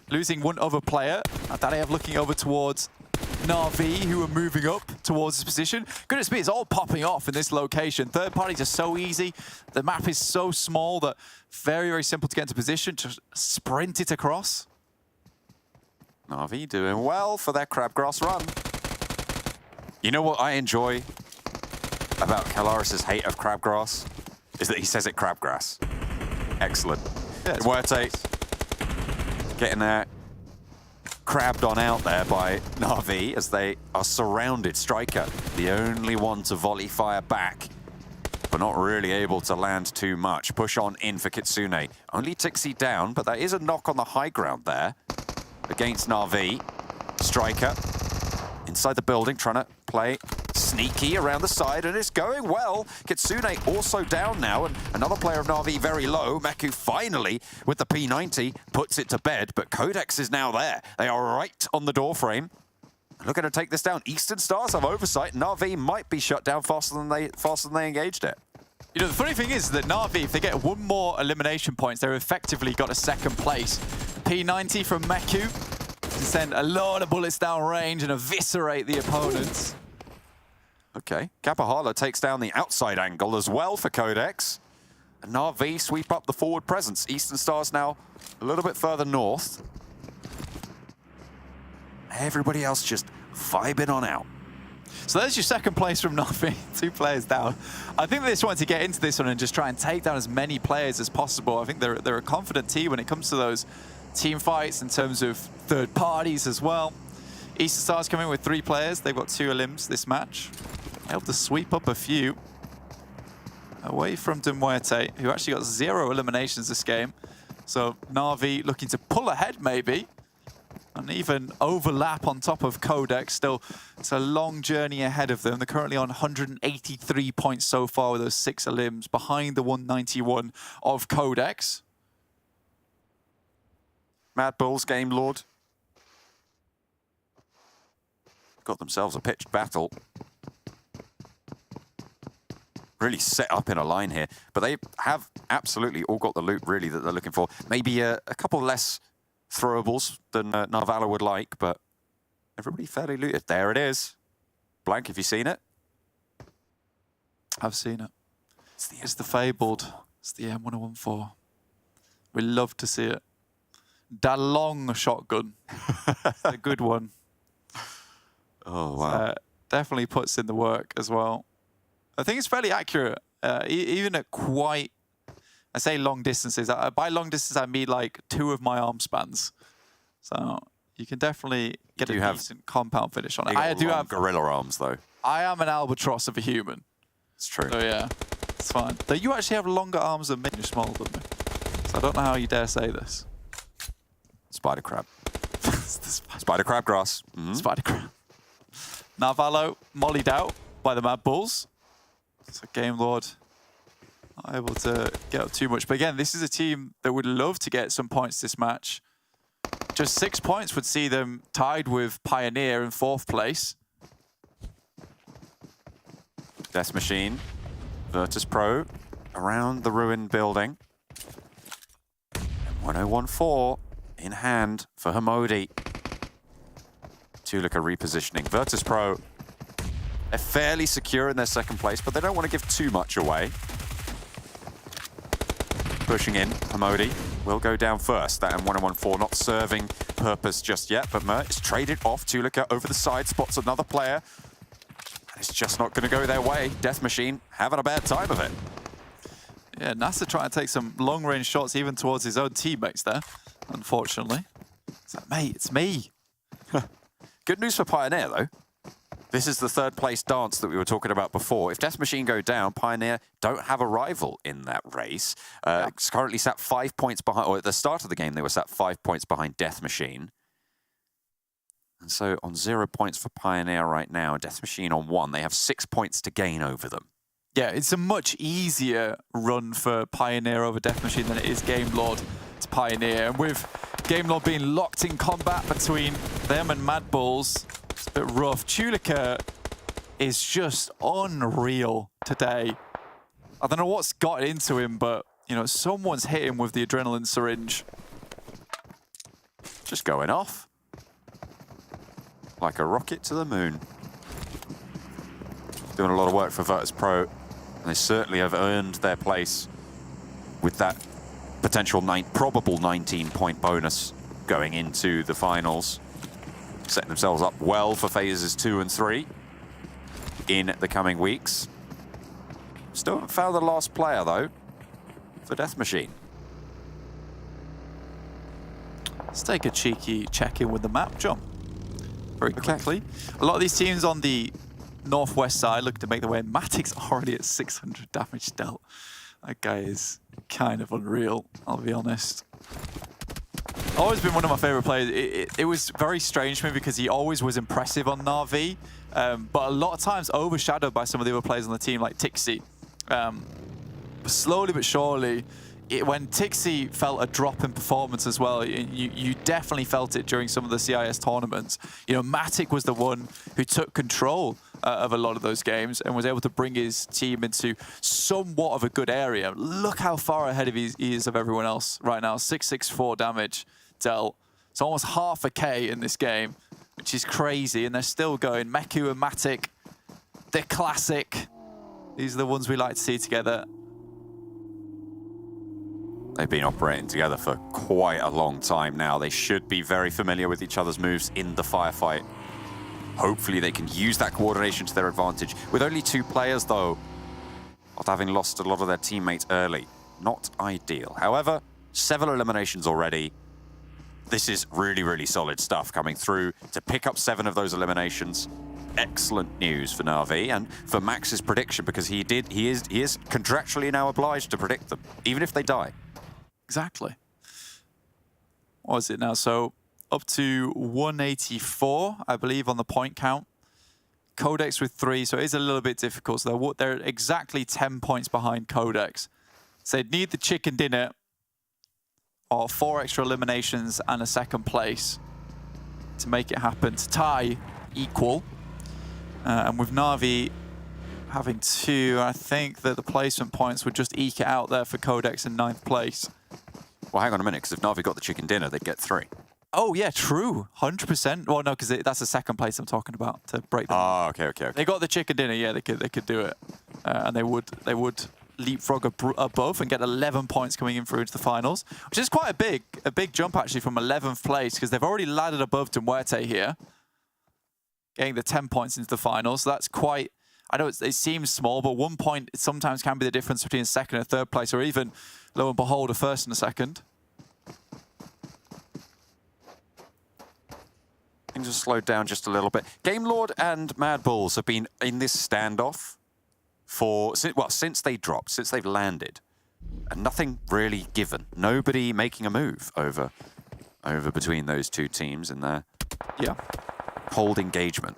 losing one other player. Dadaev looking over towards Na'Vi, who are moving up towards this position. Goodness me, it's all popping off in this location. Third parties are so easy. The map is so small that very, very simple to get into position. Just sprint it across. Na'Vi doing well for their crabgrass run. You know what I enjoy about Calaris' hate of crabgrass? Is that he says it crabgrass. Excellent. Yeah, MUERTE getting there. Crabbed on out there by Na'Vi as they are surrounded. Striker, the only one to volley fire back, but not really able to land too much. Push on in for Kitsune. Only Tixie down, but there is a knock on the high ground there against Na'Vi. Striker inside the building, trying to play sneaky around the side, and it's going well. Kitsune also down now, and another player of Na'Vi very low. Meku finally, with the P90, puts it to bed, but Codex is now there. They are right on the doorframe. Looking to take this down. Eastern Stars have oversight. Na'Vi might be shut down faster than they engaged it. You know, the funny thing is that Na'Vi, if they get 1 more elimination points, they're effectively got a 2nd place. P90 from Meku to send a lot of bullets down range and eviscerate the opponents. Okay, Kapahala takes down the outside angle as well for Codex. And Na'Vi sweep up the forward presence. Eastern Stars now a little bit further north. Everybody else just vibing on out. So there's your 2nd place from Na'Vi, 2 players down. I think they just wanted to get into this one and just try and take down as many players as possible. I think they're a confident team when it comes to those team fights in terms of third parties as well. Eastern Stars coming in with 3 players. They've got 2 elims this match. Able to sweep up a few away from MUERTE, who actually got 0 eliminations this game. So Na'Vi looking to pull ahead maybe, and even overlap on top of Codex. Still, it's a long journey ahead of them. They're currently on 183 points so far with those 6 elims, behind the 191 of Codex. MADBULLS, Game Lord. Got themselves a pitched battle. Really set up in a line here, but they have absolutely all got the loot really that they're looking for. Maybe a couple less throwables than Narvala would like, but everybody fairly looted. There it is. Blank, have you seen it? I've seen it. It's the fabled. It's the M1014. We love to see it. Da long shotgun. A good one. Oh, wow. Definitely puts in the work as well. I think it's fairly accurate, even at quite, I say long distances. By long distance, I mean like 2 of my arm spans. So you can definitely get a decent compound finish on it. I do have gorilla arms, though. I am an albatross of a human. It's true. So yeah, it's fine. Though you actually have longer arms than me. You're smaller than me. So I don't know how you dare say this. Spider crab. Spider crab grass. Spider crab. Narvalo mollied out by the MADBULLS. So Game Lord not able to get up too much. But again, this is a team that would love to get some points this match. Just 6 points would see them tied with Pioneer in 4th place. Death Machine, VIRTUS.PRO around the ruined building. And 1014 in hand for Hamodi. Tulika repositioning. VIRTUS.PRO, they're fairly secure in their 2nd place, but they don't want to give too much away. Pushing in, Hamodi will go down first. That M1014 not serving purpose just yet, but Mert is traded off. Tulika over the side, spots another player. And it's just not going to go their way. Death Machine having a bad time of it. Yeah, NASA trying to take some long-range shots even towards his own teammates there, unfortunately. It's like, mate, it's me. Good news for Pioneer, though. This is the third place dance that we were talking about before. If Death Machine go down, Pioneer don't have a rival in that race. It's currently sat 5 points behind, or at the start of the game, they were sat 5 points behind Death Machine. And so on 0 points for Pioneer right now, Death Machine on 1, they have 6 points to gain over them. Yeah, it's a much easier run for Pioneer over Death Machine than it is Game Lord to Pioneer. And with Game Lord being locked in combat between them and MADBULLS, it's a bit rough. Chulika is just unreal today. I don't know what's got into him, but, you know, someone's hit him with the adrenaline syringe. Just going off. Like a rocket to the moon. Doing a lot of work for VIRTUS.PRO, and they certainly have earned their place with that potential probable 19-point bonus going into the finals. Setting themselves up well for phases 2 and 3 in the coming weeks. Still haven't found the last player, though, for Death Machine. Let's take a cheeky check-in with the map, John. Very quickly. A lot of these teams on the northwest side looking to make their way. Matic's already at 600 damage dealt. That guy is kind of unreal, I'll be honest. Always been one of my favorite players. It was very strange for me because he always was impressive on Na'Vi, but a lot of times overshadowed by some of the other players on the team, like Tixi. Slowly but surely, when Tixi felt a drop in performance as well, you definitely felt it during some of the CIS tournaments. You know, Matic was the one who took control of a lot of those games and was able to bring his team into somewhat of a good area. Look how far ahead of he is of everyone else right now. 664 damage dealt. It's almost half a K in this game, which is crazy, and they're still going. Meku and Matic, they're classic. These are the ones we like to see together. They've been operating together for quite a long time now. They should be very familiar with each other's moves in the firefight. Hopefully they can use that coordination to their advantage. With only 2 players, though, after having lost a lot of their teammates early, not ideal. However, several eliminations already. This is really, really solid stuff coming through to pick up 7 of those eliminations. Excellent news for Na'Vi and for Max's prediction, because he is contractually now obliged to predict them, even if they die. Exactly. What is it now? So up to 184, I believe, on the point count. QODEX with 3, so it is a little bit difficult. So they're exactly 10 points behind QODEX. So they'd need the chicken dinner or 4 extra eliminations and a second place to make it happen, to tie equal. And with Na'Vi having 2, I think that the placement points would just eke it out there for QODEX in 9th place. Well, hang on a minute, because if Na'Vi got the chicken dinner, they'd get 3. Oh, yeah, true. 100%. Well, no, because that's the second place I'm talking about, to break them. Oh, okay. They got the chicken dinner, yeah, they could do it. And they would leapfrog above and get 11 points coming in through into the finals, which is quite a big jump, actually, from 11th place, because they've already laddered above to MUERTE here, getting the 10 points into the finals. So that's quite... I know it seems small, but 1 point sometimes can be the difference between 2nd and 3rd place, or even, lo and behold, a 1st and a 2nd. Things have slowed down just a little bit. Game Lord and MADBULLS have been in this standoff for, well, since they dropped, since they've landed, and nothing really given. Nobody making a move over between those 2 teams in their cold engagement.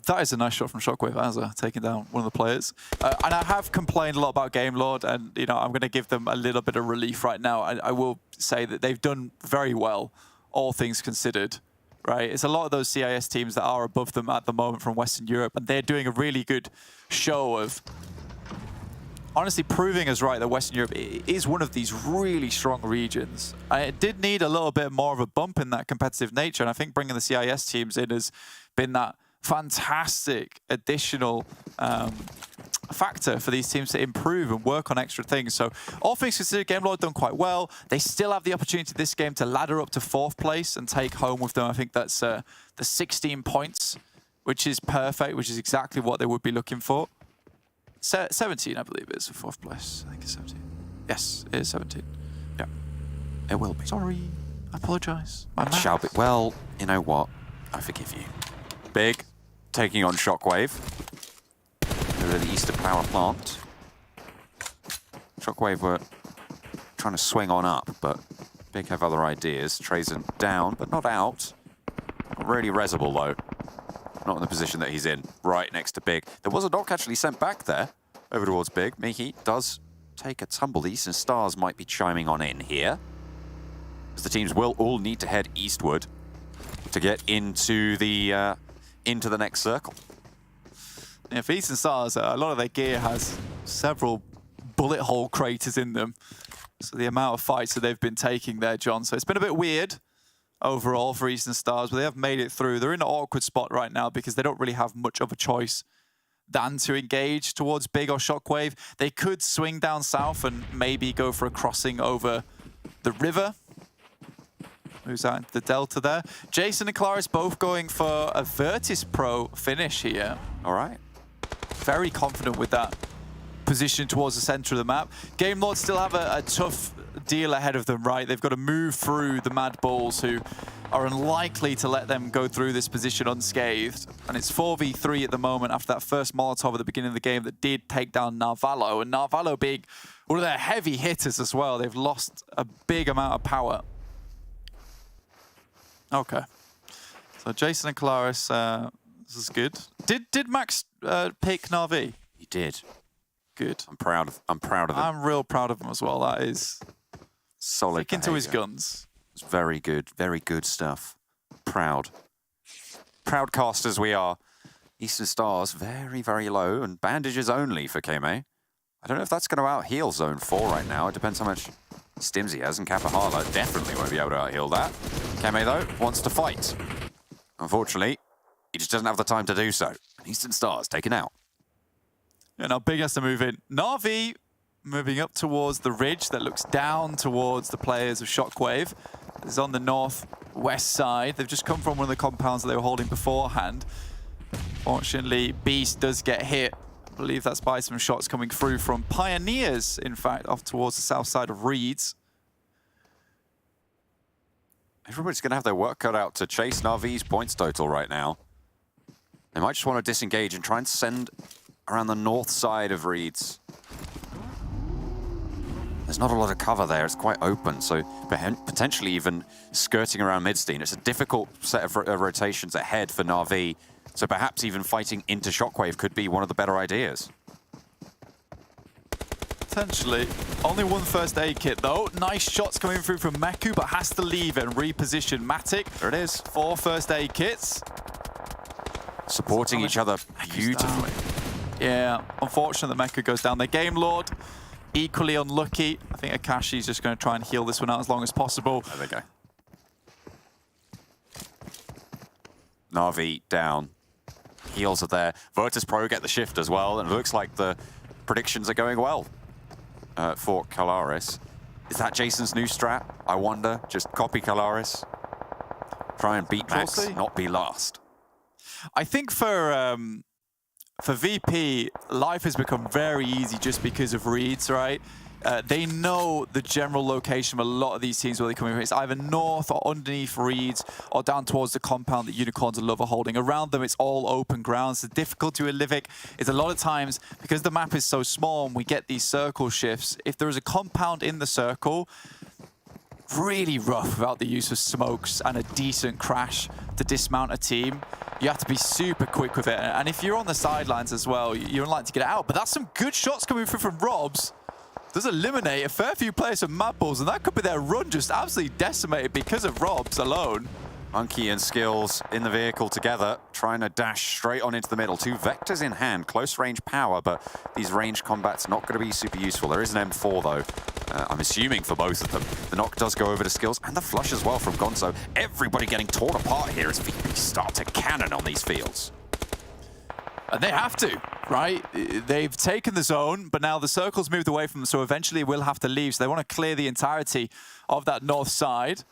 That is a nice shot from SHOCKWAVE, Azza, taking down one of the players. And I have complained a lot about Game Lord, and you know, I'm going to give them a little bit of relief right now. I will say that they've done very well, all things considered. Right? It's a lot of those CIS teams that are above them at the moment from Western Europe, and they're doing a really good show of honestly proving us right that Western Europe is one of these really strong regions. It did need a little bit more of a bump in that competitive nature, and I think bringing the CIS teams in has been that fantastic additional factor for these teams to improve and work on extra things. So all things considered, Game Lord done quite well. They still have the opportunity this game to ladder up to 4th place and take home with them. I think that's the 16 points, which is perfect, which is exactly what they would be looking for. 17, I believe, is for 4th place. I think it's 17. Yes, it is 17. Yeah, it will be. Sorry, I apologise. Shall be. Well, you know what? I forgive you. Big taking on Shockwave. Over the eastern power plant. Shockwave were trying to swing on up, but Big have other ideas. Trazen down, but not out. Not really resable, though. Not in the position that he's in, right next to Big. There was a knock actually sent back there, over towards Big. Mihi does take a tumble. The Eastern Stars might be chiming on in here, as the teams will all need to head eastward to get into the next circle. Yeah, for Eastern Stars, a lot of their gear has several bullet hole craters in them. So the amount of fights that they've been taking there, John. So it's been a bit weird overall for Eastern Stars, but they have made it through. They're in an awkward spot right now because they don't really have much of a choice than to engage towards Big or Shockwave. They could swing down south and maybe go for a crossing over the river. Who's out into the delta there? Jason and Claris both going for a VIRTUS.PRO finish here. All right. Very confident with that position towards the center of the map. Game Lords still have a tough deal ahead of them, right? They've got to move through the MADBULLS, who are unlikely to let them go through this position unscathed. And it's 4v3 at the moment after that first Molotov at the beginning of the game that did take down Narvalo. And Narvalo being one of their heavy hitters as well. They've lost a big amount of power. Okay. So Jason and Claris, this is good. Did Max pick Na'Vi? He did. Good. I'm proud of him. I'm real proud of him as well. That is solid. Stick into his guns. It's very good stuff. Proud casters we are. Eastern Stars very, very low and bandages only for Kame. I don't know if that's going to out-heal Zone 4 right now. It depends how much stims he has, and Kapahala definitely won't be able to out-heal that. Kame, though, wants to fight. Unfortunately, he just doesn't have the time to do so. Eastern Stars taken out. Yeah, now Big has to move in. Na'Vi moving up towards the ridge that looks down towards the players of Shockwave. It's on the northwest side. They've just come from one of the compounds that they were holding beforehand. Fortunately, Beast does get hit. I believe that's by some shots coming through from Pioneers, in fact, off towards the south side of Reeds. Everybody's going to have their work cut out to chase Na'Vi's points total right now. They might just want to disengage and try and send around the north side of Reeds. There's not a lot of cover there. It's quite open, so potentially even skirting around Midstein. It's a difficult set of rotations ahead for Na'Vi, so perhaps even fighting into Shockwave could be one of the better ideas. Potentially. Only one first aid kit, though. Nice shots coming through from Meku, but has to leave and reposition Matic. There it is. 4 first aid kits. Supporting each other beautifully. Yeah, unfortunate that Meku goes down. Their Game Lord, equally unlucky. I think Akashi's just going to try and heal this one out as long as possible. There they go. Na'Vi down. Heals are there. VIRTUS.PRO get the shift as well, and it looks like the predictions are going well for Kalaris. Is that Jason's new strat? I wonder. Just copy Kalaris. Try and beat Max, not be last. I think for VP, life has become very easy just because of Reeds, right? They know the general location of a lot of these teams where they come in. It's either north or underneath Reeds or down towards the compound that Unicorns and Love are holding. Around them, it's all open grounds. The difficulty with Livik is a lot of times, because the map is so small and we get these circle shifts, if there is a compound in the circle, really rough without the use of smokes and a decent crash to dismount a team. You have to be super quick with it. And if you're on the sidelines as well, you're unlikely to get it out. But that's some good shots coming through from Robs. Does eliminate a fair few players from MADBULLS, and that could be their run just absolutely decimated because of Robs alone. Monkey and Skills in the vehicle together, trying to dash straight on into the middle. 2 vectors in hand, close range power, but these range combat's not going to be super useful. There is an M4 though, I'm assuming for both of them. The knock does go over to Skills, and the flush as well from Gonzo. Everybody getting torn apart here as VP start to cannon on these fields. And they have to, right? They've taken the zone, but now the circle's moved away from them, so eventually we'll have to leave. So they want to clear the entirety of that north side.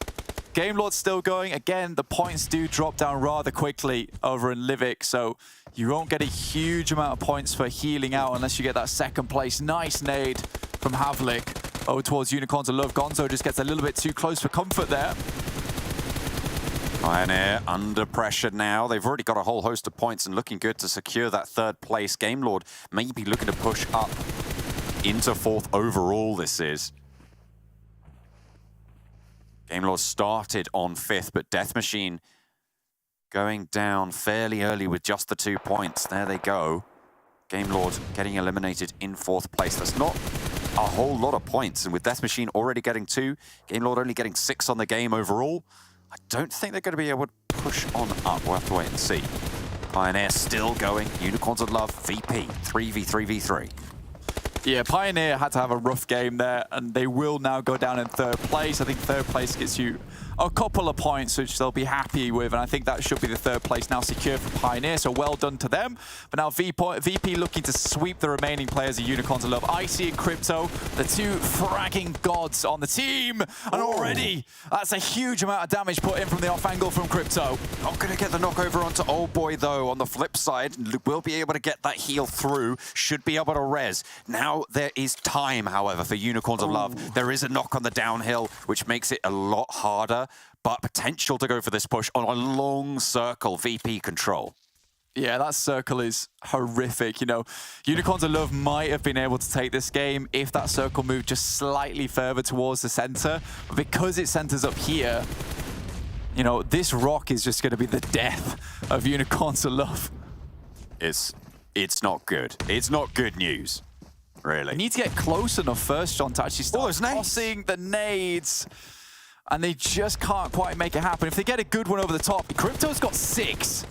Game Lord's still going. Again, the points do drop down rather quickly over in Livik, so you won't get a huge amount of points for healing out unless you get that second place. Nice nade from Havlik over towards Unicorns and Love. Gonzo just gets a little bit too close for comfort there. Pioneer under pressure now. They've already got a whole host of points and looking good to secure that 3rd place. Game Lord maybe looking to push up into 4th overall, this is. Game Lord started on 5th, but Death Machine going down fairly early with just the 2 points. There they go. Game Lord getting eliminated in 4th place. That's not a whole lot of points, and with Death Machine already getting 2, Game Lord only getting 6 on the game overall, I don't think they're going to be able to push on up. We'll have to wait and see. Pioneer still going. Unicorns of Love, VP, 3v3v3. Yeah, Pioneer had to have a rough game there, and they will now go down in 3rd place. I think 3rd place gets you a couple of points, which they'll be happy with, and I think that should be the 3rd place now secure for Pioneer, so well done to them. But now VP looking to sweep the remaining players of Unicorns of Love. Icy and Crypto, the 2 fragging gods on the team, and already that's a huge amount of damage put in from the off angle from Crypto. Not going to get the knockover onto Old Boy, though. On the flip side, will be able to get that heal through, should be able to res. Now there is time, however, for Unicorns of Love. There is a knock on the downhill, which makes it a lot harder, but potential to go for this push on a long circle VP control. Yeah, that circle is horrific. You know, Unicorns of Love might have been able to take this game if that circle moved just slightly further towards the center. But because it centers up here, you know, this rock is just going to be the death of Unicorns of Love. It's not good. It's not good news, really. You need to get close enough first, John, to actually start tossing the nades. And they just can't quite make it happen. If they get a good one over the top, Crypto's got 6.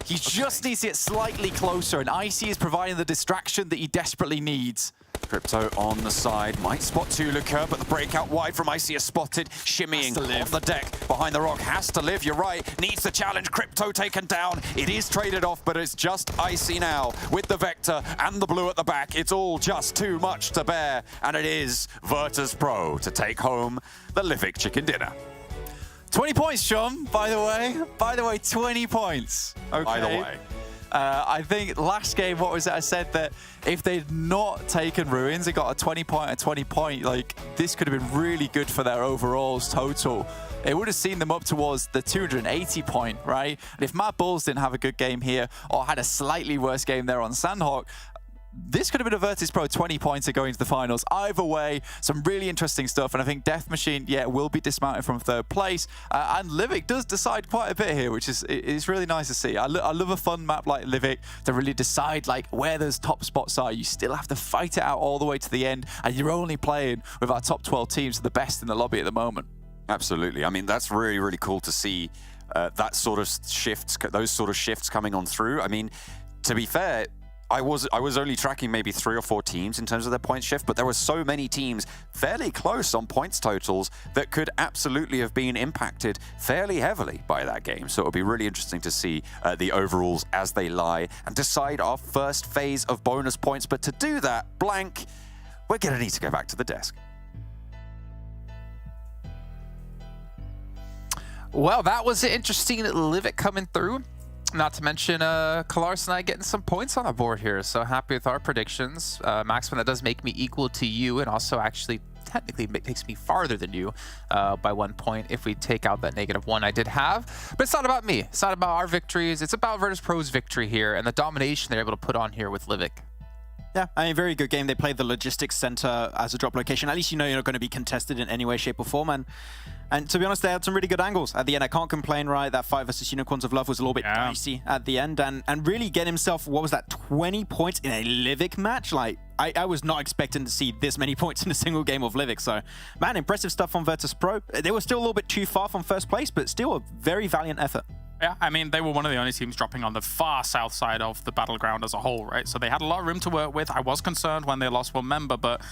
He just needs to get slightly closer, and Icy is providing the distraction that he desperately needs. Crypto on the side, might spot Tuluka, but the breakout wide from Icy is spotted, shimmying off the deck behind the rock. Has to live, you're right, needs the challenge. Crypto taken down, it is traded off, but it's just Icy now with the Vector and the blue at the back. It's all just too much to bear, and it is VIRTUS.PRO to take home the Livik chicken dinner. 20 points, John, by the way. By the way, 20 points. Okay. By the way. I think last game, what was it? I said that if they'd not taken Ruins, they got a 20-point, a 20-point. Like, this could have been really good for their overalls total. It would have seen them up towards the 280-point, right? And if MADBULLS didn't have a good game here or had a slightly worse game there on Sanhok, this could have been a VIRTUS.PRO 20-pointer going to the finals. Either way, some really interesting stuff. And I think Death Machine, yeah, will be dismounted from 3rd place. And Livik does decide quite a bit here, which is really nice to see. I love a fun map like Livik to really decide like where those top spots are. You still have to fight it out all the way to the end. And you're only playing with our top 12 teams, the best in the lobby at the moment. Absolutely. I mean, that's really, really cool to see that sort of shifts, those sort of shifts coming on through. I mean, to be fair, I was only tracking maybe 3 or 4 teams in terms of their point shift, but there were so many teams fairly close on points totals that could absolutely have been impacted fairly heavily by that game. So it'll be really interesting to see the overalls as they lie and decide our first phase of bonus points. But to do that, Blank, we're going to need to go back to the desk. Well, that was interesting. Livik coming through. Not to mention Kalaris and I getting some points on the board here. So happy with our predictions. Maxman, that does make me equal to you, and also actually technically takes me farther than you by 1 point if we take out that -1 I did have. But it's not about me. It's not about our victories. It's about VIRTUS.PRO's victory here and the domination they're able to put on here with Livik. Yeah, I mean, very good game. They played the logistics center as a drop location. At least you know you're not going to be contested in any way, shape, or form. And to be honest, they had some really good angles at the end. I can't complain, right? That fight versus Unicorns of Love was a little bit dicey at the end. And really get himself, what was that, 20 points in a Livik match? Like, I was not expecting to see this many points in a single game of Livik. So, man, impressive stuff on VIRTUS.PRO. They were still a little bit too far from 1st place, but still a very valiant effort. Yeah, I mean, they were one of the only teams dropping on the far south side of the battleground as a whole, right? So they had a lot of room to work with. I was concerned when they lost 1 member, but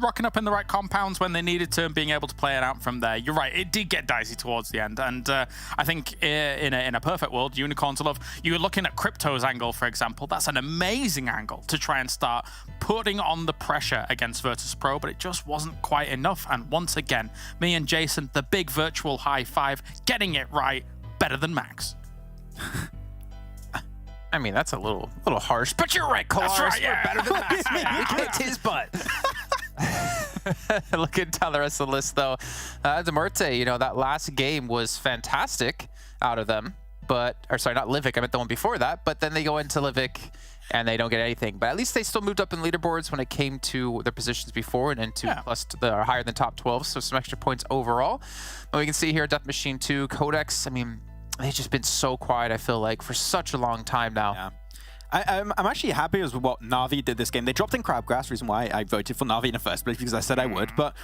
rocking up in the right compounds when they needed to and being able to play it out from there. You're right, it did get dicey towards the end. And I think in a perfect world, Unicorns of Love, you were looking at Crypto's angle, for example. That's an amazing angle to try and start putting on the pressure against VIRTUS.PRO, but it just wasn't quite enough. And once again, me and Jason, the big virtual high five, getting it right. Better than Max. I mean, that's a little harsh, but you're right, Kalaris. That's right, yeah. We're better than Max. We kicked his butt. Looking down the rest of the list, though, MUERTE, you know, that last game was fantastic. out of them. But, or sorry, not Livik, I meant the one before that. But then they go into Livik and they don't get anything. But at least they still moved up in leaderboards when it came to their positions before and into plus the higher than top 12. So some extra points overall. And we can see here, Death Machine 2, QODEX. I mean, they've just been so quiet, I feel like, for such a long time now. Yeah. I'm actually happy with what Na'Vi did this game. They dropped in Crabgrass, reason why I voted for Na'Vi in the first place, because I said I would. But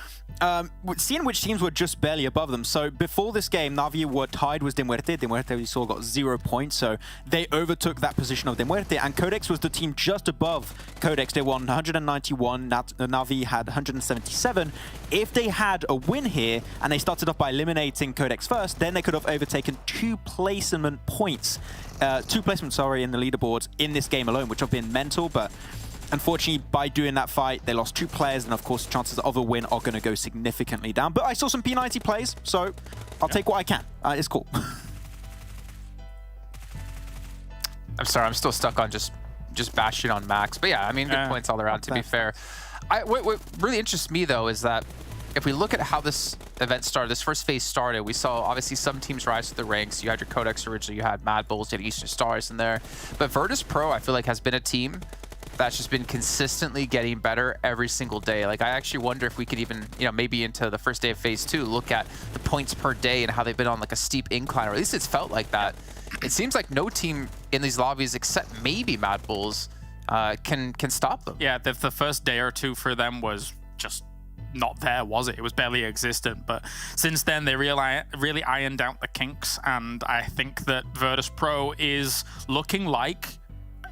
seeing which teams were just barely above them. So before this game, Na'Vi were tied with MUERTE. MUERTE, we saw, got 0 points. So they overtook that position of MUERTE. And QODEX was the team just above QODEX. They won 191. Na'Vi had 177. If they had a win here, and they started off by eliminating QODEX first, then they could have overtaken 2 placement points. 2 placements, sorry, in the leaderboards in this game alone, which have been mental, but unfortunately, by doing that fight, they lost 2 players, and of course, chances of a win are going to go significantly down. But I saw some P90 plays, so I'll take what I can. It's cool. I'm sorry, I'm still stuck on just bashing on Max. But yeah, I mean, good points all around, to be fair. What really interests me, though, is that if we look at how this event started, this first phase started, we saw obviously some teams rise to the ranks. You had your QODEX originally, you had MADBULLS, you had Eastern Stars in there. But VIRTUS.PRO, I feel like, has been a team that's just been consistently getting better every single day. Like, I actually wonder if we could even, you know, maybe into the first day of phase 2, look at the points per day and how they've been on like a steep incline, or at least it's felt like that. It seems like no team in these lobbies, except maybe MADBULLS, can stop them. Yeah, the first day or two for them was just not there, was it? It was barely existent. But since then, they really ironed out the kinks, and I think that VIRTUS.PRO is looking like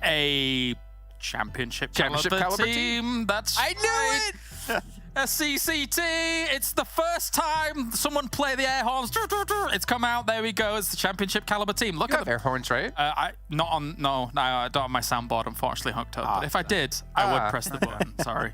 a championship caliber team. That's I knew it. A CCT. It's the first time someone play the air horns. It's come out. There we go. It's the championship caliber team. Look at air horns, right? I don't have my soundboard unfortunately hooked up. But if I did, I would press the button. Sorry.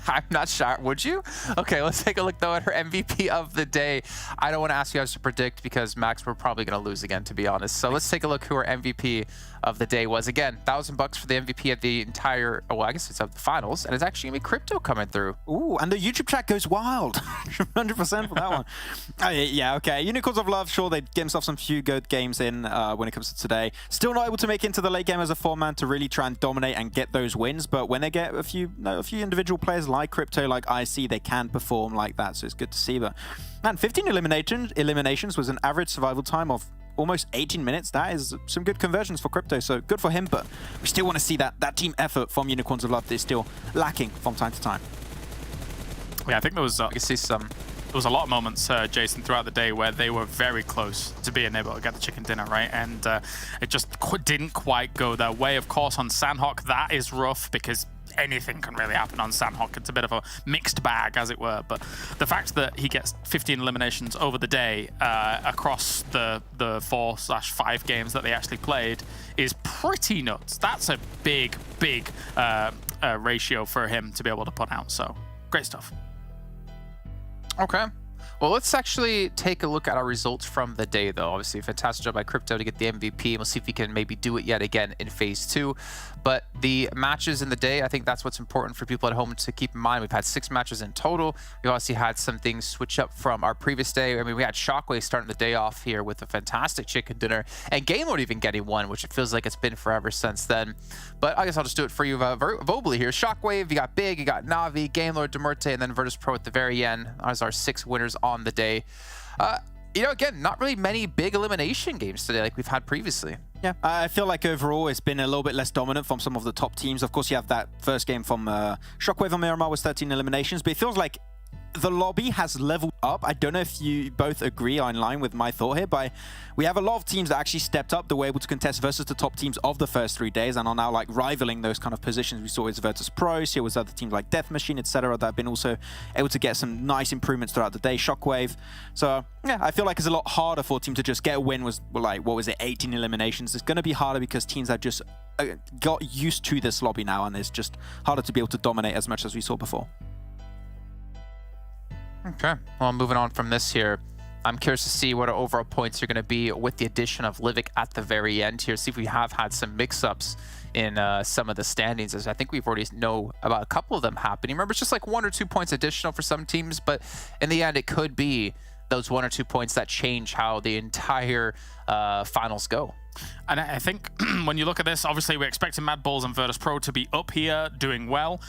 I'm not sure. Would you? Okay, let's take a look, though, at her MVP of the day. I don't want to ask you guys to predict because, Max, we're probably going to lose again, to be honest. So let's take a look who her MVP of the day was. Again, $1,000 for the MVP of the entire, well, I guess it's of the finals. And it's actually going to be Crypto coming through. Ooh, and the YouTube chat goes wild. 100% for that one. Yeah, okay. Unicorns of Love, sure, they get themselves some few good games in when it comes to today. Still not able to make it into the late game as a 4-man to really try and dominate and get those wins. But when they get a few individual players like Crypto, like IC, they can perform like that. So it's good to see. But man, 15 eliminations was an average survival time of almost 18 minutes. That is some good conversions for Crypto, so good for him. But we still want to see that team effort from Unicorns of Love that is still lacking from time to time. Yeah, I think there was you can see some. There was a lot of moments, Jason, throughout the day where they were very close to being able to get the chicken dinner, right? And it just didn't quite go their way. Of course, on Sanhok, that is rough because anything can really happen on Sanhok. It's a bit of a mixed bag, as it were. But the fact that he gets 15 eliminations over the day across the 4/5 games that they actually played is pretty nuts. That's a big ratio for him to be able to put out. So great stuff. Okay. Well, let's actually take a look at our results from the day, though. Obviously, fantastic job by Crypto to get the MVP. And we'll see if we can maybe do it yet again in phase 2. But the matches in the day, I think that's what's important for people at home to keep in mind. We've had 6 matches in total. We've obviously had some things switch up from our previous day. I mean, we had SHOCKWAVE starting the day off here with a fantastic chicken dinner, and Game Mode even getting one, which it feels like it's been forever since then. But I guess I'll just do it for you verbally here. SHOCKWAVE, you got Big, you got Na'Vi, Game Lord, MUERTE, and then VIRTUS.PRO at the very end as our 6 winners on the day. You know, again, not really many big elimination games today like we've had previously. Yeah, I feel like overall it's been a little bit less dominant from some of the top teams. Of course, you have that first game from SHOCKWAVE and Miramar with 13 eliminations, but it feels like the lobby has leveled up. I don't know if you both agree or in line with my thought here, but we have a lot of teams that actually stepped up that were able to contest versus the top teams of the first 3 days and are now like rivaling those kind of positions. We saw with VIRTUS.PRO, here was other teams like Death Machine, etc. that have been also able to get some nice improvements throughout the day. SHOCKWAVE. So yeah, I feel like it's a lot harder for a team to just get a win. Was like, what was it, 18 eliminations? It's going to be harder because teams have just got used to this lobby now, and it's just harder to be able to dominate as much as we saw before. Okay, well, moving on from this here, I'm curious to see what our overall points are going to be with the addition of Livik at the very end here. See if we have had some mix-ups in some of the standings, as I think we've already know about a couple of them happening. Remember, it's just like 1 or 2 points additional for some teams, but in the end, it could be those 1 or 2 points that change how the entire finals go. And I think when you look at this, obviously we're expecting MADBULLS and VIRTUS.PRO to be up here doing well.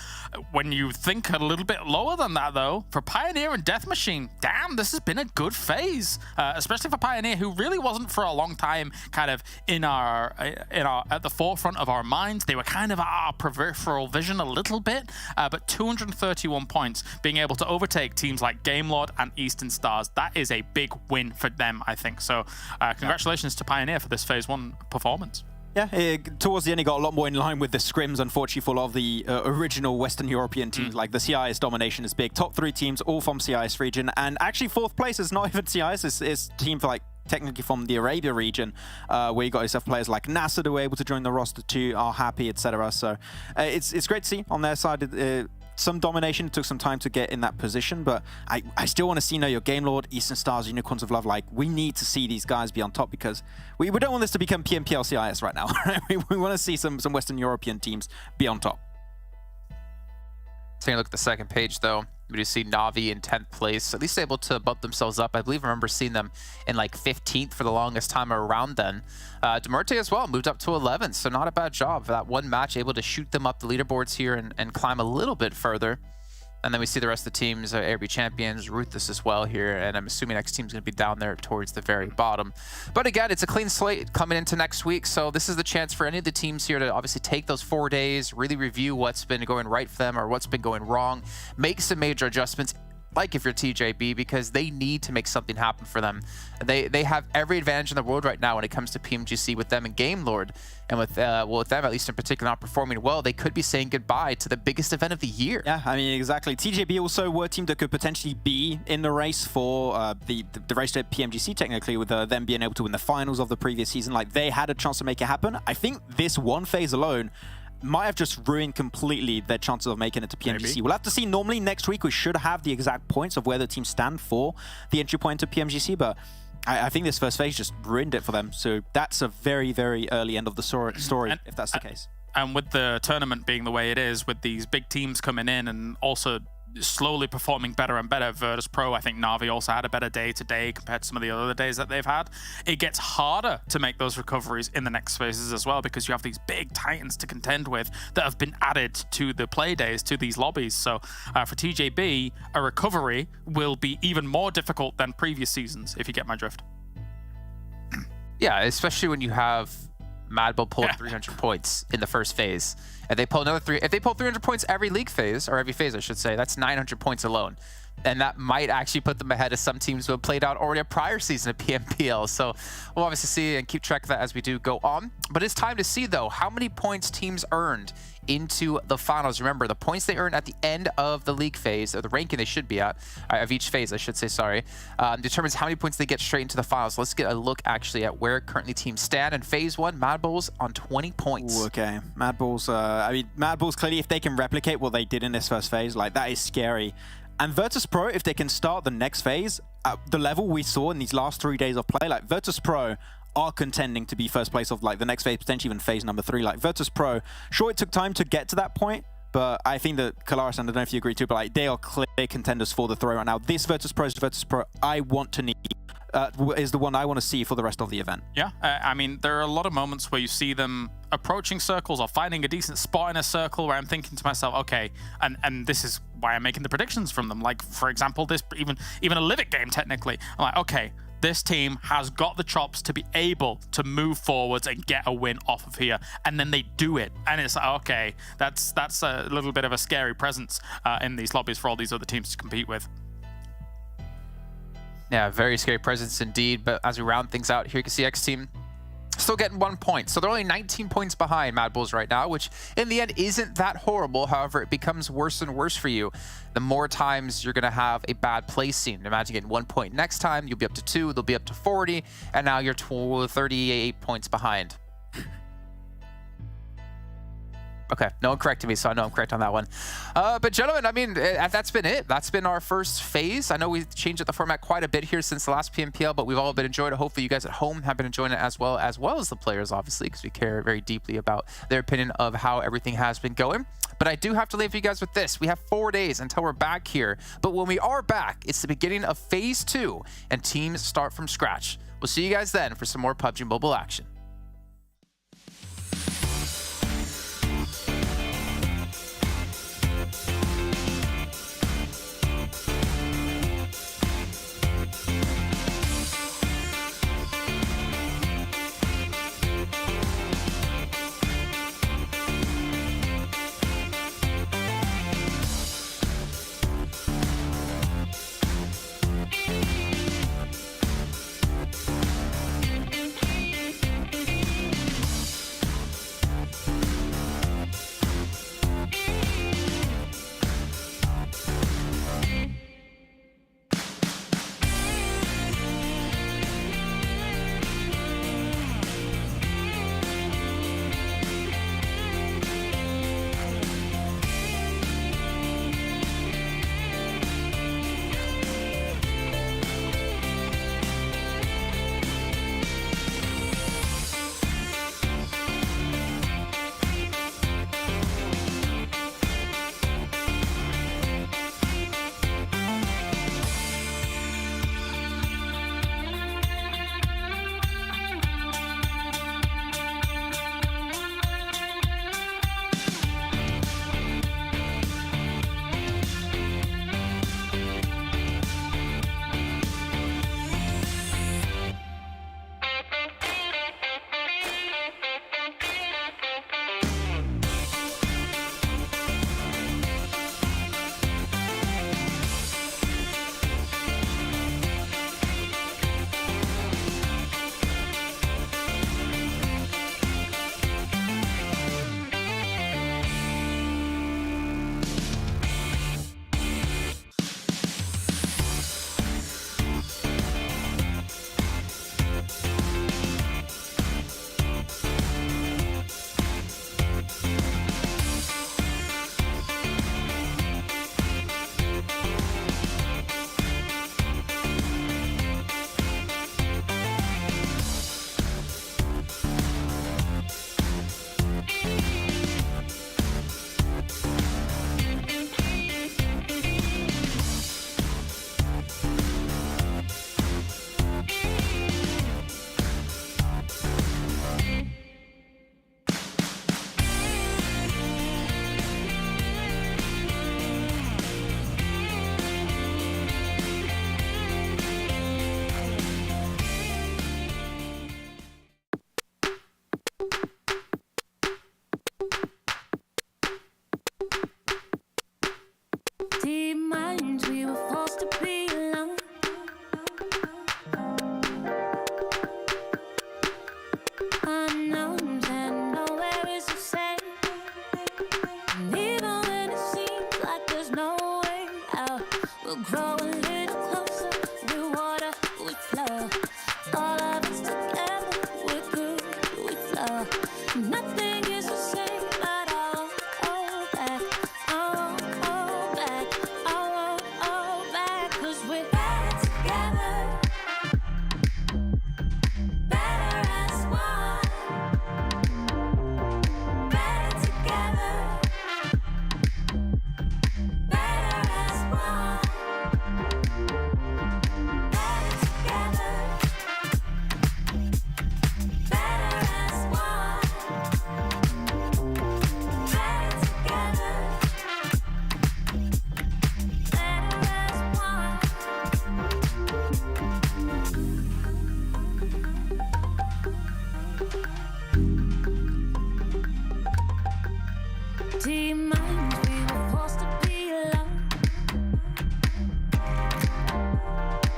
When you think a little bit lower than that, though, for Pioneer and Death Machine, damn, this has been a good phase, especially for Pioneer, who really wasn't for a long time kind of at the forefront of our minds. They were kind of our peripheral vision a little bit, but 231 points, being able to overtake teams like Gamelord and Eastern Stars, that is a big win for them, I think. So congratulations to Pioneer for this phase 1 performance. Yeah, towards the end, it got a lot more in line with the scrims, unfortunately, for a lot of the original Western European teams. Like the CIS domination is big. Top 3 teams, all from CIS region. And actually, 4th place is not even CIS, it's team for like technically from the Arabia region, where you got yourself players like NASA that were able to join the roster too, are happy, etc. So it's great to see on their side. Some domination, took some time to get in that position, but I still want to see your Gamelord, Eastern Stars, Unicorns of Love. Like, we need to see these guys be on top, because we don't want this to become PMPL CIS right now. We want to see some Western European teams be on top. Taking a look at the second page, though, we do see Na'Vi in 10th place, at least able to bump themselves up. I remember seeing them in like 15th for the longest time around then. MUERTE as well moved up to 11th, so not a bad job for that one match, able to shoot them up the leaderboards here and climb a little bit further. And then we see the rest of the teams, ARB champions, RUTHLESS as well here, and I'm assuming next team's going to be down there towards the very bottom. But again, it's a clean slate coming into next week, so this is the chance for any of the teams here to obviously take those 4 days, really review what's been going right for them or what's been going wrong, make some major adjustments, like if you're TJB, because they need to make something happen for them. They have every advantage in the world right now when it comes to PMGC with them and Gamelord. And with with them, at least in particular, not performing well, they could be saying goodbye to the biggest event of the year. Yeah, I mean, exactly. TJB also were a team that could potentially be in the race for the race to PMGC, technically, with them being able to win the finals of the previous season. Like, they had a chance to make it happen. I think this one phase alone might have just ruined completely their chances of making it to PMGC. Maybe. We'll have to see. Normally, next week, we should have the exact points of where the teams stand for the entry point to PMGC, but I think this first phase just ruined it for them. So that's a very, very early end of the story, if that's the case. And with the tournament being the way it is, with these big teams coming in and also slowly performing better and better, VIRTUS.PRO, I think Na'Vi also had a better day today compared to some of the other days that they've had. It gets harder to make those recoveries in the next phases as well, because you have these big titans to contend with that have been added to the play days, to these lobbies. So for TJB, a recovery will be even more difficult than previous seasons, if you get my drift. Yeah, especially when you have MADBULL pull 300 points in the first phase. If they pull another if they pull 300 points every league phase, or every phase, I should say, that's 900 points alone. And that might actually put them ahead of some teams who have played out already a prior season of PMPL. So we'll obviously see and keep track of that as we do go on. But it's time to see, though, how many points teams earned into the finals. Remember, the points they earn at the end of the league phase, or the ranking they should be at, of each phase, I should say, sorry, determines how many points they get straight into the finals. Let's get a look, actually, at where currently teams stand. In phase 1, MADBULLS on 20 points. Ooh, okay, MADBULLS, I mean, MADBULLS, clearly, if they can replicate what they did in this first phase, like, that is scary. And VIRTUS.PRO, if they can start the next phase at the level we saw in these last 3 days of play, like VIRTUS.PRO are contending to be first place of like the next phase, potentially even phase number 3. Like VIRTUS.PRO, sure, it took time to get to that point, but I think that Kalaris, and I don't know if you agree too, but like they are clear contenders for the throw right now. This VIRTUS.PRO is VIRTUS.PRO I want to need. Is the one I want to see for the rest of the event. Yeah, I mean, there are a lot of moments where you see them approaching circles or finding a decent spot in a circle where I'm thinking to myself, okay, and this is why I'm making the predictions from them. Like, for example, this even a Livik game, technically. I'm like, okay, this team has got the chops to be able to move forwards and get a win off of here, and then they do it, and it's like, okay, that's a little bit of a scary presence in these lobbies for all these other teams to compete with. Yeah, very scary presence indeed. But as we round things out here, you can see XTEAM still getting 1 point. So they're only 19 points behind MADBULLS right now, which in the end isn't that horrible. However, it becomes worse and worse for you the more times you're going to have a bad placing. Imagine getting 1 point next time, you'll be up to 2, they'll be up to 40, and now you're 38 points behind. Okay, no one corrected me, so I know I'm correct on that one. But gentlemen, I mean, that's been it. That's been our first phase. I know we've changed up the format quite a bit here since the last PMPL, but we've all been enjoying it. Hopefully you guys at home have been enjoying it as well as the players, obviously, because we care very deeply about their opinion of how everything has been going. But I do have to leave you guys with this. We have 4 days until we're back here. But when we are back, it's the beginning of phase 2, and teams start from scratch. We'll see you guys then for some more PUBG Mobile action. Deep minds, we were forced to be alone. Unknowns and nowhere is the same. And even when it seems like there's no way out, we'll grow a little closer. Through water, we flow. All of us together, we're good, we flow. Nothing is the same, but I'll hold back. I'll hold back. I'll hold back. 'Cause we're better together. Better as one. Better together. Better as one. Better together. Better as one. Better together. Better as one. Deep mind.